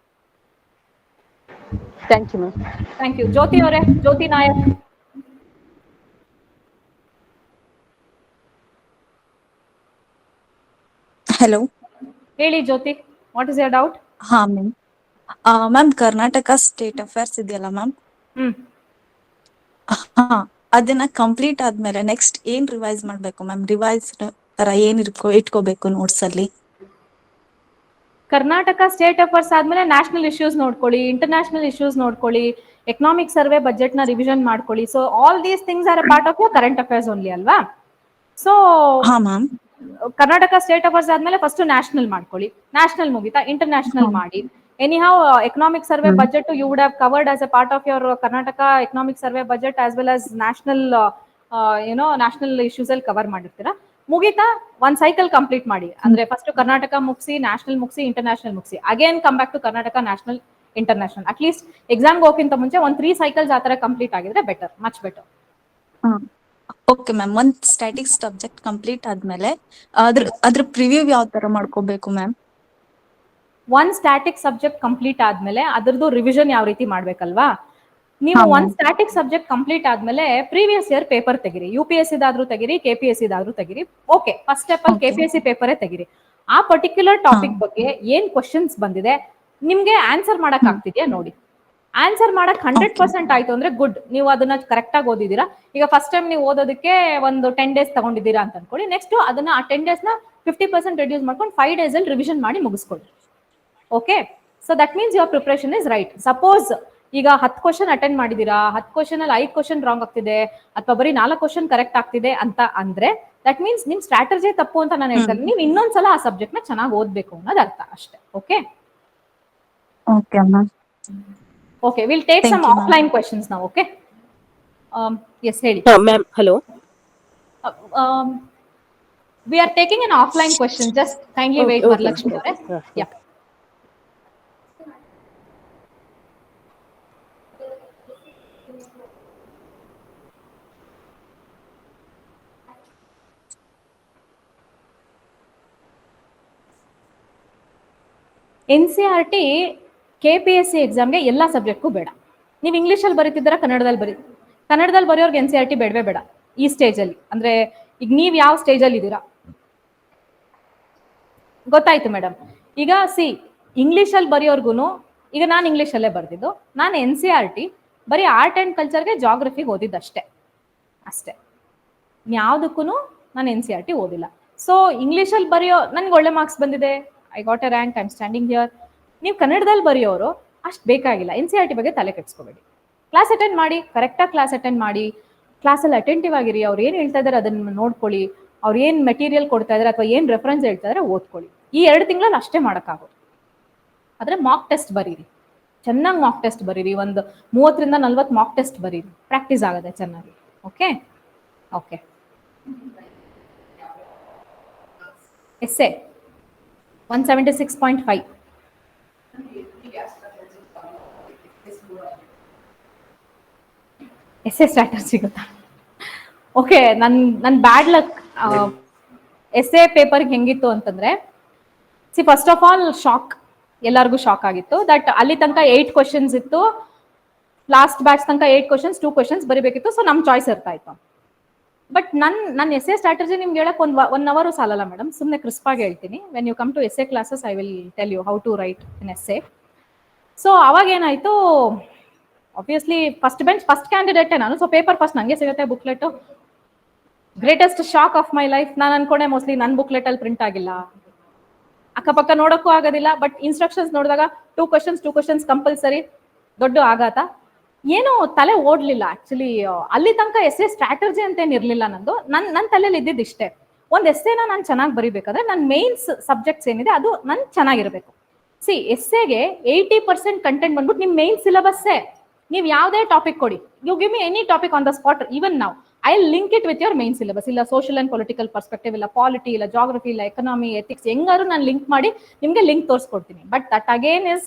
Thank you ma'am. Thank you. Jyoti ಅವರೇ, ಜ್ಯೋತಿ ನಾಯಕ್. ಹಲೋ, ಹೇಳಿ Jyoti, what is your doubt? ಹಾ ma'am. Ma'am, Karnataka state affairs ಇದೆಯಲ್ಲ ಮ್ಯಾಮ್, ಹಾ, ಅದನ್ನ ಕಂಪ್ಲೀಟ್ ಆದ್ಮೇಲೆ ನೆಕ್ಸ್ಟ್ ಏನ್ ರಿವೈಸ್ ಮಾಡ್ಬೇಕು ಮ್ಯಾಮ್? ರಿವೈಸ್ ತರ ಏನ್ ಇಟ್ಕೋಬೇಕು ನೋಟ್ಸ್ ಅಲ್ಲಿ? ಕರ್ನಾಟಕ ಸ್ಟೇಟ್ ಅಫೇರ್ಸ್ ಆದ್ಮೇಲೆ ನ್ಯಾಷನಲ್ ಇಶ್ಯೂಸ್ ನೋಡ್ಕೊಳ್ಳಿ, ಇಂಟರ್ನ್ಯಾಷನಲ್ ಇಶ್ಯೂಸ್ ನೋಡ್ಕೊಳ್ಳಿ, ಎಕನಾಮಿಕ್ ಸರ್ವೆ ಬಜೆಟ್ ನ ರಿವಿಷನ್ ಮಾಡ್ಕೊಳ್ಳಿ. So all these things are a part of your current affairs only ಅಲ್ವಾ? ಸೊ ಹಾ ಮ್ಯಾಮ್. ಕರ್ನಾಟಕ ಸ್ಟೇಟ್ ಅಫೇರ್ಸ್ ಆದ್ಮೇಲೆ ಫಸ್ಟ್ ನ್ಯಾಷನಲ್ ಮಾಡ್ಕೊಳ್ಳಿ. ನ್ಯಾಷನಲ್ ಮುಗಿತಾ ಇಂಟರ್ನ್ಯಾಷನಲ್ ಮಾಡಿ. Anyhow economic survey budget you would have covered as a part of your Karnataka economic survey budget as well as national national issues ಅಲ್ಲಿ cover ಮಾಡಿರ್ತೀರಾ. ಮುಗಿತಾ ಒಂದ್ cycle complete ಮಾಡಿ. ಅಂದ್ರೆ first Karnataka ಮುಗಿಸಿ, ನ್ಯಾಷನಲ್ ಮುಗಿಸಿ, ಇಂಟರ್ನ್ಯಾಷನಲ್ ಮುಗಿಸಿ, again come back to Karnataka, national, international. At least ಎಕ್ಸಾಮ್ಗೆ ಹೋಗಿಂತ ಮುಂಚೆ ಒಂದ್ 3 ಸೈಕಲ್ಸ್ ಆ ತರ ಕಂಪ್ಲೀಟ್ ಆಗಿದ್ರೆ better, much better. Okay ma'am. ಒಂದ್ ಸ್ಟ್ಯಾಟಿಕ್ಸ್ ಸಬ್ಜೆಕ್ಟ್ ಕಂಪ್ಲೀಟ್ ಆದ್ಮೇಲೆ ಅದ್ರ ಪ್ರಿವ್ಯೂ ಯಾವ ತರ ಮಾಡ್ಕೋಬೇಕು ಮ್ಯಾಮ್? ಒಂದ್ ಸ್ಟ್ಯಾಟಿಕ್ ಸಬ್ಜೆಕ್ಟ್ ಕಂಪ್ಲೀಟ್ ಆದ್ಮೇಲೆ ಅದ್ರದ್ದು ರಿವಿಷನ್ ಯಾವ ರೀತಿ ಮಾಡ್ಬೇಕಲ್ವಾ? ನೀವು ಒಂದ್ ಸ್ಟ್ಯಾಟಿಕ್ ಸಬ್ಜೆಕ್ಟ್ ಕಂಪ್ಲೀಟ್ ಆದ್ಮೇಲೆ ಪ್ರೀವಿಯಸ್ ಇಯರ್ ಪೇಪರ್ ತೆಗಿರಿ. UPSC ದಾದ್ರೂ ತೆಗಿರಿ, KPSC ದಾದ್ರೂ ತೆಗಿರಿ. ಓಕೆ, ಫಸ್ಟ್ ಸ್ಟೆಪ್ ಅಲ್ಲಿ KPSC ಪೇಪರೇ ತೆಗಿರಿ. ಆ ಪರ್ಟಿಕ್ಯುಲರ್ ಟಾಪಿಕ್ ಬಗ್ಗೆ ಏನ್ ಕ್ವಶನ್ಸ್ ಬಂದಿದೆ ನಿಮ್ಗೆ ಆನ್ಸರ್ ಮಾಡಕ್ ಆಗ್ತಿದ್ಯಾ ನೋಡಿ. ಆನ್ಸರ್ ಮಾಡಕ್ 100% ಆಯ್ತು ಅಂದ್ರೆ ಗುಡ್, ನೀವು ಅದನ್ನ ಕರೆಕ್ಟ್ ಆಗಿ ಓದಿದೀರಾ. ಈಗ ಫಸ್ಟ್ ಟೈಮ್ ನೀವು ಓದೋದಕ್ಕೆ ಒಂದು 10 days ತಗೊಂಡಿದ್ದೀರಾ ಅಂತ ಅನ್ಕೊಳ್ಳಿ. ನೆಕ್ಸ್ಟ್ ಅದನ್ನ ಆ 10 days ನ 50% ರೆಡ್ಯೂಸ್ ಮಾಡ್ಕೊಂಡು 5 days ಅಲ್ಲಿ ರಿವಿಷನ್ ಮಾಡಿ ಮುಗಿಸ್ಕೊಳ್ಳಿ. Okay, so that means your preparation is right. Suppose ಈಗ 10 ಕ್ವಶನ್ ಅಟೆಂಡ್ ಮಾಡಿದೀರಾ, 10 ಕ್ವಶನ್ ಅಲ್ಲಿ 5 ಕ್ವಶನ್ ರಾಂಗ್ ಆಗ್ತಿದೆ, ಅಥವಾ ಬರೀ 4 ಕ್ವಶನ್ ಕರೆಕ್ಟ್ ಆಗ್ತಿದೆ ಅಂತ ಅಂದ್ರೆ ದಟ್ ಮೀನ್ಸ್ ನಿಮ್ ಸ್ಟ್ರಾಟಜಿ ತಪ್ಪು ಅಂತ ನಾನು ಹೇಳ್ತಾರೆ. ನೀವು ಇನ್ನೊಂದ್ಸಲ ಆ ಸಬ್ಜೆಕ್ಟ್ ನ ಚೆನ್ನಾಗಿ ಓದ್ಬೇಕು ಅನ್ನೋದು ಅರ್ಥ ಅಷ್ಟೇ. Okay, okay ma'am. Okay, will take some offline questions ನಾವು. ಓಕೆ, ಎಸ್ ಹೇಳಿ ma'am. Hello, we are taking an offline question, just kindly wait Varalakshmi ಅವರೇ. ಯಾ, NCERT KPSC ಎಕ್ಸಾಮ್ಗೆ ಎಲ್ಲ ಸಬ್ಜೆಕ್ಟ್ಗೂ ಬೇಡ. ನೀವು ಇಂಗ್ಲೀಷಲ್ಲಿ ಬರೀತಿದ್ದೀರಾ, ಕನ್ನಡದಲ್ಲಿ ಬರೆಯೋರ್ಗೆ NCERT ಬೇಡವೇ ಬೇಡ ಈ ಸ್ಟೇಜಲ್ಲಿ. ಅಂದ್ರೆ ಈಗ ನೀವು ಯಾವ ಸ್ಟೇಜಲ್ಲಿ ಇದ್ದೀರಾ ಗೊತ್ತಾಯ್ತು ಮೇಡಮ್. ಈಗ ಇಂಗ್ಲೀಷಲ್ಲಿ ಬರೆಯೋರ್ಗು, ಈಗ ನಾನು ಇಂಗ್ಲೀಷಲ್ಲೇ ಬರ್ದಿದ್ದು, ನಾನು NCERT ಬರೀ ಆರ್ಟ್ ಆ್ಯಂಡ್ ಕಲ್ಚರ್ಗೆ ಜಾಗ್ರಫಿಗೆ ಓದಿದ್ದಷ್ಟೇ ಅಷ್ಟೇ. ಯಾವುದಕ್ಕೂ ನಾನು NCERT ಓದಿಲ್ಲ. ಸೊ ಇಂಗ್ಲೀಷಲ್ಲಿ ಬರೆಯೋ ನನ್ಗೆ ಒಳ್ಳೆ ಮಾರ್ಕ್ಸ್ ಬಂದಿದೆ, I got A rank, I am standing here. ನೀವು ಕನ್ನಡದಲ್ಲಿ ಬರೆಯೋರು ಅಷ್ಟು ಬೇಕಾಗಿಲ್ಲ. NCERT ಬಗ್ಗೆ ತಲೆ ಕೆಡಿಸ್ಕೋಬೇಡಿ. ಕ್ಲಾಸ್ ಅಟೆಂಡ್ ಮಾಡಿ, ಕರೆಕ್ಟಾಗಿ ಕ್ಲಾಸ್ ಅಟೆಂಡ್ ಮಾಡಿ, ಕ್ಲಾಸಲ್ಲಿ ಅಟೆಂಟಿವ್ ಆಗಿರಿ. ಅವ್ರು ಏನು ಹೇಳ್ತಾ ಇದ್ದಾರೆ ಅದನ್ನು ನೋಡ್ಕೊಳ್ಳಿ, ಅವ್ರು ಏನು ಮೆಟೀರಿಯಲ್ ಕೊಡ್ತಾ ಇದ್ದಾರೆ ಅಥವಾ ಏನು ರೆಫರೆನ್ಸ್ ಹೇಳ್ತಾ ಇದ್ದಾರೆ ಓದ್ಕೊಳ್ಳಿ. ಈ 2 ತಿಂಗಳಲ್ಲಿ ಅಷ್ಟೇ ಮಾಡೋಕ್ಕಾಗೋದು. ಆದರೆ ಮಾಕ್ ಟೆಸ್ಟ್ ಬರೀರಿ, ಚೆನ್ನಾಗಿ ಮಾಕ್ ಟೆಸ್ಟ್ ಬರೀರಿ. ಒಂದು 30 ರಿಂದ 40 ಮಾಕ್ ಟೆಸ್ಟ್ ಬರೀರಿ, ಪ್ರಾಕ್ಟೀಸ್ ಆಗುತ್ತೆ ಚೆನ್ನಾಗಿ. Okay, okay. Essay 176.5. Essay strategy ಗೊತ್ತಾ? ಓಕೆ, ನನ್ ಬ್ಯಾಡ್ ಲಕ್ ಎಸ್ಸೆ ಪೇಪರ್ ಹೆಂಗಿತ್ತು ಅಂತಂದ್ರೆ, ಫಸ್ಟ್ ಆಫ್ ಆಲ್ ಶಾಕ್, ಎಲ್ಲರಿಗೂ ಶಾಕ್ ಆಗಿತ್ತು ದಟ್ ಅಲ್ಲಿ ತನಕ 8 ಕ್ವಶನ್ಸ್ ಇತ್ತು, ಲಾಸ್ಟ್ ಬ್ಯಾಚ್ ತನಕ 8 ಕ್ವಶನ್ಸ್ 2 ಕ್ವಶನ್ಸ್ ಬರಿಬೇಕಿತ್ತು. ಸೊ ನಮ್ ಚಾಯ್ಸ್ ಇರ್ತಾ ಇತ್ತು. ಬಟ್ ನನ್ನ ಎಸ್ಸೆ ಸ್ಟ್ರಾಟಜಿ ನಿಮ್ಗೆ ಹೇಳಕ್ ಒನ್ ಅವರ್ ಸಾಲಲ್ಲ ಮೇಡಮ್, ಸುಮ್ಮನೆ ಕ್ರಿಸ್ಪ್ ಆಗಿ ಹೇಳ್ತೀನಿ. When you come to essay classes I will tell you how to write in essay. So ಅವಾಗ ಏನಾಯ್ತು, obviously first bench first candidate ನಾನು. ಸೊ ಪೇಪರ್ ಫಸ್ಟ್ ನಂಗೆ ಸಿಗುತ್ತೆ, booklet. Greatest shock of my life. ನಾನು ಅನ್ಕೊಂಡೆ mostly ನನ್ನ booklet ಅಲ್ಲಿ print ಆಗಿಲ್ಲ, ಅಕ್ಕಪಕ್ಕ ನೋಡಕ್ಕೂ ಆಗೋದಿಲ್ಲ. ಬಟ್ ಇನ್ಸ್ಟ್ರಕ್ಷನ್ಸ್ ನೋಡಿದಾಗ 2 ಕ್ವಶನ್ಸ್ ಕಂಪಲ್ಸರಿ. ದೊಡ್ಡ ಆಘಾತ. ಏನು ತಲೆ ಓಡ್ಲಿಲ್ಲ ಆಕ್ಚುಲಿ. ಅಲ್ಲಿ ತನಕ ಎಸ್ಸೆ ಸ್ಟ್ರಾಟಜಿ ಅಂತ ಏನ್ ಇರ್ಲಿಲ್ಲ ನಂದು. ನನ್ನ ತಲೆಯಲ್ಲಿ ಇದ್ದಿದ್ದು ಇಷ್ಟೇ, ಒಂದ್ ಎಸ್ಸೆನ ನಾನು ಚೆನ್ನಾಗಿ ಬರಿಬೇಕಾದ್ರೆ ನನ್ನ ಮೇನ್ಸ್ ಸಬ್ಜೆಕ್ಟ್ಸ್ ಏನಿದೆ ಅದು ನನ್ ಚೆನ್ನಾಗಿರ್ಬೇಕು. ಎಸ್ಸೆಗೆ 80% ಕಂಟೆಂಟ್ ಬಂದ್ಬಿಟ್ಟು ನಿಮ್ ಮೇನ್ ಸಿಲೆಬಸ್ಸೇ. ನೀವು ಯಾವುದೇ ಟಾಪಿಕ್ ಕೊಡಿ, you give me any topic on the spot, even ನಾವು I link it with your main syllabus. ಇಲ್ಲ ಸೋಷಿಯಲ್ ಅಂಡ್ ಪೊಲಿಟಿಕಲ್ ಪರ್ಸ್ಪೆಕ್ಟಿವ್, ಇಲ್ಲ ಪಾಲಿಟಿ, ಇಲ್ಲ ಜಾಗ್ರಫಿ, ಇಲ್ಲ ಎಕನಾಮಿ, ಎಥಿಕ್ಸ್, ಹೆಂಗಾದ್ರು ನಾನು ಲಿಂಕ್ ಮಾಡಿ ನಿಮ್ಗೆ ಲಿಂಕ್ ತೋರಿಸ್ಕೊಡ್ತೀನಿ. But that again is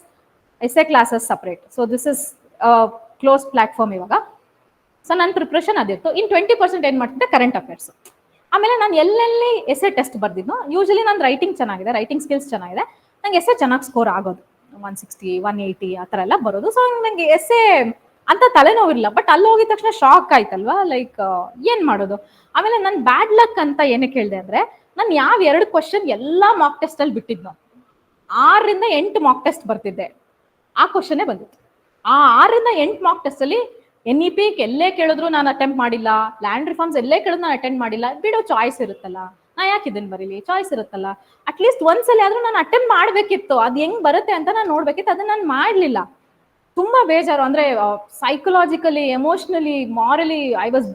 essay classes separate. So this is close platform ಇವಾಗ. ಸೊ ನನ್ನ ಪ್ರಿಪ್ರೇಷನ್ ಅದಿತ್ತು. ಇನ್ 20% ಏನ್ ಮಾಡ್ತಿದ್ದೆ, ಕರೆಂಟ್ ಅಫೇರ್ಸ್. ಆಮೇಲೆ ನಾನು ಎಲ್ಲೆಲ್ಲಿ ಎಸ್ಸೆ ಟೆಸ್ಟ್ ಬರ್ದಿದ್ನೋ, ಯೂಶಲಿ ನನ್ನ ರೈಟಿಂಗ್ ಚೆನ್ನಾಗಿದೆ, ರೈಟಿಂಗ್ ಸ್ಕಿಲ್ಸ್ ಚೆನ್ನಾಗಿದೆ, ನಂಗೆ ಎಸ್ಸೆ ಚೆನ್ನಾಗಿ ಸ್ಕೋರ್ ಆಗೋದು. 160, 180 ಆ ಥರ ಎಲ್ಲ ಬರೋದು. ಸೊ ನಂಗೆ ಎಸ್ಸೆ ಅಂತ ತಲೆನೋವಿಲ್ಲ. ಬಟ್ ಅಲ್ಲಿ ಹೋಗಿದ ತಕ್ಷಣ ಶಾಕ್ ಆಯ್ತಲ್ವಾ, ಲೈಕ್ ಏನ್ ಮಾಡೋದು. ಆಮೇಲೆ ನನ್ ಬ್ಯಾಡ್ ಲಕ್ ಅಂತ ಏನಕ್ಕೆ ಹೇಳಿದೆ ಅಂದ್ರೆ, ನಾನು ಯಾವ 2 ಕ್ವಶನ್ ಎಲ್ಲಾ ಮಾಕ್ ಟೆಸ್ಟ್ ಅಲ್ಲಿ ಬಿಟ್ಟಿದ್ನೋ, 6 ರಿಂದ 8 ಮಾಕ್ ಟೆಸ್ಟ್ ಬರ್ತಿದ್ದೆ, ಆ ಕ್ವಶನ್ನೇ ಬಂದಿತ್ತು. ಆ 6 ರಿಂದ 8 ಮಾಕ್ ಟೆಸ್ಟ್ ಅಲ್ಲಿ NEP ಎಲ್ಲೇ ಕೇಳಿದ್ರು ನಾನು ಅಟೆಂಪ್ಟ್ ಮಾಡಿಲ್ಲ, ಲ್ಯಾಂಡ್ ರಿಫಾರ್ಮ್ಸ್ ಎಲ್ಲೇ ಕೇಳಿದ್ರು ನಾನು ಅಟೆಂಡ್ ಮಾಡಿಲ್ಲ. ಬಿಡೋ, ಚಾಯ್ಸ್ ಇರುತ್ತಲ್ಲ, ನಾ ಯಾಕೆ ಇದನ್ನ ಬರೀಲಿ, ಚಾಯ್ಸ್ ಇರುತ್ತಲ್ಲ. ಅಟ್ಲೀಸ್ಟ್ ಒಂದ್ಸಲ ಆದ್ರೂ ನಾನು ಅಟೆಂಪ್ಟ್ ಮಾಡ್ಬೇಕಿತ್ತು, ಅದ್ ಹೆಂಗ್ ಬರುತ್ತೆ ಅಂತ ನಾನು ನೋಡ್ಬೇಕಿತ್ತು, ಅದನ್ನ ನಾನು ಮಾಡ್ಲಿಲ್ಲ. ತುಂಬಾ ಬೇಜಾರು. ಅಂದ್ರೆ psychologically, emotionally, morally I was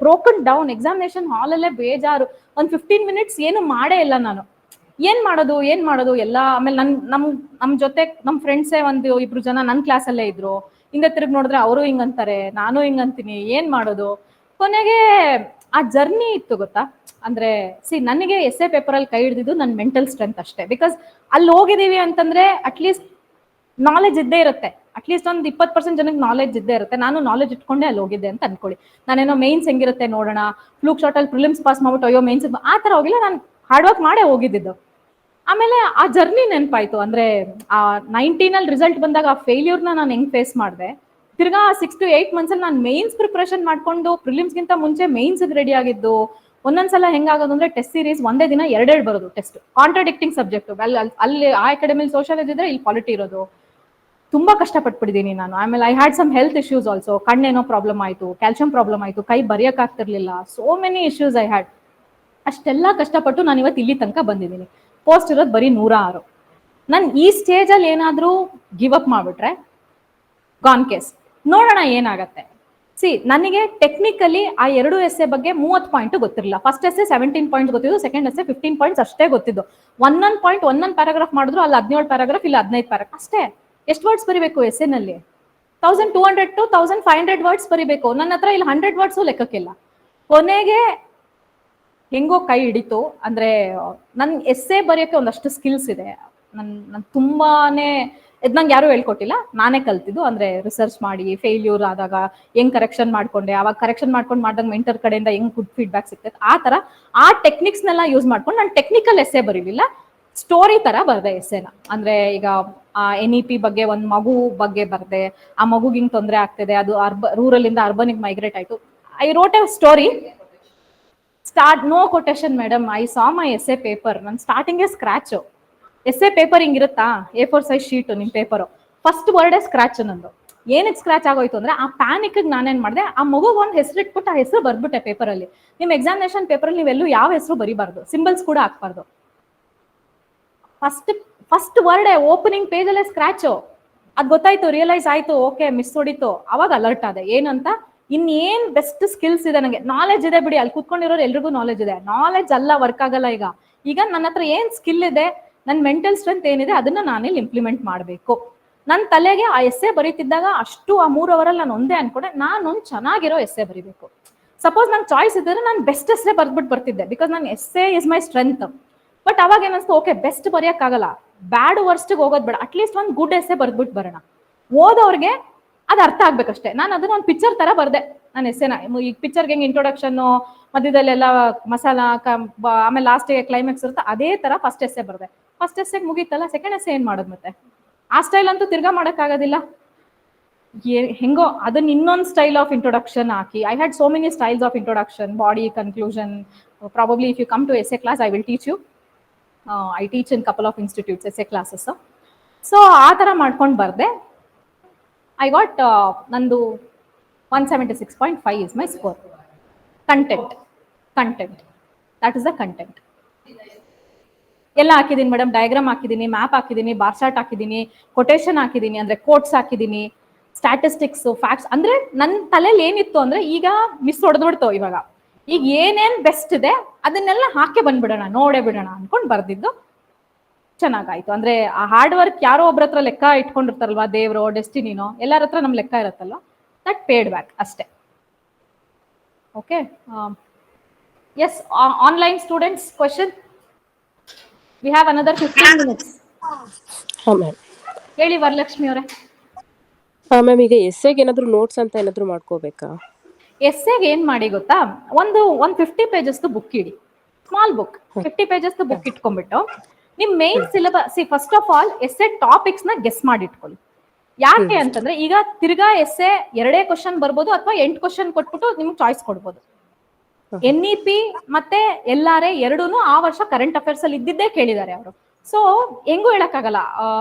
broken down. Examination ಹಾಲಲ್ಲೇ ಬೇಜಾರು. ಒಂದ್ 15 ಮಿನಿಟ್ಸ್ ಏನು ಮಾಡೇ ಇಲ್ಲ ನಾನು. ಏನ್ ಮಾಡೋದು ಎಲ್ಲ. ಆಮೇಲೆ ನಮ್ ಜೊತೆ ನಮ್ ಫ್ರೆಂಡ್ಸೇ 1-2 ಜನ ನನ್ನ ಕ್ಲಾಸಲ್ಲೇ ಇದ್ರು. ಹಿಂದೆ ತಿರುಗಿ ನೋಡಿದ್ರೆ ಅವರು ಹಿಂಗಂತಾರೆ, ನಾನು ಹಿಂಗಂತೀನಿ, ಏನ್ ಮಾಡೋದು. ಕೊನೆಗೆ ಆ ಜರ್ನಿ ಇತ್ತು ಗೊತ್ತಾ. ಅಂದ್ರೆ ನನಗೆ ಎಸ್ಸೆ ಪೇಪರ್ ಅಲ್ಲಿ ಕೈ ಹಿಡಿದಿದ್ದು ನನ್ನ ಮೆಂಟಲ್ ಸ್ಟ್ರೆಂತ್ ಅಷ್ಟೇ. ಬಿಕಾಸ್ ಅಲ್ಲಿ ಹೋಗಿದೀವಿ ಅಂತಂದ್ರೆ ಅಟ್ಲೀಸ್ಟ್ ನಾಲೆಜ್ ಇದ್ದೇ ಇರುತ್ತೆ, ಅಟ್ಲೀಸ್ಟ್ ಒಂದು 20% ಜನಕ್ಕೆ ನಾಲೆಜ್ ಇದ್ದೇ ಇರುತ್ತೆ. ನಾನು ನಾಲೆಜ್ ಇಟ್ಕೊಂಡೆ ಅಲ್ಲಿ ಹೋಗಿದ್ದೆ ಅಂತ ಅನ್ಕೊಳ್ಳಿ. ನಾನೇನೋ ಮೇನ್ಸ್ ಹೆಂಗಿರುತ್ತೆ ನೋಡೋಣ, ಫ್ಲೂಕ್ ಶಾರ್ಟ್ ಅಲ್ಲಿ ಪ್ರಿಲಿಮ್ಸ್ ಪಾಸ್ ಮಾಡ್ಬಿಟ್ಟು ಅಯ್ಯೋ ಮೇನ್ಸ್ ಆ ತರ ಹೋಗಿಲ್ಲ, ನಾನು ಹಾರ್ಡ್ ವರ್ಕ್ ಮಾಡೇ ಹೋಗಿದ್ದು. ಆಮೇಲೆ ಆ ಜರ್ನಿ ನೆನಪಾಯ್ತು. ಅಂದ್ರೆ ಆ 19 ಅಲ್ಲಿ ರಿಸಲ್ಟ್ ಬಂದಾಗ ಆ ಫೇಲ್ಯೂರ್ನ ನಾನು ಹೆಂಗ್ ಫೇಸ್ ಮಾಡಿದೆ. ತಿರ್ಗಾ 6 to 8 months ಅಲ್ಲಿ ನಾನು ಮೇನ್ಸ್ ಪ್ರಿಪರೇಷನ್ ಮಾಡ್ಕೊಂಡು ಪ್ರಿಲಿಮ್ಸ್ಗಿಂತ ಮುಂಚೆ ಮೇನ್ಸ್ ರೆಡಿ ಆಗಿದ್ದು. ಒಂದೊಂದ್ಸಲ ಹೆಂಗಾಗೋದು ಅಂದ್ರೆ ಟೆಸ್ಟ್ ಸೀರೀಸ್ ಒಂದೇ ದಿನ 2 ಬರೋದು ಟೆಸ್ಟ್, ಕಾಂಟ್ರಾಡಿಕ್ಟಿಂಗ್ ಸಬ್ಜೆಕ್ಟ್. ಅಲ್ಲಿ ಆ ಅಕಾಡೆಮಿಲಿ ಸೋಷಿಯಾಲಜಿ ಇದ್ರೆ ಇಲ್ಲಿ ಪಾಲಿಟಿ ಇರೋದು. ತುಂಬಾ ಕಷ್ಟಪಟ್ಬಿಟ್ಟಿದ್ದೀನಿ ನಾನು. ಆಮೇಲೆ I had some health issues also. ಕಣ್ಣೇನೋ ಪ್ರಾಬ್ಲಮ್ ಆಯ್ತು, ಕ್ಯಾಲ್ಸಿಯಂ ಪ್ರಾಬ್ಲಮ್ ಆಯ್ತು, ಕೈ ಬರೆಯಕ್ ಆಗ್ತಿರ್ಲಿಲ್ಲ. So many issues I had. ಅಷ್ಟೆಲ್ಲ ಕಷ್ಟಪಟ್ಟು ನಾನು ಇವತ್ತು ಇಲ್ಲಿ ತನಕ ಬಂದಿದ್ದೀನಿ. ಪೋಸ್ಟ್ ಇರೋದು ಬರೀ 106. ನಾನು ಈ ಸ್ಟೇಜ್ ಅಲ್ಲಿ ಏನಾದ್ರೂ ಗಿವ್ ಅಪ್ ಮಾಡ್ಬಿಟ್ರೆ ಗಾನ್ ಕೇಸ್. ನೋಡೋಣ ಏನಾಗತ್ತೆ. ನನಗೆ ಟೆಕ್ನಿಕಲಿ ಆ 2 ಎಸ್ಸೆ ಬಗ್ಗೆ 30 ಪಾಯಿಂಟ್ ಗೊತ್ತಿರಲಿಲ್ಲ. ಫಸ್ಟ್ ಎಸ್ಸೆ 17 ಪಾಯಿಂಟ್ ಗೊತ್ತಿದ್ದು, ಸೆಕೆಂಡ್ ಎಸ್ಸೆ 15 ಪಾಯಿಂಟ್ಸ್ ಅಷ್ಟೇ ಗೊತ್ತಿದ್ದು. ಒಂದೊಂದು ಪಾಯಿಂಟ್ ಒಂದೊಂದು ಪ್ಯಾರಾಗ್ರಾಫ್ ಮಾಡಿದ್ರು, ಅಲ್ಲಿ 17 ಪ್ಯಾರಾಗ್ರಾಫ್, ಇಲ್ಲಿ 15 ಪ್ಯಾರಾಗ್ರಾಫ್ ಅಷ್ಟೇ. ಎಷ್ಟು ವರ್ಡ್ಸ್ ಬರಿಬೇಕು ಎಸ್ಸೆನಲ್ಲಿ? 1200 to 1500 ವರ್ಡ್ಸ್ ಬರಿಬೇಕು. ನನ್ನ ಹತ್ರ ಇಲ್ಲಿ 100 ವರ್ಡ್ಸು ಲೆಕ್ಕಕ್ಕಿಲ್ಲ. ಕೊನೆಗೆ ಹೆಂಗೋ ಕೈ ಹಿಡಿತು. ಅಂದ್ರೆ ನನ್ ಎಸ್ಸೆ ಬರೆಯೋಕೆ ಒಂದಷ್ಟು ಸ್ಕಿಲ್ಸ್ ಇದೆ. ನನ್ ತುಂಬಾನೇ ನಂಗೆ ಯಾರು ಹೇಳ್ಕೊಟ್ಟಿಲ್ಲ, ನಾನೇ ಕಲ್ತಿದ್ದು. ಅಂದ್ರೆ ರಿಸರ್ಚ್ ಮಾಡಿ ಫೇಲ್ಯೂರ್ ಆದಾಗ ಹೆಂಗ್ ಕರೆಕ್ಷನ್ ಮಾಡ್ಕೊಂಡೆ, ಅವಾಗ ಕರೆಕ್ಷನ್ ಮಾಡಿದಾಗ ಮೆಂಟರ್ ಕಡೆಯಿಂದ ಹೆಂಗ್ ಗುಡ್ ಫೀಡ್ಬ್ಯಾಕ್ ಸಿಗ್ತೈತೆ, ಆ ತರ ಆ ಟೆಕ್ನಿಕ್ಸ್ ನೆಲ್ಲ ಯೂಸ್ ಮಾಡ್ಕೊಂಡು ನಾನು ಟೆಕ್ನಿಕಲ್ ಎಸ್ಸೆ ಬರೀಲಿಲ್ಲ, ಸ್ಟೋರಿ ತರ ಬರ್ದೆ ಎಸ್ಸೆನ. ಅಂದ್ರೆ ಈಗ NEP ಬಗ್ಗೆ ಒಂದ್ ಮಗು ಬಗ್ಗೆ ಬರ್ದೆ, ಆ ಮಗುಗೆ ಹಿಂಗ್ ತೊಂದರೆ ಆಗ್ತಿದೆ, ಅದು ರೂರಲ್ ಇಂದ ಅರ್ಬನ್ ಮೈಗ್ರೇಟ್ ಆಯ್ತು. I wrote a story. No quotation madam. I saw my essay paper. ನನ್ ಸ್ಟಾರ್ಟಿಂಗ್ ಸ್ಕ್ರಾಚ್. ಎಸ್ಸೆ ಪೇಪರ್ ಹಿಂಗಿರುತ್ತಾ, A4 ಸೈಜ್ ಶೀಟ್ ನಿಮ್ ಪೇಪರ್. ಫಸ್ಟ್ ವರ್ಡೇ ಸ್ಕ್ರಾಚ್ ನಂದು. ಏನಕ್ಕೆ ಸ್ಕ್ರಾಚ್ ಆಗೋಯ್ತು ಅಂದ್ರೆ, ಆ ಪ್ಯಾನಿಕ್ ನಾನೇನ್ ಮಾಡಿದೆ, ಆ ಮಗು ಒಂದ್ ಹೆಸರು ಇಟ್ಬಿಟ್ಟು ಆ ಹೆಸರು ಬರ್ಬಿಟ್ಟೆ ಪೇಪರ್ ಅಲ್ಲಿ. ನಿಮ್ ಎಕ್ಸಾಮಿನೇಷನ್ ಪೇಪರ್ ಅಲ್ಲಿ ನೀವೆಲ್ಲೂ ಯಾವ ಹೆಸರು ಬರಿಬಾರ್ದು, ಸಿಂಬಲ್ಸ್ ಕೂಡ ಹಾಕ್ಬಾರ್ದು. ಫಸ್ಟ್ ವರ್ಡ್ ಓಪನಿಂಗ್ ಪೇಜ್ ಅಲ್ಲೇ ಸ್ಕ್ರಾಚ್. ಅದ್ ಗೊತ್ತಾಯ್ತು, ರಿಯಲೈಸ್ ಆಯ್ತು, ಓಕೆ ಮಿಸ್ ಹೊಡಿತು. ಅವಾಗ ಅಲರ್ಟ್ ಆದೆ. ಏನಂತ, ಇನ್ನೇನ್ ಬೆಸ್ಟ್ ಸ್ಕಿಲ್ಸ್ ಇದೆ ನನಗೆ. ನಾಲೆಜ್ ಇದೆ ಬಿಡಿ, ಅಲ್ಲಿ ಕೂತ್ಕೊಂಡಿರೋರು ಎಲ್ರಿಗೂ ನಾಲೆಜ್ ಇದೆ. ನಾಲೆಜ್ ಅಲ್ಲ ವರ್ಕ್ ಆಗಲ್ಲ. ಈಗ ನನ್ನ ಹತ್ರ ಏನ್ ಸ್ಕಿಲ್ ಇದೆ, ನನ್ನ ಮೆಂಟಲ್ ಸ್ಟ್ರೆಂತ್ ಏನಿದೆ, ಅದನ್ನ ನಾನಿಲ್ಲಿ ಇಂಪ್ಲಿಮೆಂಟ್ ಮಾಡಬೇಕು. ನನ್ನ ತಲೆಗೆ ಆ ಎಸ್ಸೆ ಬರೀತಿದ್ದಾಗ ಅಷ್ಟು ಆ 3 ಅವರಲ್ಲಿ ನಾನು ಒಂದೇ ಅನ್ಕೊಂಡೆ, ನಾನೊಂದು ಚೆನ್ನಾಗಿರೋ ಎಸ್ಸೆ ಬರೀಬೇಕು. ಸಪೋಸ್ ನಂಗೆ ಚಾಯ್ಸ್ ಇದ್ದರೆ ನಾನು ಬೆಸ್ಟ್ ಎಸ್ಸೆ ಬರ್ದ್ಬಿಟ್ಟು ಬರ್ತಿದ್ದೆ, ಬಿಕಾಸ್ ನನ್ನ essay is my strength. But ಅವಾಗ ಏನಿಸ್ತು, ಓಕೆ ಬೆಸ್ಟ್ ಬರೆಯಕ್ಕಾಗಲ್ಲ, ಬ್ಯಾಡ್ ವರ್ಸ್ಟ್ಗೆ ಹೋಗೋದು ಬೇಡ, ಅಟ್ಲೀಸ್ಟ್ ಒಂದು ಗುಡ್ ಎಸ್ಸೆ ಬರ್ದ್ಬಿಟ್ಟು ಬರೋಣ. ಓದೋರ್ಗೆ ಅದು ಅರ್ಥ ಆಗ್ಬೇಕಷ್ಟೇ. ನಾನು ಅದನ್ನ ಒಂದು ಪಿಕ್ಚರ್ ತರ ಬರ್ದೆ. ನಾನು ಎಸ್ಸೆನ ಈಗ ಪಿಕ್ಚರ್ಗೆ ಹೆಂಗೆ ಇಂಟ್ರೊಡಕ್ಷನ್ ಮಧ್ಯದಲ್ಲೆಲ್ಲ ಮಸಾಲ ಆಮೇಲೆ ಲಾಸ್ಟಿಗೆ ಕ್ಲೈಮ್ಯಾಕ್ಸ್ ಇರುತ್ತೆ, ಅದೇ ತರ ಫಸ್ಟ್ ಎಸ್ಸೆ ಬರ್ದೆ. ಫಸ್ಟ್ ಎಸ್ಸೆಗೆ ಮುಗೀತಲ್ಲ, ಸೆಕೆಂಡ್ ಎಸ್ಸೆ ಏನ್ ಮಾಡೋದು ಮತ್ತೆ? ಆ ಸ್ಟೈಲ್ ಅಂತೂ ತಿರ್ಗಾ ಮಾಡೋಕ್ಕಾಗೋದಿಲ್ಲ. ಹೆಂಗೋ ಅದನ್ನ ಇನ್ನೊಂದು ಸ್ಟೈಲ್ ಆಫ್ ಇಂಟ್ರೊಡಕ್ಷನ್ ಹಾಕಿ, I had so many styles of introduction, body, conclusion. Probably if you come to essay class I will teach you. I teach in couple of institutes essay classes. So ಆ ಥರ ಮಾಡ್ಕೊಂಡು ಬರ್ದೆ. I got ನಂದು 176.5 is my score. Content. That is the content. ಎಲ್ಲ ಹಾಕಿದೀನಿ madam, diagram ಹಾಕಿದೀನಿ, map ಹಾಕಿದೀನಿ, bar chart ಹಾಕಿದೀನಿ, ಕೊಟೇಶನ್ ಹಾಕಿದೀನಿ, ಅಂದ್ರೆ ಕೋಟ್ಸ್ ಹಾಕಿದೀನಿ, ಸ್ಟ್ಯಾಟಿಸ್ಟಿಕ್ಸ್, ಫ್ಯಾಕ್ಟ್ಸ್. ಅಂದ್ರೆ ನನ್ನ ತಲೆಯಲ್ಲಿ ಏನಿತ್ತು ಅಂದ್ರೆ ಈಗ ಮಿಸ್ ಹೊಡೆದ್ಬಿಡ್ತು. ಇವಾಗ ಈಗ ಏನೇನ್ ಬೆಸ್ಟ್ ಇದೆ ಅದನ್ನೆಲ್ಲ ಹಾಕಿ ಬಂದ್ಬಿಡೋಣ, ನೋಡೇ ಬಿಡೋಣ ಅನ್ಕೊಂಡ್ ಬರ್ದಿದ್ದು. ಚೆನ್ನಾಗಾಯ್ತು. ಅಂದ್ರೆ ಆ ಹಾರ್ಡ್ ವರ್ಕ್ ಯಾರೋ ಒಬ್ರ ಹತ್ರ ಲೆಕ್ಕ ಇಟ್ಕೊಂಡಿರ್ತಾರಲ್ವಾ, ದೇವ್ರೋ ಡೆಸ್ಟಿನಿನೋ, ಎಲ್ಲರ ಹತ್ರ ನಮ್ ಲೆಕ್ಕ ಇರತ್ತಲ್ಲ, ದಟ್ ಪೇಡ್ ಬ್ಯಾಕ್ ಅಷ್ಟೇ. Okay, yes, online students question. We have another 15 minutes. ಹಾ ಮ್ಯಾಮ್. ಹೇಳಿ ವರಲಕ್ಷ್ಮಿ ಅವರೇ. ಹಾ ಮ್ಯಾಮ್, ಈಗ ಎಸ್ಸೆಗೆ ಏನಾದ್ರು ನೋಟ್ಸ್ ಅಂತ ಏನಾದ್ರು ಮಾಡ್ಕೋಬೇಕಾ? ಎಸ್ಸೆಗೆ ಏನ್ ಮಾಡಿ ಗೊತ್ತಾ, ಒಂದು 50 pages ಬುಕ್ ಇಡಿ, ಸ್ಮಾಲ್ ಬುಕ್, 50 pages ಬುಕ್ ಇಟ್ಕೊಂಡ್ಬಿಟ್ಟು ನಿಮ್ main syllabus, first of all essay topics ನ ಗೆಸ್ ಮಾಡಿ ಇಟ್ಕೊಳ್ಳಿ. ಯಾಕೆ ಅಂತಂದ್ರೆ ಈಗ ತಿರ್ಗಾ ಎಸ್ಸೆ 2 ಕ್ವಶನ್ ಬರ್ಬೋದು ಅಥವಾ 8 ಕ್ವಶನ್ ಕೊಟ್ಬಿಟ್ಟು ನಿಮ್ಗೆ ಚಾಯ್ಸ್ ಕೊಡ್ಬೋದು. NEP ಮತ್ತೆ LRA ಎರಡೂನು ಆ ವರ್ಷ ಕರೆಂಟ್ ಅಫೇರ್ಸ್ ಅಲ್ಲಿ ಇದ್ದಿದ್ದೇ ಕೇಳಿದ್ದಾರೆ ಅವರು. ಸೊ ಹೆಂಗೂ ಹೇಳಕ್ಕಾಗಲ್ಲ,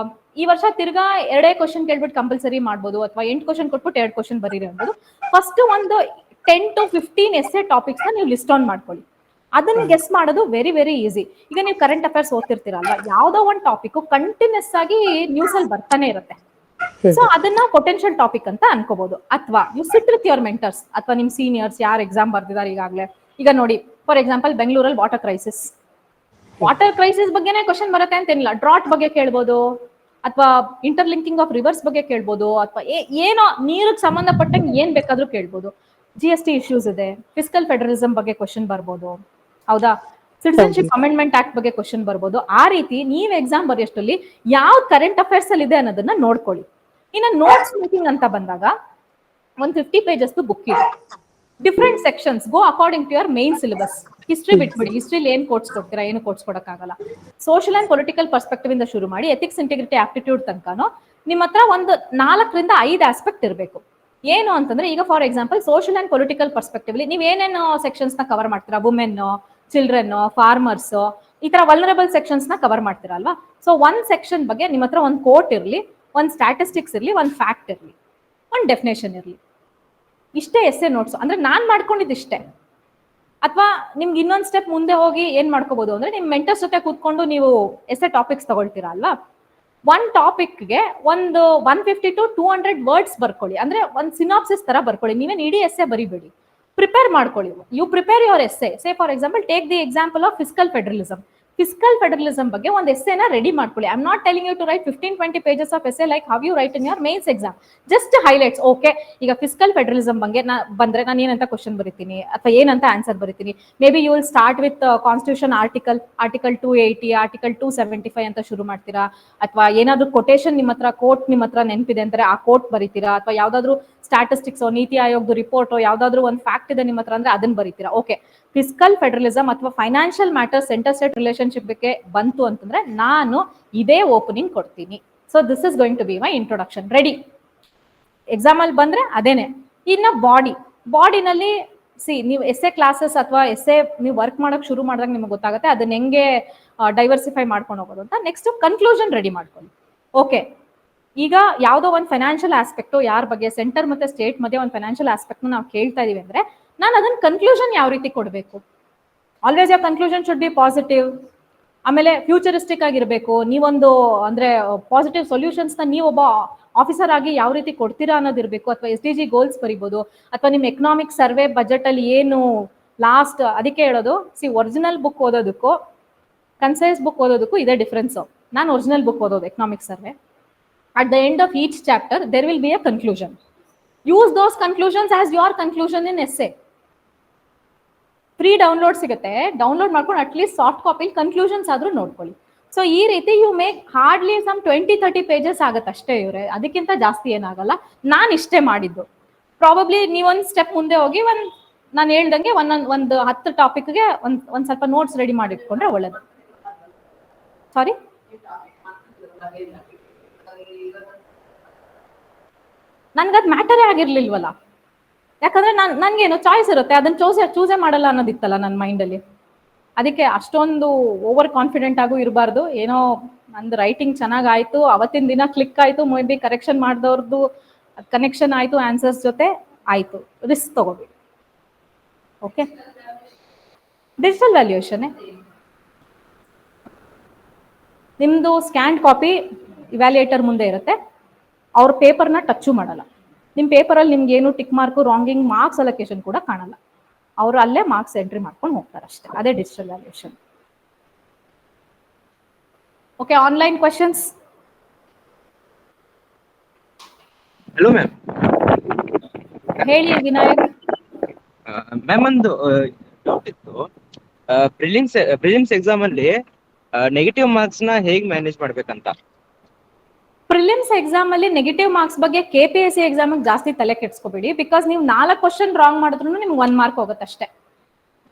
ಈ ವರ್ಷ ತಿರ್ಗಾ 2 ಕ್ವಶನ್ ಕೇಳ್ಬಿಟ್ಟು ಕಂಪಲ್ಸರಿ ಮಾಡ್ಬೋದು, ಅಥವಾ 8 ಕ್ವಶನ್ ಕೊಟ್ಬಿಟ್ಟು 2 ಕ್ವಶನ್ ಬರೀರಿ ಅನ್ಬೋದು. ಫಸ್ಟ್ ಒಂದು 10 to 15 ಎಸ್ಸೆ ಟಾಪಿಕ್ಸ್ ನ ನೀವು ಲಿಸ್ಟ್ ಆನ್ ಮಾಡ್ಕೊಳ್ಳಿ. ಅದನ್ನ ಗೆಸ್ ಮಾಡೋದು ವೆರಿ ವೆರಿ ಈಸಿ. ಈಗ ನೀವು ಕರೆಂಟ್ ಅಫೇರ್ಸ್ ಓದ್ತಿರ್ತೀರಲ್ವಾ, ಯಾವ್ದೋ ಒಂದು ಟಾಪಿಕ್ ಕಂಟಿನ್ಯೂಸ್ ಆಗಿ ನ್ಯೂಸ್ ಅಲ್ಲಿ ಬರ್ತಾನೆ ಇರುತ್ತೆ. ಸೊ ಅದನ್ನ ಪೊಟೆನ್ಶಿಯಲ್ ಟಾಪಿಕ್ ಅಂತ ಅನ್ಕೋಬಹುದು. ಅಥವಾ you sit with your mentors ಅಥವಾ ನಿಮ್ ಸೀನಿಯರ್ಸ್ ಯಾರು ಎಕ್ಸಾಮ್ ಬರ್ದಿದ್ದಾರೆ ಈಗಾಗಲೇ. ಈಗ ನೋಡಿ, ಫಾರ್ ಎಕ್ಸಾಂಪಲ್ ಬೆಂಗಳೂರಲ್ಲಿ ವಾಟರ್ ಕ್ರೈಸಿಸ್ ಬಗ್ಗೆನೇ ಕ್ವಶನ್ ಬರುತ್ತೆ ಅಂತೇನಿಲ್ಲ. ಡ್ರಾಟ್ ಬಗ್ಗೆ ಕೇಳ್ಬೋದು, ಅಥವಾ ಇಂಟರ್ಲಿಂಕಿಂಗ್ ಆಫ್ ರಿವರ್ಸ್ ಬಗ್ಗೆ ಕೇಳ್ಬೋದು, ಅಥವಾ ಏನೋ ನೀರಿಗೆ ಸಂಬಂಧಪಟ್ಟಂಗೆ ಏನ್ ಬೇಕಾದ್ರೂ ಕೇಳ್ಬೋದು. GST ಇಶ್ಯೂಸ್ ಇದೆ, ಫಿಸ್ಕಲ್ ಫೆಡರಲಿಸಂ ಬಗ್ಗೆ ಕ್ವಶನ್ ಬರ್ಬೋದು, ಹೌದಾ, ಸಿಟಿಸನ್ಶಿಪ್ ಅಮೆಂಡ್ಮೆಂಟ್ ಆಕ್ಟ್ ಬಗ್ಗೆ ಕ್ವಶನ್ ಬರ್ಬೋದು. ಆ ರೀತಿ ನೀವು ಎಕ್ಸಾಮ್ ಬರೆಯೋಷ್ಟರಲ್ಲಿ ಯಾವ ಕರೆಂಟ್ ಅಫೇರ್ಸ್ ಅಲ್ಲಿ ಇದೆ ಅನ್ನೋದನ್ನ ನೋಡ್ಕೊಳ್ಳಿ. ಇನ್ನು ನೋಟ್ಸ್ ಮೇಕಿಂಗ್ ಅಂತ ಬಂದಾಗ ಒಂದು 50 pages ಬುಕ್ ಇದೆ. Different sections go according to your main syllabus. History ಬಿಟ್ಬಿಡಿ, ಹಿಸ್ಟ್ರಿಲಿ ಏನ್ ಕೋರ್ಸ್ ಕೊಡ್ತೀರಾ, ಏನು ಕೋರ್ಸ್ ಕೊಡಕ್ಕಾಗಲ್ಲ. ಸೋಷಿಯಲ್ ಅಂಡ್ ಪೊಲಿಟಿಕಲ್ ಪರ್ಸ್ಪೆಕ್ಟಿವ್ ಇಂದ ಶುರು ಮಾಡಿ ಎಥಿಕ್ಸ್, ಇಂಟಿಗ್ರಿಟಿ, ಆಪ್ಟಿಟ್ಯೂಡ್ ತನಕನೋ ನಿಮ್ಮ ಹತ್ರ ಒಂದು 4 ರಿಂದ 5 ಆಸ್ಪೆಕ್ಟ್ ಇರಬೇಕು. ಏನು ಅಂತಂದ್ರೆ ಈಗ for example social and political perspective ಅಲ್ಲಿ ನೀವು ಏನೇನು ಸೆಕ್ಷನ್ಸ್ ನ ಕವರ್ ಮಾಡ್ತೀರಾ, ವುಮೆನ್, ಚಿಲ್ಡ್ರನ್, ಫಾರ್ಮರ್ಸ್, ಈ ತರ ವಲ್ನರಬಲ್ ಸೆಕ್ಷನ್ಸ್ ನ ಕವರ್ ಮಾಡ್ತೀರಾ ಅಲ್ವಾ. ಸೊ ಒಂದ್ ಸೆಕ್ಷನ್ ಬಗ್ಗೆ ನಿಮ್ಮ ಹತ್ರ ಒಂದು ಕೋಟ್ ಇರ್ಲಿ, ಒಂದು ಸ್ಟ್ಯಾಟಿಸ್ಟಿಕ್ಸ್ ಇರ್ಲಿ, ಒಂದು ಫ್ಯಾಕ್ಟ್ ಇರ್ಲಿ, ಒಂದು ಡೆಫಿನೇಷನ್ ಇರ್ಲಿ. ಇಷ್ಟೇ ಎಸ್ಸೆ ನೋಟ್ಸ್. ಅಂದ್ರೆ ನಾನ್ ಮಾಡ್ಕೊಂಡಿದ್ದು ಇಷ್ಟೇ. ಅಥವಾ ನಿಮ್ಗೆ ಇನ್ನೊಂದ್ ಸ್ಟೆಪ್ ಮುಂದೆ ಹೋಗಿ ಏನ್ ಮಾಡ್ಕೋಬಹುದು ಅಂದ್ರೆ ನಿಮ್ ಮೆಂಟರ್ಸ್ ಜೊತೆ ಕೂತ್ಕೊಂಡು ನೀವು ಎಸ್ಸೆ ಟಾಪಿಕ್ಸ್ ತಗೊಳ್ತೀರಾ ಅಲ್ವಾ. ಒನ್ ಟಾಪಿಕ್ಗೆ ಒಂದು 150 to 200 ವರ್ಡ್ಸ್ ಬರ್ಕೊಳ್ಳಿ. ಅಂದ್ರೆ ಒಂದು ಸಿನಾಪ್ಸಿಸ್ ತರ ಬರ್ಕೊಳ್ಳಿ. ನೀವೇನ್ ಇಡೀ ಎಸ್ಸೆ ಬರಿಬೇಡಿ, ಪ್ರಿಪೇರ್ ಮಾಡ್ಕೊಳ್ಳಿ. You prepare your essay. Say for example take the example of fiscal federalism ಬಗ್ಗೆ ಒಂದು ಎಸ್ಸೆನ ರೆಡಿ ಮಾಡ್ಕೊಳ್ಳಿ. I am not telling you to write 15-20 pages of essay like how you write in your mains exam. Just highlights. Okay, ಈಗ fiscal federalism ಬಗ್ಗೆ ಬಂದ್ರೆ ನಾನು ಏನಂತ question ಬರೀತೀನಿ ಅಥವಾ ಏನಂತ ಆನ್ಸರ್ ಬರೀತೀನಿ. May be you will start with constitution article 280, article 275 ಅಂತ ಶುರು ಮಾಡ್ತೀರಾ. ಅಥವಾ ಏನಾದ್ರು ಕೊಟೇಶನ್ ನಿಮ್ಮ ಹತ್ರ, ಕೋಟ್ ನಿಮ್ಮ ಹತ್ರ ನೆನಪಿದೆ ಅಂತಾರೆ, ಆ ಕೋಟ್ ಬರೀತೀರಾ. ಅಥವಾ ಯಾವ್ದಾದ್ರು ಸ್ಟ್ಯಾಟಿಸ್ಟಿಕ್ಸ್, ನೀತಿ ಆಯೋಗದ ರಿಪೋರ್ಟ್, ಯಾವ್ದಾದ್ರು ಒಂದು ಫ್ಯಾಕ್ಟ್ ಇದೆ ನಿಮ್ಮ ಹತ್ರ ಅಂದ್ರೆ ಅದನ್ನ ಬರೀತೀರಾ. ಓಕೆ, ಫಿಸ್ಕಲ್ ಫೆಡರಲಿಸಂ ಅಥವಾ financial matter centre state relationship ಬಗ್ಗೆ ಬಂತು ಅಂತಂದ್ರೆ ನಾನು ಇದೇ ಓಪನಿಂಗ್ ಕೊಡ್ತೀನಿ. So this is going to be my introduction. Ready? Exam ಅಲ್ಲಿ ಬಂದ್ರೆ ಅದೇನೆ. ಇನ್ನ ಬಾಡಿನಲ್ಲಿ ನೀವು ಎಸ್ಸೆ ಕ್ಲಾಸಸ್ ಅಥವಾ ಎಸ್ಸೆ ನೀವು ವರ್ಕ್ ಮಾಡಕ್ ಶುರು ಮಾಡಿದಾಗ ನಿಮ್ಗೆ ಗೊತ್ತಾಗುತ್ತೆ ಅದನ್ನ ಹೆಂಗೆ ಡೈವರ್ಸಿಫೈ ಮಾಡ್ಕೊಂಡು ಹೋಗೋದು ಅಂತ. ನೆಕ್ಸ್ಟ್ ಕನ್ಕ್ಲೂಷನ್ ರೆಡಿ ಮಾಡ್ಕೊಳ್ಳಿ. ಓಕೆ, ಈಗ ಯಾವ್ದೋ ಒಂದು ಫೈನಾನ್ಷಿಯಲ್ ಆಸ್ಪೆಕ್ಟ್ ಯಾರ ಬಗ್ಗೆ, ಸೆಂಟರ್ ಮತ್ತೆ ಸ್ಟೇಟ್ ಮಧ್ಯೆ ಒಂದು ಫೈನಾನ್ಷಿಯಲ್ ಆಸ್ಪೆಕ್ಟ್ ನಾವು ಕೇಳ್ತಾ ಇದೀವಿ ಅಂದ್ರೆ ನಾನು ಅದನ್ನ ಕನ್ಕ್ಲೂಷನ್ ಯಾವ ರೀತಿ ಕೊಡಬೇಕು. Always your conclusion should be positive. ಆಮೇಲೆ ಫ್ಯೂಚರಿಸ್ಟಿಕ್ ಆಗಿರ್ಬೇಕು. ನೀವೊಂದು ಅಂದ್ರೆ ಪಾಸಿಟಿವ್ ಸೊಲ್ಯೂಷನ್ಸ್ ನ ನೀವೊಬ್ಬ ಆಫೀಸರ್ ಆಗಿ ಯಾವ ರೀತಿ ಕೊಡ್ತೀರಾ ಅನ್ನೋದಿರ್ಬೇಕು. ಅಥವಾ SDG ಗೋಲ್ಸ್ ಬರಿಬಹುದು. ಅಥವಾ ನಿಮ್ ಎಕನಾಮಿಕ್ ಸರ್ವೆ ಬಜೆಟ್ ಅಲ್ಲಿ ಏನು ಲಾಸ್ಟ್, ಅದಕ್ಕೆ ಹೇಳೋದು ಒರಿಜಿನಲ್ ಬುಕ್ ಓದೋದಕ್ಕೂ ಕನ್ಸೈಸ್ ಬುಕ್ ಓದೋದಕ್ಕೂ ಇದೇ ಡಿಫ್ರೆನ್ಸ್. ನಾನು ಒರಿಜಿನಲ್ ಬುಕ್ ಓದೋದು economic survey. At the end of each chapter, there will be a conclusion. Use those conclusions as your conclusion in essay. Free download ಸಿಗುತ್ತೆ, download ಮಾಡ್ಕೊಂಡು at least soft copy conclusions ಆದ್ರೂ ನೋಡ್ಕೊಳ್ಳಿ. So ಈ ರೀತಿ you make hardly some 20-30 pages ಆಗುತ್ತೆ ಅಷ್ಟೇ ಇವ್ರೆ, ಅದಕ್ಕಿಂತ ಜಾಸ್ತಿ ಏನಾಗಲ್ಲ. ನಾನು ಇಷ್ಟೇ ಮಾಡಿದ್ದು. ಪ್ರಾಬಬ್ಲಿ ನೀವೊಂದು ಸ್ಟೆಪ್ ಮುಂದೆ ಹೋಗಿ ನಾನು ಹೇಳ್ದಂಗೆ ಒಂದು 10 ಟಾಪಿಕ್ಗೆ ಒಂದ್ ಸ್ವಲ್ಪ ನೋಟ್ಸ್ ರೆಡಿ ಮಾಡಿಟ್ಕೊಂಡ್ರೆ ಒಳ್ಳೇದು. ಸಾರಿ, ನನ್ಗದ್ ಮ್ಯಾಟರೇ ಆಗಿರ್ಲಿಲ್ವಲ್ಲ. ಯಾಕಂದ್ರೆ ನನ್ಗೇನು ಚಾಯ್ಸ್ ಇರುತ್ತೆ, ಅದನ್ನ ಚೂಸೇ ಮಾಡಲ್ಲ ಅನ್ನೋದಿತ್ತಲ್ಲ ನನ್ನ ಮೈಂಡಲ್ಲಿ. ಅದಕ್ಕೆ ಅಷ್ಟೊಂದು ಓವರ್ ಕಾನ್ಫಿಡೆಂಟ್ ಆಗೂ ಇರಬಾರ್ದು. ಏನೋ ನಂದು ರೈಟಿಂಗ್ ಚೆನ್ನಾಗಾಯ್ತು, ಅವತ್ತಿನ ದಿನ ಕ್ಲಿಕ್ ಆಯ್ತು, ಮೇ ಬಿ ಕರೆಕ್ಷನ್ ಮಾಡಿದವ್ರದ್ದು ಕನೆಕ್ಷನ್ ಆಯ್ತು ಆನ್ಸರ್ಸ್ ಜೊತೆ ಆಯ್ತು, ರಿಸ್ಕ್ ತಗೋಬೇಡಿ. ಓಕೆ, ಡಿಜಿಟಲ್ ವ್ಯಾಲ್ಯೂಯೇಷನ್ ನಿಮ್ದು ಸ್ಕ್ಯಾನ್ ಕಾಪಿ ಇವ್ಯಾಲ್ಯೂಯೇಟರ್ ಮುಂದೆ ಇರುತ್ತೆ. ಅವ್ರ ಪೇಪರ್ನ ಟಚ್ಚು ಮಾಡಲ್ಲ. ನಿಮ್ಮ ಪೇಪರಲ್ಲಿ ನಿಮ್ಗೆ ಏನು ಟಿಕ್ ಮಾರ್ಕು, ರಾಂಗಿಂಗ್, ಮಾರ್ಕ್ಸ್ ಅಲೋಕೇಶನ್ ಕೂಡ ಕಾಣಲ್ಲ. ಅವರು ಅಲ್ಲೇ ಮಾರ್ಕ್ಸ್ ಎಂಟ್ರಿ ಮಾಡ್ಕೊಂಡು ಹೋಗ್ತಾರೆ ಅಷ್ಟೇ. ಅದೇ digital valuation. Okay, online questions. Hello ma'am. ಹೇಳಿ ವಿನಾಯಕ್. ಮ್ಯಾಮ್ ಒಂದು ಡೌಟ್ ಇತ್ತು. ಪ್ರಿಲಿಮ್ಸ್ ಎಕ್ಸಾಮ್ ಅಲ್ಲಿ ನೆಗೆಟಿವ್ ಮಾರ್ಕ್ಸ್ ನ ಹೇಗ್ ಮ್ಯಾನೇಜ್ ಮಾಡ್ಬೇಕಂತ. ಪ್ರಿಲಿಮ್ಸ್ ಎಕ್ಸಾಮ್ ಅಲ್ಲಿ ನೆಗೆಟಿವ್ ಮಾರ್ಕ್ಸ್ ಬಗ್ಗೆ KPSC ಎಕ್ಸಾಮ್ ಜಾಸ್ತಿ ತಲೆ ಕೆಡ್ಸ್ಕೋಬೇಡಿ. ಬಿಕಾಸ್ ನೀವು 4 ಕ್ವಶನ್ ರಾಂಗ್ ಮಾಡಿದ್ರು ನಿಮ್ಗೆ 1 ಮಾರ್ಕ್ ಹೋಗುತ್ತೆ ಅಷ್ಟೇ.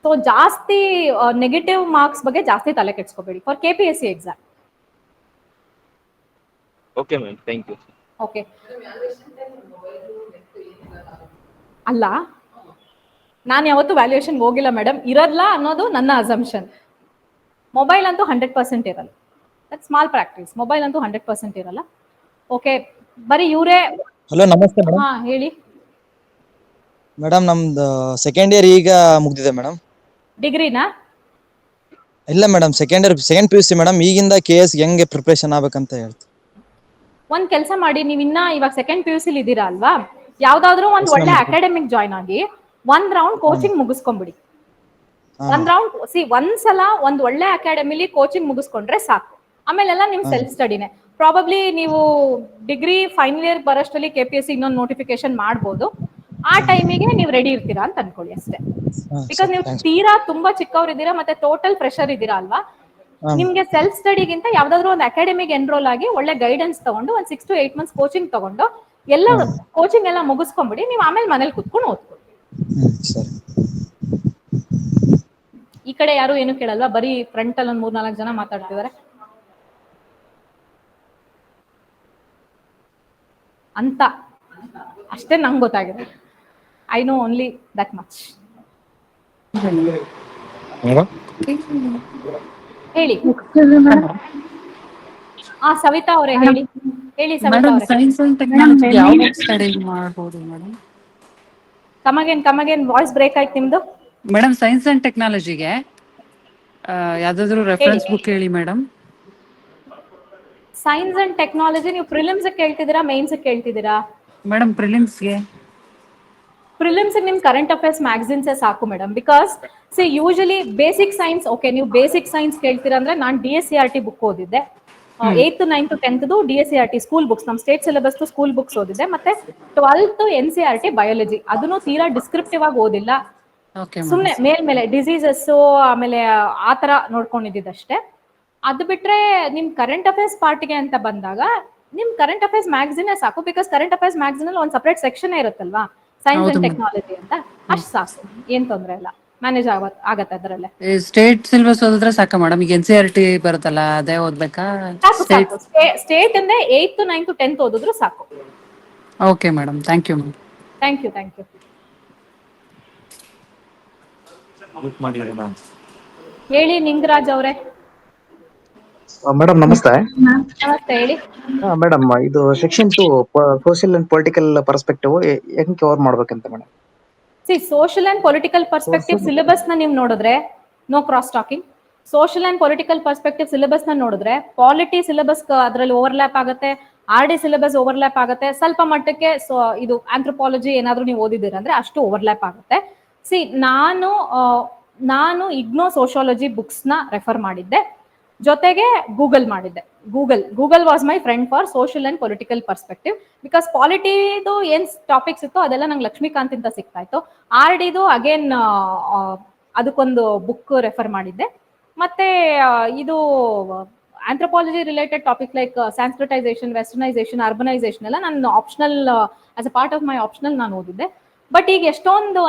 ಸೊ ಜಾಸ್ತಿ ನೆಗೆಟಿವ್ ಮಾರ್ಕ್ಸ್ ಬಗ್ಗೆ ಜಾಸ್ತಿ ತಲೆ ಕೆಡ್ಸ್ಕೋಬೇಡಿ for KPSC exam. Okay ma'am, thank you. Okay, ಅಲ್ಲ ನಾನು ಯಾವತ್ತು ವ್ಯಾಲ್ಯೂಯೇಷನ್ ಹೋಗಿಲ್ಲ ಮೇಡಮ್, ಇರಲ್ಲ ಅನ್ನೋದು ನನ್ನ ಅಸಂಪ್ಷನ್. ಮೊಬೈಲ್ ಅಂತೂ 100% ಇರಲ್ಲ. That small practice. ಮೊಬೈಲ್ ಅಂತೂ 100% ಇರಲ್ಲ. ಓಕೆ, ಬರೀ ಇವರೇ. ಹಲೋ, ನಮಸ್ತೆ ಮೇಡಮ್. ಹಾ ಹೇಳಿ ಮೇಡಮ್, ನಮ್ದು ಸೆಕೆಂಡ್ ಇಯರ್ ಈಗ ಮುಗ್ದಿದೆ ಮೇಡಮ್. ಡಿಗ್ರಿನಾ? ಇಲ್ಲ ಮೇಡಮ್, ಸೆಕೆಂಡ್ PUC ಮೇಡಮ್. ಈಗಿಂದ KS ಹೆಂಗೆ ಪ್ರಿಪರೇಷನ್ ಆಗ್ಬೇಕಂತ ಹೇಳ್ತೀನಿ. ಒಂದ್ ಕೆಲಸ ಮಾಡಿ, ನೀವ್ ಇವಾಗ ಸೆಕೆಂಡ್ PUC ಇದ್ದೀರಾ ಅಲ್ವಾ, ಯಾವ್ದಾದ್ರು ಒಂದ್ ಒಳ್ಳೆ ಅಕಾಡೆಮಿಕ್ ಜಾಯ್ನ್ ಆಗಿ 1 ರೌಂಡ್ ಕೋಚಿಂಗ್ ಮುಗಿಸ್ಕೊಂಡ್ಬಿಡಿ. 1 ರೌಂಡ್ ಒಂದ್ಸಲ ಒಂದ್ ಒಳ್ಳೆ ಅಕಾಡೆಮಿಲಿ ಕೋಚಿಂಗ್ ಮುಗಿಸ್ಕೊಂಡ್ರೆ ಸಾಕು. ಆಮೇಲೆಲ್ಲ ನಿಮ್ ಸೆಲ್ಫ್ ಸ್ಟಡಿನೇ. ಪ್ರಾಬಬ್ಲಿ ನೀವು ಡಿಗ್ರಿ ಫೈನಲ್ ಇಯರ್ ಬರೋಷ್ಟರಲ್ಲಿ KPSC ಇನ್ನೊಂದು ನೋಟಿಫಿಕೇಶನ್ ಮಾಡ್ಬೋದು. ಆ ಟೈಮಿಗೆ ನೀವು ರೆಡಿ ಇರ್ತೀರಾ ಅಂತ ಅನ್ಕೊಳ್ಳಿ ಅಷ್ಟೇ. ಬಿಕಾಸ್ ನೀವು ತೀರಾ ತುಂಬಾ ಚಿಕ್ಕವ್ರು ಮತ್ತೆ ಟೋಟಲ್ ಫ್ರೆಶರ್ ಇದ್ದೀರಾ ಅಲ್ವಾ. ನಿಮ್ಗೆ ಸೆಲ್ಫ್ ಸ್ಟಡಿಗಿಂತ ಯಾವ್ದಾದ್ರು ಒಂದು ಅಕಾಡೆಮಿಗೆ ಎನ್ರೋಲ್ ಆಗಿ ಒಳ್ಳೆ ಗೈಡೆನ್ಸ್ ತಗೊಂಡು ಒಂದು 6 to 8 months ಕೋಚಿಂಗ್ ತಗೊಂಡು ಎಲ್ಲ ಕೋಚಿಂಗ್ ಎಲ್ಲ ಮುಗಿಸ್ಕೊಂಡ್ಬಿಡಿ. ನೀವು ಆಮೇಲೆ ಮನೇಲಿ ಕುತ್ಕೊಂಡು ಓದ್ಕೊಳ್ಳಿ. ಈ ಕಡೆ ಯಾರು ಏನು ಕೇಳಲ್ವಾ? ಬರೀ ಫ್ರಂಟ್ ಅಲ್ಲಿ 3-4 ಜನ ಮಾತಾಡ್ತಿದ್ದಾರೆ ಅಂತ ಅಷ್ಟೇ ನಂಗೆ ಗೊತ್ತಾಗಿದೆ. I know only that much. ಹೇಳಿ. ಸವಿತಾ ಅವರೇ ಹೇಳಿ. ಸವಿತಾ ಅವರೇ. ಸೈನ್ಸ್ ಅಂಡ್ ಟೆಕ್ನಾಲಜಿ ಯಾವ ಬುಕ್ ಸ್ಟಡಿ ಮಾಡಬಹುದು ಮೇಡಮ್? ಕಮಗೇನ್ ವಾಯ್ಸ್ ಬ್ರೇಕ್ ಆಯ್ತು ನಿಮ್ದು. ಮೇಡಮ್, ಸೈನ್ಸ್ ಅಂಡ್ ಟೆಕ್ನಾಲಜಿಗೆ ಯಾವ್ದಾದ್ರು ರೆಫರೆನ್ಸ್ ಬುಕ್ ಹೇಳಿ ಮೇಡಮ್. ಸೈನ್ಸ್ ಅಂಡ್ ಟೆಕ್ನಾಲಜಿ ನೀವು ಪ್ರಿಲಿಮ್ಸ್ ಕೇಳ್ತಿದ್ದೀರಾ, ಮೇನ್ಸ್ ಕೇಳ್ತಿದ್ದೀರಾ? ಮೇಡಮ್, ಪ್ರಿಲಿಮ್ಸ್ಗೆ. ಪ್ರಿಲಿಮ್ಸ್ ನಿಮ್ ಕರೆಂಟ್ ಅಫೇರ್ಸ್ ಮ್ಯಾಗಝಿನ್ಸ್ ಸಾಕು madam. Because usually basic science, okay ನೀವು ಬೇಸಿಕ್ ಸೈನ್ಸ್ ಕೇಳ್ತೀರಾ ಅಂದ್ರೆ ನಾನು DSCRT ಬುಕ್ ಓದಿದ್ದೆ. 8th, 9th, 10th DSCRT school books, ನಮ್ ಸ್ಟೇಟ್ ಸಿಲೆಬಸ್ ಸ್ಕೂಲ್ ಬುಕ್ಸ್ ಓದಿದ್ದೆ. ಮತ್ತೆ 12th NCERT ಬಯಾಲಜಿ. ಅದನ್ನು ತೀರಾ ಡಿಸ್ಕ್ರಿಪ್ಟಿವ್ ಆಗಿ ಓದಿಲ್ಲ, ಸುಮ್ನೆ ಮೇಲ್ಮೇಲೆ ಡಿಸೀಸಸ್ ಆಮೇಲೆ ಆತರ ನೋಡ್ಕೊಂಡಿದ್ದಷ್ಟೇ. ಅದು ಬಿಟ್ರೆ ನಿಮ್ ಕರೆಂಟ್ ಅಫೇರ್ಸ್ ಪಾರ್ಟಿಗೆ ಅಂತ ಬಂದಾಗ ನಿಮ್ ಕರೆಂಟ್ ಅಫೇರ್ಸ್ ಮ್ಯಾಗಝಿನ್ ಸಾಕು. ಬಿಕಾಸ್ ಕರೆಂಟ್ ಅಫೇರ್ಸ್ ಮ್ಯಾಗಝಿನ್ ಅಲ್ಲಿ ಒಂದು ಸಪರೇಟ್ ಸೆಕ್ಷನ್ ಇರುತ್ತಲ್ವಾ, ಸೈನ್ಸ್ ಅಂಡ್ ಟೆಕ್ನಾಲಜಿ ಅಂತ. ಅಷ್ಟು ಸಾಕು, ಏನ್ ತೊಂದ್ರೆ ಇಲ್ಲ, ಮ್ಯಾನೇಜ್ ಆಗತ್ತೆ ಅದರಲ್ಲೇ. ಸ್ಟೇಟ್ ಸಿಲೆಬಸ್ ಓದಿದ್ರೆ ಸಾಕ ಮೇಡಮ್? ಈಗ NCERT ಬರುತ್ತಲ್ಲ, ಅದೇ ಓದ್ಬೇಕಾ? ಸ್ಟೇಟ್ ಅಂದ್ರೆ 8th, 9th, 10th ಓದಿದ್ರು ಸಾಕು. Okay madam, thank you ma'am. Thank you. ಹೇಳಿ ನಿಂಗರಾಜ್ ಅವರೇ. ಮೇಡಮ್ ನಮಸ್ತೆ. ನಮಸ್ತೆ, ಹೇಳಿ. ಮೇಡಮ್, ಇದು section 2 social and political perspective ಹೆಂಗ್ ಕವರ್ ಮಾಡ್ಬೇಕಂತ madam? Social and political perspective syllabus ನ ನೀವು ನೋಡಿದ್ರೆ no cross talking. Social and political perspective syllabus ನ ನೋಡಿದ್ರೆ ಪಾಲಿಟಿ ಸಿಲೆಬಸ್ ಅದರಲ್ಲಿ ಓವರ್ಲ್ಯಾಪ್ ಆಗುತ್ತೆ, RD ಸಿಲೆಬಸ್ ಓವರ್ಲ್ಯಾಪ್ ಆಗುತ್ತೆ ಸ್ವಲ್ಪ ಮಟ್ಟಕ್ಕೆ. ಇದು ಆಂಥ್ರೋಪಾಲಜಿ ಏನಾದ್ರು ನೀವು ಓದಿದ್ದೀರಾ ಅಂದ್ರೆ ಅಷ್ಟು ಓವರ್ಲ್ಯಾಪ್ ಆಗುತ್ತೆ. ನಾನು ಇಗ್ನೋ ಸೋಶಿಯಾಲಜಿ ಬುಕ್ಸ್ ನ ರೆಫರ್ ಮಾಡಿದ್ದೆ, ಜೊತೆಗೆ ಗೂಗಲ್ ಮಾಡಿದ್ದೆ. Google was my friend for social and political perspective. Because ಪಾಲಿಟಿದು ಏನ್ ಟಾಪಿಕ್ಸ್ ಇತ್ತು ಅದೆಲ್ಲ ನಂಗೆ ಲಕ್ಷ್ಮೀಕಾಂತ್ ಅಂತ ಸಿಗ್ತಾ ಇತ್ತು. RDದು ಅಗೇನ್ ಅದಕ್ಕೊಂದು ಬುಕ್ ರೆಫರ್ ಮಾಡಿದ್ದೆ. ಮತ್ತೆ ಇದು anthropology related topic like sanskritization, westernization, urbanization ಎಲ್ಲ ನಾನು optional as a part of my optional ನಾನು ಓದಿದ್ದೆ. ಬಟ್ ಈಗ ಎಷ್ಟೊಂದು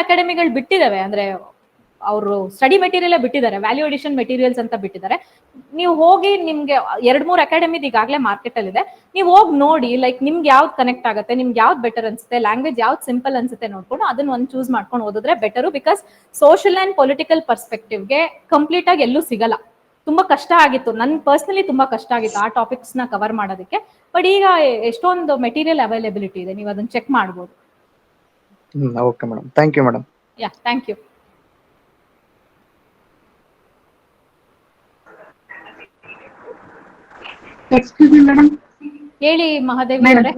ಅಕಾಡೆಮಿಗಳು ಬಿಟ್ಟಿದ್ದಾವೆ, ಅಂದ್ರೆ ಅವರು ಸ್ಟಡಿ ಮೆಟೀರಿಯಲ್ ಬಿಟ್ಟಿದ್ದಾರೆ, ವ್ಯಾಲ್ಯೂ ಅಡಿಷನ್ ಮೆಟೀರಿಯಲ್ಸ್ ಅಂತ ಬಿಟ್ಟಿದ್ದಾರೆ. ನೀವು ಹೋಗಿ ನಿಮ್ಗೆ 2-3 ಅಕಾಡೆಮಿ ಈಗಾಗಲೇ ಮಾರ್ಕೆಟ್ ಅಲ್ಲಿ ಇದೆ, ನೀವು ಹೋಗಿ ನೋಡಿ ಲೈಕ್ ನಿಮ್ಗೆ ಯಾವ್ದು ಕನೆಕ್ಟ್ ಆಗುತ್ತೆ, ನಿಮ್ಗೆ ಯಾವ್ದು ಬೆಟರ್ ಅನ್ಸುತ್ತೆ, ಲ್ಯಾಂಗ್ವೇಜ್ ಯಾವ್ದು ಸಿಂಪಲ್ ಅನ್ಸುತ್ತೆ ನೋಡ್ಕೊಂಡು ಅದನ್ನ ಒಂದು ಚೂಸ್ ಮಾಡ್ಕೊಂಡು ಓದಿದ್ರೆ better. Because social and political ಪರ್ಸ್ಪೆಕ್ಟಿವ್ಗೆ ಕಂಪ್ಲೀಟ್ ಆಗಿ ಎಲ್ಲೂ ಸಿಗಲ್ಲ. ತುಂಬಾ ಕಷ್ಟ ಆಗಿತ್ತು, ನನ್ ಪರ್ಸನಲಿ ತುಂಬಾ ಕಷ್ಟ ಆಗಿತ್ತು ಆ ಟಾಪಿಕ್ಸ್ ನ ಕವರ್ ಮಾಡೋದಕ್ಕೆ. ಬಟ್ ಈಗ ಎಷ್ಟೊಂದು ಮೆಟೀರಿಯಲ್ ಅವೈಲೇಬಿಲಿಟಿ ಇದೆ, ನೀವು ಅದನ್ನ ಚೆಕ್ ಮಾಡ್ಬೋದು. Okay madam, thank you madam. Yeah, thank you. Excuse me madam. ಹೇಳಿ ಮಹಾದೇವಿ ಅವರೇ,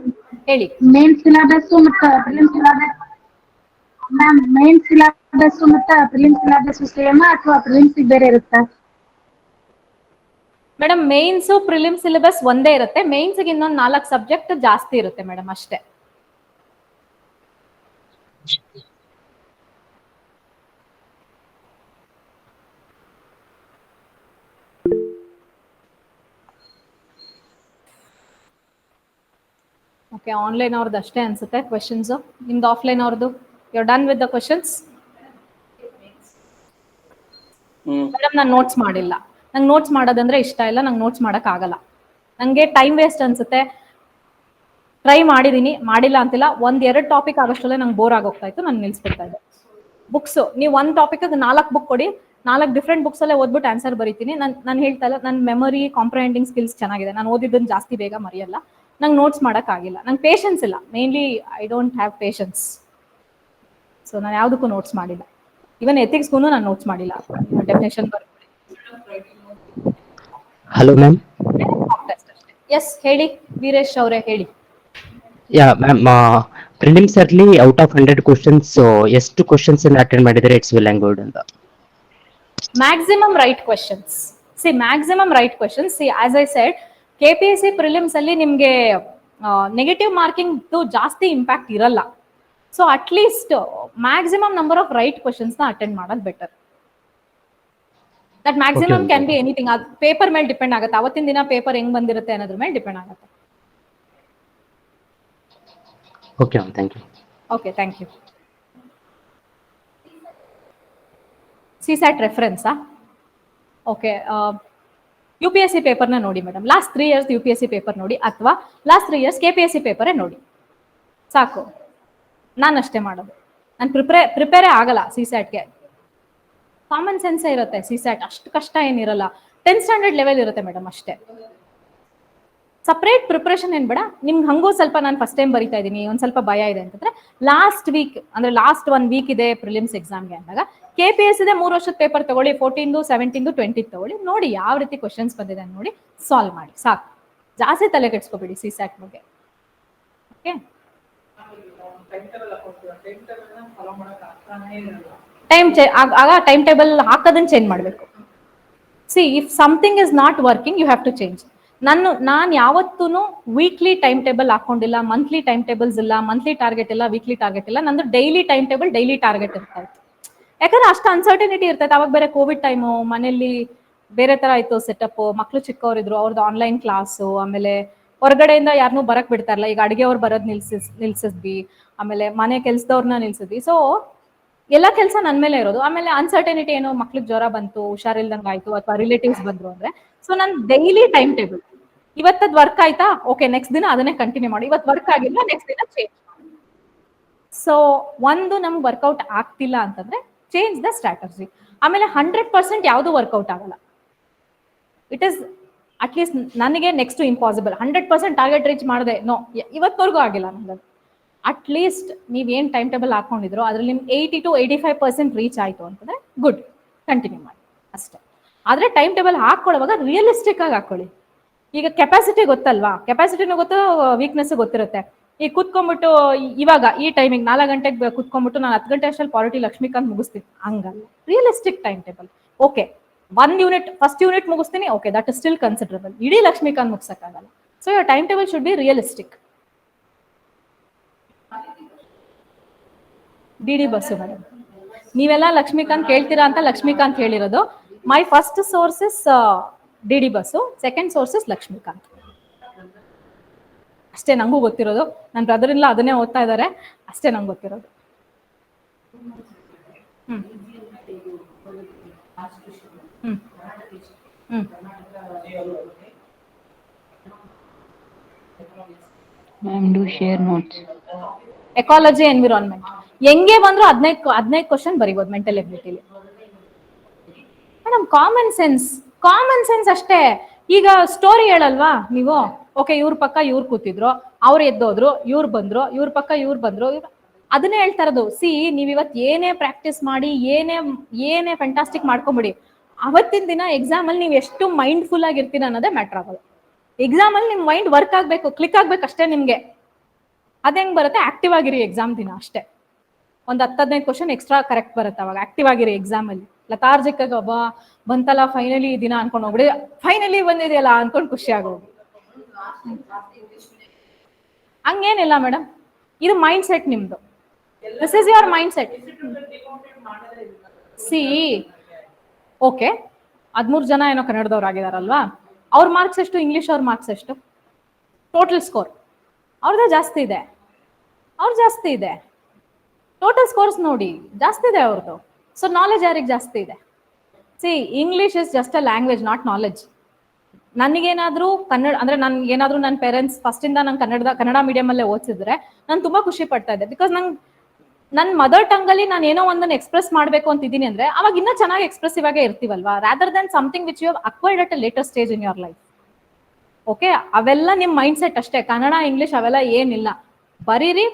ಹೇಳಿ. ಮೇನ್ ಸಿಲೆಬಸ್ ಮತ್ತು prelim syllabus ma'am, main syllabus ಮತ್ತು ಪ್ರಿಲಿಮ್ ಸಿಲೆಬಸ್ ಸೇಮ್ ಅಥವಾ ಪ್ರಿಲಿಮ್ಸ್ ಬೇರೆ ಇರುತ್ತಾ? ಮೇಡಮ್ ಮೇನ್ಸ್ ಪ್ರಿಲಿಮ್ ಸಿಲೆಬಸ್ ಒಂದೇ ಇರುತ್ತೆ, ಮೇನ್ಸ್ ಗೆ ಇನ್ನೊಂದು 4 ಸಬ್ಜೆಕ್ಟ್ ಜಾಸ್ತಿ ಇರುತ್ತೆ ಮೇಡಮ್, ಅಷ್ಟೇ. ಓಕೆ, ಆನ್ಲೈನ್ ಅವ್ರದ್ದು ಅಷ್ಟೇ ಅನ್ಸುತ್ತೆ ಕ್ವೆಶನ್ಸ್. ನಿಮ್ದು ಆಫ್ಲೈನ್ ಅವ್ರದ್ದು you are done with the questions? Madam ನಾನು ನೋಟ್ಸ್ ಮಾಡಿಲ್ಲ, ನಂಗೆ ನೋಟ್ಸ್ ಮಾಡೋದಂದ್ರೆ ಇಷ್ಟ ಇಲ್ಲ, ನಂಗೆ ನೋಟ್ಸ್ ಮಾಡಕ್ ಆಗಲ್ಲ, ನಂಗೆ ಟೈಮ್ ವೇಸ್ಟ್ ಅನ್ಸುತ್ತೆ. ಟ್ರೈ ಮಾಡಿದೀನಿ, ಮಾಡಿಲ್ಲ ಅಂತಿಲ್ಲ, 1-2 ಟಾಪಿಕ್ ಆಗೋಷ್ಟಲ್ಲೇ ನಂಗೆ ಬೋರ್ ಆಗೋಗ್ತಾ ಇತ್ತು, ನಾನು ನಿಲ್ಸ್ಬಿಡ್ತಾ ಇದ್ದೆ. ಬುಕ್ಸ್ ನೀವು 1 ಟಾಪಿಕ್ 4 ಬುಕ್ ಕೊಡಿ, 4 ಡಿಫ್ರೆಂಟ್ ಬುಕ್ಸ್ ಅಲ್ಲೇ ಓದ್ಬಿಟ್ಟು ಆನ್ಸರ್ ಬರೀತೀನಿ. ನಾನು ಹೇಳ್ತಾ ಇಲ್ಲ, ನನ್ನ ಮೆಮೊರಿ ಕಾಂಪ್ರಹೆಂಡಿಂಗ್ ಸ್ಕಿಲ್ಸ್ ಚೆನ್ನಾಗಿದೆ, ನಾನು ಓದಿದ್ದನ್ನು ಜಾಸ್ತಿ ಬೇಗ ಮರೆಯಲ್ಲ. ನಂಗೆ ನೋಟ್ಸ್ ಮಾಡಕ್ ಆಗಿಲ್ಲ, ನಂಗೆ ಪೇಷನ್ಸ್ ಇಲ್ಲ, mainly I don't have patience. So ನಾನು ಯಾವುದಕ್ಕೂ ನೋಟ್ಸ್ ಮಾಡಿಲ್ಲ, ಇವನ್ ಎಥಿಕ್ಸ್ಗೂ ನಾನು ನೋಟ್ಸ್ ಮಾಡಿಲ್ಲ. Definition hello ma'am. ಎಸ್ ಹೇಳಿ ವೀರೇಶ್ ಅವರೇ, ಹೇಳಿ. ಯಾ ಮ್ಯಾಮ್, ಪ್ರಿಲಿಮ್ಸ್ ಅಲ್ಲಿ ಔಟ್ ಆಫ್ 100 ಕ್ವಶನ್ಸ್ ಎಷ್ಟು ಕ್ವಶನ್ಸ್ ಅಟೆಂಡ್ ಮಾಡಿದರೆ ಇಟ್ಸ್ ವೆಲ್ ಅಂಡ್ ಗುಡ್ ಅಂತ? Maximum right questions. Maximum right questions. As I said, KPSC prelims ಅಲ್ಲಿ ನಿಮ್ಗೆ ನೆಗೆಟಿವ್ ಮಾರ್ಕಿಂಗ್ ಜಾಸ್ತಿ ಇಂಪ್ಯಾಕ್ಟ್ ಇರಲ್ಲ. So at least maximum number of right questions ನ attend ಮಾಡೋದು better. That maximum can be anything, ಅದು paper ಮೇಲೆ depend ಆಗುತ್ತೆ, ಅವತ್ತಿನ ದಿನ ಪೇಪರ್ ಹೆಂಗ್ ಬಂದಿರುತ್ತೆ ಅನ್ನೋದ್ರ ಮೇಲೆ ಡಿಪೆಂಡ್ ಆಗುತ್ತೆ. Okay ma'am, thank you. Okay, thank you. CSAT ರೆಫರೆನ್ಸಾ? ಓಕೆ, UPSC ಪೇಪರ್ನ ನೋಡಿ madam. Last 3 years UPSC paper ನೋಡಿ, ಅಥವಾ ಲಾಸ್ಟ್ 3 years KPSC ಪೇಪರೇ ನೋಡಿ, ಸಾಕು. ನಾನು ಅಷ್ಟೇ ಮಾಡೋದು, ನಾನು ಪ್ರಿಪೇರೇ ಆಗಲ್ಲ CSATಗೆ. ಕಾಮನ್ ಸೆನ್ಸೇ ಇರುತ್ತೆ CSAT, ಅಷ್ಟು ಕಷ್ಟ ಏನಿರಲ್ಲ. 10th ಸ್ಟ್ಯಾಂಡರ್ಡ್ ಲೆವೆಲ್ ಇರುತ್ತೆ ಮೇಡಮ್, ಅಷ್ಟೇ. ಸಪ್ರೇಟ್ ಪ್ರಿಪರೇಷನ್ ಏನ್ ಬೇಡ. ನಿಮ್ಗೆ ಹಂಗೂ ಸ್ವಲ್ಪ ನಾನು ಫಸ್ಟ್ ಟೈಮ್ ಬರಿತಾ ಇದ್ದೀನಿ, ಒಂದ್ ಸ್ವಲ್ಪ ಭಯ ಇದೆ ಅಂತಂದ್ರೆ ಲಾಸ್ಟ್ ವೀಕ್, ಅಂದ್ರೆ ಲಾಸ್ಟ್ 1 week ಇದೆ ಪ್ರಿಲಿಮ್ಸ್ ಎಕ್ಸಾಮ್ಗೆ ಅಂದಾಗ KPSC 3 ವರ್ಷದ ಪೇಪರ್ ತಗೊಳ್ಳಿ, 14th, 17th, 20th ತಗೊಳ್ಳಿ, ನೋಡಿ ಯಾವ ರೀತಿ ಕ್ವಶನ್ಸ್ ಬಂದಿದೆ ನೋಡಿ, ಸಾಲ್ವ್ ಮಾಡಿ, ಸಾಕು. ಜಾಸ್ತಿ ತಲೆ ಕೆಡ್ಸ್ಕೊಬೇಡಿ CSAT ಬಗ್ಗೆ. ಓಕೆ, ಆಗ ಟೈಮ್ ಟೇಬಲ್ ಹಾಕೋದನ್ನ ಚೇಂಜ್ ಮಾಡಬೇಕು. If something is not working, you have to change. ನಾನು ಯಾವತ್ತೂ ವೀಕ್ಲಿ ಟೈಮ್ ಟೇಬಲ್ ಹಾಕೊಂಡಿಲ್ಲ, ಮಂತ್ಲಿ ಟೈಮ್ ಟೇಬಲ್ಸ್ ಇಲ್ಲ, ಮಂತ್ಲಿ ಟಾರ್ಗೆಟ್ ಇಲ್ಲ, ವೀಕ್ಲಿ ಟಾರ್ಗೆಟ್ ಇಲ್ಲ. ನಂದು daily time table, daily target ಇರ್ತಾ ಇತ್ತು. ಯಾಕಂದ್ರೆ ಅಷ್ಟು ಅನ್ಸರ್ಟನಿಟಿ ಇರ್ತೈತೆ. ಅವಾಗ ಬೇರೆ ಕೋವಿಡ್ ಟೈಮು, ಮನೇಲಿ ಬೇರೆ ತರ ಇತ್ತು ಸೆಟಪ್, ಮಕ್ಳು ಚಿಕ್ಕವರಿದ್ರು, ಅವ್ರದ್ದು ಆನ್ಲೈನ್ ಕ್ಲಾಸು, ಆಮೇಲೆ ಹೊರಗಡೆಯಿಂದ ಯಾರನ್ನೂ ಬರಕ್ ಬಿಡ್ತಾ ಇರಲ್ಲ. ಈಗ ಅಡುಗೆ ಅವ್ರು ಬರೋದು ನಿಲ್ಸಿದ್ವಿ, ಆಮೇಲೆ ಮನೆ ಕೆಲ್ಸದವ್ರನ್ನ ನಿಲ್ಸಿದ್ವಿ. ಸೊ ಎಲ್ಲ ಕೆಲಸ ನನ್ನ ಮೇಲೆ ಇರೋದು. ಆಮೇಲೆ ಅನ್ಸರ್ಟನಿಟಿ ಏನೋ, ಮಕ್ಳಿಗೆ ಜ್ವರ ಬಂತು, ಹುಷಾರಿಲ್ದಂಗೆ ಆಯ್ತು, ಅಥವಾ ರಿಲೇಟಿವ್ಸ್ ಬಂದ್ರು ಅಂದ್ರೆ, ಸೊ ನನ್ ಡೈಲಿ ಟೈಮ್ ಟೇಬಲ್, ಇವತ್ತದ್ ವರ್ಕ್ ಆಯ್ತಾ, ಓಕೆ ನೆಕ್ಸ್ಟ್ ದಿನ ಅದನ್ನೇ ಕಂಟಿನ್ಯೂ ಮಾಡಿ. ಇವತ್ತು ವರ್ಕ್ ಆಗಿಲ್ಲ, ನೆಕ್ಸ್ಟ್ ದಿನ ಚೇಂಜ್ ಮಾಡಿ. ಸೊ ಒಂದು ನಮ್ಗೆ ವರ್ಕೌಟ್ ಆಗ್ತಿಲ್ಲ ಅಂತಂದ್ರೆ ಚೇಂಜ್ ದ ಸ್ಟ್ರಾಟಜಿ. ಆಮೇಲೆ 100% ಯಾವುದು ವರ್ಕೌಟ್ ಆಗಲ್ಲ. ಇಟ್ ಇಸ್ ಅಟ್ಲೀಸ್ಟ್ ನನಗೆ ನೆಕ್ಸ್ಟ್ ಇಂಪಾಸಿಬಲ್. 100% ಟಾರ್ಗೆಟ್ ರೀಚ್ ಮಾಡಿದೆ, ನೋ, ಇವತ್ತವರೆಗೂ ಆಗಿಲ್ಲ ನನಗೆ. ಅಟ್ಲೀಸ್ಟ್ ನೀವೇನು ಟೈಮ್ ಟೇಬಲ್ ಹಾಕೊಂಡಿದ್ರು ಅದ್ರಲ್ಲಿ ನಿಮ್ಗೆ 80 to 85% ರೀಚ್ ಆಯ್ತು ಅಂತಂದ್ರೆ ಗುಡ್, ಕಂಟಿನ್ಯೂ ಮಾಡಿ ಅಷ್ಟೇ. ಆದ್ರೆ ಟೈಮ್ ಟೇಬಲ್ ಹಾಕೊಳ್ಳುವಾಗ ರಿಯಲಿಸ್ಟಿಕ್ ಆಗಿ ಹಾಕೊಳ್ಳಿ. ಈಗ ಕೆಪಾಸಿಟಿ ಗೊತ್ತಲ್ವಾ, ಕೆಪಾಸಿಟಿನೂ ಗೊತ್ತು, ವೀಕ್ನೆಸ್ ಗೊತ್ತಿರುತ್ತೆ. ಈಗ ಕುತ್ಕೊಂಡ್ಬಿಟ್ಟು ಇವಾಗ ಈ ಟೈಮಿಂಗ್ 4 ಗಂಟೆಗೆ ಕುತ್ಕೊಂಡ್ಬಿಟ್ಟು ನಾನು 10 ಗಂಟೆ ಅಷ್ಟರಲ್ಲಿ ಪಾಲಿಟಿ ಲಕ್ಷ್ಮೀಕಾಂತ್ ಮುಗಿಸ್ತೀನಿ, ಹಂಗಲ್ಲ. Realistic time table. Okay, 1 unit, first unit ಮುಗಿಸ್ತೀನಿ, okay, that is still considerable. ಇಡೀ ಲಕ್ಷ್ಮೀಕಾಂತ್ ಮುಗಿಸಕ್ಕಾಗಲ್ಲ. So your time table should be realistic. DD Basu madam, ನೀವೆಲ್ಲ ಲಕ್ಷ್ಮೀಕಾಂತ್ ಕೇಳ್ತೀರಾ ಅಂತ ಲಕ್ಷ್ಮೀಕಾಂತ್ ಹೇಳಿರೋದು. My first source is D D Basu, second sources Laxmikanth. ಅಷ್ಟೇ ನಂಗೂ ಗೊತ್ತಿರೋದು. ನನ್ನ ಬ್ರದರ್ ಇಲ್ಲ ಅದನ್ನೇ ಓದ್ತಾ ಇದ್ದಾರೆ, ಅಷ್ಟೇ ನಂಗೆ ಗೊತ್ತಿರೋದು. Hmm hmm hmm Ma'am, do share notes. Ecology environment ಹೆಂಗೆ ಬಂದ್ರು 15 ಕ್ವಶನ್ ಬರೀಬೋದು ಮೆಂಟಲ್ ಎಬಿಲಿಟಿಲಿ. ಮೇಡಮ್ ಕಾಮನ್ ಸೆನ್ಸ್ ಅಷ್ಟೇ. ಈಗ ಸ್ಟೋರಿ ಹೇಳಲ್ವಾ ನೀವು, ಓಕೆ ಇವ್ರ ಪಕ್ಕ ಇವ್ರು ಕೂತಿದ್ರು, ಅವ್ರು ಎದ್ದೋದ್ರು, ಇವ್ರು ಬಂದ್ರು, ಇವ್ರ ಪಕ್ಕ ಇವ್ರು ಬಂದ್ರು, ಅದನ್ನೇ ಹೇಳ್ತಾ ಇರೋದು. ಸಿ ನೀವ್ ಇವತ್ ಏನೇ ಪ್ರಾಕ್ಟೀಸ್ ಮಾಡಿ, ಏನೇ ಫ್ಯಾಂಟಾಸ್ಟಿಕ್ ಮಾಡ್ಕೊಂಬಿಡಿ, ಅವತ್ತಿನ ದಿನ ಎಕ್ಸಾಮ್ ಅಲ್ಲಿ ನೀವು ಎಷ್ಟು ಮೈಂಡ್ಫುಲ್ ಆಗಿರ್ತೀರ ಅನ್ನೋದೇ ಮ್ಯಾಟರ್ ಆಗೋದು. ಎಕ್ಸಾಮ್ ಅಲ್ಲಿ ನಿಮ್ ಮೈಂಡ್ ವರ್ಕ್ ಆಗ್ಬೇಕು, ಕ್ಲಿಕ್ ಆಗ್ಬೇಕು ಅಷ್ಟೇ ನಿಮ್ಗೆ. ಅದೇಂಗ್ ಬರುತ್ತೆ, ಆಕ್ಟಿವ್ ಆಗಿರಿ ಎಕ್ಸಾಮ್ ದಿನ ಅಷ್ಟೇ. ಒಂದು 10-15 ಕ್ವಶನ್ ಎಕ್ಸ್ಟ್ರಾ ಕರೆಕ್ಟ್ ಬರುತ್ತೆ ಅವಾಗ. ಆಕ್ಟಿವ್ ಆಗಿರಿ ಎಕ್ಸಾಮ್ ಅಲ್ಲಿ. ಲತಾರ್ಜಿಕ್ ಆಗಿ ಒಬ್ಬ ಬಂತಲ್ಲ ಫೈನಲಿ ದಿನ ಅನ್ಕೊಂಡು ಹೋಗ್ಬಿಡಿ, ಫೈನಲಿ ಬಂದಿದೆಯಲ್ಲ ಅನ್ಕೊಂಡು ಖುಷಿ ಆಗೋಗಿ. ಹಂಗೇನಿಲ್ಲ ಮೇಡಮ್, ಇದು ಮೈಂಡ್ ಸೆಟ್ ನಿಮ್ದು. This is your mind set. C okay 13 ಜನ ಏನೋ ಕನ್ನಡದವ್ರು ಆಗಿದಾರಲ್ವಾ, ಅವ್ರ ಮಾರ್ಕ್ಸ್ ಎಷ್ಟು, ಇಂಗ್ಲಿಷ್ ಅವ್ರ ಮಾರ್ಕ್ಸ್ ಎಷ್ಟು, ಟೋಟಲ್ ಸ್ಕೋರ್ ಅವ್ರದ್ದೇ ಜಾಸ್ತಿ ಇದೆ, ಟೋಟಲ್ ಸ್ಕೋರ್ಸ್ ನೋಡಿ ಜಾಸ್ತಿ ಇದೆ ಅವ್ರದ್ದು. ಸೊ ನಾಲೆಜ್ ಯಾರಿಗೆ ಜಾಸ್ತಿ ಇದೆ? See English is just a language, not knowledge. ನನಗೇನಾದ್ರೂ ಕನ್ನಡ ಅಂದ್ರೆ ನನ್ಗೇನಾದ್ರೂ ನನ್ನ ಪೇರೆಂಟ್ಸ್ ಫಸ್ಟ್ ಇಂದ ನಂಗೆ ಕನ್ನಡ ಮೀಡಿಯಂ ಅಲ್ಲೇ ಓದಿಸಿದ್ರೆ ನಾನು ತುಂಬಾ ಖುಷಿ ಪಡ್ತಾ ಇದ್ದೆ. ಬಿಕಾಸ್ ನನ್ನ ಮದರ್ ಟಂಗ್ ಅಲ್ಲಿ ನಾನು ಏನೋ ಒಂದನ್ನು ಎಕ್ಸ್ಪ್ರೆಸ್ ಮಾಡಬೇಕು ಅಂತಿದ್ದೀನಿ ಅಂದ್ರೆ ಅವಾಗ ಇನ್ನೂ ಚೆನ್ನಾಗಿ ಎಕ್ಸ್ಪ್ರೆಸಿವ್ ಆಗೇ ಇರ್ತೀವಲ್ವಾ, rather than something which you have acquired at a later stage in your life. Okay, ಅವೆಲ್ಲ ನಿಮ್ ಮೈಂಡ್ ಸೆಟ್ ಅಷ್ಟೇ. ಕನ್ನಡ ಇಂಗ್ಲಿಷ್ ಅವೆಲ್ಲ ಏನಿಲ್ಲ,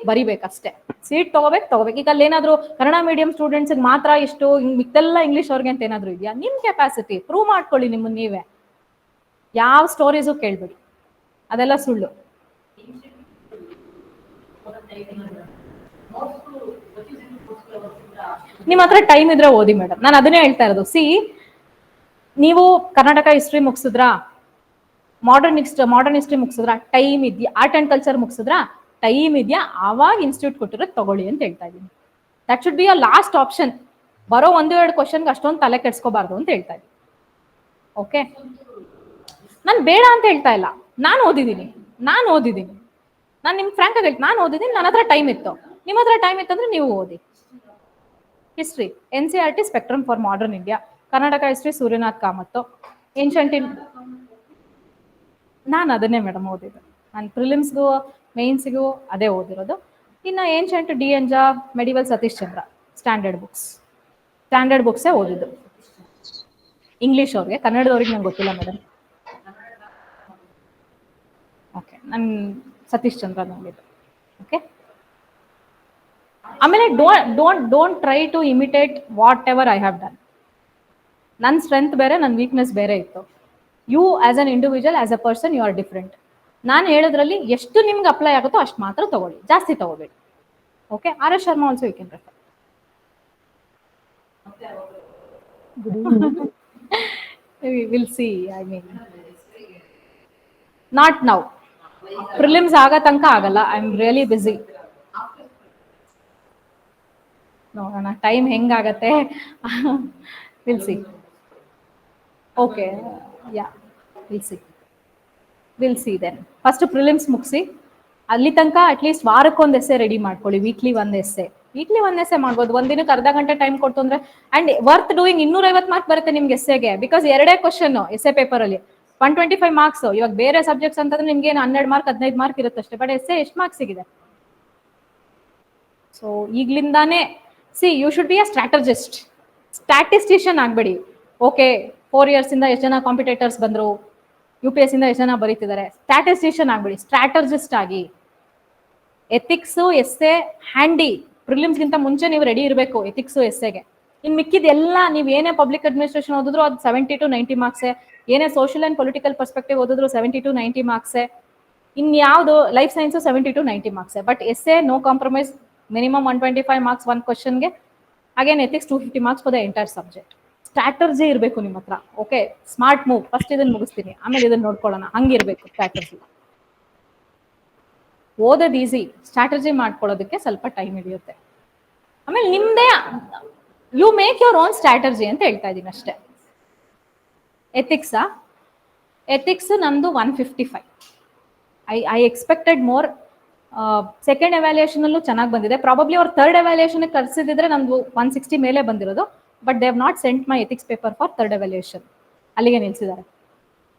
ಬರಿಬೇಕಷ್ಟೇ. ಸೀಟ್ ತಗೋಬೇಕು. ಈಗ ಅಲ್ಲಿ ಏನಾದ್ರು ಕನ್ನಡ ಮೀಡಿಯಂ ಸ್ಟೂಡೆಂಟ್ಸ್ ಮಾತ್ರ ಇಷ್ಟು, ಮಿಕ್ಕೆಲ್ಲ ಇಂಗ್ಲಿಷ್ ಅವ್ರಿಗೆ ಅಂತ ಏನಾದ್ರು ಇದೆಯಾ? ನಿಮ್ ಕೆಪಾಸಿಟಿ ಪ್ರೂವ್ ಮಾಡ್ಕೊಳ್ಳಿ ನಿಮ್ಮನ್ನ ನೀವೇ. ಯಾವ ಸ್ಟೋರೀಸು ಕೇಳ್ಬೇಡಿ, ಅದೆಲ್ಲ ಸುಳ್ಳು. ನಿಮ್ ಹತ್ರ ಟೈಮ್ ಇದ್ರೆ ಓದಿ ಮೇಡಮ್, ನಾನು ಅದನ್ನೇ ಹೇಳ್ತಾ ಇರೋದು. ಸಿ ನೀವು ಕರ್ನಾಟಕ ಹಿಸ್ಟ್ರಿ ಮುಗಿಸಿದ್ರಾ, ಮಾಡರ್ನ್ ಹಿಸ್ಟ್ರಿ ಮುಗಿಸಿದ್ರಾ, ಟೈಮ್ ಇದೆಯಾ, ಆರ್ಟ್ ಅಂಡ್ ಕಲ್ಚರ್ ಮುಗಿಸಿದ್ರಾ, ಟೈಮ್ ಇದೆಯಾ, ಆವಾಗ ಇನ್ಸ್ಟಿಟ್ಯೂಟ್ ಕೊಟ್ಟಿರೋದು ತಗೊಳ್ಳಿ ಅಂತ ಹೇಳ್ತಾ ಇದ್ದೀನಿ. That should be a last option. ಬರೋ 1-2 ಕ್ವಶನ್ಗೆ ಅಷ್ಟೊಂದು ತಲೆ ಕೆಡ್ಸ್ಕೋಬಾರ್ದು ಅಂತ ಹೇಳ್ತಾ ಇದ್ದೀನಿ. ಓಕೆ, ನಾನು ಬೇಡ ಅಂತ ಹೇಳ್ತಾ ಇಲ್ಲ, ನಾನು ಓದಿದ್ದೀನಿ. ನಾನು ನಿಮ್ಗೆ ಫ್ರಾಂಕ್ ಆಗಿ ಹೇಳ್ತೀನಿ, ನಾನು ಓದಿದ್ದೀನಿ, ನನ್ನ ಹತ್ರ ಟೈಮ್ ಇತ್ತು. ನಿಮ್ಮ ಹತ್ರ ಟೈಮ್ ಇತ್ತಂದ್ರೆ ನೀವು ಓದಿ. History NCERT spectrum for modern India, Karnataka history Suryanath Kamath, ancient ನಾನು ಅದನ್ನೇ ಮೇಡಮ್ ಓದಿದ್ದು. ನಾನು ಪ್ರಿಲಿಮ್ಸ್ಗೂ ಮೇನ್ಸ್ಗೂ ಅದೇ ಓದಿರೋದು. ಇನ್ನು ಏನ್ಷಂಟ್ ಡಿ ಎನ್ ಜಾ, ಮೆಡಿವಲ್ ಸತೀಶ್ ಚಂದ್ರ, ಸ್ಟ್ಯಾಂಡರ್ಡ್ ಬುಕ್ಸೇ ಓದಿದ್ದು. ಇಂಗ್ಲಿಷ್ ಅವ್ರಿಗೆ, ಕನ್ನಡದವ್ರಿಗೆ ನಂಗೆ ಗೊತ್ತಿಲ್ಲ ಮೇಡಮ್. ಓಕೆ, ನಾನು ಸತೀಶ್ ಚಂದ್ರ ನೋಡಿದ್ದು. ಓಕೆ, ಆಮೇಲೆ don't try to imitate whatever I have done. ನನ್ನ ಸ್ಟ್ರೆಂತ್ ಬೇರೆ, ನನ್ನ ವೀಕ್ನೆಸ್ ಬೇರೆ ಇತ್ತು. You as an individual, as a person, you are different. ನಾನು ಹೇಳೋದ್ರಲ್ಲಿ ಎಷ್ಟು ನಿಮ್ಗೆ ಅಪ್ಲೈ ಆಗುತ್ತೋ ಅಷ್ಟು ಮಾತ್ರ ತಗೊಳ್ಳಿ, ಜಾಸ್ತಿ ತಗೋಬೇಡಿ. Okay, R S Sharma also you can refer. Will see, I mean not now. Prelims ಆಗ ತನಕ ಆಗಲ್ಲ, ಐ ಆಮ್ ರಿಯಲಿ ಬಿಸಿ. ನೋಡೋಣ ಟೈಮ್ ಹೆಂಗಾಗತ್ತೆ. Will see. Okay, yeah will see then. First prelims ಮುಗಿಸಿ, ಅಲ್ಲಿ ತನಕ ಅಟ್ಲೀಸ್ಟ್ ವಾರಕ್ಕೊಂದು ಎಸ್ಸೆ ರೆಡಿ ಮಾಡ್ಕೊಳ್ಳಿ. ವೀಕ್ಲಿ ಒಂದು ಎಸ್ಸೆ ಮಾಡ್ಬೋದು. ಒಂದಿನಕ್ಕೆ ಅರ್ಧ ಗಂಟೆ ಟೈಮ್ ಕೊಟ್ಟು ಅಂದ್ರೆ, ಅಂಡ್ ವರ್ತ್ ಡೂಯಿಂಗ್. 250 ಮಾರ್ಕ್ ಬರುತ್ತೆ ನಿಮ್ಗೆ ಎಸ್ಸೆಗೆ. ಬಿಕಾಸ್ 2 ಕ್ವಶನ್ ಎಸ್ಸೆ ಪೇಪರ್ ಅಲ್ಲಿ 125 ಮಾರ್ಕ್ಸ್. ಇವಾಗ ಬೇರೆ ಸಬ್ಜೆಕ್ಟ್ಸ್ ಅಂತಂದ್ರೆ ನಿಮ್ಗೆ 12 ಮಾರ್ಕ್ 15 ಮಾರ್ಕ್ ಇರುತ್ತೆ ಅಷ್ಟೇ. ಬಟ್ ಎಸ್ಸೆ ಎಷ್ಟು ಮಾರ್ಕ್ಸ್ ಸಿಗಿದೆ? ಸೊ ಈಗ್ಲಿಂದಾನೇ see you should be a strategist. Statistician ಆಗ್ಬೇಡಿ. ಓಕೆ, 4 years ಇಂದ ಎಷ್ಟು ಜನ ಕಾಂಪಿಟೇಟರ್ಸ್ ಬಂದ್ರು, UPS ಇಂದ ಎಷ್ಟು ಜನ ಬರೀತಿದ್ದಾರೆ. ಸ್ಟ್ಯಾಟಿಸ್ಟಿಷಿಯನ್ ಆಗ್ಬೇಡಿ, ಸ್ಟ್ರಾಟಜಿಸ್ಟ್ ಆಗಿ. Ethics essay handy. ಪ್ರಿಲಿಮ್ಸ್ಗಿಂತ ಮುಂಚೆ ನೀವು ರೆಡಿ ಇರಬೇಕು ಎಥಿಕ್ಸ್ ಎಸ್ಸೆಗೆ. ಇನ್ ಮಿಕ್ಕಿದೆಲ್ಲ ನೀವು ಏನೇ ಪಬ್ಲಿಕ್ ಅಡ್ಮಿನಿಸ್ಟ್ರೇಷನ್ ಓದಿದ್ರು ಅದು 70 to 90 ಮಾರ್ಕ್ಸೆ. ಏನೇ ಸೋಷಿಯಲ್ ಅಂಡ್ ಪೊಲಿಟಿಕಲ್ ಪರ್ಸ್ಪೆಕ್ಟಿವ್ ಓದಿದ್ರು 70 to 90 ಮಾರ್ಕ್ಸೆ. ಇನ್ಯಾವುದು ಲೈಫ್ ಸೈನ್ಸ್ 70 to 90 ಮಾರ್ಕ್ಸೆ. But essay no compromise, minimum 125 marks ಒಂದು ಕ್ವಶನ್ಗೆ. Again ethics 250 marks for the entire subject. Strategy ಇರಬೇಕು ನಿಮ್ಮ ಹತ್ರ. Okay, smart move. ಫಸ್ಟ್ ಇದನ್ನ ಮುಗಿಸ್ತೀನಿ, ಆಮೇಲೆ ಇದನ್ನ ನೋಡ್ಕೊಳ್ಳೋಣ, ಹಂಗಿರ್ಬೇಕು ಸ್ಟ್ರಾಟರ್ಜಿ. ಓದೋದು ಈಸಿ, ಸ್ಟ್ರಾಟರ್ಜಿ ಮಾಡ್ಕೊಳ್ಳೋದಕ್ಕೆ ಸ್ವಲ್ಪ ಟೈಮ್ ಹಿಡಿಯುತ್ತೆ. ಆಮೇಲೆ ನಿಮ್ದೇ you make your own strategy ಅಂತ ಹೇಳ್ತಾ ಇದ್ದೀನಿ ಅಷ್ಟೇ. ಎಥಿಕ್ಸಾ ಎಥಿಕ್ಸ್ ನಂದು 155. I expected more. Second evaluation ಅಲ್ಲೂ ಚೆನ್ನಾಗಿ ಬಂದಿದೆ. ಪ್ರಾಬಬ್ಲಿ ಅವ್ರು ಥರ್ಡ್ ಎವ್ಯಾಲ್ಯೂಯೇಷನ್ ಕರ್ಸಿದ್ರೆ ನಂದು 160 ಮೇಲೆ ಬಂದಿರೋದು. But they have not sent my ethics paper for third evaluation. ಅಲ್ಲಿಗೆ ನಿಲ್ಸಿದ್ದಾರೆ.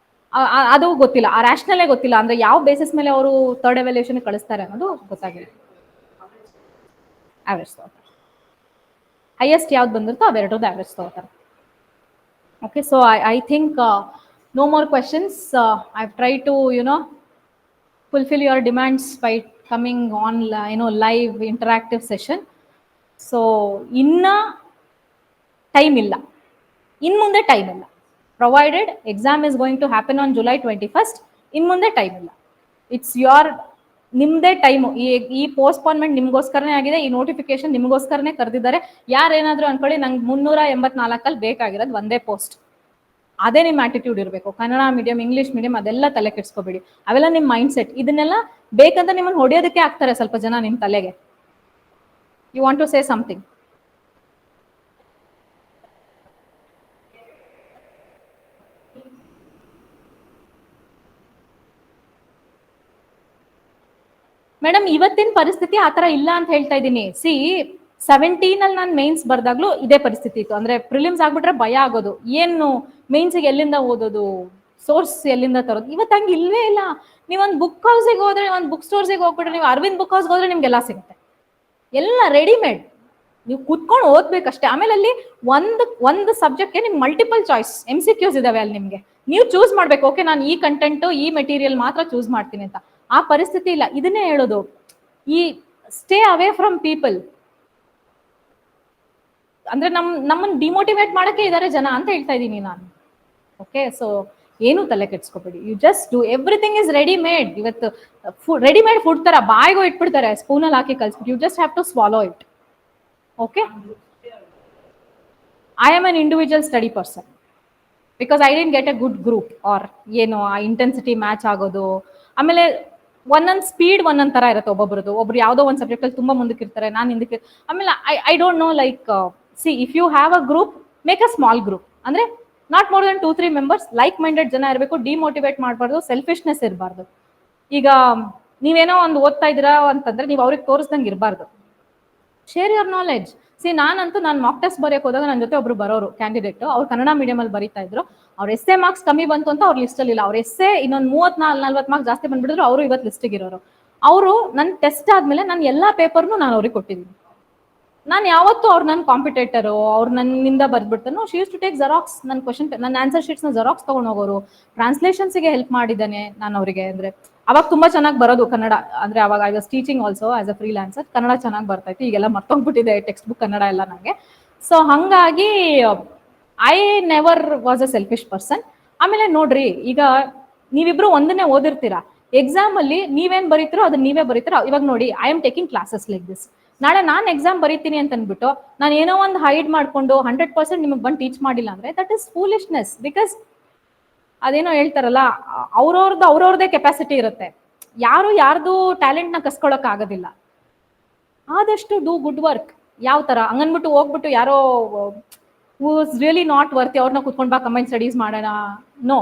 ಅದು ಗೊತ್ತಿಲ್ಲ, ಆ ರ್ಯಾಷನಲ್ಲೇ ಗೊತ್ತಿಲ್ಲ, ಅಂದ್ರೆ ಯಾವ ಬೇಸಿಸ್ ಮೇಲೆ ಅವರು ಥರ್ಡ್ ಎವ್ಯಾಲ್ಯೂಯೇಷನ್ ಕಳಿಸ್ತಾರೆ ಅನ್ನೋದು ಗೊತ್ತಾಗಿಲ್ಲ. ಆವ್ರೇಜ್ ತಗೋತಾರೆ. ಹೈಯೆಸ್ಟ್ ಯಾವ್ದು ಬಂದಿರುತ್ತೋ ಅವೆರಡರದ್ದು ಆವ್ರೇಜ್ ತಗೋತಾರೆ. Okay, so I think no more questions. I've tried to, fulfill your demands by coming on, live interactive session. So, inna time illa. In munde time illa. Provided exam is going to happen on July 21st, in munde time illa. It's your ನಿಮ್ದೇ time. ಈ postponement ನಿಮ್ಗೋಸ್ಕರನೇ ಆಗಿದೆ, ಈ notification ನಿಮ್ಗೋಸ್ಕರನೇ ಕರೆದಿದ್ದಾರೆ. ಯಾರೇನಾದ್ರೂ ಅನ್ಕೊಳ್ಳಿ, ನಂಗೆ 384 ಬೇಕಾಗಿರೋದು ಒಂದೇ post. ಅದೇ ನಿಮ್ಮ ಆಟಿಟ್ಯೂಡ್ ಇರಬೇಕು. ಕನ್ನಡ ಮೀಡಿಯಂ, ಇಂಗ್ಲಿಷ್ ಮೀಡಿಯಂ ಅದೆಲ್ಲ ತಲೆ ಕೆಡಿಸ್ಕೋಬೇಡಿ. ಅವೆಲ್ಲ ನಿಮ್ಮ ಮೈಂಡ್ ಸೆಟ್. ಇದನ್ನೆಲ್ಲ ಬೇಕಂತ ನಿಮ್ಮನ್ನು ಹೊಡೆಯೋದಕ್ಕೆ ಆಗ್ತಾರೆ ಸ್ವಲ್ಪ ಜನ ನಿಮ್ಮ ತಲೆಗೆ. You want to say something? Madam, ಇವತ್ತಿನ ಪರಿಸ್ಥಿತಿ ಆತರ ಇಲ್ಲ ಅಂತ ಹೇಳ್ತಾ ಇದ್ದೀನಿ. 17 ಅಲ್ಲಿ ನಾನು ಮೇನ್ಸ್ ಬರ್ದಾಗ್ಲೂ ಇದೇ ಪರಿಸ್ಥಿತಿ ಇತ್ತು. ಅಂದ್ರೆ ಪ್ರಿಲಿಮ್ಸ್ ಆಗ್ಬಿಟ್ರೆ ಭಯ ಆಗೋದು, ಏನು ಮೇನ್ಸ್ಗೆ ಎಲ್ಲಿಂದ ಓದೋದು, ಸೋರ್ಸ್ ಎಲ್ಲಿಂದ ತರೋದು. ಇವತ್ತು ಹಂಗೆ ಇಲ್ವೇ ಇಲ್ಲ. ನೀವೊಂದು ಬುಕ್ ಹೌಸಿಗೆ ಹೋದ್ರೆ, ಒಂದು ಬುಕ್ ಸ್ಟೋರ್ಸಿಗೆ ಹೋಗ್ಬಿಟ್ರೆ, ನೀವು ಅರವಿಂದ್ ಬುಕ್ ಹೌಸ್ಗೆ ಹೋದ್ರೆ ನಿಮ್ಗೆಲ್ಲ ಸಿಗುತ್ತೆ, ಎಲ್ಲ ರೆಡಿಮೇಡ್. ನೀವು ಕುತ್ಕೊಂಡು ಓದ್ಬೇಕಷ್ಟೇ. ಆಮೇಲೆ ಅಲ್ಲಿ ಒಂದು ಸಬ್ಜೆಕ್ಟ್ಗೆ ನಿಮ್ಗೆ ಮಲ್ಟಿಪಲ್ ಚಾಯ್ಸ್ MCQs ಇದಾವೆ ಅಲ್ಲಿ. ನಿಮ್ಗೆ ನೀವು ಚೂಸ್ ಮಾಡ್ಬೇಕು, ಓಕೆ ನಾನು ಈ ಕಂಟೆಂಟ್ ಈ ಮೆಟೀರಿಯಲ್ ಮಾತ್ರ ಚೂಸ್ ಮಾಡ್ತೀನಿ ಅಂತ. ಆ ಪರಿಸ್ಥಿತಿ ಇಲ್ಲ. ಇದನ್ನೇ ಹೇಳೋದು, ಈ ಸ್ಟೇ ಅವೇ ಫ್ರಮ್ ಪೀಪಲ್. ಅಂದ್ರೆ ನಮ್ಮನ್ನು ಡಿಮೋಟಿವೇಟ್ ಮಾಡಕ್ಕೆ ಇದಾರೆ ಜನ ಅಂತ ಹೇಳ್ತಾ ಇದ್ದೀನಿ ನಾನು. ಓಕೆ, ಸೊ ಏನು ತಲೆ ಕೆಡ್ಸ್ಕೊಬೇಡಿ. You just do, everything is readymade. ಇವತ್ತು ರೆಡಿಮೇಡ್ ಫುಡ್ ತರ ಬಾಯಿಗೂ ಇಟ್ಬಿಡ್ತಾರೆ, ಸ್ಪೂನಲ್ಲಿ ಹಾಕಿ ಕಲ್ಸ್ಬಿಟ್ಟು. You just have to swallow it. Okay, I am an individual study person because I didn't get a good group or ಏನು ಆ ಇಂಟೆನ್ಸಿಟಿ ಮ್ಯಾಚ್ ಆಗೋದು. ಆಮೇಲೆ ಒಂದೊಂದು ಸ್ಪೀಡ್ ಒಂದೊಂದು ತರ ಇರುತ್ತೆ ಒಬ್ಬೊಬ್ರದ್ದು. ಒಬ್ರು ಯಾವುದೋ ಒಂದು ಸಬ್ಜೆಕ್ಟ್ ಅಲ್ಲಿ ತುಂಬಾ ಮುಂದಕ್ಕೆ ಇರ್ತಾರೆ, ನಾನು ಹಿಂದಕ್ಕೆ. ಆಮೇಲೆ I don't know, like if you have a group, make a small group. ಅಂದ್ರೆ not more than 2-3 members, like minded ಜನ ಇರಬೇಕು. ಡಿಮೋಟಿವೇಟ್ ಮಾಡಬಾರ್ದು, ಸೆಲ್ಫಿಶ್ನೆಸ್ ಇರಬಾರ್ದು. ಈಗ ನೀವೇನೋ ಒಂದು ಓದ್ತಾ ಇದ್ದೀರಾ ಅಂತಂದ್ರೆ ನೀವು ಅವ್ರಿಗೆ ತೋರಿಸ್ದಂಗೆ ಇರಬಾರ್ದು. Share your knowledge. ನಾನಂತೂ ನಾನು ಮಾಕ್ ಟೆಸ್ಟ್ ಬರೆಯೋಕೆ ಹೋದಾಗ ನನ್ನ ಜೊತೆ ಒಬ್ರು ಬರೋರು ಕ್ಯಾಂಡಿಡೇಟ್, ಅವ್ರು ಕನ್ನಡ ಮೀಡಿಯಂ ಅಲ್ಲಿ ಬರೀತಾ ಇದ್ರು. ಅವ್ರ ಎಸ್ಸೆ ಮಾರ್ಕ್ಸ್ ಕಮ್ಮಿ ಬಂತು ಅಂತ ಅವ್ರ ಲಿಸ್ಟ್ ಅಲ್ಲಿ ಇಲ್ಲ. ಅವ್ರ ಎಸ್ಸೆ ಇನ್ನೊಂದು 34-40 ಮಾರ್ಕ್ಸ್ ಜಾಸ್ತಿ ಬಂದ್ಬಿಟ್ಟಿದ್ರು, ಅವರು ಇವತ್ತು ಲಿಸ್ಟಿಗೆ ಇರೋರು. ಅವರು ನನ್ನ ಟೆಸ್ಟ್ ಆದ್ಮೇಲೆ ನಾನು ಎಲ್ಲಾ ಪೇಪರ್ನು ನಾನು ಅವ್ರಿಗೆ ಕೊಟ್ಟಿದ್ದೀನಿ. ನಾನು ಯಾವತ್ತೂ ಅವ್ರು ನನ್ನ ಕಾಂಪಿಟೇಟರು, ಅವ್ರು ನನ್ನಿಂದ ಬರ್ಬಿಡ್ತಾನೋ. She used to take xerox. ನನ್ನ ಕ್ವಶನ್, ನನ್ನ ಆನ್ಸರ್ ಶೀಟ್ಸ್ನ ಜೆರಾಕ್ಸ್ ತಗೊಂಡು ಹೋಗೋರು. ಟ್ರಾನ್ಸ್ಲೇಷನ್ಸ್ಗೆ ಹೆಲ್ಪ್ ಮಾಡಿದ್ದಾನೆ ನಾನು ಅವರಿಗೆ. ಅಂದ್ರೆ ಅವಾಗ ತುಂಬಾ ಚೆನ್ನಾಗಿ ಬರೋದು ಕನ್ನಡ. ಅಂದ್ರೆ ಅವಾಗ I was teaching also as a freelancer. Kannada ಚೆನ್ನಾಗಿ ಬರ್ತಾ ಇತ್ತು. ಈಗೆಲ್ಲ ಮರ್ತೋಗ್ಬಿಟ್ಟಿದೆ ಟೆಕ್ಸ್ಟ್ ಬುಕ್ ಕನ್ನಡ ಎಲ್ಲ ನನಗೆ. ಸೊ ಹಂಗಾಗಿ I never was a selfish person. ಆಮೇಲೆ ನೋಡ್ರಿ, ಈಗ ನೀವಿಬ್ರು ಒಂದನ್ನೇ ಓದಿರ್ತೀರಾ, ಎಕ್ಸಾಮ್ ಅಲ್ಲಿ ನೀವೇನ್ ಬರೀತಿರೋ ಅದನ್ನ ನೀವೇ ಬರೀತೀರಾ. ಇವಾಗ ನೋಡಿ, I am taking classes like this. ನಾಳೆ ನಾನು ಎಕ್ಸಾಮ್ ಬರೀತೀನಿ ಅಂತ ಅಂದ್ಬಿಟ್ಟು ನಾನು ಏನೋ ಒಂದು ಹೈಡ್ ಮಾಡ್ಕೊಂಡು 100% ನಿಮಗೆ ಬಂದು ಟೀಚ್ ಮಾಡಿಲ್ಲ ಅಂದ್ರೆ ದಟ್ ಇಸ್ ಫೂಲಿಶ್ನೆಸ್. ಬಿಕಾಸ್ ಅದೇನೋ ಹೇಳ್ತಾರಲ್ಲ, ಅವ್ರವ್ರದೇ ಕೆಪಾಸಿಟಿ ಇರುತ್ತೆ. ಯಾರ್ದು ಟ್ಯಾಲೆಂಟ್ ನ ಕಸ್ಕೊಳಕ್ ಆಗೋದಿಲ್ಲ. ಆದಷ್ಟು ಡೂ ಗುಡ್ ವರ್ಕ್. ಯಾವ ತರ ಹಂಗನ್ಬಿಟ್ಟು ಹೋಗ್ಬಿಟ್ಟು ಯಾರೋ who is really not worthy ಅವ್ರನ್ನ ಕುತ್ಕೊಂಡ್ ಬಾ ಕಂಬೈನ್ ಸ್ಟಡೀಸ್ ಮಾಡೋಣ. ನೋ,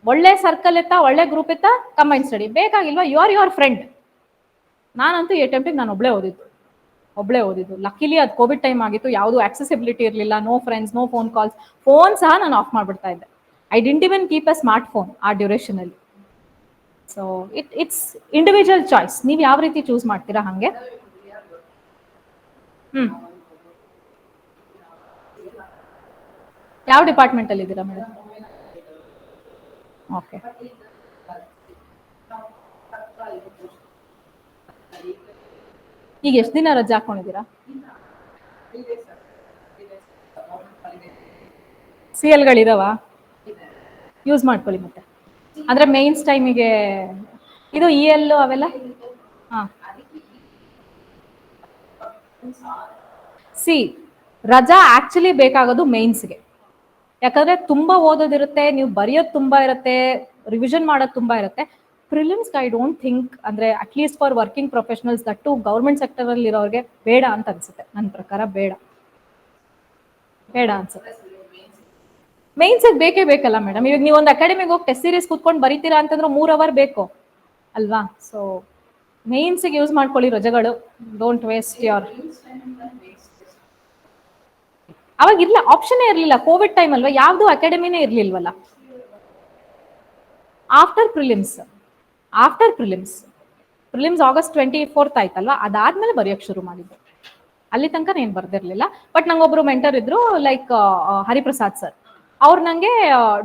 ಒಳ್ಳೆ ಸರ್ಕಲ್ ಇತ್ತಾ, ಒಳ್ಳೆ ಗ್ರೂಪ್ ಇತ್ತಾ, ಕಂಬೈನ್ ಸ್ಟಡಿ. ಬೇಕಾಗಿಲ್ವಾ, ಯು ಆರ್ ಯುವರ್ ಫ್ರೆಂಡ್. ನಾನಂತೂ ಅಟೆಂಪ್ಟಿಗೆ ನಾನು ಒಬ್ಳೇ ಓದಿದ್ದು. ಲಕ್ಕಿಲಿ ಅದು ಕೋವಿಡ್ ಟೈಮ್ ಆಗಿತ್ತು, ಯಾವುದು ಆಕ್ಸೆಸಿಬಿಲಿಟಿ ಇರಲಿಲ್ಲ. No friends, no phone calls. Phone ಸಹ ನಾನು ಆಫ್ ಮಾಡ್ಬಿಡ್ತಾ ಇದ್ದೆ. I didn't even keep a smartphone ಆ ಡ್ಯೂರೇಷನ್ ಅಲ್ಲಿ. So it's individual choice. ನೀವು ಯಾವ ರೀತಿ ಚೂಸ್ ಮಾಡ್ತೀರಾ ಹಂಗೆ. ಯಾವ ಡಿಪಾರ್ಟ್ಮೆಂಟ್ ಅಲ್ಲಿ ಇದ್ದೀರಾ ಮೇಡಮ್? ಓಕೆ, ಈಗ ಎಷ್ಟು ದಿನ ರಜೆ ಹಾಕೊಂಡಿದ್ದೀರಾ? CLಗಳಿದಾವ, ಯೂಸ್ ಮಾಡ್ಕೊಳ್ಳಿ. ಮತ್ತೆ ಅಂದ್ರೆ ಮೇನ್ಸ್ ಟೈಮಿಗೆ ಇದು EL ಅವೆಲ್ಲ. ರಜಾ ಆಕ್ಚುಲಿ ಬೇಕಾಗೋದು ಮೇನ್ಸ್ಗೆ. ಯಾಕಂದ್ರೆ ತುಂಬಾ ಓದೋದಿರುತ್ತೆ, ನೀವು ಬರೆಯೋದು ತುಂಬಾ ಇರುತ್ತೆ, ರಿವಿಷನ್ ಮಾಡೋದು ತುಂಬಾ ಇರುತ್ತೆ. ಪ್ರಿಲಿಮ್ಸ್ ಐ ಡೋಂಟ್ ಥಿಂಕ್, ಅಂದ್ರೆ at least for working professionals, that government sector ಅಲ್ಲಿ ಇರೋರಿಗೆ ಬೇಡ ಅಂತ ಅನ್ಸುತ್ತೆ. ನನ್ನ ಪ್ರಕಾರ ಬೇಡ ಅನ್ಸುತ್ತೆ. ಮೇನ್ಸ್ ಬೇಕೇ ಬೇಕಲ್ಲ ಮೇಡಮ್. ಇವಾಗ ನೀವು ಒಂದು ಅಕಾಡೆಮಿಗೆ ಹೋಗಿ ಟೆಸ್ಟ್ ಸೀರೀಸ್ ಕೂತ್ಕೊಂಡು ಬರೀತೀರಾ ಅಂತಂದ್ರೆ 3 ಅವರ್ ಬೇಕು ಅಲ್ವಾ? ಸೊ ಮೇನ್ಸ್ಗೆ ಯೂಸ್ ಮಾಡ್ಕೊಳ್ಳಿ ರಜೆಗಳು. Don't waste your. ಅವಾಗ ಇಲ್ಲ, ಆಪ್ಷನ್ ಇರ್ಲಿಲ್ಲ, ಕೋವಿಡ್ ಟೈಮ್ ಅಲ್ವಾ, ಯಾವ್ದು ಅಕಾಡೆಮಿನೇ ಇರ್ಲಿಲ್ವಲ್ಲ. ಆಫ್ಟರ್ ಪ್ರಿಲಿಮ್ಸ್ August 24th ಆಯ್ತಲ್ವಾ, ಅದಾದ್ಮೇಲೆ ಬರೆಯೋಕ್ ಶುರು ಮಾಡಿದ್ದು. ಅಲ್ಲಿ ತನಕ ಏನ್ ಬರ್ದಿರ್ಲಿಲ್ಲ. ಬಟ್ ನಂಗೊಬ್ರು ಮೆಂಟರ್ ಇದ್ರು, ಲೈಕ್ ಹರಿಪ್ರಸಾದ್ ಸರ್. ಅವ್ರು ನಂಗೆ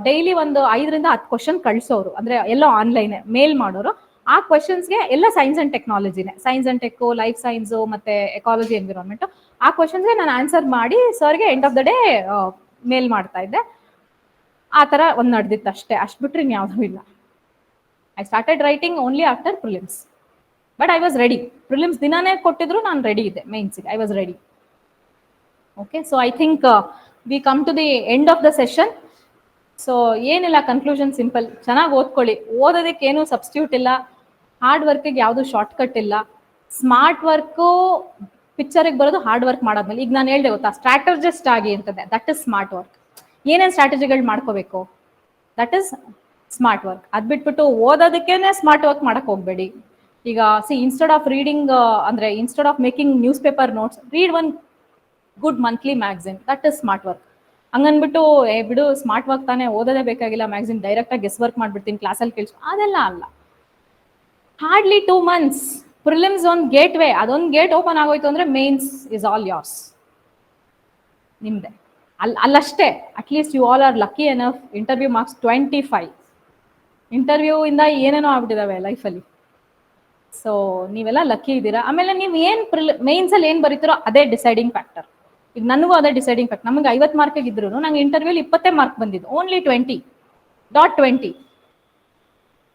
ಡೈಲಿ ಒಂದು 5 ರಿಂದ 10 ಕ್ವಶನ್ ಕಳ್ಸೋರು, ಅಂದ್ರೆ ಎಲ್ಲ ಆನ್ಲೈನ್ ಮೇಲ್ ಮಾಡೋರು. ಆ ಕ್ವಶನ್ಸ್ಗೆ ಎಲ್ಲ ಸೈನ್ಸ್ ಅಂಡ್ ಟೆಕ್ನಾಲಜಿನೇ, science and tech, life science ಮತ್ತೆ ಎಕಾಲಜಿ, ಎನ್ವಿರಾನ್ಮೆಂಟ್. ಆ ಕ್ವಶನ್ಸ್ಗೆ ನಾನು ಆನ್ಸರ್ ಮಾಡಿ ಸರ್ಗೆ end of the day mail ಮಾಡ್ತಾ ಇದ್ದೆ. ಆ ತರ ಒಂದ್ ನಡೆದಿತ್ತು ಅಷ್ಟೇ, ಅಷ್ಟು ಬಿಟ್ರೆ ಇನ್ಯಾವುದೂ ಇಲ್ಲ. I started writing only after prelims, but I was ready. Prelims ದಿನಾನೇ ಕೊಟ್ಟಿದ್ರು, ನಾನು ರೆಡಿ ಇದ್ದೆ. ಮೇನ್ಸ್ಗೆ I was ready. Okay, so I think we come to the end of the session. So ಏನಿಲ್ಲ, ಕನ್ಕ್ಲೂಷನ್ ಸಿಂಪಲ್, ಚೆನ್ನಾಗಿ ಓದ್ಕೊಳ್ಳಿ. ಓದೋದಕ್ಕೆ ಏನು ಸಬ್ಸ್ಟಿಟ್ಯೂಟ್ ಇಲ್ಲ, ಹಾರ್ಡ್ ವರ್ಕಿಗೆ ಯಾವುದು ಶಾರ್ಟ್ ಕಟ್ ಇಲ್ಲ. ಸ್ಮಾರ್ಟ್ ವರ್ಕು ಪಿಕ್ಚರಿಗೆ ಬರೋದು ಹಾರ್ಡ್ ವರ್ಕ್ ಮಾಡೋದ್ಮೇಲೆ. ಈಗ ನಾನು ಹೇಳ್ದೆ ಗೊತ್ತಾ, ಸ್ಟ್ರಾಟಜಿಸ್ಟ್ ಆಗಿ ಅಂತಂದೆ, ದಟ್ ಇಸ್ ಸ್ಮಾರ್ಟ್ ವರ್ಕ್. ಏನೇನು ಸ್ಟ್ರಾಟಜಿಗಳು ಮಾಡ್ಕೋಬೇಕು, ದಟ್ ಇಸ್ ಸ್ಮಾರ್ಟ್ ವರ್ಕ್. ಅದ್ ಬಿಟ್ಬಿಟ್ಟು ಓದೋದಕ್ಕೇನೆ ಸ್ಮಾರ್ಟ್ ವರ್ಕ್ ಮಾಡಕ್ ಹೋಗ್ಬೇಡಿ. ಈಗ ಇನ್ಸ್ಟೆಡ್ ಆಫ್ ರೀಡಿಂಗ್, ಅಂದ್ರೆ instead of making newspaper notes, read one good monthly magazine, that is smart work. ಹಂಗನ್ಬಿಟ್ಟು ಬಿಡು ಸ್ಮಾರ್ಟ್ ವರ್ಕ್ ತಾನೇ, ಓದೋದೇ ಬೇಕಾಗಿಲ್ಲ, ಮ್ಯಾಗಝಿನ್ ಡೈರೆಕ್ಟ್ ಆಗಿ ಗೆಸ್ ವರ್ಕ್ ಮಾಡ್ಬಿಡ್ತೀನಿ, ಕ್ಲಾಸಲ್ಲಿ ಕೇಳಿಸ್, ಅದೆಲ್ಲ ಅಲ್ಲ. ಹಾರ್ಡ್ಲಿ 2 months, ಪ್ರಿಲಿಮ್ಸ್ ಒಂದು ಗೇಟ್ ವೇ, ಅದೊಂದು ಗೇಟ್ ಓಪನ್ ಆಗೋಯ್ತು ಅಂದ್ರೆ ಮೇನ್ಸ್ ಇಸ್ ಆಲ್ ಯೋರ್ಸ್, ನಿಮ್ದೆ. ಅಲ್ಲಷ್ಟೇ. At least you all are lucky enough. Interview marks 25. Interview ಇಂದ ಏನೇನೋ ಆಗ್ಬಿಟ್ಟಿದಾವೆ ಲೈಫಲ್ಲಿ. ಸೊ ನೀವೆಲ್ಲ ಲಕ್ಕಿ ಇದ್ದೀರಾ. ಆಮೇಲೆ ನೀವು ಏನ್ ಮೇನ್ಸ್ ಅಲ್ಲಿ ಏನ್ ಬರೀತಿರೋ ಅದೇ ಡಿಸೈಡಿಂಗ್ ಫ್ಯಾಕ್ಟರ್. ಈಗ ನನಗೂ ಅದೇ ಡಿಸೈಡಿಂಗ್ ಫ್ಯಾಕ್ಟರ್. ನಮಗೆ 50 ಮಾರ್ಕ್ ಇದ್ರು ನಂಗೆ ಇಂಟರ್ವ್ಯೂಲಿ 20 ಮಾರ್ಕ್ ಬಂದಿದ್ದು, only 20.20.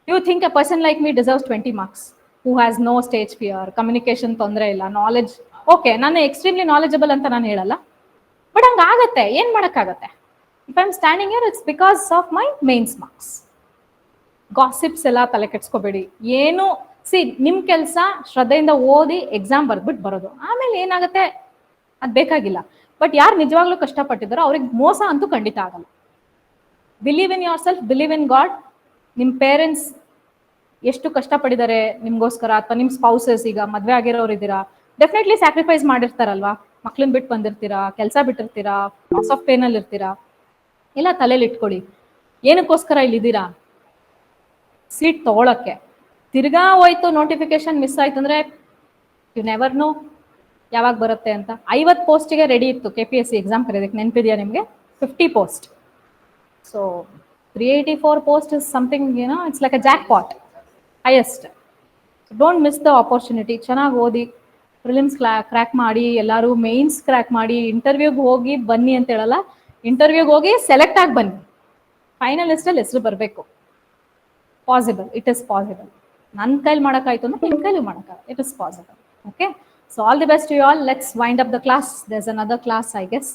You think a person like me deserves 20 marks, who has no stage fear, communication ತೊಂದರೆ ಇಲ್ಲ, ನಾಲೆಜ್. ಓಕೆ, ನಾನು ಎಕ್ಸ್ಟ್ರೀಮ್ಲಿ ನಾಲೆಜಬಲ್ ಅಂತ ನಾನು ಹೇಳಲ್ಲ, ಬಟ್ ಹಂಗಾಗತ್ತೆ, ಏನ್ ಮಾಡಕ್ಕಾಗತ್ತೆ. If I am standing here, it's because of my mains marks. Gossips ಎಲ್ಲ ತಲೆ ಕೆಡ್ಸ್ಕೋಬೇಡಿ. ಏನು ನಿಮ್ ಕೆಲಸ ಶ್ರದ್ಧೆಯಿಂದ ಓದಿ ಎಕ್ಸಾಮ್ ಬರ್ದ್ಬಿಟ್ಟು ಬರೋದು. ಆಮೇಲೆ ಏನಾಗುತ್ತೆ ಅದ್ ಬೇಕಾಗಿಲ್ಲ. ಬಟ್ ಯಾರು ನಿಜವಾಗ್ಲೂ ಕಷ್ಟಪಟ್ಟಿದಾರೋ ಅವ್ರಿಗೆ ಮೋಸ ಅಂತೂ ಖಂಡಿತ ಆಗಲ್ಲ. Believe in your self, believe in god. ನಿಮ್ ಪೇರೆಂಟ್ಸ್ ಎಷ್ಟು ಕಷ್ಟಪಟ್ಟಿದ್ದಾರೆ ನಿಮ್ಗೋಸ್ಕರ, ಅಥವಾ ನಿಮ್ ಸ್ಪೌಸಸ್, ಈಗ ಮದ್ವೆ ಆಗಿರೋರು ಇದ್ದೀರಾ, ಡೆಫಿನೆಟ್ಲಿ ಸ್ಯಾಕ್ರಿಫೈಸ್ ಮಾಡಿರ್ತಾರಲ್ವಾ. ಮಕ್ಳನ್ನ ಬಿಟ್ಟು ಬಂದಿರ್ತೀರಾ, ಕೆಲಸ ಬಿಟ್ಟಿರ್ತೀರಾ, ಲಾಸ್ ಆಫ್ ಪೇನ್ ಅಲ್ಲಿ ಇರ್ತೀರಾ. ಎಲ್ಲ ತಲೆಯಲ್ಲಿ ಇಟ್ಕೊಳ್ಳಿ. ಏನಕ್ಕೋಸ್ಕರ ಇಲ್ಲಿದ್ದೀರಾ? ಸೀಟ್ ತಗೊಳಕ್ಕೆ. ತಿರ್ಗಾ ಹೋಯ್ತು, ನೋಟಿಫಿಕೇಶನ್ ಮಿಸ್ ಆಯ್ತು ಅಂದ್ರೆ ಯು ನೆವರ್ ನೋ ಯಾವಾಗ ಬರುತ್ತೆ ಅಂತ. 50 ಪೋಸ್ಟಿಗೆ ರೆಡಿ ಇತ್ತು KPSC ಎಕ್ಸಾಮ್ ಕರೆಯೋದಕ್ಕೆ, ನೆನಪಿದೆಯಾ ನಿಮಗೆ? 50 post. So 384 post is something, it's like a jackpot, highest. So don't miss the opportunity. ಚೆನ್ನಾಗಿ ಓದಿ, ಪ್ರಿಲಿಮ್ಸ್ ಕ್ರ್ಯಾಕ್ ಮಾಡಿ, ಎಲ್ಲರೂ ಮೇನ್ಸ್ ಕ್ರ್ಯಾಕ್ ಮಾಡಿ, ಇಂಟರ್ವ್ಯೂಗೆ ಹೋಗಿ ಬನ್ನಿ ಅಂತ ಹೇಳಲ್ಲ, ಇಂಟರ್ವ್ಯೂಗೆ ಹೋಗಿ ಸೆಲೆಕ್ಟ್ ಆಗಿ ಬನ್ನಿ. ಫೈನಲಿಸ್ಟಲ್ಲಿ ಹೆಸರು ಬರಬೇಕು. Possible, it is possible. ನನ್ನ ಕೈಲಿ ಮಾಡೋಕ್ಕಾಯ್ತು ಅಂದ್ರೆ ನಿಮ್ಮ ಕೈಲಿ ಮಾಡೋಕ್ಕಾಗ, it is possible. Okay, so all the best to you all. Let's wind up the class. There's another class, I guess.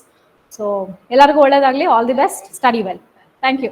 So ಎಲ್ಲರಿಗೂ ಒಳ್ಳೇದಾಗಲಿ. All the best. Study well. Thank you.